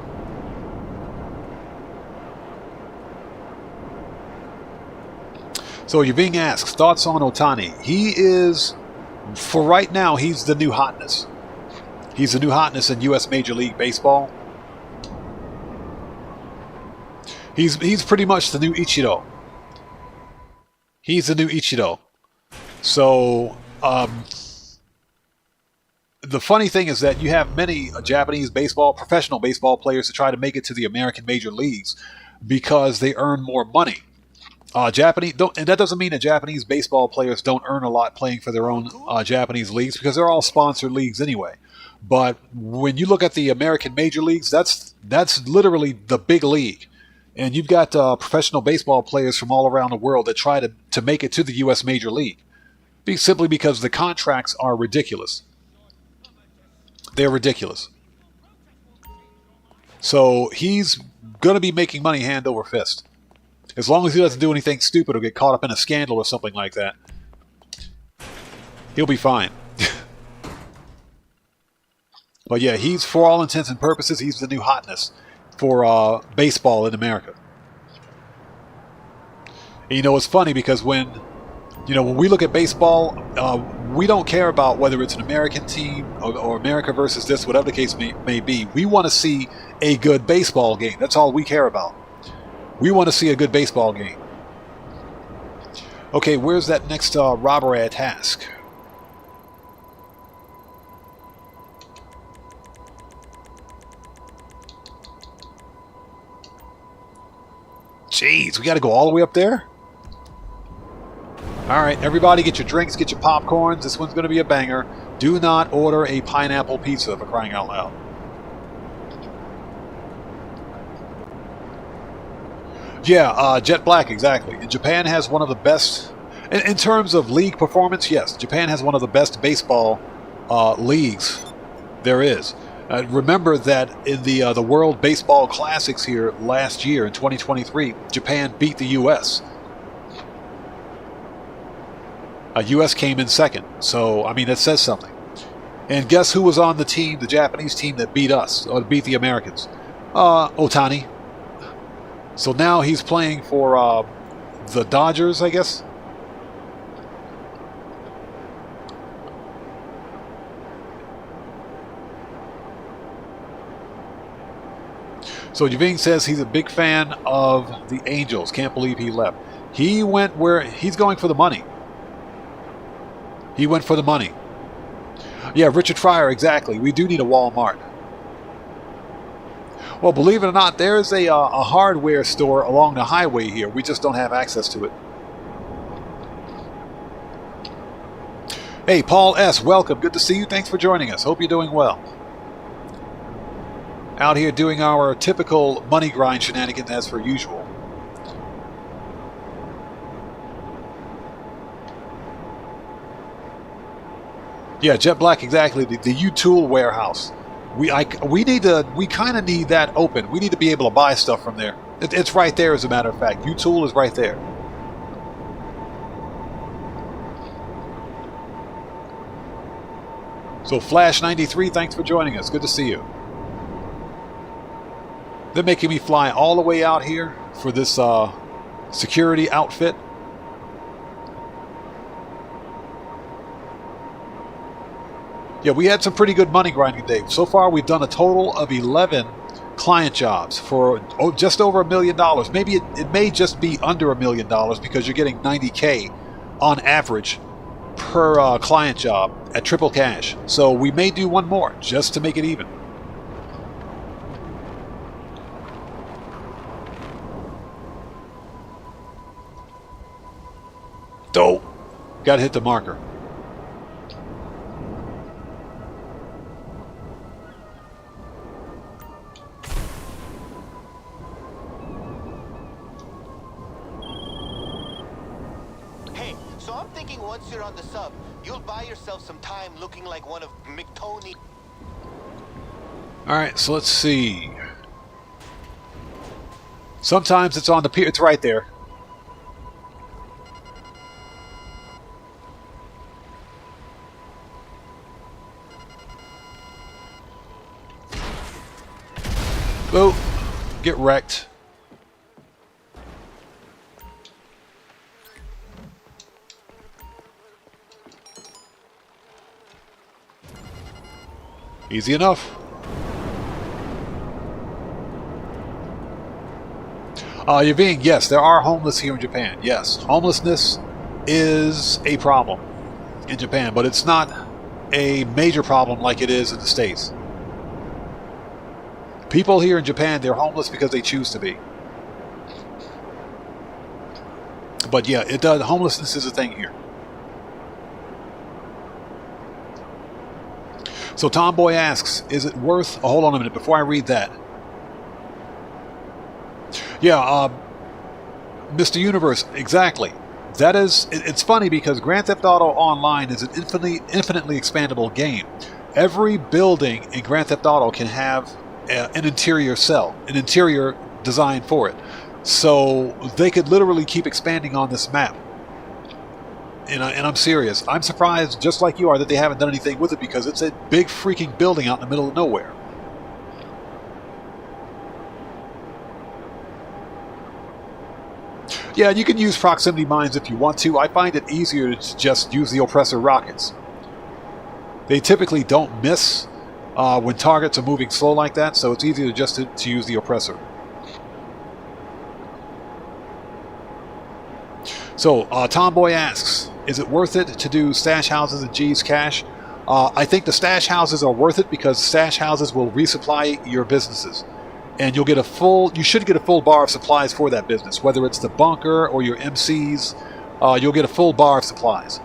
So you're being asked, thoughts on Otani? He is, for right now, he's the new hotness. He's the new hotness in U.S. Major League Baseball. He's pretty much the new Ichiro. He's the new Ichiro. So, the funny thing is that you have many Japanese professional baseball players that try to make it to the American major leagues because they earn more money. And that doesn't mean that Japanese baseball players don't earn a lot playing for their own Japanese leagues because they're all sponsored leagues anyway. But when you look at the American major leagues, that's literally the big league. And you've got professional baseball players from all around the world that try to make it to the U.S. Major League. Simply because the contracts are ridiculous. They're ridiculous. So he's going to be making money hand over fist. As long as he doesn't do anything stupid or get caught up in a scandal or something like that, he'll be fine. But yeah, he's, for all intents and purposes, he's the new hotness for baseball in America. And, you know, it's funny because when we look at baseball, we don't care about whether it's an American team or America versus this, whatever the case may be. We want to see a good baseball game. That's all we care about. We want to see a good baseball game. Okay, where's that next robbery task? Jeez, we got to go all the way up there? All right, everybody get your drinks, get your popcorns. This one's going to be a banger. Do not order a pineapple pizza, for crying out loud. Yeah, Jet Black, exactly. And Japan has one of the best, in terms of league performance, yes, Japan has one of the best baseball leagues there is. Remember that in the World Baseball Classics here last year in 2023, Japan beat the U.S. U.S. came in second, so I mean that says something. And guess who was on the team, the Japanese team that beat us or beat the Americans? Otani. So now he's playing for the Dodgers, I guess. So Yving says he's a big fan of the Angels. Can't believe he left. He went where he's going for the money. He went for the money. Yeah, Richard Fryer, exactly. We do need a Walmart. Well, believe it or not, there's a hardware store along the highway here. We just don't have access to it. Hey, Paul S., welcome. Good to see you. Thanks for joining us. Hope you're doing well. Out here doing our typical money grind shenanigans as per usual. Yeah, Jet Black, exactly. The U-Tool warehouse. We kind of need that open. We need to be able to buy stuff from there. It's right there, as a matter of fact. U-Tool is right there. So Flash93, thanks for joining us. Good to see you. They're making me fly all the way out here for this security outfit. Yeah, we had some pretty good money grinding today. So far, we've done a total of 11 client jobs for just over $1 million. Maybe it may just be under $1 million because you're getting $90K on average per client job at triple cash. So we may do one more just to make it even. Dope. Got to hit the marker.
Hey, so I'm thinking once you're on the sub, you'll buy yourself some time looking like one of McTony.
Alright, so let's see. Sometimes it's on the pier. It's right there. Oh, get wrecked. Easy enough. Yavin, yes, there are homeless here in Japan. Yes, homelessness is a problem in Japan, but it's not a major problem like it is in the States. People here in Japan, they're homeless because they choose to be. But yeah, it does. Homelessness is a thing here. So Tomboy asks, is it worth... Oh, hold on a minute before I read that. Yeah, Mr. Universe, exactly. That is... It's funny because Grand Theft Auto Online is an infinitely expandable game. Every building in Grand Theft Auto can have an interior cell, an interior design for it. So they could literally keep expanding on this map. And I'm serious. I'm surprised, just like you are, that they haven't done anything with it, because it's a big freaking building out in the middle of nowhere. Yeah, you can use proximity mines if you want to. I find it easier to just use the oppressor rockets. They typically don't miss when targets are moving slow like that, so it's easier just to use the oppressor. So, Tomboy asks, is it worth it to do stash houses and G's cash? I think the stash houses are worth it because stash houses will resupply your businesses. And you should get a full bar of supplies for that business, whether it's the bunker or your MCs, you'll get a full bar of supplies.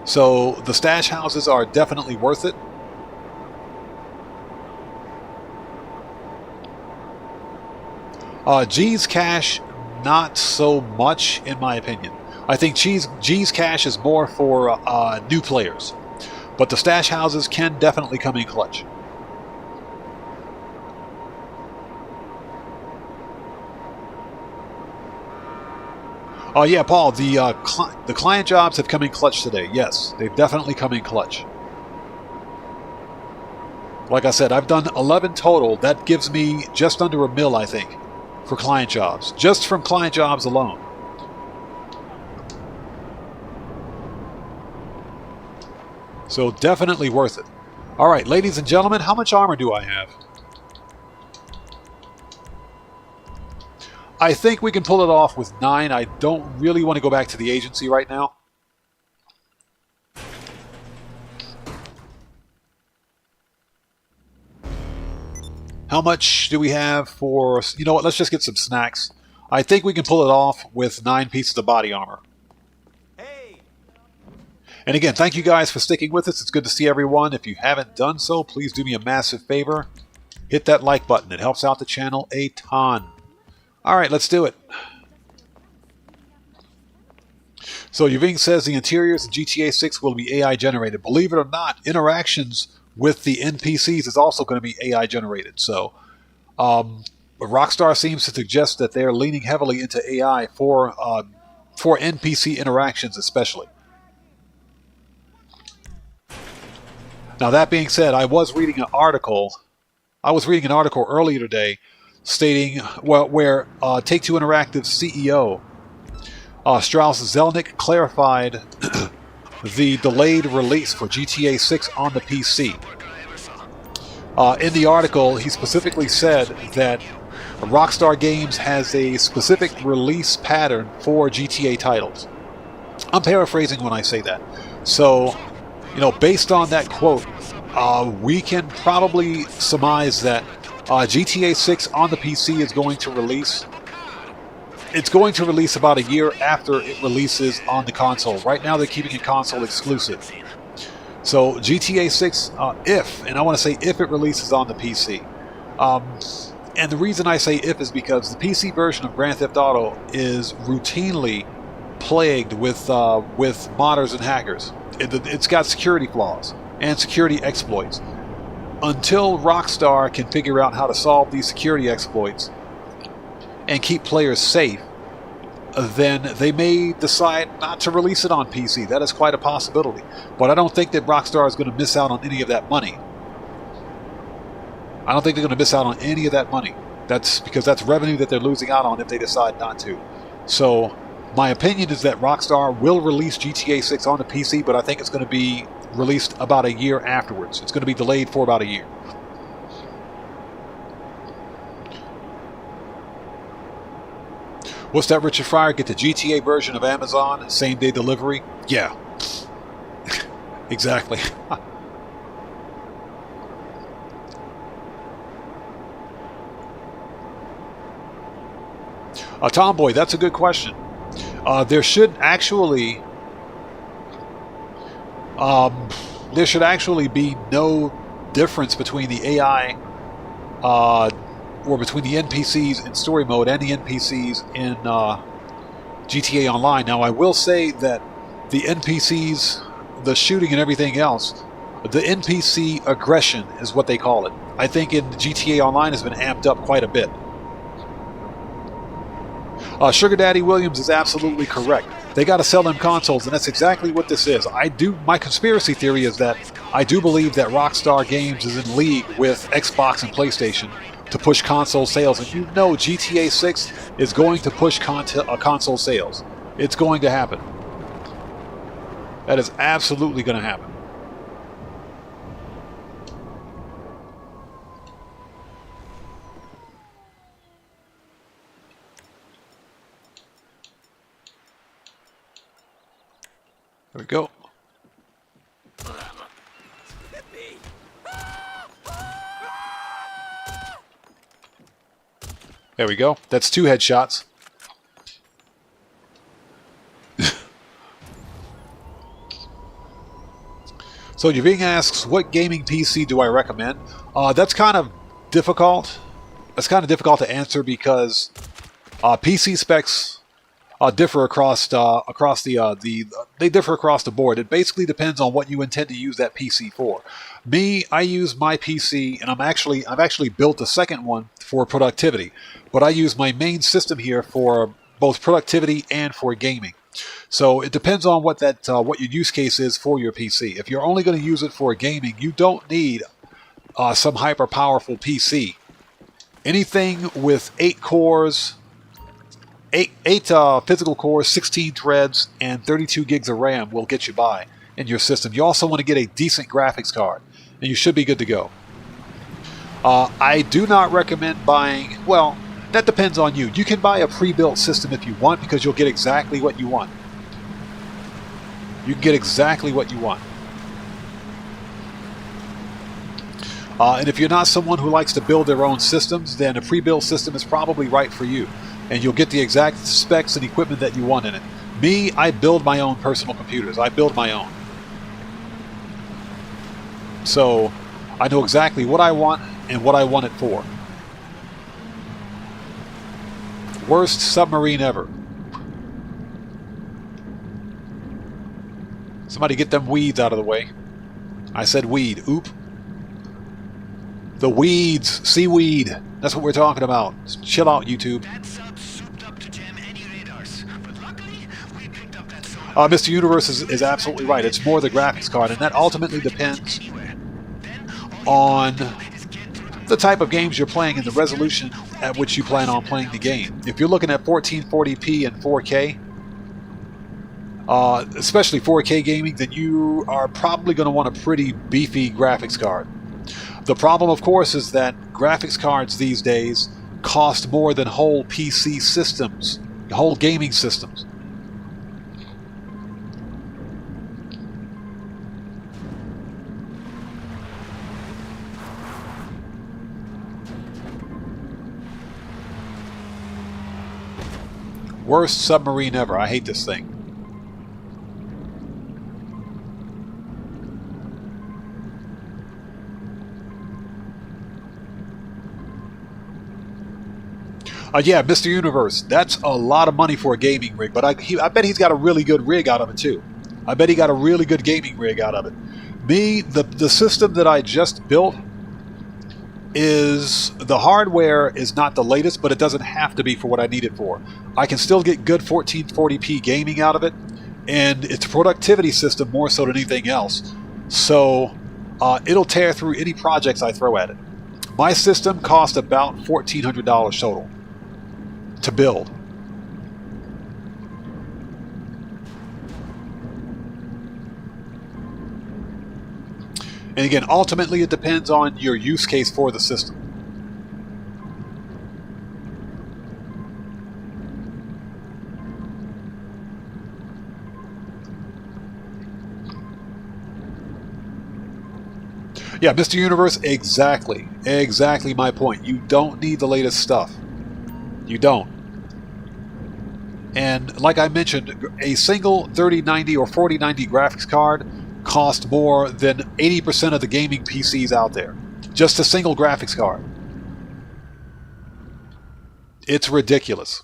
So the stash houses are definitely worth it. G's cash, not so much in my opinion. I think G's cash is more for new players, but the stash houses can definitely come in clutch. Oh yeah, Paul, the client jobs have come in clutch today. Yes, they've definitely come in clutch. Like I said, I've done 11 total. That gives me just under $1 million, I think, for client jobs. Just from client jobs alone. So definitely worth it. All right, ladies and gentlemen, how much armor do I have? I think we can pull it off with 9. I don't really want to go back to the agency right now. How much do we have for... You know what, let's just get some snacks. I think we can pull it off with 9 pieces of body armor.
Hey!
And again, thank you guys for sticking with us. It's good to see everyone. If you haven't done so, please do me a massive favor. Hit that like button. It helps out the channel a ton. Alright, let's do it. So Yuving says the interiors in GTA 6 will be AI generated. Believe it or not, interactions with the NPCs is also going to be AI generated. So Rockstar seems to suggest that they're leaning heavily into AI for NPC interactions especially. Now that being said, I was reading an article earlier today stating, well, where Take-Two Interactive CEO Strauss Zelnick clarified the delayed release for GTA 6 on the PC. In the article, he specifically said that Rockstar Games has a specific release pattern for GTA titles. I'm paraphrasing when I say that. So, you know, based on that quote, we can probably surmise that GTA 6 on the PC is going to release. It's going to release about a year after it releases on the console. Right now they're keeping it console exclusive. So GTA 6, and I want to say if it releases on the PC. And the reason I say if is because the PC version of Grand Theft Auto is routinely plagued with modders and hackers. It's got security flaws and security exploits. Until Rockstar can figure out how to solve these security exploits and keep players safe, then they may decide not to release it on PC. That is quite a possibility. But I don't think that Rockstar is going to miss out on any of that money. I don't think they're going to miss out on any of that money. That's because that's revenue that they're losing out on if they decide not to. So my opinion is that Rockstar will release GTA 6 on the PC, but I think it's going to be released about a year afterwards. It's going to be delayed for about a year. What's that, Richard Fryer? Get the GTA version of Amazon, same day delivery? Yeah. Exactly. Tomboy, that's a good question. There should actually be no difference between the AI or between the NPCs in story mode and the NPCs in GTA Online. Now, I will say that the NPCs, the shooting and everything else, the NPC aggression is what they call it. I think in GTA Online has been amped up quite a bit. Sugar Daddy Williams is absolutely correct. They got to sell them consoles, and that's exactly what this is. My conspiracy theory is that I do believe that Rockstar Games is in league with Xbox and PlayStation to push console sales, and you know GTA 6 is going to push console sales. It's going to happen. That is absolutely going to happen. There we go. There we go. That's 2 headshots. So Javing asks, what gaming PC do I recommend? That's kind of difficult. That's kind of difficult to answer because PC specs differ across they differ across the board. It basically depends on what you intend to use that PC for. Me, I use my PC, and I've actually built a second one for productivity, but I use my main system here for both productivity and for gaming. So it depends on what your use case is for your PC. If you're only going to use it for gaming, you don't need some hyper powerful PC. Anything with 8 cores, 8 physical cores, 16 threads, and 32 gigs of RAM will get you by in your system. You also want to get a decent graphics card, and you should be good to go. I do not recommend buying, well, that depends on you. You can buy a pre-built system if you want, because you'll get exactly what you want. You can get exactly what you want. And if you're not someone who likes to build their own systems, then a pre-built system is probably right for you. And you'll get the exact specs and equipment that you want in it. Me, I build my own personal computers. I build my own. So I know exactly what I want and what I want it for. Worst submarine ever. Somebody get them weeds out of the way. I said weed. Oop. The weeds. Seaweed. That's what we're talking about. Chill out, YouTube. Mr. Universe is absolutely right. It's more the graphics card, and that ultimately depends on the type of games you're playing and the resolution at which you plan on playing the game. If you're looking at 1440p and 4K, especially 4K gaming, then you are probably going to want a pretty beefy graphics card. The problem, of course, is that graphics cards these days cost more than whole PC systems, whole gaming systems. Worst submarine ever. I hate this thing. Yeah, Mr. Universe. That's a lot of money for a gaming rig, but I bet he's got a really good rig out of it too. I bet he got a really good gaming rig out of it. Me, the system that I just built is, the hardware is not the latest, but it doesn't have to be for what I need it for. I can still get good 1440p gaming out of it, and it's a productivity system more so than anything else. So it'll tear through any projects I throw at it. My system cost about $1,400 total to build. And again, ultimately it depends on your use case for the system. Yeah, Mr. Universe, exactly my point. You don't need the latest stuff. You don't. And like I mentioned, a single 3090 or 4090 graphics card cost more than 80% of the gaming PCs out there. Just a single graphics card. It's ridiculous.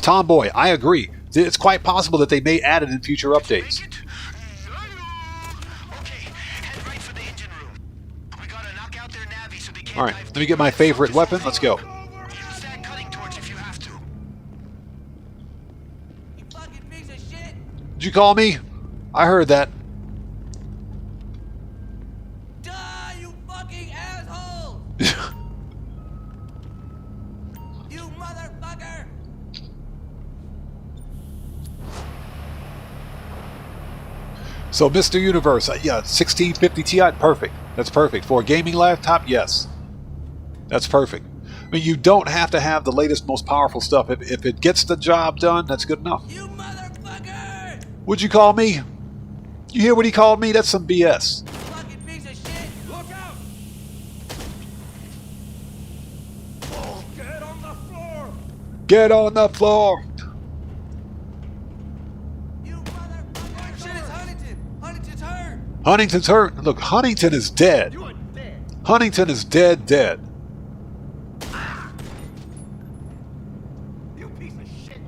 Tomboy, I agree. It's quite possible that they may add it in future updates. Alright, let me get my favorite weapon. Let's go.
Use that cutting torch if you have to.
You fucking piece of shit!
Did you call me? I heard that.
Die, you fucking asshole! You motherfucker!
So, Mr. Universe, yeah, 1650 Ti, perfect. That's perfect. For a gaming laptop, yes. That's perfect. I mean, you don't have to have the latest, most powerful stuff. If it gets the job done, that's good enough.
You motherfucker!
Would you call me? You hear what he called me? That's some BS.
Fucking piece of shit!
Look out! Get on the floor!
Get on the floor!
You motherfucker! Shit, it's Huntington! Huntington's hurt!
Huntington's hurt. Look, Huntington is dead.
You are dead.
Huntington is dead.
You piece of shit.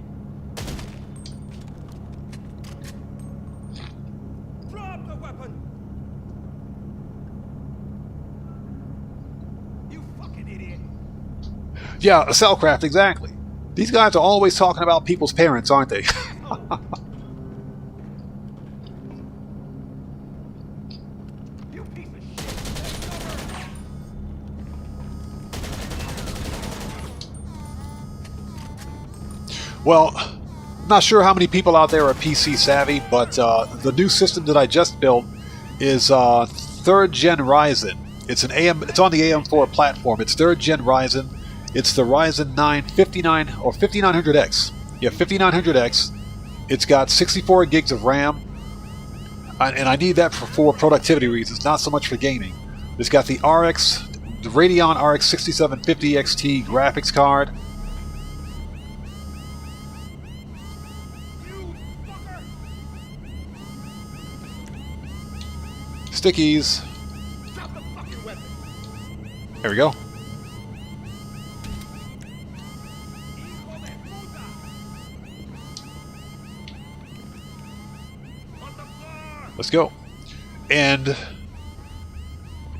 Drop the weapon!
You fucking idiot.
Yeah, Cellcraft, exactly. These guys are always talking about people's parents, aren't they?
You piece of shit.
Well, not sure how many people out there are PC savvy, but the new system that I just built is 3rd Gen Ryzen. It's an It's on the AM4 platform. It's 3rd Gen Ryzen. It's the Ryzen 9 59 or 5900X. Yeah, 5900X. It's got 64 gigs of RAM, and I need that for productivity reasons, not so much for gaming. It's got the Radeon RX 6750 XT graphics card. Stickies.
Drop the fucking weapon.
There we go. Let's go. And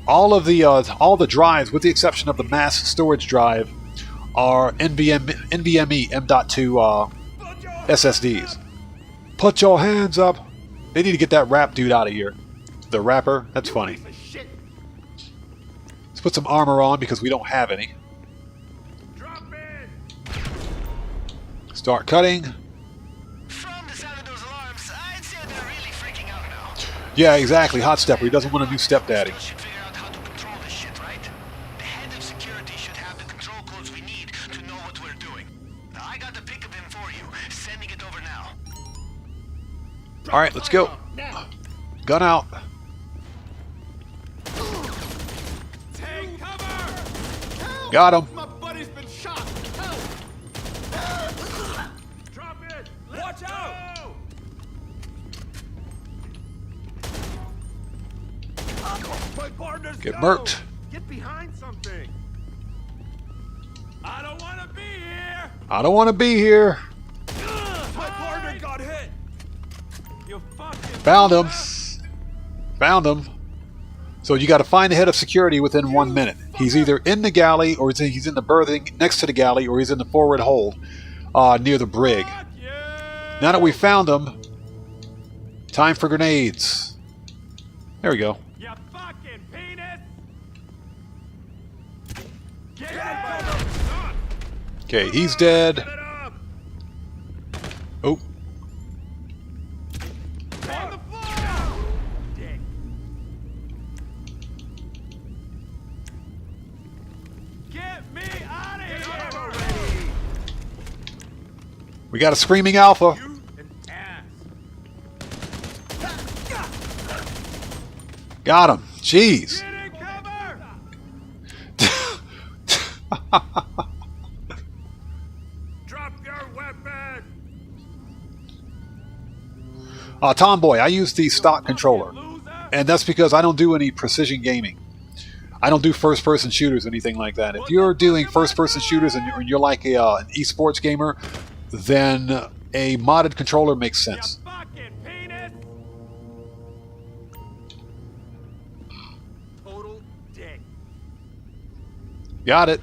all the drives, with the exception of the mass storage drive, are NVMe M.2 SSDs. Put your hands up. They need to get that rap dude out of here. The rapper. That's funny.
Piece of shit.
Let's put some armor on because we don't have any.
Drop in!
Start cutting.
From the sound of those alarms, I'd say they're really freaking out now.
Yeah, exactly. Hot Stepper. He doesn't want a new stepdaddy.
We should figure out how to control this shit, right? The head of security should have the control codes we need to know what we're doing. I got the pic of him for you. Sending it over now.
All right, let's go. Gun out.
Take cover!
Got him.
My buddy's been shot.
Drop it! Watch out!
My partner's
Get
down.
murked.
Get behind something.
I don't want to be here!
I don't want to be here.
My partner got hit! You fucking...
Found him. Found him. So you got to find the head of security within 1 minute. He's either in the galley, or he's in the berthing next to the galley, or he's in the forward hold near the brig.
Fuck you!
Now that we found him, time for grenades. There we go.
You fucking penis! Get it!
Okay, he's dead.
Get it up!
Oh,
On the floor! Dick. Get me out of here! Already!
we got a screaming alpha.
You an ass!
Got him. Jeez.
Get in cover! Drop your weapon!
Tomboy, I use the stock controller. And that's because I don't do any precision gaming. I don't do first-person shooters or anything like that. If you're doing first-person shooters and you're like an esports gamer, then a modded controller makes sense.
You fucking penis! Total dick.
Got it.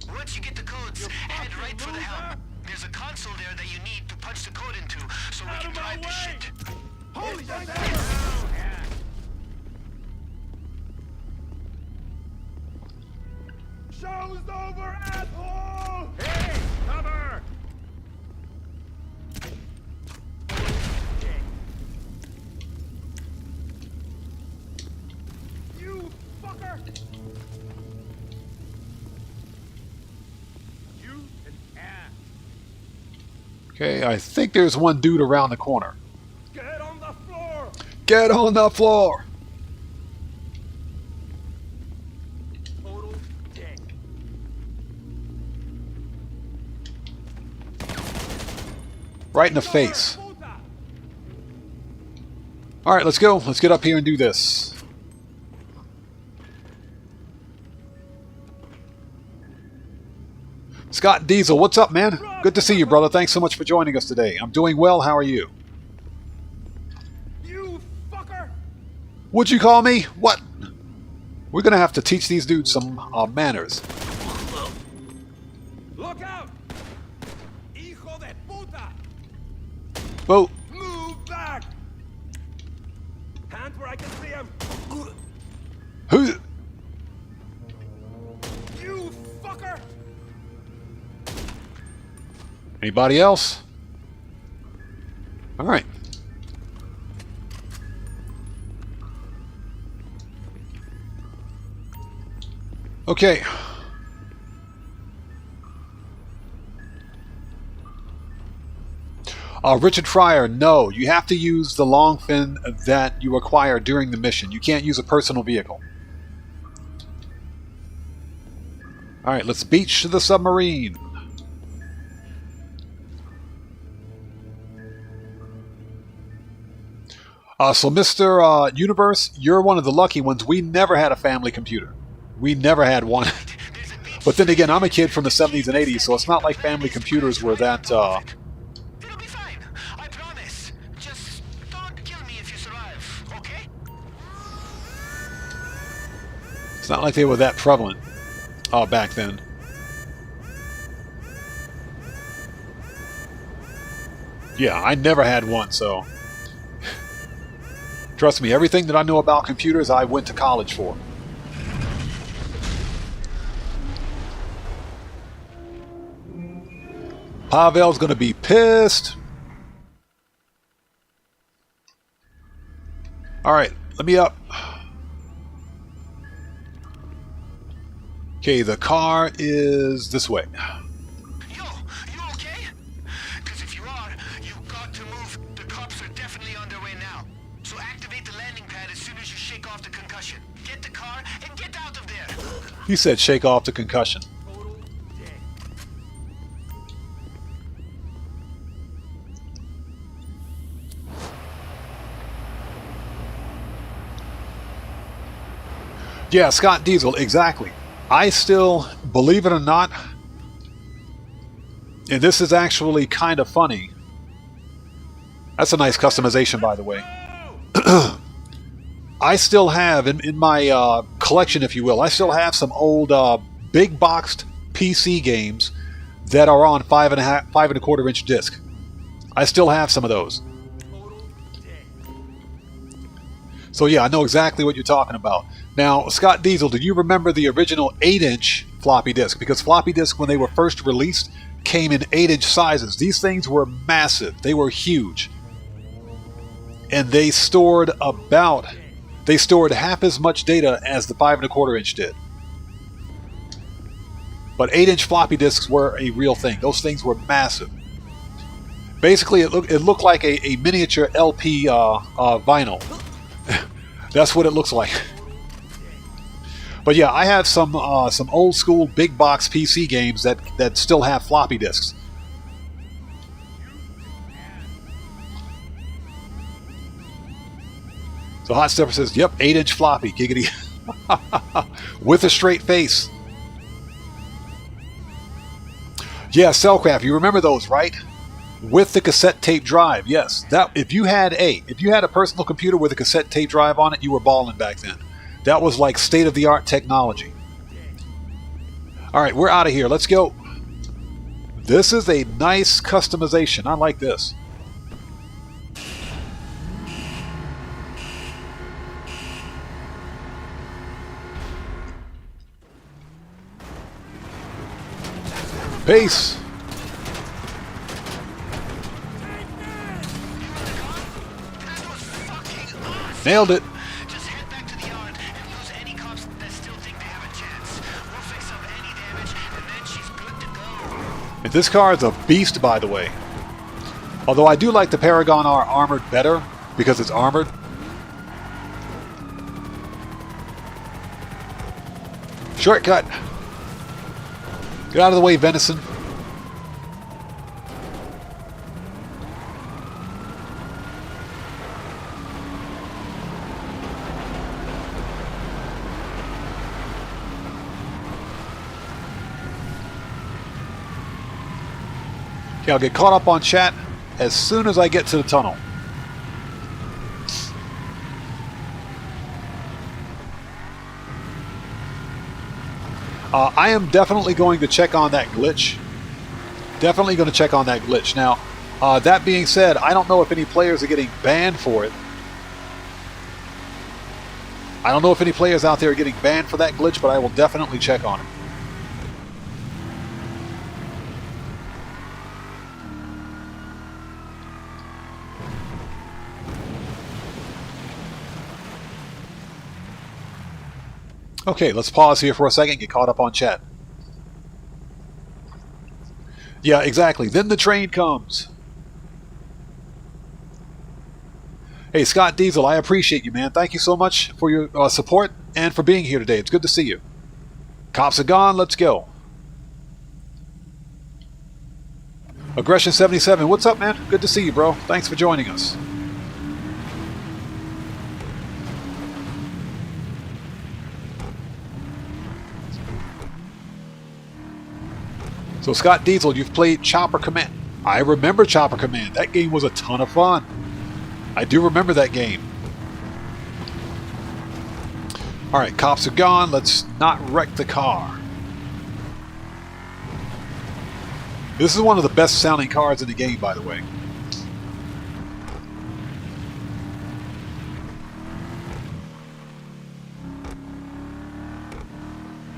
Once you get the codes, head right for the helm. There's a console there that you need to punch the code into so we can drive this shit.
Holy shit! Show's over, asshole! Hey, cover! You fucker! You an ass.
Okay, I think there's one dude around the corner.
Get on the floor!
Get on the floor!
Total dick.
Right in the face. Alright, let's go. Let's get up here and do this. Scott Diesel, what's up, man? Good to see you, brother. Thanks so much for joining us today. I'm doing well. How are you?
You fucker!
What'd you call me? What? We're gonna have to teach these dudes some manners.
Look out! Hijo de puta!
Whoa.
Move back! Hands where I can see him!
Who?
You fucker!
Anybody else? Alright. Okay. Richard Fryer, no. You have to use the long fin that you acquire during the mission. You can't use a personal vehicle. Alright, let's beach the submarine. So Mr. Universe, you're one of the lucky ones. We never had a family computer. We never had one. But then again, I'm a kid from the 70s and 80s, so it's not like family computers were that...
It'll be fine. I promise. Just don't kill me if you survive, okay?
It's not like they were that prevalent back then. Yeah, I never had one, so... Trust me, everything that I know about computers, I went to college for. Pavel's gonna be pissed. Alright, let me up. Okay, the car is this way.
Yo, you okay? Because if you are, you got to move. The cops are definitely on their way now. So activate the landing pad as soon as you shake off the concussion. Get the car and get out of there.
He said shake off the concussion. Yeah, Scott Diesel, exactly. I still, believe it or not, and this is actually kind of funny. That's a nice customization, by the way. I still have, in my collection, if you will, I still have some old big boxed PC games that are on 5 1/4 inch disc. I still have some of those. So yeah, I know exactly what you're talking about. Now, Scott Diesel, do you remember the original 8-inch floppy disk? Because floppy disks, when they were first released, came in 8-inch sizes. These things were massive. They were huge. And they stored half as much data as the 5 1/4 inch did. But 8-inch floppy disks were a real thing. Those things were massive. Basically, it looked like a miniature LP vinyl. That's what it looks like. But yeah, I have some old school big box PC games that still have floppy disks. So Hot Stepper says, "Yep, 8-inch floppy, giggity, with a straight face." Yeah, Cellcraft, you remember those, right? With the cassette tape drive, yes. That if you had a personal computer with a cassette tape drive on it, you were balling back then. That was like state-of-the-art technology. Alright, we're out of here. Let's go. This is a nice customization. I like this. Peace. Nailed it.
Just head back to the yard and lose any cops that still think they have a chance. We'll fix up any damage, and then she's good to go.
And this car is a beast, by the way. Although I do like the Paragon R armored better because it's armored. Shortcut. Get out of the way, Venison. Okay, I'll get caught up on chat as soon as I get to the tunnel. I am definitely going to check on that glitch. Definitely going to check on that glitch. Now, that being said, I don't know if any players are getting banned for it. I don't know if any players out there are getting banned for that glitch, but I will definitely check on it. Okay, let's pause here for a second, get caught up on chat. Yeah, exactly. Then the train comes. Hey, Scott Diesel, I appreciate you, man. Thank you so much for your support and for being here today. It's good to see you. Cops are gone. Let's go. Aggression 77, what's up, man? Good to see you, bro. Thanks for joining us. So Scott Diesel, you've played Chopper Command. I remember Chopper Command. That game was a ton of fun. I do remember that game. Alright, cops are gone. Let's not wreck the car. This is one of the best sounding cars in the game, by the way.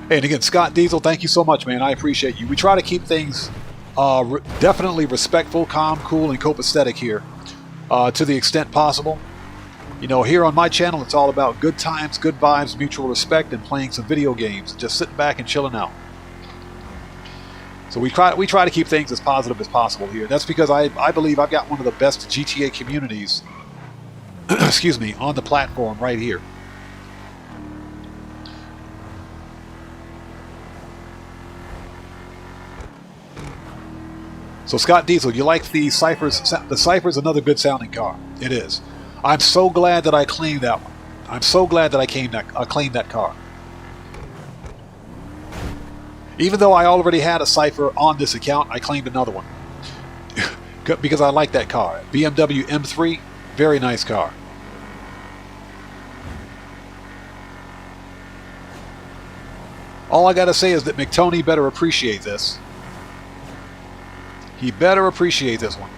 Hey, and again, Scott Diesel, thank you so much, man. I appreciate you. We try to keep things definitely respectful, calm, cool, and copacetic here to the extent possible. You know, here on my channel, it's all about good times, good vibes, mutual respect, and playing some video games. Just sitting back and chilling out. So we try to keep things as positive as possible here. That's because I believe I've got one of the best GTA communities excuse me, on the platform right here. So Scott Diesel, you like the Cypher's? The Cypher's another good sounding car. It is. I'm so glad that I claimed that one. I'm so glad that I claimed that car. Even though I already had a Cypher on this account, I claimed another one. Because I like that car. BMW M3, very nice car. All I gotta say is that McTony better appreciate this. He better appreciate this one.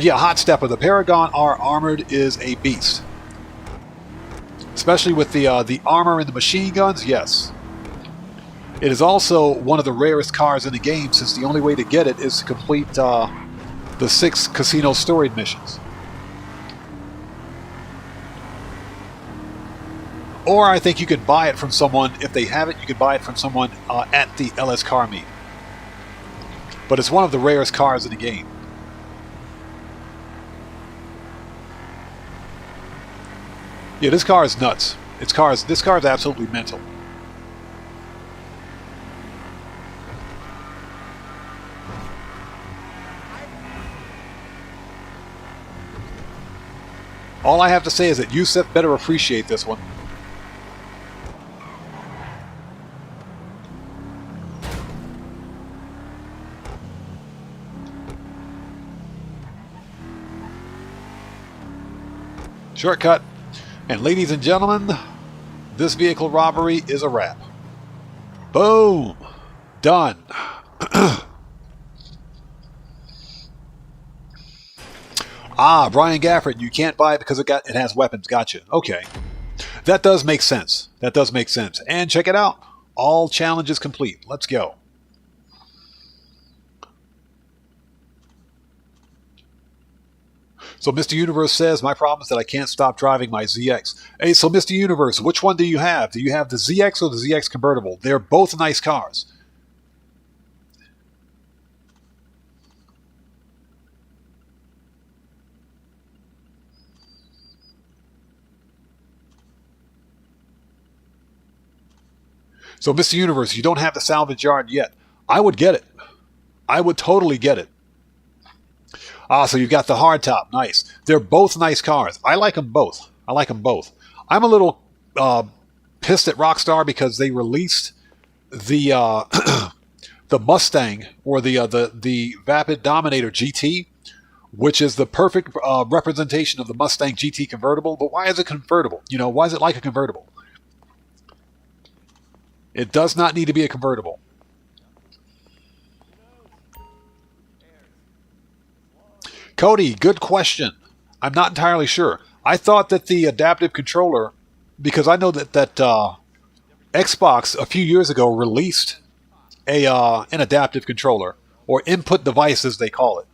Yeah, Hot Stepper. The Paragon R Armored is a beast. Especially with the armor and the machine guns, yes. It is also one of the rarest cars in the game, since the only way to get it is to complete the 6 casino story missions. Or I think you could buy it from someone. If they have it, you could buy it from someone at the LS Car Meet. But it's one of the rarest cars in the game. Yeah, this car is nuts. This car is absolutely mental. All I have to say is that Yusef better appreciate this one. Shortcut. And ladies and gentlemen, this vehicle robbery is a wrap. Boom! Done. Ah, Brian Gafford, you can't buy it because it has weapons. Gotcha. Okay. That does make sense. That does make sense. And check it out. All challenges complete. Let's go. So Mr. Universe says, my problem is that I can't stop driving my ZX. Hey, so Mr. Universe, which one do you have? Do you have the ZX or the ZX convertible? They're both nice cars. So Mr. Universe, you don't have the salvage yard yet. I would get it. I would totally get it. Ah, so you've got the hardtop. Nice. They're both nice cars. I like them both. I like them both. I'm a little pissed at Rockstar because they released the the Mustang, or the Vapid Dominator GT, which is the perfect representation of the Mustang GT convertible. But why is it convertible? You know, why is it like a convertible? It does not need to be a convertible. Cody, good question. I'm not entirely sure. I thought that the adaptive controller, because I know that Xbox a few years ago released an adaptive controller, or input device as they call it.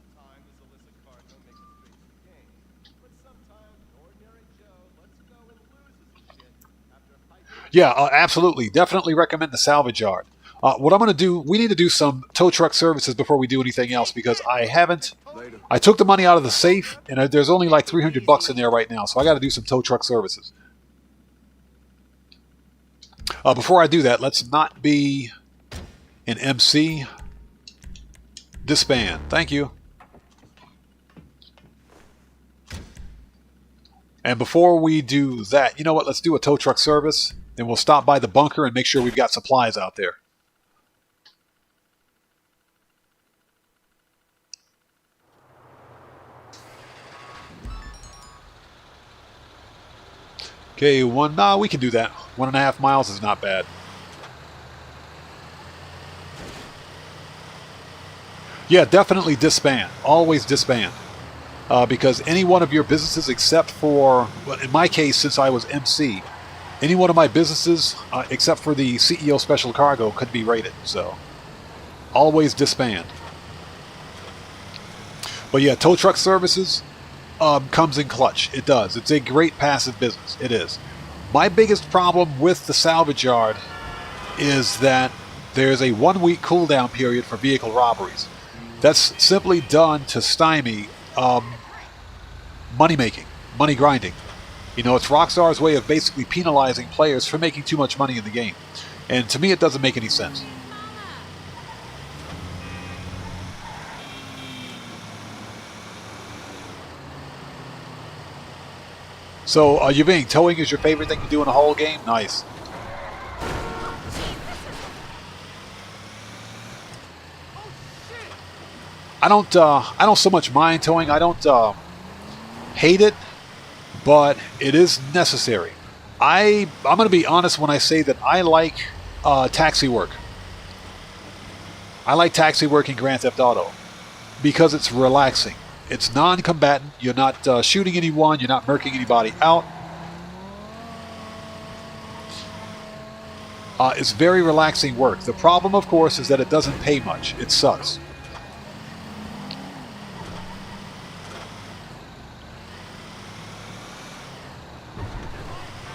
Yeah, absolutely. Definitely recommend the salvage yard. What I'm going to do, we need to do some tow truck services before we do anything else, because I took the money out of the safe, and there's only like $300 in there right now, so I got to do some tow truck services. Before I do that, let's not be an MC. Disband. Thank you. And before we do that, you know what? Let's do a tow truck service. Then we'll stop by the bunker and make sure we've got supplies out there. Okay, we can do that. 1.5 miles is not bad. Yeah, definitely disband. Always disband. Because any one of your businesses, except for, well, in my case, since I was MC, any one of my businesses, except for the CEO Special Cargo, could be raided. So, always disband. But yeah, tow truck services comes in clutch. It does. It's a great passive business. It is. My biggest problem with the salvage yard is that there's a 1-week cooldown period for vehicle robberies. That's simply done to stymie money making, money grinding. You know, it's Rockstar's way of basically penalizing players for making too much money in the game. And to me, it doesn't make any sense. So, Yuving, towing is your favorite thing to do in a whole game? Nice. I don't so much mind towing. I don't hate it, but it is necessary. I'm going to be honest when I say that I like taxi work. I like taxi work in Grand Theft Auto because it's relaxing. It's non-combatant. You're not shooting anyone. You're not murking anybody out. It's very relaxing work. The problem, of course, is that it doesn't pay much. It sucks.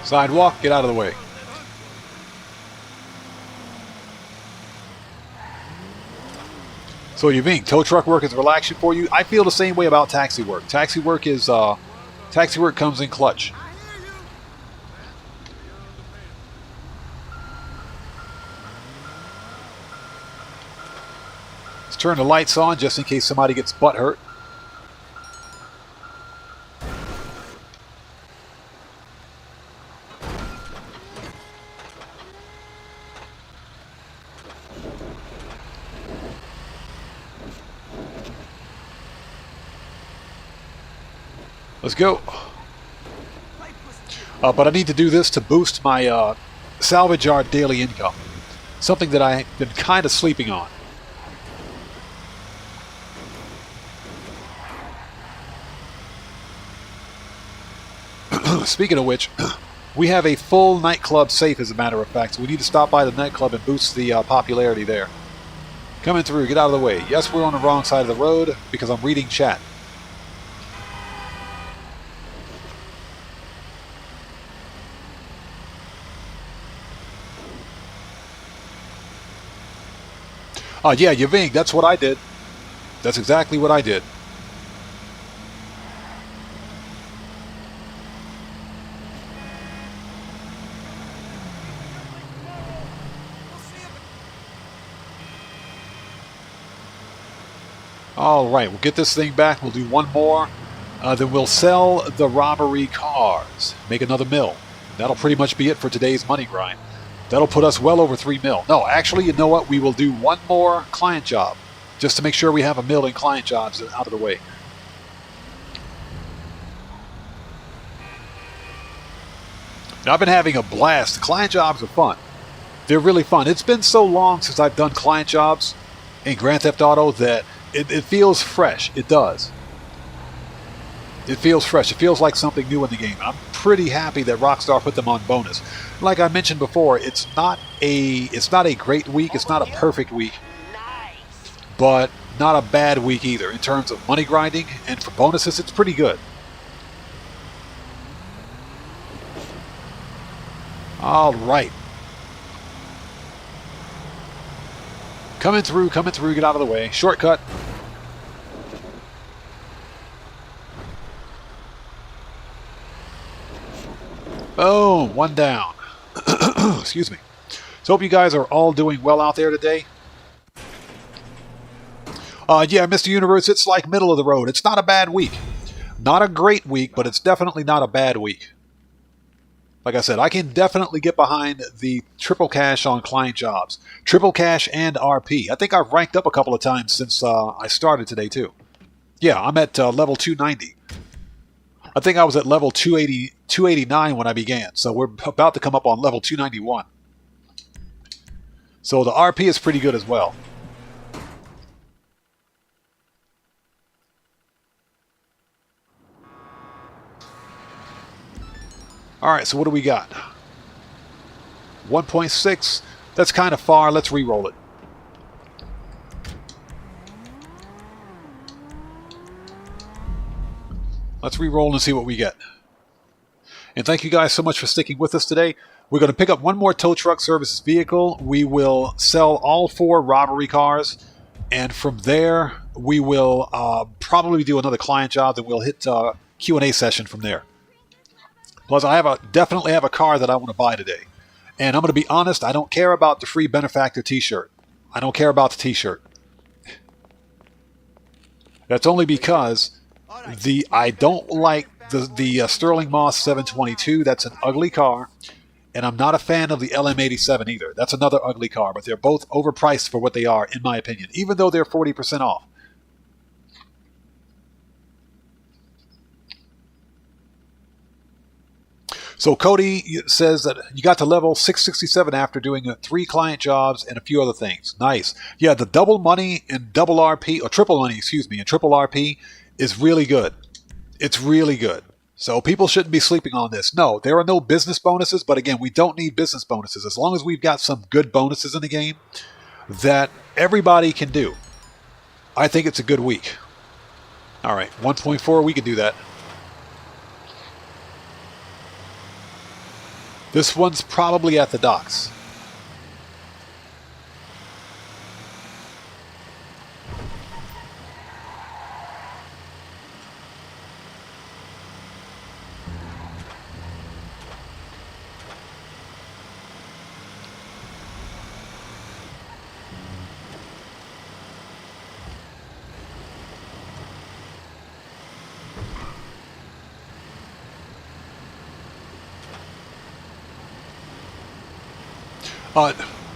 Sidewalk, get out of the way. So you mean tow truck work is relaxing for you? I feel the same way about taxi work. Taxi work comes in clutch. Let's turn the lights on just in case somebody gets butt hurt. Let's go. But I need to do this to boost my salvage yard daily income. Something that I've been kind of sleeping on. Speaking of which, we have a full nightclub safe, as a matter of fact, so we need to stop by the nightclub and boost the popularity there. Coming through, get out of the way. Yes, we're on the wrong side of the road because I'm reading chat. Yeah, Yving, that's what I did. That's exactly what I did. Alright, we'll get this thing back. We'll do one more. Then we'll sell the robbery cars. Make another mill. That'll pretty much be it for today's money grind. That'll put us well over 3 mil. No, actually, you know what? We will do one more client job. Just to make sure we have a mil in client jobs out of the way. Now, I've been having a blast. Client jobs are fun. They're really fun. It's been so long since I've done client jobs in Grand Theft Auto that it feels fresh. It does. It feels fresh. It feels like something new in the game. I'm pretty happy that Rockstar put them on bonus. Like I mentioned before, it's not a great week. It's not a perfect week, but not a bad week either in terms of money grinding. And for bonuses, it's pretty good. All right. Coming through, get out of the way. Shortcut. Boom, one down. Excuse me. So hope you guys are all doing well out there today. Yeah, Mr. Universe, it's like middle of the road. It's not a bad week. Not a great week, but it's definitely not a bad week. Like I said, I can definitely get behind the triple cash on client jobs. Triple cash and RP. I think I've ranked up a couple of times since I started today, too. Yeah, I'm at level 290. I think I was at level 289 when I began, so we're about to come up on level 291. So the RP is pretty good as well. Alright, so what do we got? 1.6. That's kind of far. Let's re-roll it. Let's re-roll and see what we get. And thank you guys so much for sticking with us today. We're going to pick up one more tow truck services vehicle. We will sell all 4 robbery cars. And from there, we will probably do another client job. Then we'll hit Q&A session from there. Plus, I definitely have a car that I want to buy today. And I'm going to be honest, I don't care about the free benefactor t-shirt. I don't care about the t-shirt. That's only because I don't like the Sterling Moss 722. That's an ugly car. And I'm not a fan of the LM87 either. That's another ugly car. But they're both overpriced for what they are, in my opinion. Even though they're 40% off. So Cody says that you got to level 667 after doing 3 client jobs and a few other things. Nice. Yeah, the double money and double RP, or triple money, excuse me, and triple RP is really good. It's really good. So people shouldn't be sleeping on this. No, there are no business bonuses, but again, we don't need business bonuses. As long as we've got some good bonuses in the game that everybody can do. I think it's a good week. All right, 1.4, we can do that. This one's probably at the docks.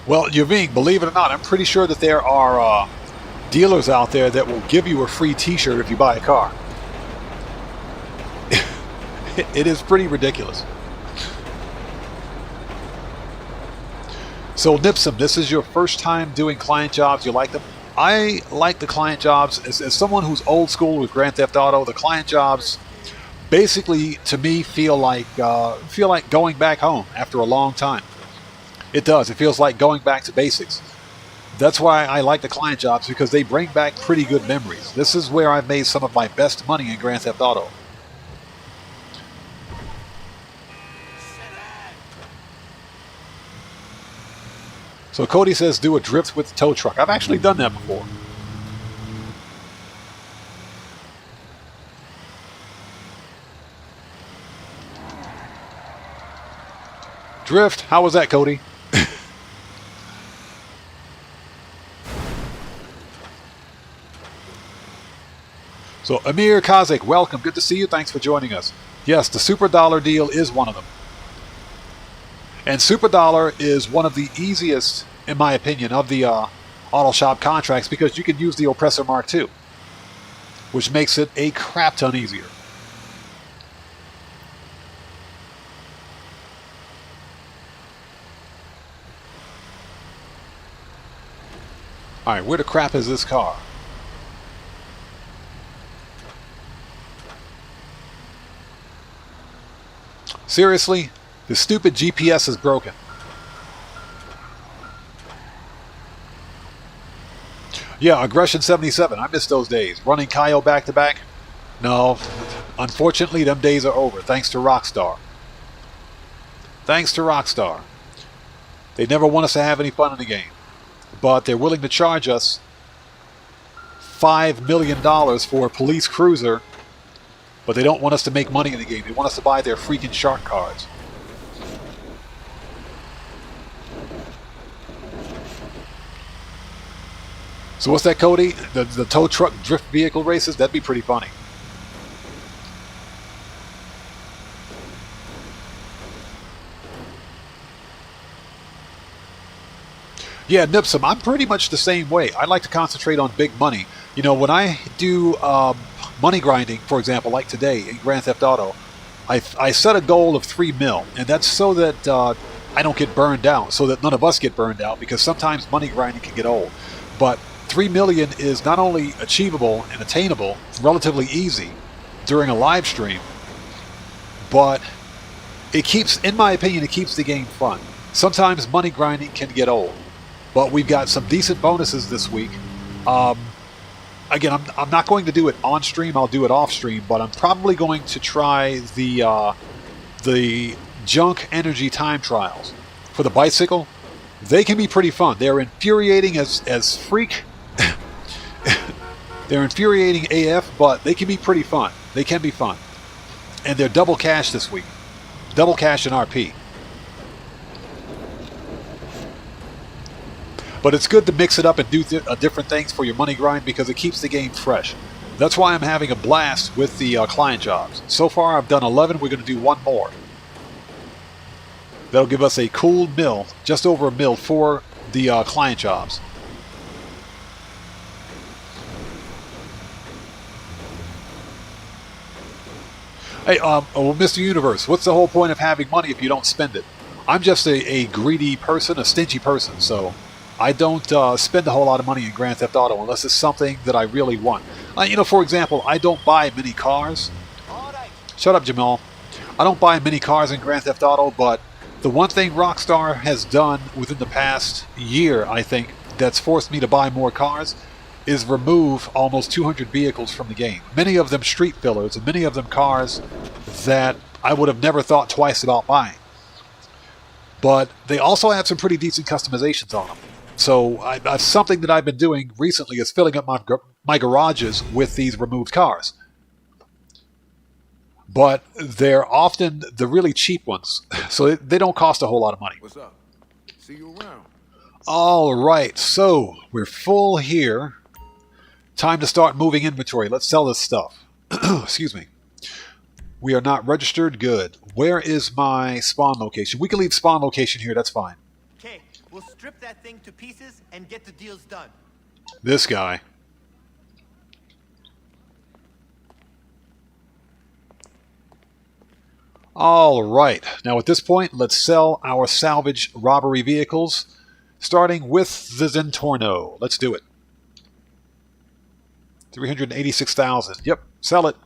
Well, Yaving, believe it or not, I'm pretty sure that there are dealers out there that will give you a free t-shirt if you buy a car. It is pretty ridiculous. So Nipsum, this is your first time doing client jobs. You like them? I like the client jobs. As someone who's old school with Grand Theft Auto, the client jobs basically, to me, feel like going back home after a long time. It does. It feels like going back to basics. That's why I like the client jobs, because they bring back pretty good memories. This is where I've made some of my best money in Grand Theft Auto. So Cody says do a drift with the tow truck. I've actually done that before. Drift, how was that, Cody? So Amir Kazak, welcome. Good to see you. Thanks for joining us. Yes, the Super Dollar deal is one of them. And Super Dollar is one of the easiest, in my opinion, of the auto shop contracts, because you can use the Oppressor Mark II, which makes it a crap ton easier. Alright, where the crap is this car? Seriously? The stupid GPS is broken. Yeah, Aggression 77. I miss those days. Running Kaio back to back? No. Unfortunately, them days are over, thanks to Rockstar. Thanks to Rockstar. They never want us to have any fun in the game. But they're willing to charge us $5 million for a police cruiser, but they don't want us to make money in the game. They want us to buy their freaking shark cards. So what's that, Cody? The tow truck drift vehicle races? That'd be pretty funny. Yeah, Nipsum, I'm pretty much the same way. I like to concentrate on big money. You know, when I do money grinding, for example, like today in Grand Theft Auto, I set a goal of 3 mil, and that's so that I don't get burned out, so that none of us get burned out, because sometimes money grinding can get old. But 3 million is not only achievable and attainable, relatively easy during a live stream, but it keeps, in my opinion, it keeps the game fun. Sometimes money grinding can get old, but we've got some decent bonuses this week. Again, I'm not going to do it on stream. I'll do it off stream, but I'm probably going to try the junk energy time trials for the bicycle. They can be pretty fun. They're infuriating as freak. They're infuriating AF, but they can be pretty fun. They can be fun, and they're double cash this week. Double cash in RP. But it's good to mix it up and do different things for your money grind, because it keeps the game fresh. That's why I'm having a blast with the client jobs. So far I've done 11. We're going to do one more. That'll give us a cool mil, just over a mil for the client jobs. Hey, Mr. Universe, what's the whole point of having money if you don't spend it? I'm just a greedy person, a stingy person, so I don't spend a whole lot of money in Grand Theft Auto unless it's something that I really want. You know, for example, I don't buy many cars. Shut up, Jamal. I don't buy many cars in Grand Theft Auto, but the one thing Rockstar has done within the past year, I think, that's forced me to buy more cars is remove almost 200 vehicles from the game. Many of them street fillers, and many of them cars that I would have never thought twice about buying. But they also have some pretty decent customizations on them. So something that I've been doing recently is filling up my garages with these removed cars. But they're often the really cheap ones, so they don't cost a whole lot of money.
What's up? See you around.
All right, so we're full here. Time to start moving inventory. Let's sell this stuff. Excuse me. We are not registered. Good. Where is my spawn location? We can leave spawn location here. That's fine.
Okay, we'll strip that thing to pieces and get the deals done.
This guy. All right. Now at this point, let's sell our salvage robbery vehicles. starting with the Zentorno. Let's do it. 386,000. Yep, sell it.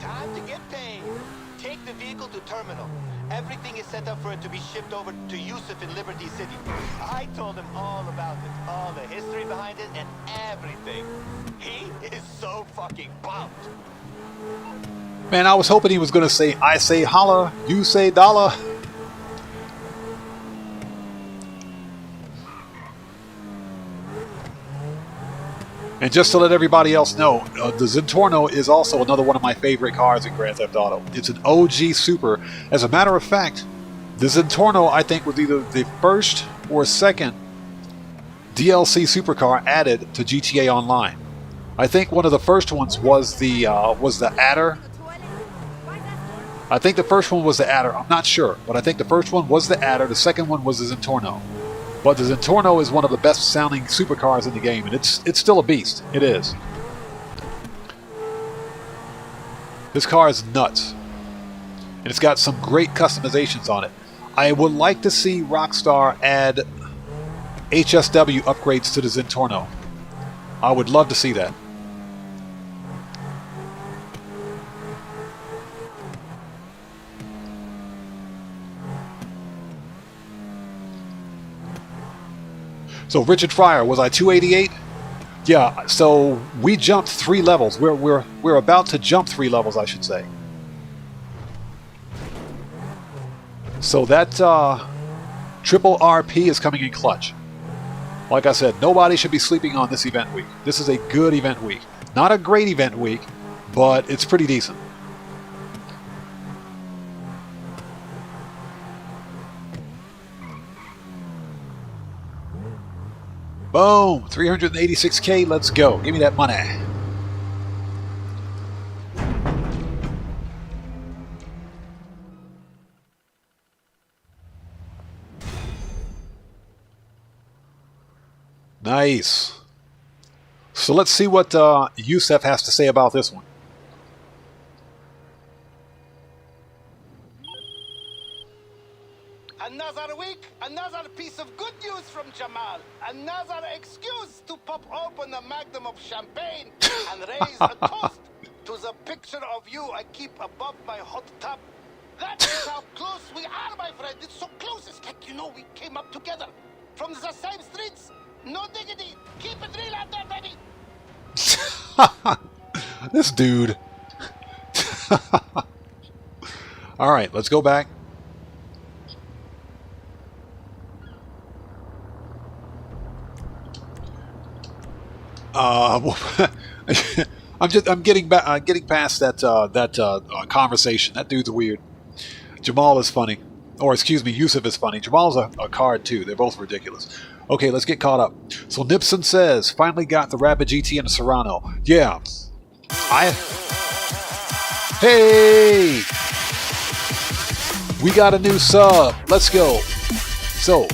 Time to get paid. Take the vehicle to terminal. Everything is set up for it to be shipped over to Yusuf in Liberty City. I told him all about it, all the history behind it, and everything. He is so fucking pumped.
Man, I was hoping he was going to say, I say holla, you say dollar. And just to let everybody else know, the Zentorno is also another one of my favorite cars in Grand Theft Auto. It's an OG Super. As a matter of fact, the Zentorno, I think, was either the first or second DLC supercar added to GTA Online. I think one of the first ones was the Adder. I think the first one was the Adder. I'm not sure, but I think the first one was the Adder. The second one was the Zentorno. But the Zentorno is one of the best sounding supercars in the game, and it's still a beast. It is. This car is nuts. And it's got some great customizations on it. I would like to see Rockstar add HSW upgrades to the Zentorno. I would love to see that. So Richard Fryer, was I 288? Yeah, so we jumped 3 levels. We're about to jump 3 levels, I should say. So that triple RP is coming in clutch. Like I said, nobody should be sleeping on this event week. This is a good event week. Not a great event week, but it's pretty decent. Boom! 386K, let's go. Give me that money. Nice. So let's see what Yusuf has to say about this one.
Another week, another piece of good news from Jamal. Another excuse to pop open a magnum of champagne and raise a toast to the picture of you I keep above my hot tub. That is how close we are, my friend. It's so close. It's like, you know, we came up together from the same streets. No diggity. Keep it real out there, baby.
This dude. All right, let's go back. I'm getting past that conversation. That dude's weird. Jamal is funny, or excuse me, Yusuf is funny. Jamal's a card too. They're both ridiculous. Okay, let's get caught up. So Nipson says, finally got the Rapid GT and the Serrano. Yeah, hey, we got a new sub. Let's go. So,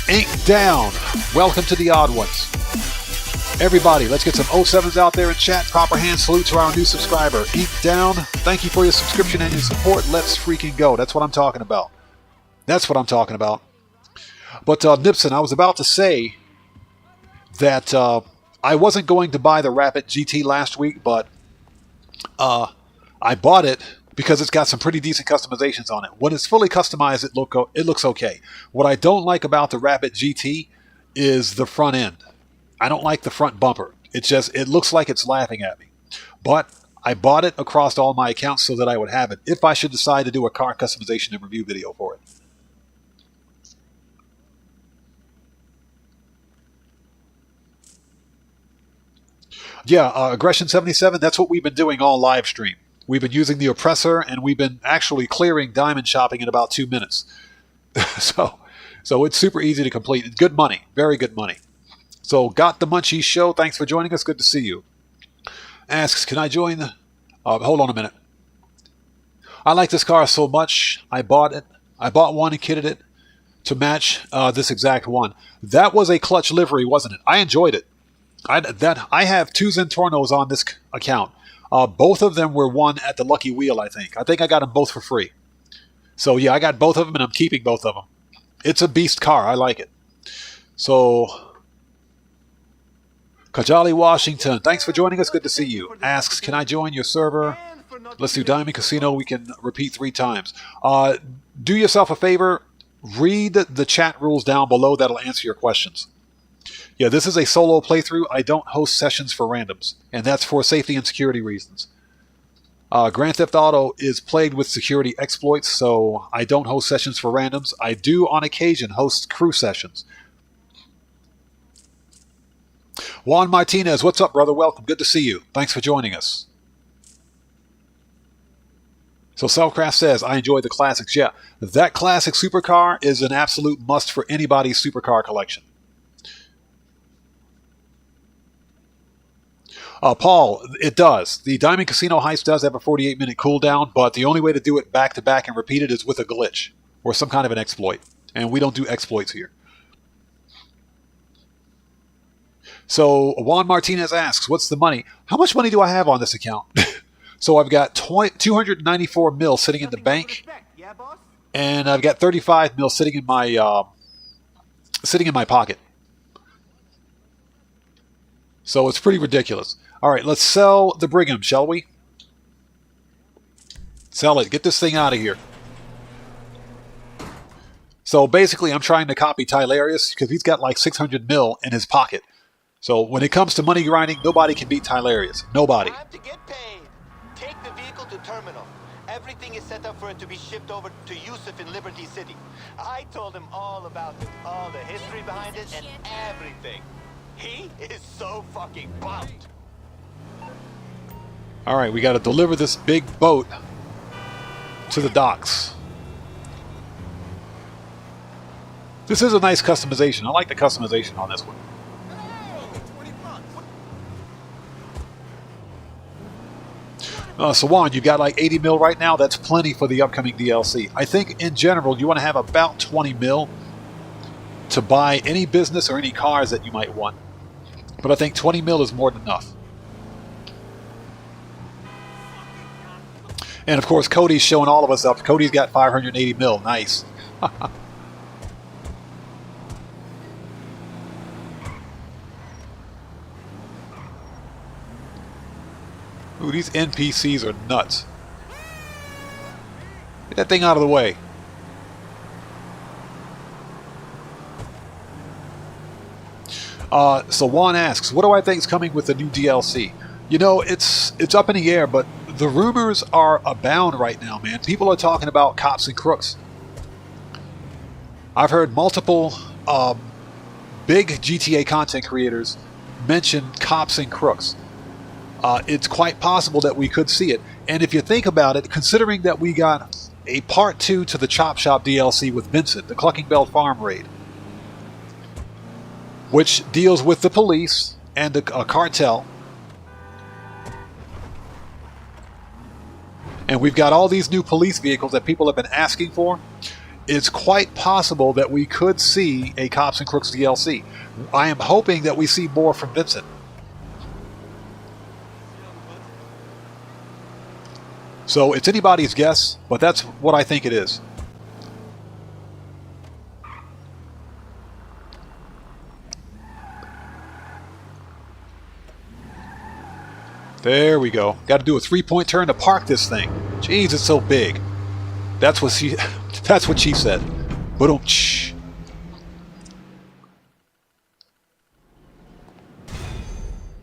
Ink Down, welcome to the Odd Ones. Everybody, let's get some 07s out there in chat. Proper hand salute to our new subscriber. Ink Down, thank you for your subscription and your support. Let's freaking go. That's what I'm talking about. That's what I'm talking about. But Nipson, I was about to say that I wasn't going to buy the Rapid GT last week, but I bought it because it's got some pretty decent customizations on it. When it's fully customized, it looks okay. What I don't like about the Rapid GT is the front end. I don't like the front bumper. It looks like it's laughing at me. But I bought it across all my accounts so that I would have it if I should decide to do a car customization and review video for it. Yeah, Aggression 77, that's what we've been doing all live stream. We've been using the oppressor, and we've been actually clearing diamond shopping in about 2 minutes. So it's super easy to complete. Good money. Very good money. So, Got the Munchies Show, thanks for joining us. Good to see you. Asks, can I join the... hold on a minute. I like this car so much, I bought it. I bought one and kitted it to match this exact one. That was a clutch livery, wasn't it? I enjoyed it. I have 2 Zentornos on this account. Both of them were won at the Lucky Wheel, I think. I think I got them both for free. So yeah, I got both of them, and I'm keeping both of them. It's a beast car. I like it. So, Kajali Washington, thanks for joining us. Good to see you. Asks, can I join your server? Let's do Diamond Casino. We can repeat 3 times. Do yourself a favor. Read the chat rules down below. That'll answer your questions. Yeah, this is a solo playthrough. I don't host sessions for randoms, and that's for safety and security reasons. Grand Theft Auto is plagued with security exploits, so I don't host sessions for randoms. I do, on occasion, host crew sessions. Juan Martinez, what's up, brother? Welcome. Good to see you. Thanks for joining us. So Cellcraft says, I enjoy the classics. Yeah, that classic supercar is an absolute must for anybody's supercar collection. Paul, it does. The Diamond Casino heist does have a 48-minute cooldown, but the only way to do it back-to-back and repeat it is with a glitch or some kind of an exploit. And we don't do exploits here. So Juan Martinez asks, what's the money? How much money do I have on this account? So I've got 294 mil sitting in the bank, and I've got 35 mil sitting in my pocket. So it's pretty ridiculous. All right, let's sell the Brigham, shall we? Sell it. Get this thing out of here. So basically, I'm trying to copy Tylarius because he's got like 600 mil in his pocket. So when it comes to money grinding, nobody can beat Tylarius. Nobody.
Time to get paid. Take the vehicle to terminal. Everything is set up for it to be shipped over to Yusuf in Liberty City. I told him all about it, all the history behind it, and everything. He is so fucking pumped.
All right, we got to deliver this big boat to the docks. This is a nice customization. I like the customization on this one. Sawan, you've got like 80 mil right now. That's plenty for the upcoming DLC. I think in general, you want to have about 20 mil to buy any business or any cars that you might want. But I think 20 mil is more than enough. And of course, Cody's showing all of us up. Cody's got 580 mil. Nice. Ooh, these NPCs are nuts. Get that thing out of the way. So Juan asks, what do I think is coming with the new DLC? You know, it's up in the air, but the rumors are abound right now, man. People are talking about cops and crooks. I've heard multiple big GTA content creators mention cops and crooks. It's quite possible that we could see it. And if you think about it, considering that we got a part 2 to the Chop Shop DLC with Vincent, the Clucking Bell Farm raid, which deals with the police and a cartel. And we've got all these new police vehicles that people have been asking for. It's quite possible that we could see a Cops and Crooks DLC. I am hoping that we see more from Vincent. So it's anybody's guess, but that's what I think it is. There we go. Got to do a 3-point turn to park this thing. Jeez, it's so big. That's what she said. Ba-dum-tsh.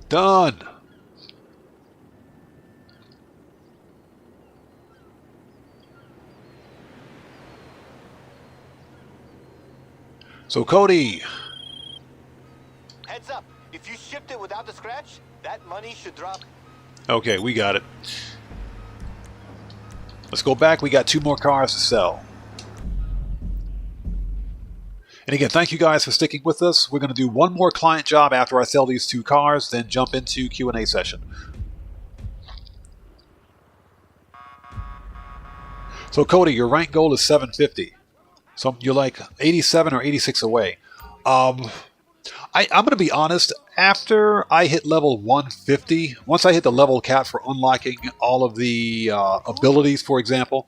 Done. So Cody.
Heads up. If you shipped it without the scratch, that money should drop.
Okay, we got it. Let's go back. We got 2 more cars to sell. And again, thank you guys for sticking with us. We're going to do one more client job after I sell these 2 cars, then jump into Q&A session. So Cody, your rank goal is 750. So you're like 87 or 86 away. I'm going to be honest, after I hit level 150, once I hit the level cap for unlocking all of the abilities, for example,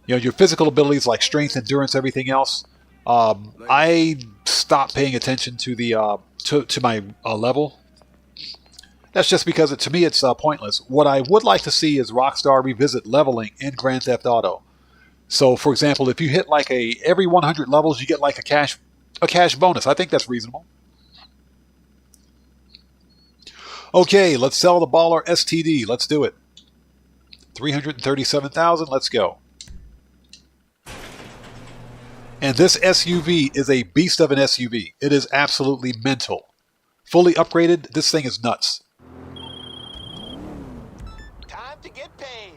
you know, your physical abilities like strength, endurance, everything else, I stopped paying attention to the to my level. That's just because to me it's pointless. What I would like to see is Rockstar revisit leveling in Grand Theft Auto. So, for example, if you hit like every 100 levels, you get like a cash bonus. I think that's reasonable. Okay, let's sell the baller STD. Let's do it. 337,000. Let's go. And this SUV is a beast of an SUV. It is absolutely mental. Fully upgraded, this thing is nuts.
Time to get paid.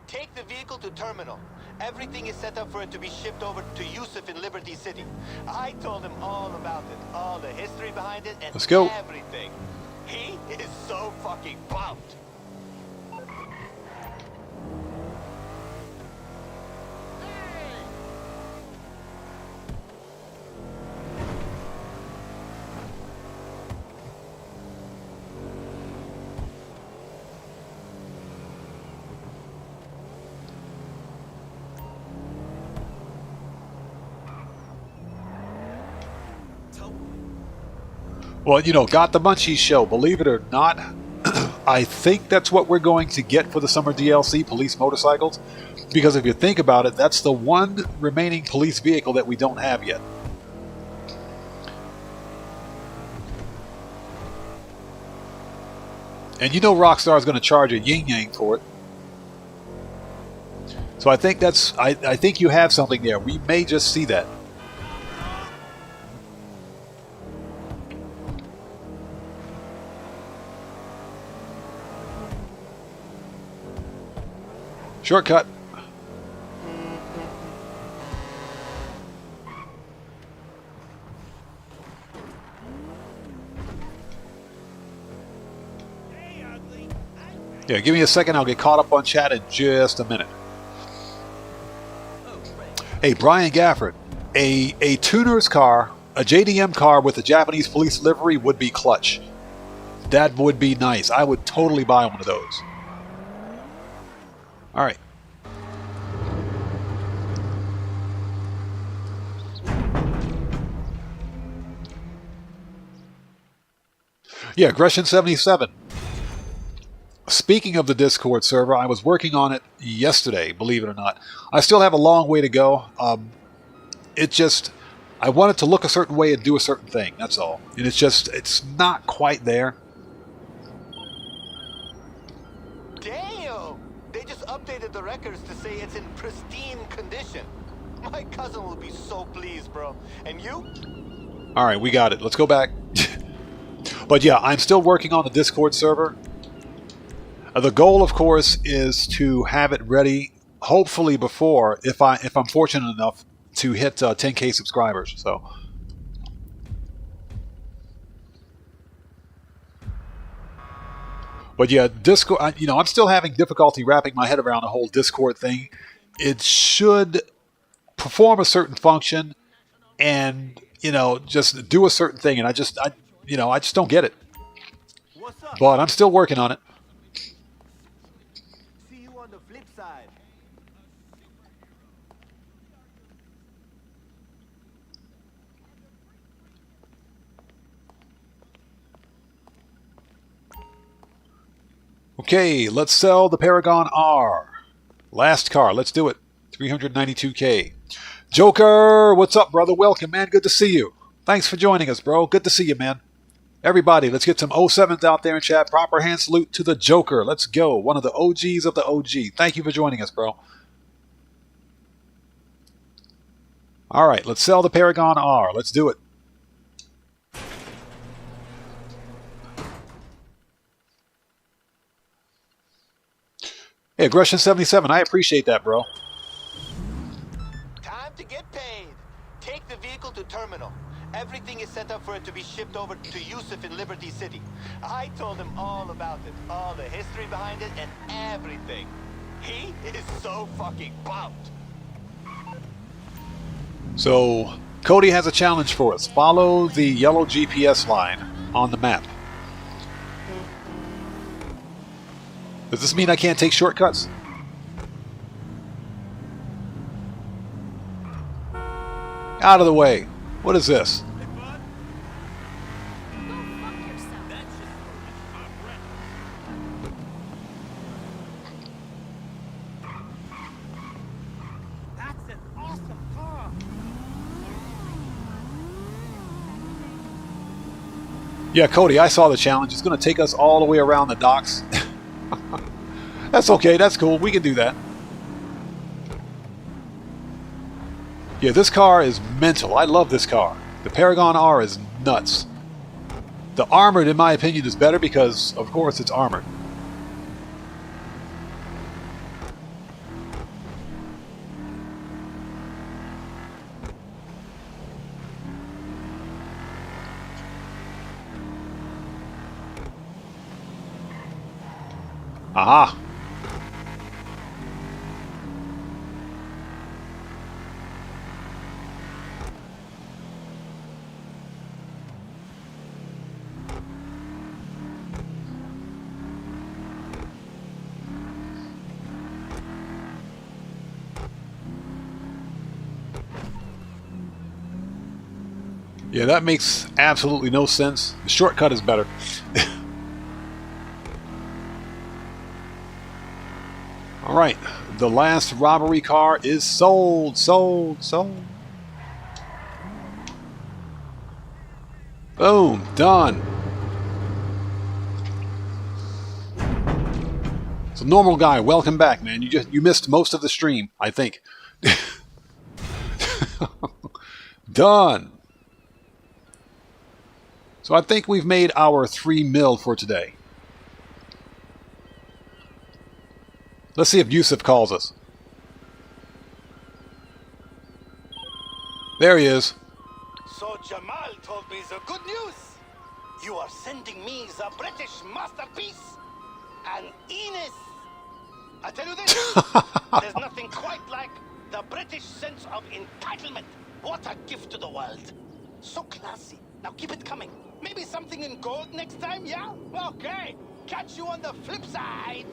Take the vehicle to terminal. Everything is set up for it to be shipped over to Yusuf in Liberty City. I told him all about it, all the history behind it, and
let's go.
Everything. He is so fucking pumped.
Well, you know, got the Munchies show. Believe it or not, I think that's what we're going to get for the summer DLC, police motorcycles. Because if you think about it, that's the one remaining police vehicle that we don't have yet. And you know Rockstar is going to charge a yin-yang for it. So I think that's, I think you have something there. We may just see that. Shortcut. Yeah, give me a second. I'll get caught up on chat in just a minute. Hey, Brian Gafford, a tuner's car, a JDM car with a Japanese police livery would be clutch. That would be nice. I would totally buy one of those. All right. Yeah, Aggression 77. Speaking of the Discord server, I was working on it yesterday, believe it or not. I still have a long way to go. I want it to look a certain way and do a certain thing, that's all. And it's not quite there.
Damn! They just updated the records to say it's in pristine condition. My cousin will be so pleased, bro. And you?
All right, we got it. Let's go back. But yeah, I'm still working on the Discord server. The goal, of course, is to have it ready, hopefully before, if I'm fortunate enough to hit 10K subscribers. So. But yeah, Discord, you know, I'm still having difficulty wrapping my head around the whole Discord thing. It should perform a certain function and, you know, just do a certain thing. And I just don't get it. But I'm still working on it.
See you on the flip side.
Okay, let's sell the Paragon R. Last car, let's do it. 392K. Joker, what's up, brother? Welcome, man. Good to see you. Thanks for joining us, bro. Good to see you, man. Everybody, let's get some 07s out there in chat. Proper hand salute to the Joker. Let's go. One of the OGs of the OG. Thank you for joining us, bro. All right, let's sell the Paragon R. Let's do it. Hey, Aggression 77, I appreciate that, bro.
Time to get paid. Take the vehicle to terminal. Everything is set up for it to be shipped over to Yusuf in Liberty City. I told him all about it, all the history behind it, and everything. He is so fucking pumped.
So, Cody has a challenge for us. Follow the yellow GPS line on the map. Does this mean I can't take shortcuts? Out of the way. What is this?
Hey, bud.
Go fuck yourself.
That's just my friend.
That's an awesome car.
Yeah, Cody, I saw the challenge. It's going to take us all the way around the docks. That's okay. That's cool. We can do that. Yeah, this car is mental. I love this car. The Paragon R is nuts. The Armored, in my opinion, is better because, of course, it's armored. Aha! Yeah, that makes absolutely no sense. The shortcut is better. Alright, the last robbery car is sold, sold, sold. Boom, done. So normal guy, welcome back, man. You missed most of the stream, I think. Done. So I think we've made our 3 mil for today. Let's see if Yusuf calls us. There he is.
So Jamal told me the good news. You are sending me the British masterpiece, an Ines. I tell you this, there's nothing quite like the British sense of entitlement. What a gift to the world. So classy. Now keep it coming. Maybe something in gold next time, yeah? Okay. Catch you on the flip side.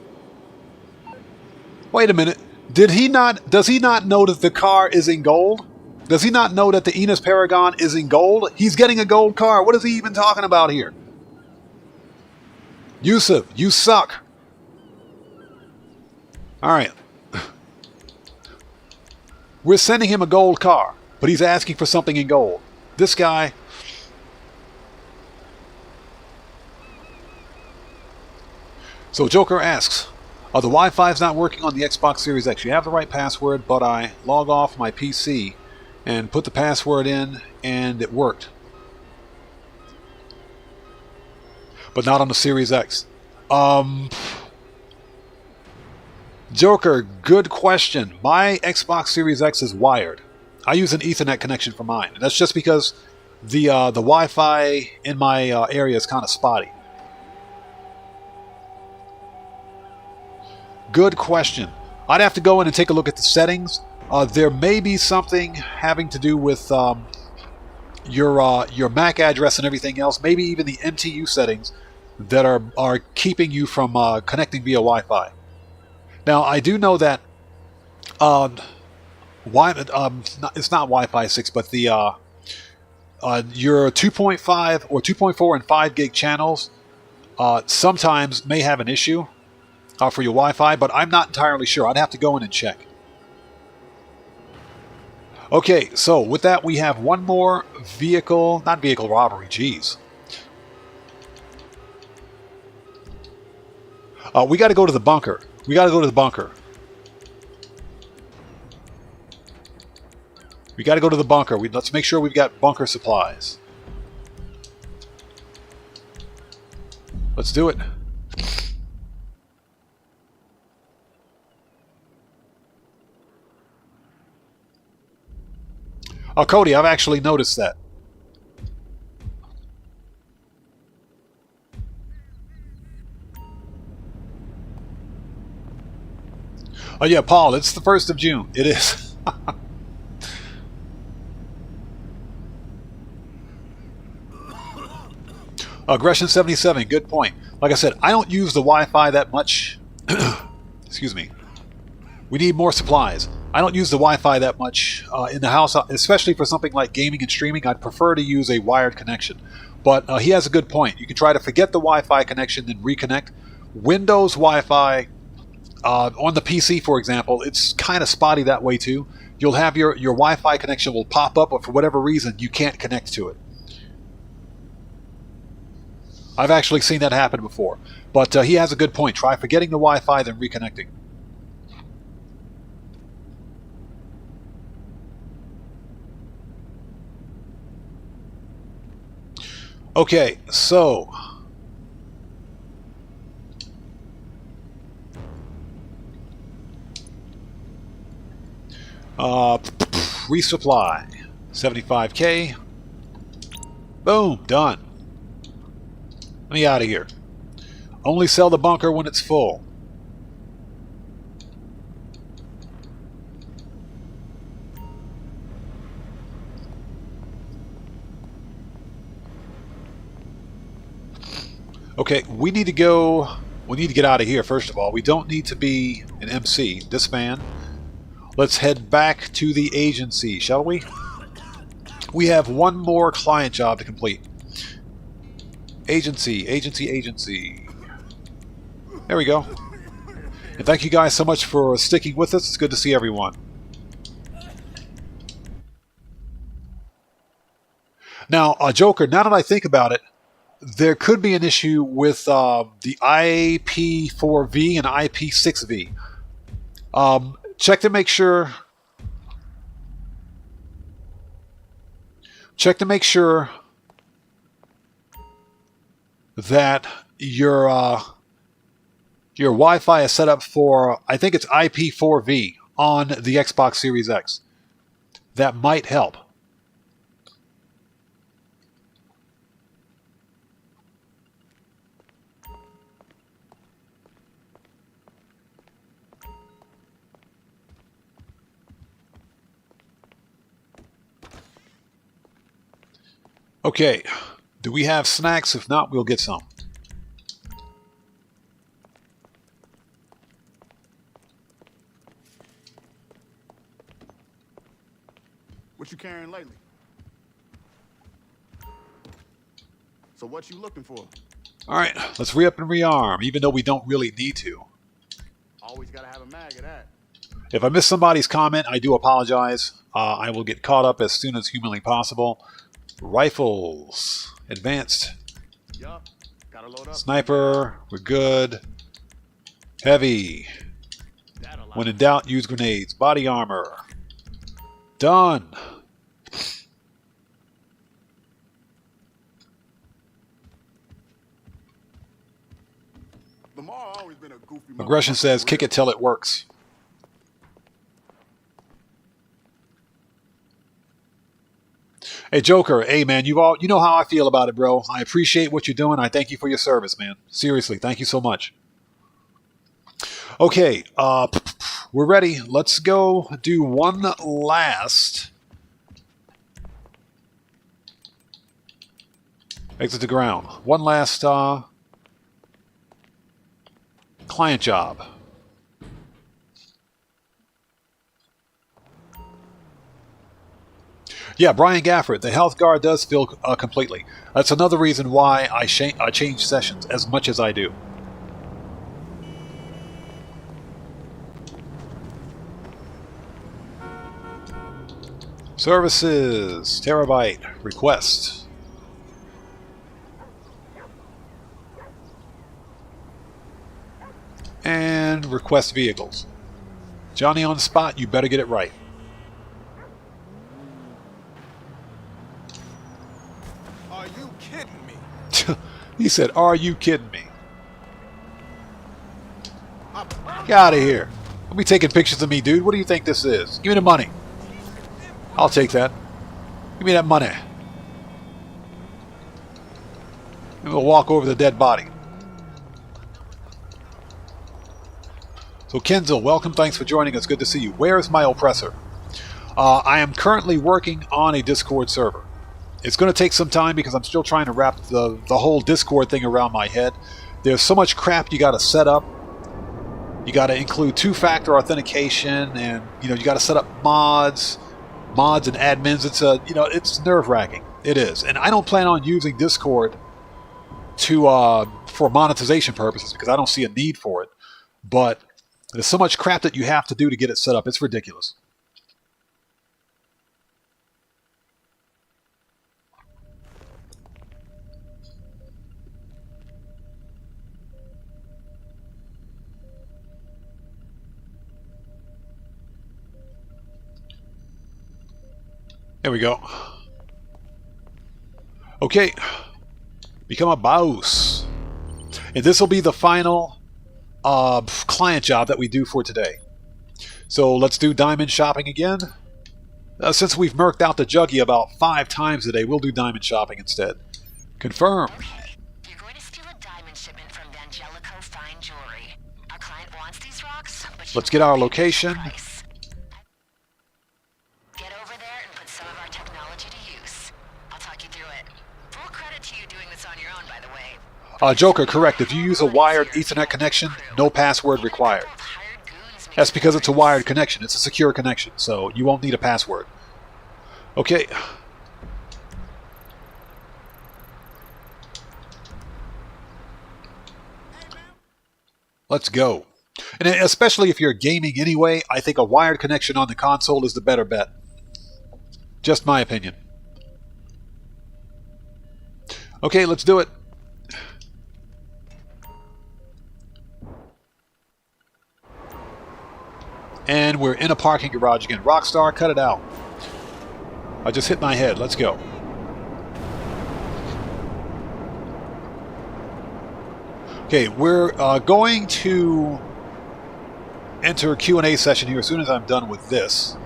Wait a minute. Does he not know that the car is in gold? Does he not know that the Enos Paragon is in gold? He's getting a gold car. What is he even talking about here? Yusuf, you suck. Alright. We're sending him a gold car, but he's asking for something in gold. This guy... So Joker asks, the Wi-Fi's not working on the Xbox Series X. You have the right password, but I log off my PC and put the password in, and it worked. But not on the Series X. Joker, good question. My Xbox Series X is wired. I use an Ethernet connection for mine. And that's just because the Wi-Fi in my area is kind of spotty. Good question. I'd have to go in and take a look at the settings. There may be something having to do with your MAC address and everything else. Maybe even the MTU settings that are keeping you from connecting via Wi-Fi. Now, I do know that it's not Wi-Fi 6, but the your 2.5 or 2.4 and 5 gig channels sometimes may have an issue for your Wi-Fi, but I'm not entirely sure. I'd have to go in and check. Okay, so with that, we have one more vehicle, not vehicle robbery, jeez. We got to go to the bunker. We got to go to the bunker. We got to go to the bunker. Let's make sure we've got bunker supplies. Let's do it. Oh, Cody, I've actually noticed that. Oh yeah, Paul, it's the 1st of June. It is. Aggression 77, good point. Like I said, I don't use the Wi-Fi that much. Excuse me. We need more supplies. I don't use the Wi-Fi that much in the house, especially for something like gaming and streaming. I'd prefer to use a wired connection. But he has a good point. You can try to forget the Wi-Fi connection, then reconnect. Windows Wi-Fi, on the PC, for example, it's kind of spotty that way too. You'll have your Wi-Fi connection will pop up, but for whatever reason, you can't connect to it. I've actually seen that happen before. But he has a good point. Try forgetting the Wi-Fi, then reconnecting. Okay, so resupply 75K. Boom, done. Let me out of here. Only sell the bunker when it's full. Okay, we need to go. We need to get out of here, first of all. We don't need to be an MC. Disband. Let's head back to the agency, shall we? We have one more client job to complete. Agency, agency, agency. There we go. And thank you guys so much for sticking with us. It's good to see everyone. Now, Joker, now that I think about it, there could be an issue with the IP4V and IP6V. Check to make sure. Check to make sure that your Wi-Fi is set up for, I think it's IP4V on the Xbox Series X. That might help. Okay, do we have snacks? If not, we'll get some.
What you carrying lately? So what you looking for?
All right, let's re-up and rearm, even though we don't really need to.
Always gotta have a mag of that.
If I missed somebody's comment, I do apologize. I will get caught up as soon as humanly possible. Rifles. Advanced.
Yup. Gotta load up.
Sniper. We're good. Heavy. When in doubt, use grenades. Body armor. Done.
Lamar always been a goofy.
Aggression says, kick it till it works. Hey Joker, hey man, you know how I feel about it, bro. I appreciate what you're doing. I thank you for your service, man. Seriously, thank you so much. Okay, we're ready. Let's go do one last exit to ground. One last client job. Yeah, Brian Gafford, the health guard does fill completely. That's another reason why I change sessions as much as I do. Services, terabyte, request. And request vehicles. Johnny on the spot, you better get it right.
Are you kidding me?
He said, are you kidding me? Get out of here. Don't be taking pictures of me, dude. What do you think this is? Give me the money. I'll take that. Give me that money. And we'll walk over the dead body. So Kenzel, welcome. Thanks for joining us. Good to see you. Where is my oppressor? I am currently working on a Discord server. It's going to take some time because I'm still trying to wrap the whole Discord thing around my head. There's so much crap you got to set up. You got to include two-factor authentication, and you got to set up mods and admins. It's it's nerve-wracking. It is, and I don't plan on using Discord for monetization purposes because I don't see a need for it. But there's so much crap that you have to do to get it set up. It's ridiculous. There we go. Okay. Become a boss. And this will be the final client job that we do for today. So let's do diamond shopping again. Since we've murked out the Juggy about 5 times today, we'll do diamond shopping instead. Confirm.
Okay, you're going to steal a diamond shipment from Angelico Fine Jewelry. Our client wants these rocks, but
Let's get our location.
Get over there and put some of our technology to use. I'll talk you through it. Full credit to you doing this on your own, by the way.
Joker, correct. If you use a wired Ethernet connection, no password required. That's because it's a wired connection. It's a secure connection, so you won't need a password. Okay. Let's go. And especially if you're gaming anyway, I think a wired connection on the console is the better bet. Just my opinion. Okay, let's do it. And we're in a parking garage again. Rockstar, cut it out. I just hit my head. Let's go. Okay, we're going to enter a Q&A session here as soon as I'm done with this.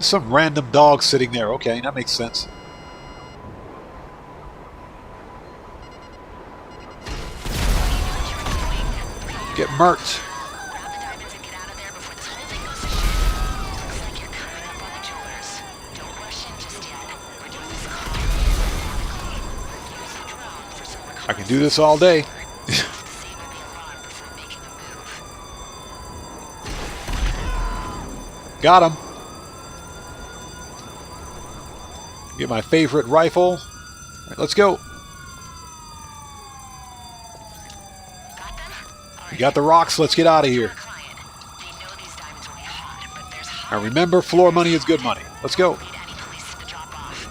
Some random dog sitting there. Okay, that makes sense. Get murked.
Grab the diamonds and get out of there before this whole thing goes to shit. Looks like you're coming up on the jewelers. Don't rush in just yet. We're doing this calmly. Use the drone for some
I can do this all day.
Disable the alarm before making a move.
Got him. Get my favorite rifle. All right, let's go.
Got them?
We got the rocks. Let's get out of here.
Client. They know these diamonds will be hot, but there's
Now remember, floor money is good money. Let's go.
Need any police to drop off.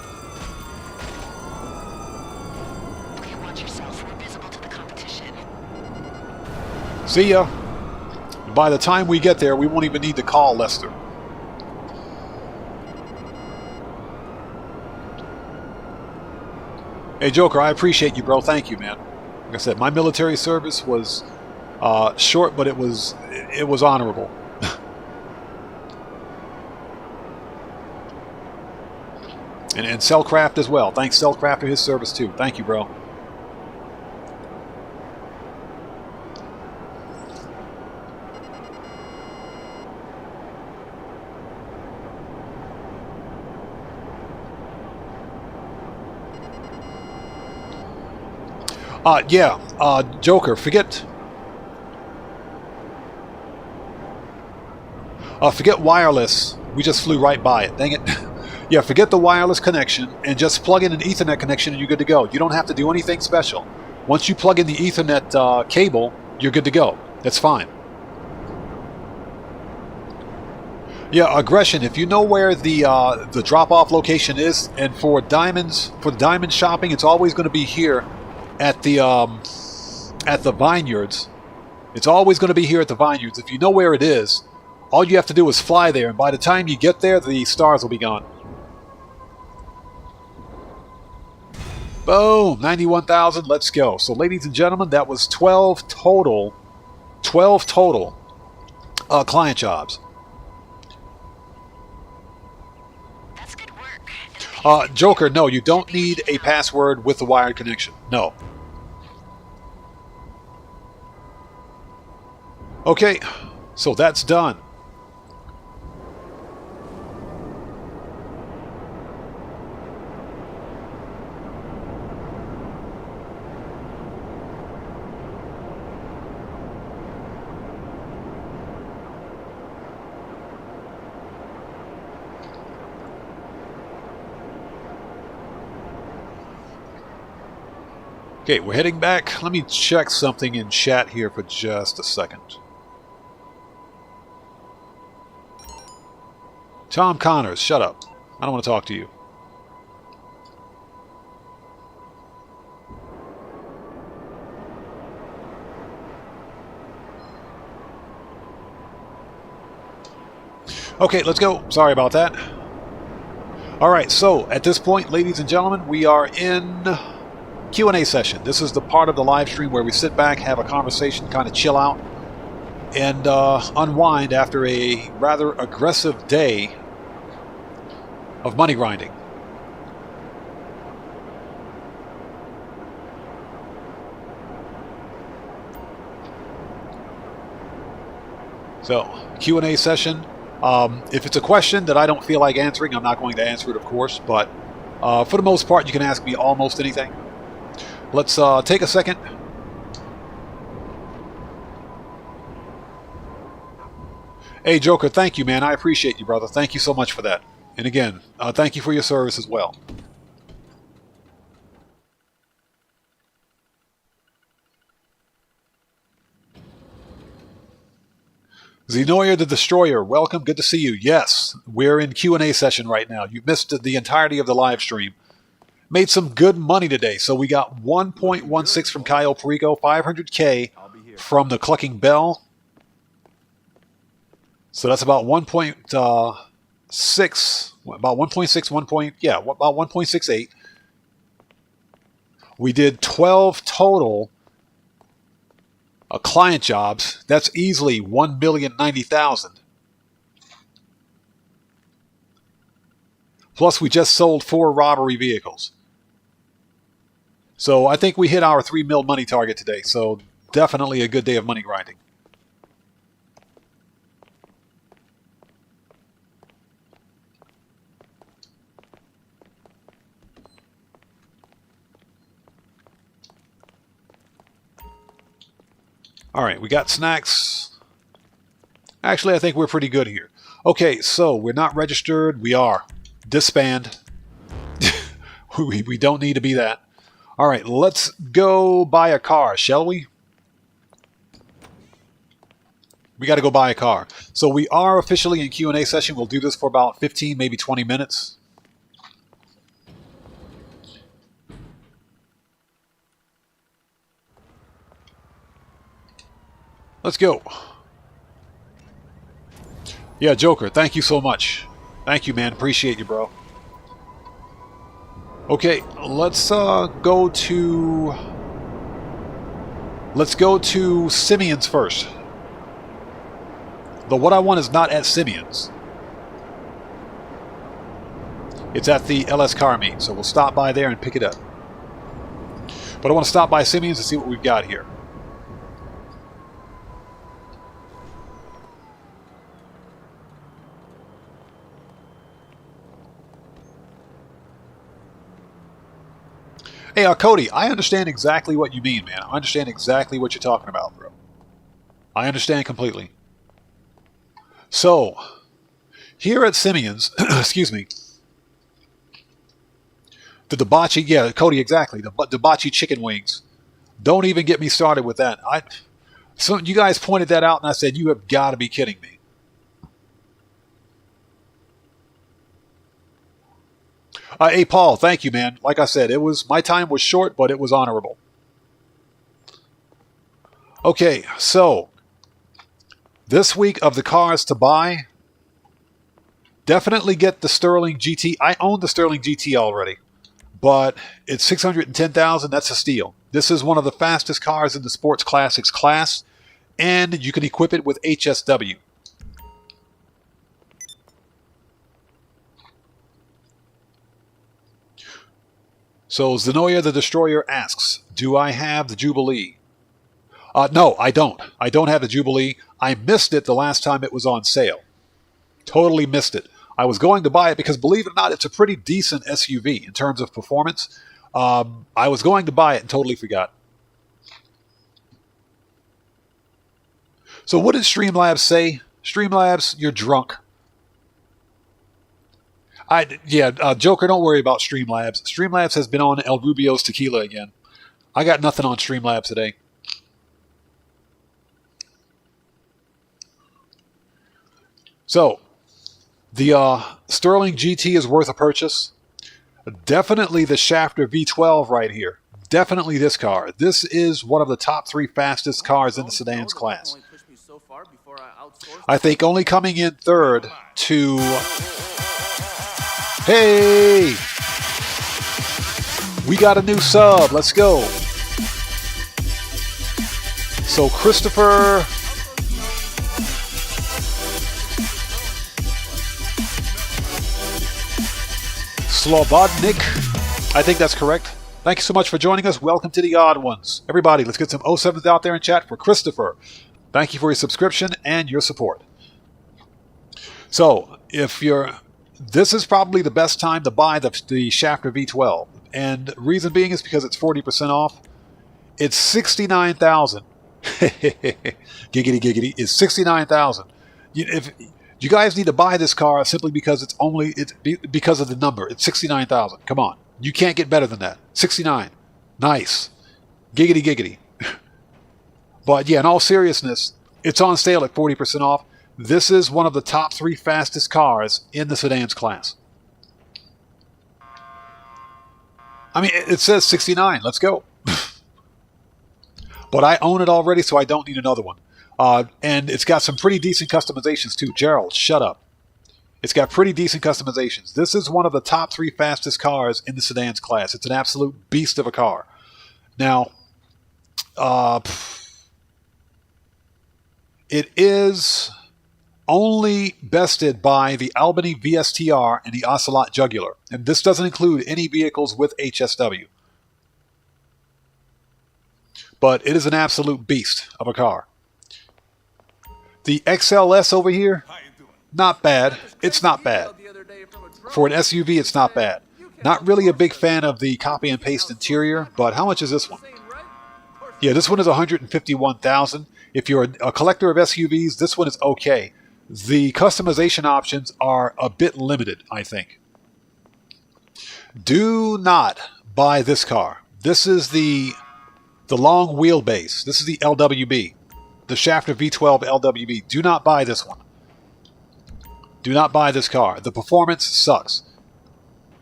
Okay, watch yourself. We're visible to the competition.
See ya. By the time we get there, we won't even need to call Lester. Hey, Joker, I appreciate you, bro. Thank you, man. Like I said, my military service was short, but it was honorable. and Cellcraft as well. Thanks, Cellcraft, for his service, too. Thank you, bro. Joker, forget wireless. We just flew right by it. Dang it. Yeah, forget the wireless connection and just plug in an Ethernet connection and you're good to go. You don't have to do anything special. Once you plug in the Ethernet cable, you're good to go. That's fine. Yeah, aggression. If you know where the drop-off location is, and for diamonds, for diamond shopping, it's always going to be here at the vineyards. It's always going to be here at the vineyards. If you know where it is, all you have to do is fly there, and by the time you get there, the stars will be gone. Boom! 91,000. Let's go. So, ladies and gentlemen, that was 12 total. 12 total client jobs.
That's good work.
Joker, no, you don't need a password with the wired connection. No. Okay, so that's done. Okay, we're heading back. Let me check something in chat here for just a second. Tom Connors, shut up. I don't want to talk to you. Okay, let's go. Sorry about that. Alright, so at this point, ladies and gentlemen, we are in Q&A session. This is the part of the live stream where we sit back, have a conversation, kind of chill out, and unwind after a rather aggressive day of money grinding. So, Q&A session. If it's a question that I don't feel like answering, I'm not going to answer it, of course, but for the most part, you can ask me almost anything. Let's take a second. Hey, Joker, thank you, man. I appreciate you, brother. Thank you so much for that. And again, thank you for your service as well. Zenoia the Destroyer, welcome. Good to see you. Yes, we're in Q&A session right now. You missed the entirety of the live stream. Made some good money today. So we got 1.16 from Kyle Perico, 500K from the Clucking Bell. So that's about 1.6, about 1.6, about 1.68. We did 12 total client jobs. That's easily 1,090,000. Plus, we just sold 4 robbery vehicles. So I think we hit our 3 mil money target today. So definitely a good day of money grinding. All right, we got snacks. Actually, I think we're pretty good here. Okay, so we're not registered. We are. Disband. we don't need to be that. All right, let's go buy a car, shall we? We got to go buy a car. So we are officially in Q&A session. We'll do this for about 15, maybe 20 minutes. Let's go. Yeah, Joker, thank you so much. Thank you, man. Appreciate you, bro. Okay, let's go to Simeon's first. The what I want is not at Simeon's. It's at the LS Car Meet, so we'll stop by there and pick it up. But I want to stop by Simeon's and see what we've got here. Hey, Cody, I understand exactly what you mean, man. I understand exactly what you're talking about, bro. I understand completely. So, here at Simeon's, excuse me, the Debauchee, yeah, Cody, exactly, the Debauchee chicken wings. Don't even get me started with that. So you guys pointed that out, and I said, you have got to be kidding me. Hey, Paul, thank you, man. Like I said, my time was short, but it was honorable. Okay, so this week of the cars to buy, definitely get the Sterling GT. I own the Sterling GT already, but it's $610,000. That's a steal. This is one of the fastest cars in the Sports Classics class, and you can equip it with HSW. So Zenoia the Destroyer asks, do I have the Jubilee? No, I don't. I don't have the Jubilee. I missed it the last time it was on sale. Totally missed it. I was going to buy it because, believe it or not, it's a pretty decent SUV in terms of performance. I was going to buy it and totally forgot. So what did Streamlabs say? Streamlabs, you're drunk. Joker, don't worry about Streamlabs. Streamlabs has been on El Rubio's tequila again. I got nothing on Streamlabs today. So, the Sterling GT is worth a purchase. Definitely the Shafter V12 right here. Definitely this car. This is one of the top 3 fastest cars in the sedans class. I think only coming in third to... Hey! We got a new sub. Let's go. So Christopher... Slobodnik, I think that's correct. Thank you so much for joining us. Welcome to the Odd Ones. Everybody, let's get some 07s out there in chat for Christopher. Thank you for your subscription and your support. So, this is probably the best time to buy the Shafter V12. And reason being is because it's 40% off. It's $69,000. Giggity, it's $69,000. You guys need to buy this car simply because it's because of the number. It's $69,000. Come on. You can't get better than that. 69. Nice. Giggity. But yeah, in all seriousness, it's on sale at 40% off. This is one of the top 3 fastest cars in the sedans class. I mean, it says 69. Let's go. But I own it already, so I don't need another one. And it's got some pretty decent customizations too. Gerald, shut up. It's got pretty decent customizations. This is one of the top 3 fastest cars in the sedans class. It's an absolute beast of a car. Now, it is only bested by the Albany VSTR and the Ocelot Jugular. And this doesn't include any vehicles with HSW. But it is an absolute beast of a car. The XLS over here, not bad. It's not bad. For an SUV, it's not bad. Not really a big fan of the copy and paste interior, but how much is this one? Yeah, this one is $151,000. If you're a collector of SUVs, this one is okay. The customization options are a bit limited, I think. Do not buy this car. This is the long wheelbase. This is the LWB. The Shafter V12 LWB. Do not buy this one. Do not buy this car. The performance sucks.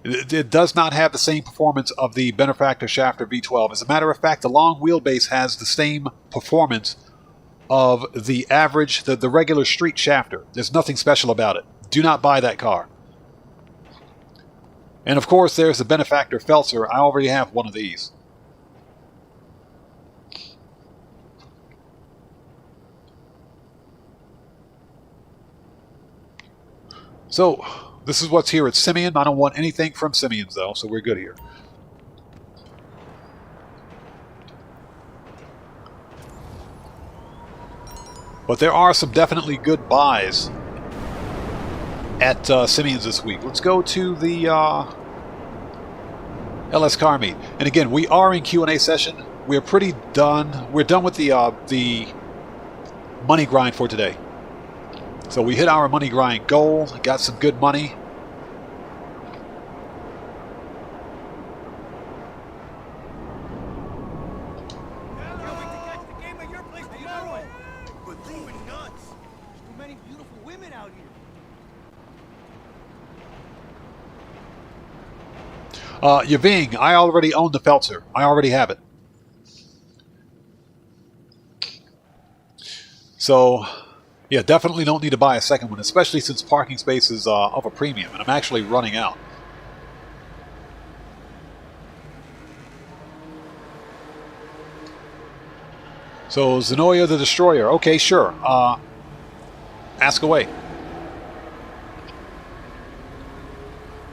It does not have the same performance of the Benefactor Shafter V12. As a matter of fact, the long wheelbase has the same performance of the average, the regular street Shafter. There's nothing special about it. Do not buy that car. And of course, there's the Benefactor Feltzer. I already have one of these. So, this is what's here at Simeon. I don't want anything from Simeon's, though, so we're good here. But there are some definitely good buys at Simeon's this week. Let's go to the LS Car Meet. And again, we are in Q&A session. We're pretty done. We're done with the money grind for today. So we hit our money grind goal, got some good money. Yaving, I already own the Feltzer. I already have it. So... yeah, definitely don't need to buy a second one, especially since parking space is of a premium, and I'm actually running out. So, Zenoia the Destroyer. Okay, sure. Ask away.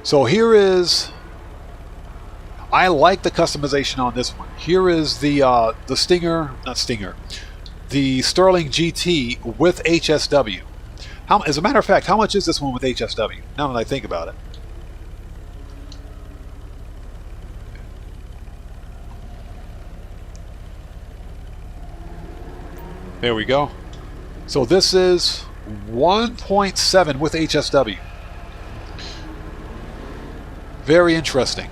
So here is... I like the customization on this one. Here is the Stinger, not Stinger, the Sterling GT with HSW. As a matter of fact, how much is this one with HSW? Now that I think about it. There we go. So this is 1.7 with HSW. Very interesting.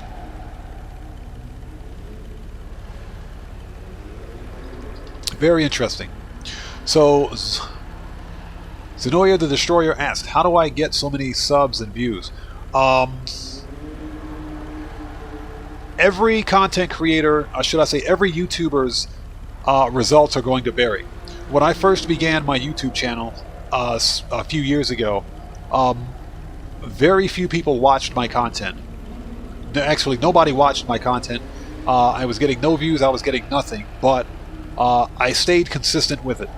Very interesting. So Zenoya the Destroyer asked, how do I get so many subs and views? Every content creator, should I say every YouTuber's results are going to vary. When I first began my YouTube channel a few years ago, very few people watched my content. Actually, nobody watched my content. I was getting no views, I was getting nothing, but I stayed consistent with it.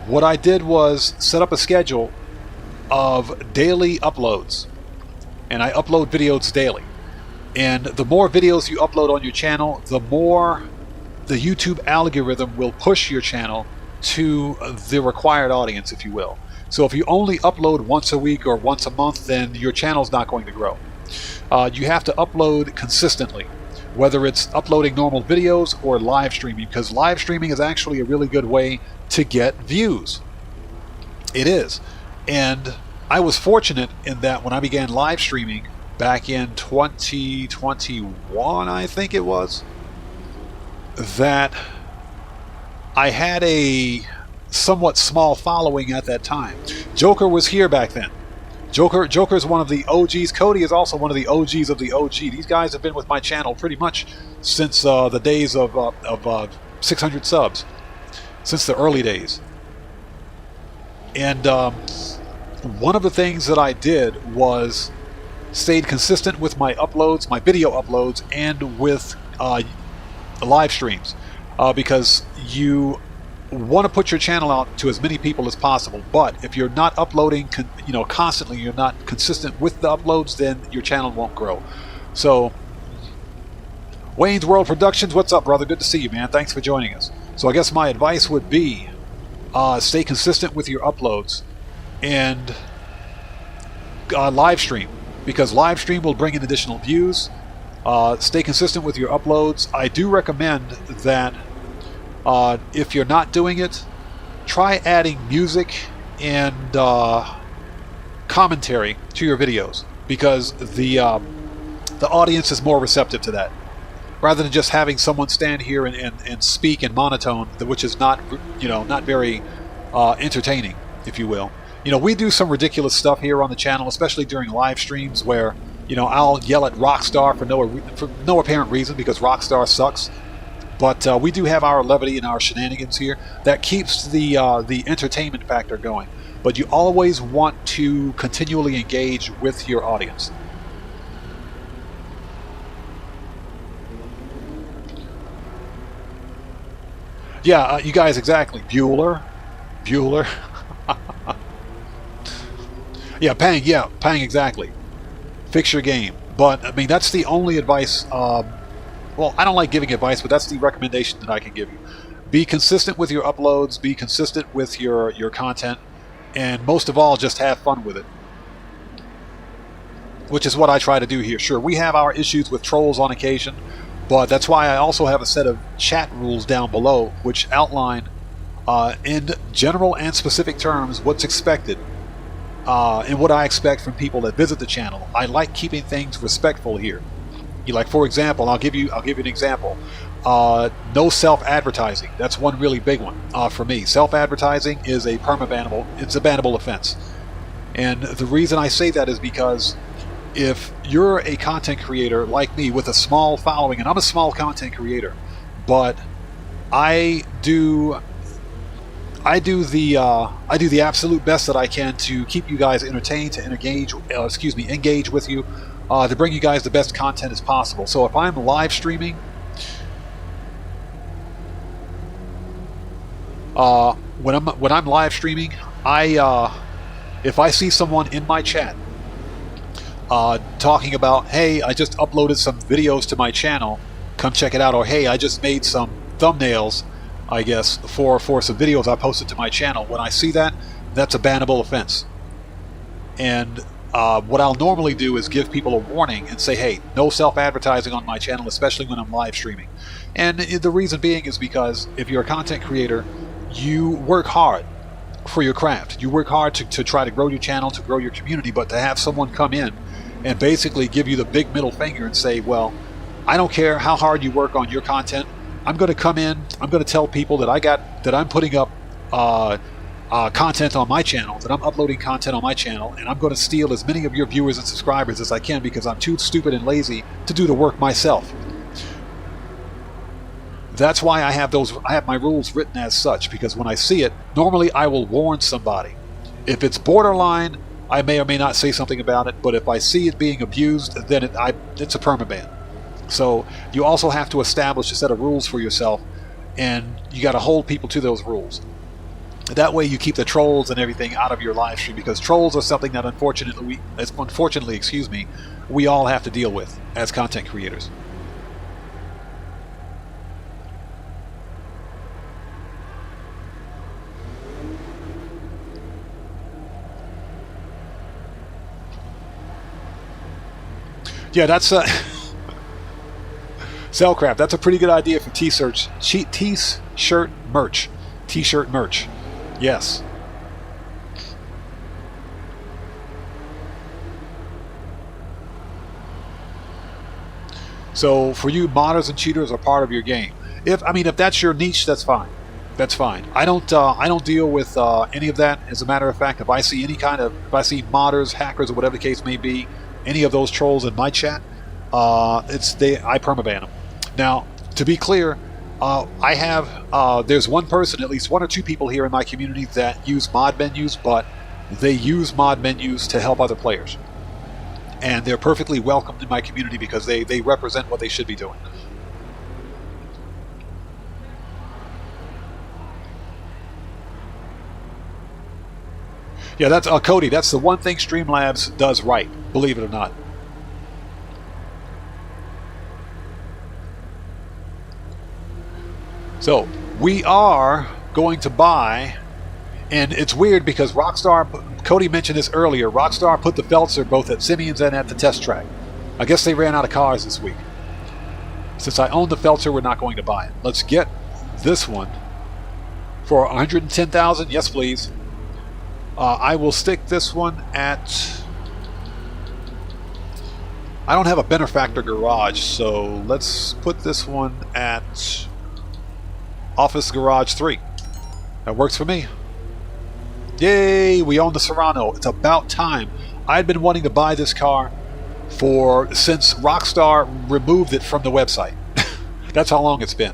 What I did was set up a schedule of daily uploads, and I upload videos daily. And the more videos you upload on your channel, the more the YouTube algorithm will push your channel to the required audience, if you will. So if you only upload once a week or once a month, then your channel's not going to grow. You have to upload consistently, whether it's uploading normal videos or live streaming, because live streaming is actually a really good way to get views. It is. And I was fortunate in that when I began live streaming back in 2021, I think it was, that I had a somewhat small following at that time. Joker was here back then. Joker's one of the OGs. Cody is also one of the OGs of the OG. These guys have been with my channel pretty much since the days of 600 subs, since the early days. And one of the things that I did was stayed consistent with my uploads, my video uploads, and with live streams, because you want to put your channel out to as many people as possible. But if you're not uploading constantly, you're not consistent with the uploads, then your channel won't grow. So Wayne's World Productions, what's up, brother? Good to see you, man. Thanks for joining us. So I guess my advice would be stay consistent with your uploads and live stream, because live stream will bring in additional views. Stay consistent with your uploads. I do recommend that if you're not doing it, try adding music and commentary to your videos, because the audience is more receptive to that, rather than just having someone stand here and speak in monotone, which is not not very entertaining, if you will. We do some ridiculous stuff here on the channel, especially during live streams, where I'll yell at Rockstar for no apparent reason, because Rockstar sucks. But we do have our levity and our shenanigans here that keeps the entertainment factor going. But you always want to continually engage with your audience. Yeah, you guys, exactly. Bueller. Yeah, Pang, exactly. Fix your game. But, I mean, that's the only advice. Well, I don't like giving advice, but that's the recommendation that I can give you. Be consistent with your uploads, be consistent with your content, and most of all, just have fun with it. Which is what I try to do here. Sure, we have our issues with trolls on occasion, but that's why I also have a set of chat rules down below, which outline in general and specific terms what's expected. And what I expect from people that visit the channel. I like keeping things respectful here. Like, for example, I'll give you an example. No self-advertising. That's one really big one for me. Self-advertising is a perma-bannable. It's a bannable offense. And the reason I say that is because if you're a content creator like me with a small following, and I'm a small content creator, but I do the absolute best that I can to keep you guys entertained, to engage with you, to bring you guys the best content as possible. So if I'm live streaming, when I'm live streaming, if I see someone in my chat talking about, hey, I just uploaded some videos to my channel, come check it out. Or hey, I just made some thumbnails, I guess, for some videos I posted to my channel. When I see that, that's a bannable offense. And what I'll normally do is give people a warning and say, hey, no self-advertising on my channel, especially when I'm live streaming. And the reason being is because if you're a content creator, you work hard for your craft. You work hard to try to grow your channel, to grow your community, but to have someone come in and basically give you the big middle finger and say, well, I don't care how hard you work on your content. I'm going to come in, I'm going to tell people that I'm putting up content on my channel, that I'm uploading content on my channel, and I'm going to steal as many of your viewers and subscribers as I can because I'm too stupid and lazy to do the work myself. That's why I have my rules written as such, because when I see it, normally I will warn somebody. If it's borderline, I may or may not say something about it, but if I see it being abused, then it's a permaban. So you also have to establish a set of rules for yourself, and you got to hold people to those rules. That way you keep the trolls and everything out of your live stream, because trolls are something that unfortunately, we all have to deal with as content creators. Yeah, that's Cellcraft. That's a pretty good idea for t-shirt merch. T-shirt merch. Yes. So for you, modders and cheaters are part of your game. If that's your niche, that's fine. That's fine. I don't deal with any of that. As a matter of fact, if I see modders, hackers, or whatever the case may be, any of those trolls in my chat, I permaban them. Now, to be clear, there's one person, at least one or two people here in my community that use mod menus, but they use mod menus to help other players. And they're perfectly welcomed in my community because they represent what they should be doing. Yeah, that's Cody. That's the one thing Streamlabs does right, believe it or not. So we are going to buy, and it's weird because Cody mentioned this earlier. Rockstar put the Feltzer both at Simeon's and at the test track. I guess they ran out of cars this week. Since I own the Feltzer, we're not going to buy it. Let's get this one for 110,000. Yes, please. I will stick this one at... I don't have a benefactor garage, so let's put this one at Office Garage 3. That works for me. Yay, we own the Serrano. It's about time. I'd been wanting to buy this car since Rockstar removed it from the website. That's how long it's been.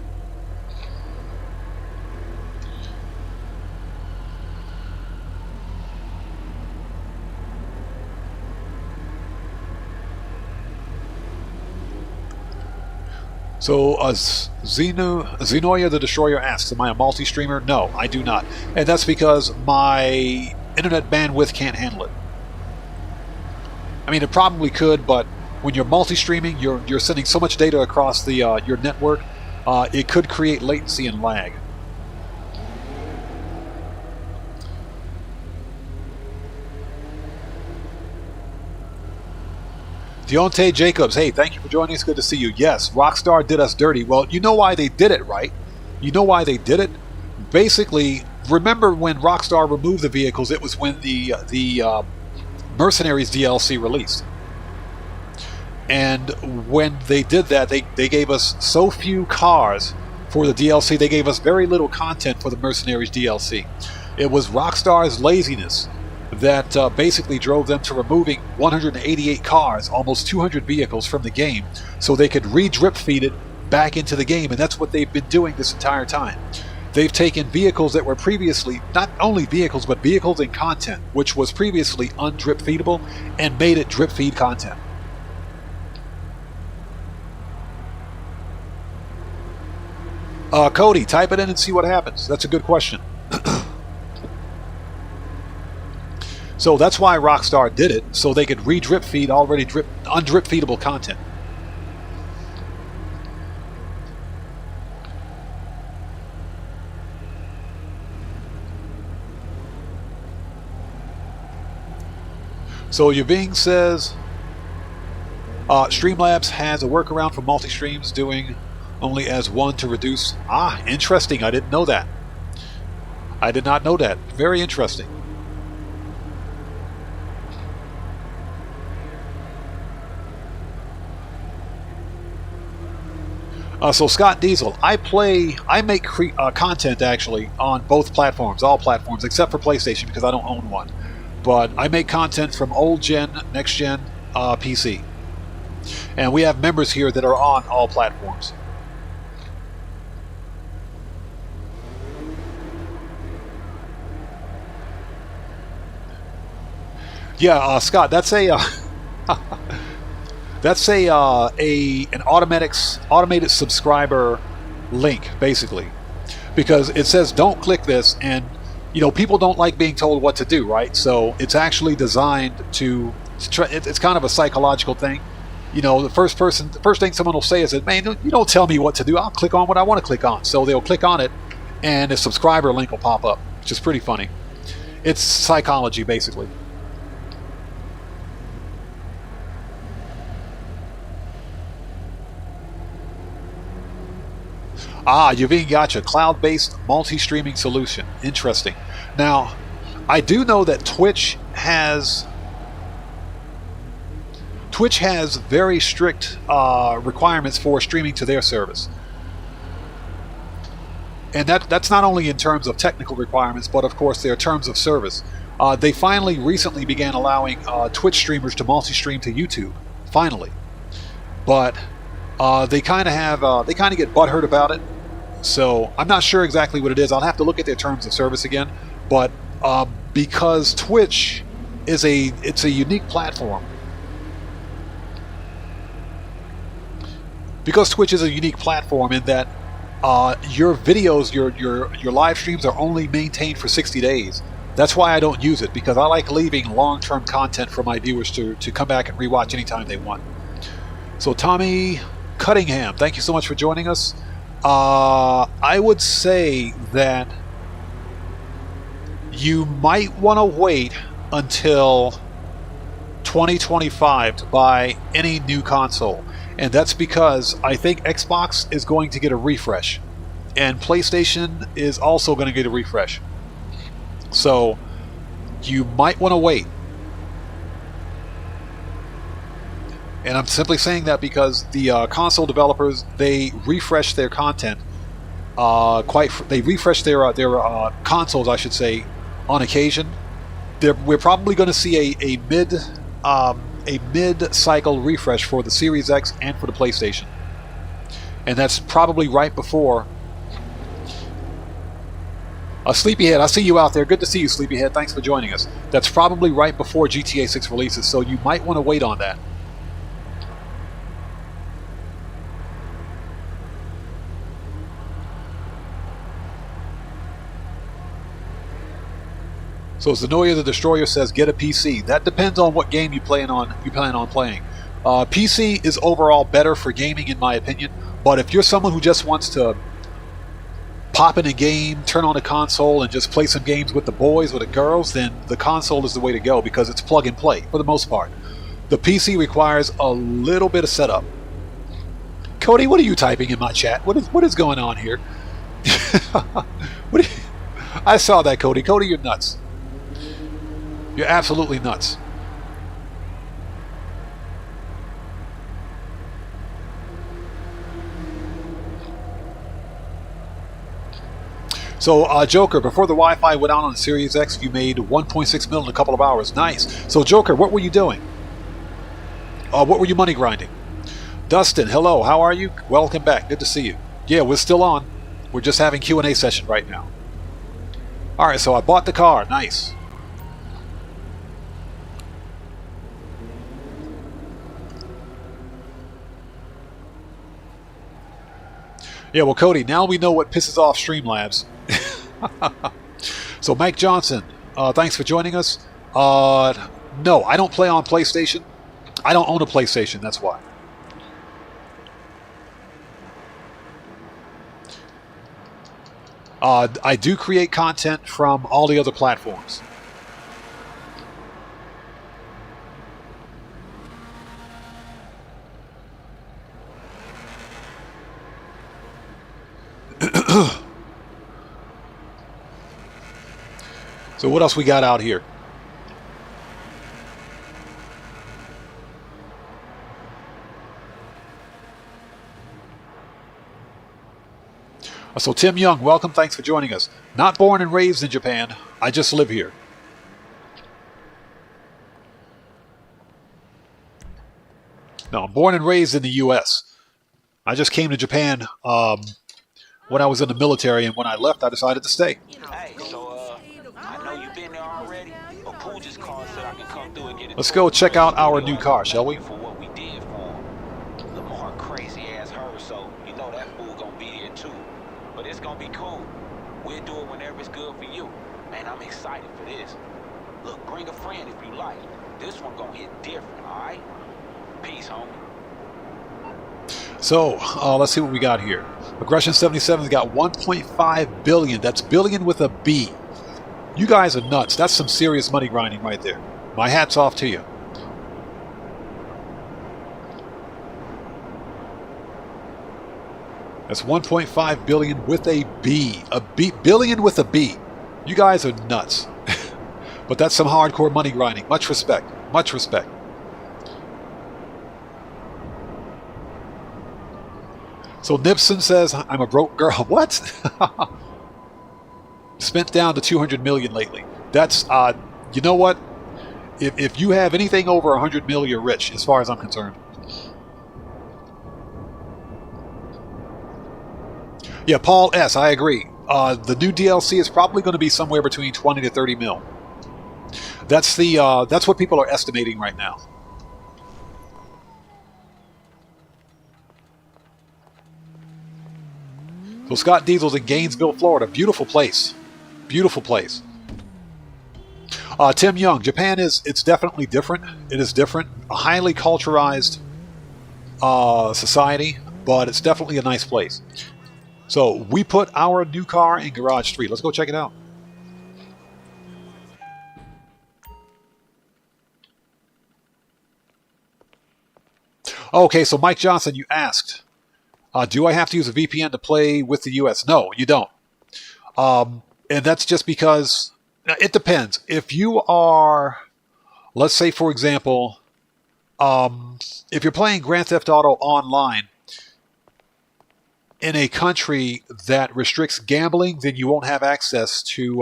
So, Xenoia the Destroyer asks, am I a multi-streamer? No, I do not. And that's because my internet bandwidth can't handle it. I mean, it probably could, but when you're multi-streaming, you're sending so much data across your network, it could create latency and lag. Deontay Jacobs, hey, thank you for joining us. Good to see you. Yes, Rockstar did us dirty. Well, you know why they did it, right? You know why they did it? Basically, remember when Rockstar removed the vehicles, it was when the Mercenaries DLC released. And when they did that, they gave us so few cars for the DLC, they gave us very little content for the Mercenaries DLC. It was Rockstar's laziness that basically drove them to removing 188 cars, almost 200 vehicles from the game, so they could re-drip feed it back into the game, and that's what they've been doing this entire time. They've taken vehicles that were previously, not only vehicles, but vehicles and content, which was previously undrip feedable, and made it drip feed content. Cody, type it in and see what happens. That's a good question. So that's why Rockstar did it, so they could re-drip feed already undrip feedable content. So Yaving says, Streamlabs has a workaround for multi-streams, doing only as one to reduce. Ah, interesting. I didn't know that. I did not know that. Very interesting. So Scott Diesel, I make content actually on both platforms, all platforms, except for PlayStation because I don't own one. But I make content from old gen, next gen, PC. And we have members here that are on all platforms. Yeah, Scott, that's a that's an automated subscriber link, basically, because it says don't click this, and you know people don't like being told what to do, right? So it's actually designed to it's kind of a psychological thing. You know, the first thing someone will say is that, man, you don't tell me what to do. I'll click on what I want to click on. So they'll click on it, and a subscriber link will pop up, which is pretty funny. It's psychology, basically. Ah, you've even got your cloud-based multi-streaming solution. Interesting. Now, I do know that Twitch has very strict requirements for streaming to their service. And that's not only in terms of technical requirements, but of course their terms of service. They finally recently began allowing Twitch streamers to multi-stream to YouTube. Finally. But they kind of get butthurt about it. So I'm not sure exactly what it is. I'll have to look at their terms of service again. But because Twitch is a unique platform. Because Twitch is a unique platform in that your videos, your live streams are only maintained for 60 days. That's why I don't use it, because I like leaving long-term content for my viewers to come back and rewatch anytime they want. So Tommy Cuttingham, thank you so much for joining us. I would say that you might want to wait until 2025 to buy any new console. And that's because I think Xbox is going to get a refresh. And PlayStation is also going to get a refresh. So you might want to wait. And I'm simply saying that because the console developers, they refresh their content. They refresh their consoles, I should say, on occasion. We're probably going to see a mid-cycle refresh for the Series X and for the PlayStation. And that's probably right before... Sleepyhead, I see you out there. Good to see you, Sleepyhead. Thanks for joining us. That's probably right before GTA 6 releases, so you might want to wait on that. So Zenoia the Destroyer says, get a PC. That depends on what game you plan on playing. PC is overall better for gaming, in my opinion. But if you're someone who just wants to pop in a game, turn on a console, and just play some games with the boys or the girls, then the console is the way to go because it's plug and play for the most part. The PC requires a little bit of setup. Cody, what are you typing in my chat? What is going on here? I saw that, Cody. Cody, you're nuts. You're absolutely nuts. So, Joker, before the Wi-Fi went out on the Series X, you made 1.6 million in a couple of hours. Nice. So, Joker, what were you doing? What were you money grinding? Dustin, hello. How are you? Welcome back. Good to see you. Yeah, we're still on. We're just having Q&A session right now. All right, so I bought the car. Nice. Yeah, well, Cody, now we know what pisses off Streamlabs. So, Mike Johnson, thanks for joining us. No, I don't play on PlayStation. I don't own a PlayStation, that's why. I do create content from all the other platforms. So what else we got out here? So Tim Young, welcome. Thanks for joining us. Not born and raised in Japan. I just live here. No, I'm born and raised in the U.S. I just came to Japan when I was in the military, and when I left, I decided to stay.
Hey, so, I know you've been there already, but Pooh just called said I can come through and get it.
Let's go check out our new car, shall we?
For what we did for him. Lamar crazy ass her, so you know that fool gonna be here too. But it's gonna be cool. We'll do it whenever it's good for you. Man, I'm excited for this. Look, bring a friend if you like. This one gonna hit different, alright? Peace, homie.
So, let's see what we got here. Aggression 77's got 1.5 billion. That's billion with a B. You guys are nuts. That's some serious money grinding right there. My hat's off to you. That's 1.5 billion with a B. Billion with a B. You guys are nuts. But that's some hardcore money grinding. Much respect. Much respect. So Nipson says, I'm a broke girl. What? Spent down to 200 million lately. That's, you know what? If you have anything over 100 million, you're rich, as far as I'm concerned. Yeah, Paul S., I agree. The new DLC is probably going to be somewhere between 20 to 30 mil. That's what people are estimating right now. So Scott Diesel's in Gainesville, Florida. Beautiful place. Beautiful place. Tim Young, Japan it's definitely different. It is different. A highly culturized society, but it's definitely a nice place. So we put our new car in Garage 3. Let's go check it out. Okay, so Mike Johnson, you asked, do I have to use a VPN to play with the US? No, you don't. And that's just because it depends. If you are, let's say, for example, if you're playing Grand Theft Auto online in a country that restricts gambling, then you won't have access to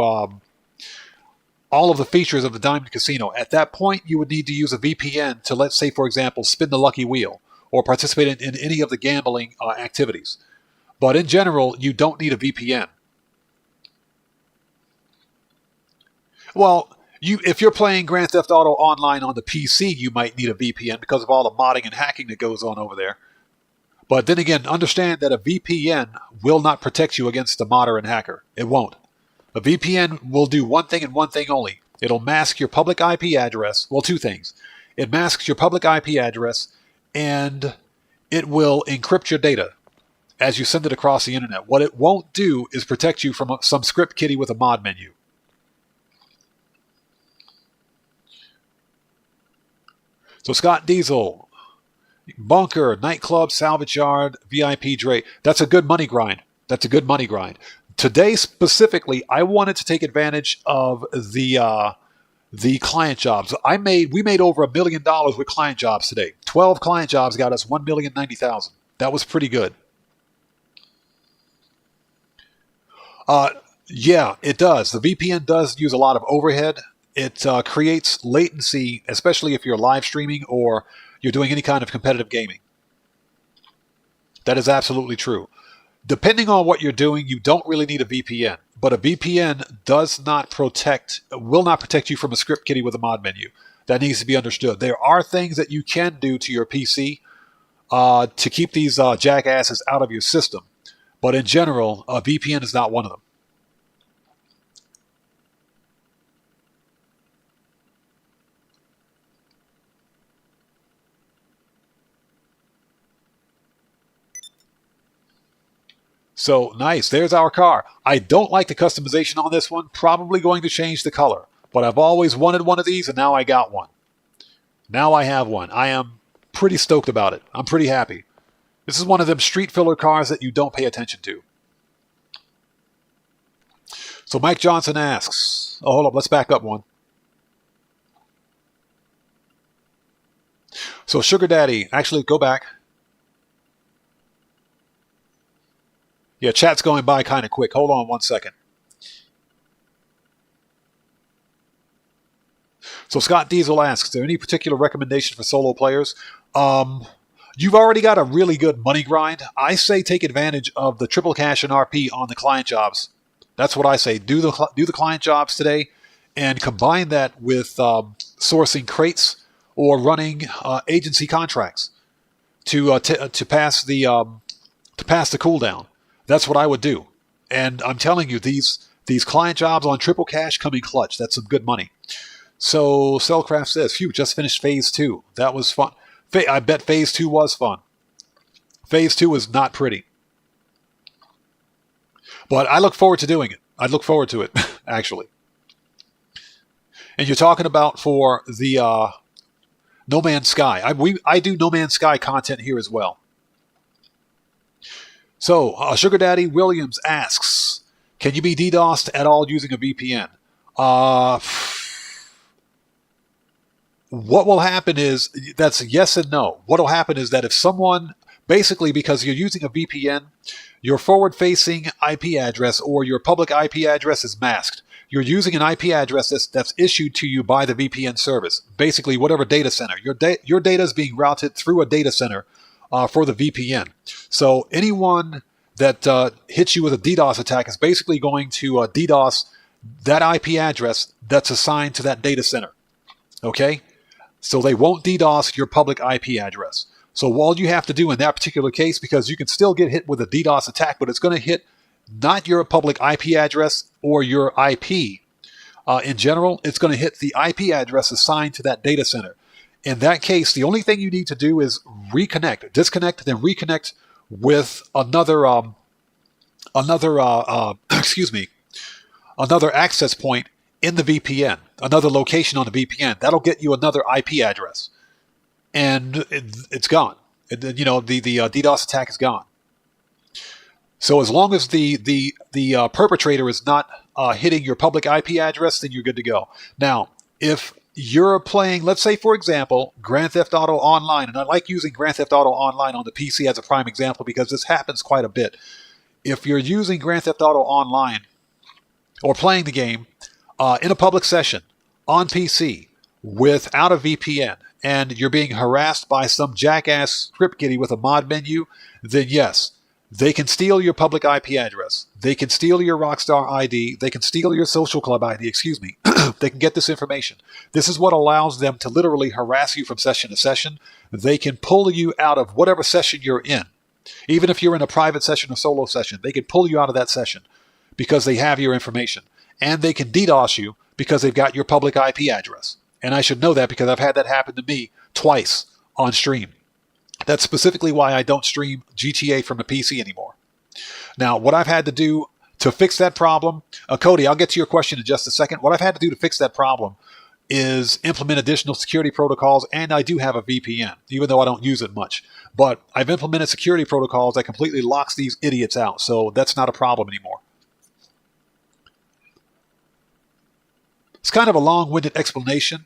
all of the features of the Diamond Casino. At that point, you would need to use a VPN to, let's say, for example, spin the lucky wheel or participate in any of the gambling activities. But in general, you don't need a VPN. Well, if you're playing Grand Theft Auto online on the PC, you might need a VPN because of all the modding and hacking that goes on over there. But then again, understand that a VPN will not protect you against a modder and hacker. It won't. A VPN will do one thing and one thing only. It'll mask your public IP address. Well, two things. It masks your public IP address, and it will encrypt your data as you send it across the internet. What it won't do is protect you from some script kiddie with a mod menu. So Scott Diesel, bunker, nightclub, salvage yard, VIP Dre. That's a good money grind. That's a good money grind. Today specifically, I wanted to take advantage of the client jobs. We made over $1 million with client jobs today. 12 client jobs got us $1,090,000. That was pretty good. Yeah, it does. The VPN does use a lot of overhead. It creates latency, especially if you're live streaming or you're doing any kind of competitive gaming. That is absolutely true. Depending on what you're doing, you don't really need a VPN. But a VPN will not protect you from a script kiddie with a mod menu. That needs to be understood. There are things that you can do to your PC to keep these jackasses out of your system. But in general, a VPN is not one of them. So, nice. There's our car. I don't like the customization on this one. Probably going to change the color. But I've always wanted one of these, and now I got one. Now I have one. I am pretty stoked about it. I'm pretty happy. This is one of them street filler cars that you don't pay attention to. So Mike Johnson asks, oh, hold up, let's back up one. So Sugar Daddy, actually go back. Yeah, chat's going by kind of quick. Hold on 1 second. So Scott Diesel asks, is there any particular recommendation for solo players? You've already got a really good money grind. I say take advantage of the triple cash and RP on the client jobs. That's what I say. Do the client jobs today, and combine that with sourcing crates or running agency contracts to pass the cooldown. That's what I would do. And I'm telling you, these client jobs on triple cash come in clutch. That's some good money. So Cellcraft says, phew, just finished Phase 2. That was fun. I bet Phase 2 was fun. Phase 2 is not pretty. But I look forward to doing it. I look forward to it, actually. And you're talking about for the No Man's Sky. I do No Man's Sky content here as well. So, Sugar Daddy Williams asks, can you be DDoSed at all using a VPN? What will happen is, that's a yes and no. What will happen is that if someone, basically because you're using a VPN, your forward-facing IP address or your public IP address is masked. You're using an IP address that's issued to you by the VPN service. Basically, whatever data center. Your data is being routed through a data center for the VPN. So anyone that hits you with a DDoS attack is basically going to DDoS that IP address that's assigned to that data center. Okay? So they won't DDoS your public IP address. So all you have to do in that particular case, because you can still get hit with a DDoS attack, but it's going to hit not your public IP address or your IP in general, it's going to hit the IP address assigned to that data center. In that case, the only thing you need to do is reconnect, disconnect, then reconnect with another access point in the VPN, another location on the VPN. That'll get you another IP address, and it's gone. The DDoS attack is gone. So as long as the perpetrator is not hitting your public IP address, then you're good to go. Now, if you're playing, let's say, for example, Grand Theft Auto Online, and I like using Grand Theft Auto Online on the PC as a prime example because this happens quite a bit. If you're using Grand Theft Auto Online or playing the game in a public session on PC without a VPN, and you're being harassed by some jackass script kiddie with a mod menu, then yes, they can steal your public IP address. They can steal your Rockstar ID. They can steal your Social Club ID, excuse me. They can get this information. This is what allows them to literally harass you from session to session. They can pull you out of whatever session you're in. Even if you're in a private session or solo session, they can pull you out of that session because they have your information. And they can DDoS you because they've got your public IP address. And I should know that because I've had that happen to me twice on stream. That's specifically why I don't stream GTA from the PC anymore. Now, what I've had to do to fix that problem, Cody, I'll get to your question in just a second. What I've had to do to fix that problem is implement additional security protocols, and I do have a VPN, even though I don't use it much. But I've implemented security protocols that completely locks these idiots out, so that's not a problem anymore. It's kind of a long-winded explanation,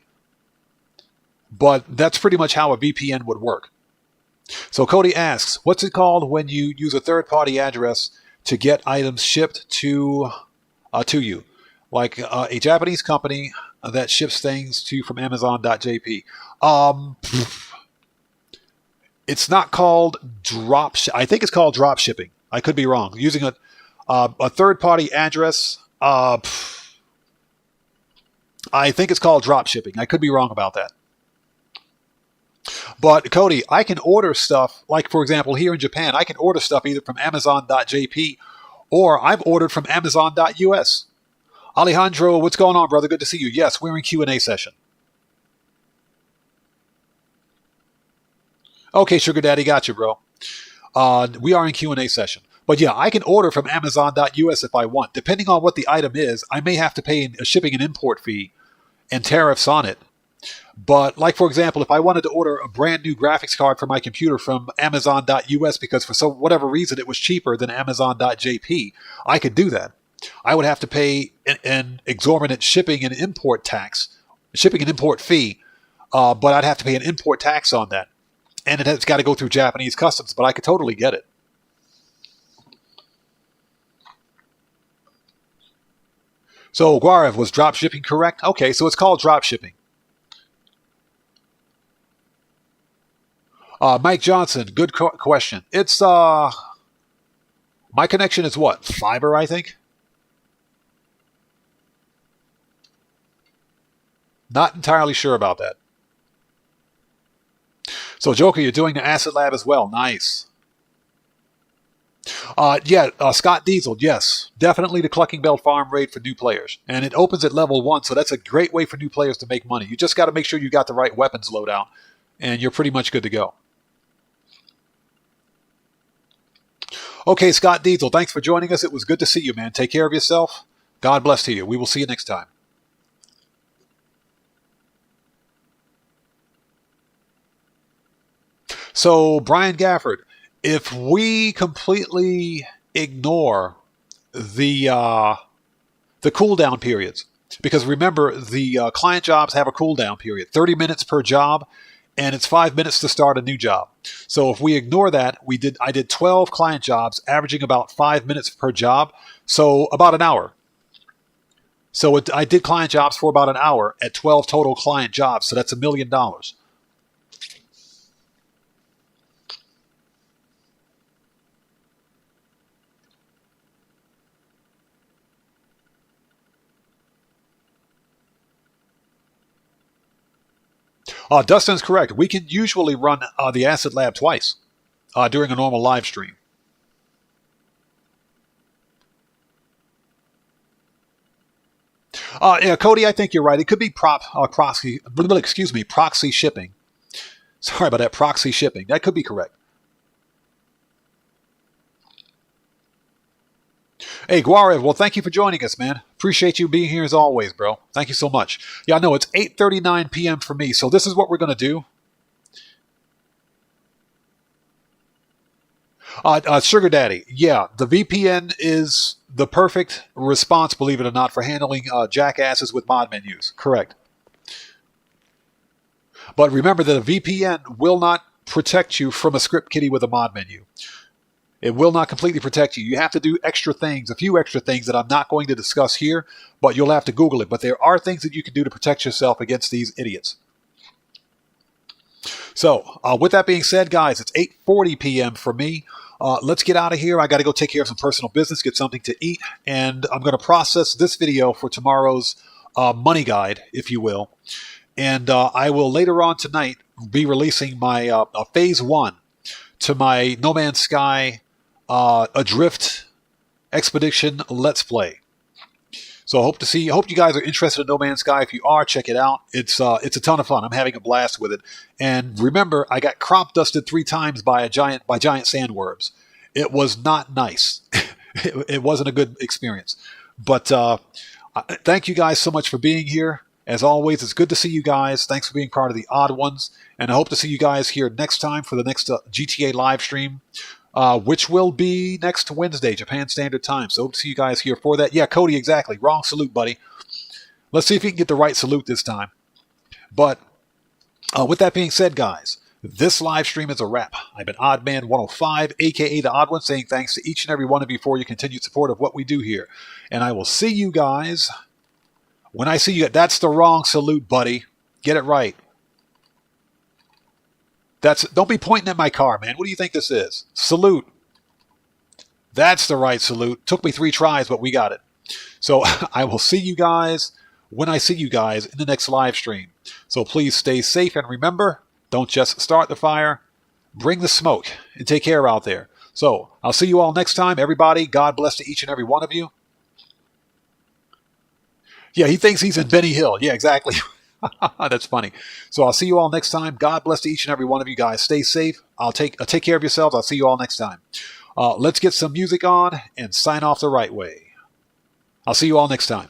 but that's pretty much how a VPN would work. So Cody asks, what's it called when you use a third-party address to get items shipped to you? Like a Japanese company that ships things to you from Amazon.jp. It's not called I think it's called drop shipping. I could be wrong. Using a third-party address, I think it's called drop shipping. I could be wrong about that. But Cody, I can order stuff, like for example, here in Japan, I can order stuff either from Amazon.jp or I've ordered from Amazon.us. Alejandro, what's going on, brother? Good to see you. Yes, we're in Q&A session. Okay, Sugar Daddy, got you, bro. We are in Q&A session. But yeah, I can order from Amazon.us if I want. Depending on what the item is, I may have to pay a shipping and import fee and tariffs on it. But like, for example, if I wanted to order a brand new graphics card for my computer from Amazon.us because for whatever reason it was cheaper than Amazon.jp, I could do that. I would have to pay an exorbitant shipping and import fee, but I'd have to pay an import tax on that. And it's got to go through Japanese customs, but I could totally get it. So, Guarev, was drop shipping correct? Okay, so it's called drop shipping. Mike Johnson, good question. It's, my connection is what? Fiber, I think? Not entirely sure about that. So, Joker, you're doing the Acid Lab as well. Nice. Scott Diesel, yes. Definitely the Clucking Belt Farm raid for new players. And it opens at level 1, so that's a great way for new players to make money. You just got to make sure you got the right weapons loadout, and you're pretty much good to go. Okay, Scott Diesel, thanks for joining us. It was good to see you, man. Take care of yourself. God bless to you. We will see you next time. So, Brian Gafford, if we completely ignore the cooldown periods, because remember, the client jobs have a cooldown period, 30 minutes per job, and it's 5 minutes to start a new job. So if we ignore that, I did 12 client jobs, averaging about 5 minutes per job, so about an hour. So I did client jobs for about an hour at 12 total client jobs, so that's $1 million. Dustin's correct. We can usually run the Acid Lab twice during a normal live stream. Yeah, Cody, I think you're right. It could be proxy shipping. Sorry about that, proxy shipping. That could be correct. Hey, Guarev, well, thank you for joining us, man. Appreciate you being here as always, bro. Thank you so much. Yeah, I know it's 8:39 p.m. for me, so this is what we're going to do. Sugar Daddy, yeah, the VPN is the perfect response, believe it or not, for handling jackasses with mod menus. Correct. But remember that a VPN will not protect you from a script kiddie with a mod menu. It will not completely protect you. You have to do extra things, a few extra things that I'm not going to discuss here, but you'll have to Google it. But there are things that you can do to protect yourself against these idiots. So, with that being said, guys, it's 8:40 p.m. for me. Let's get out of here. I got to go take care of some personal business, get something to eat, and I'm going to process this video for tomorrow's money guide, if you will. And I will later on tonight be releasing my Phase 1 to my No Man's Sky Adrift Expedition Let's Play. So hope you guys are interested in No Man's Sky. If you are, check it out. It's a ton of fun. I'm having a blast with it. And remember, I got crop dusted 3 times by giant sandworms. It was not nice. It wasn't a good experience. But thank you guys so much for being here. As always, it's good to see you guys. Thanks for being part of the Odd Ones. And I hope to see you guys here next time for the next GTA live stream, which will be next Wednesday, Japan Standard Time. So hope to see you guys here for that. Yeah, Cody, exactly. Wrong salute, buddy. Let's see if you can get the right salute this time. But with that being said, guys, this live stream is a wrap. I've been OddMan105, a.k.a. The Odd One, saying thanks to each and every one of you for your continued support of what we do here. And I will see you guys when I see you. That's the wrong salute, buddy. Get it right. Don't be pointing at my car, man. What do you think this is? Salute. That's the right salute. Took me 3 tries, but we got it. So I will see you guys when I see you guys in the next live stream. So please stay safe, and remember, don't just start the fire, bring the smoke, and take care out there. So I'll see you all next time. Everybody, God bless to each and every one of you. Yeah, he thinks he's in Benny Hill. Yeah, exactly. That's funny. So I'll see you all next time. God bless to each and every one of you guys. Stay safe. I'll take care of yourselves. I'll see you all next time. Let's get some music on and sign off the right way. I'll see you all next time.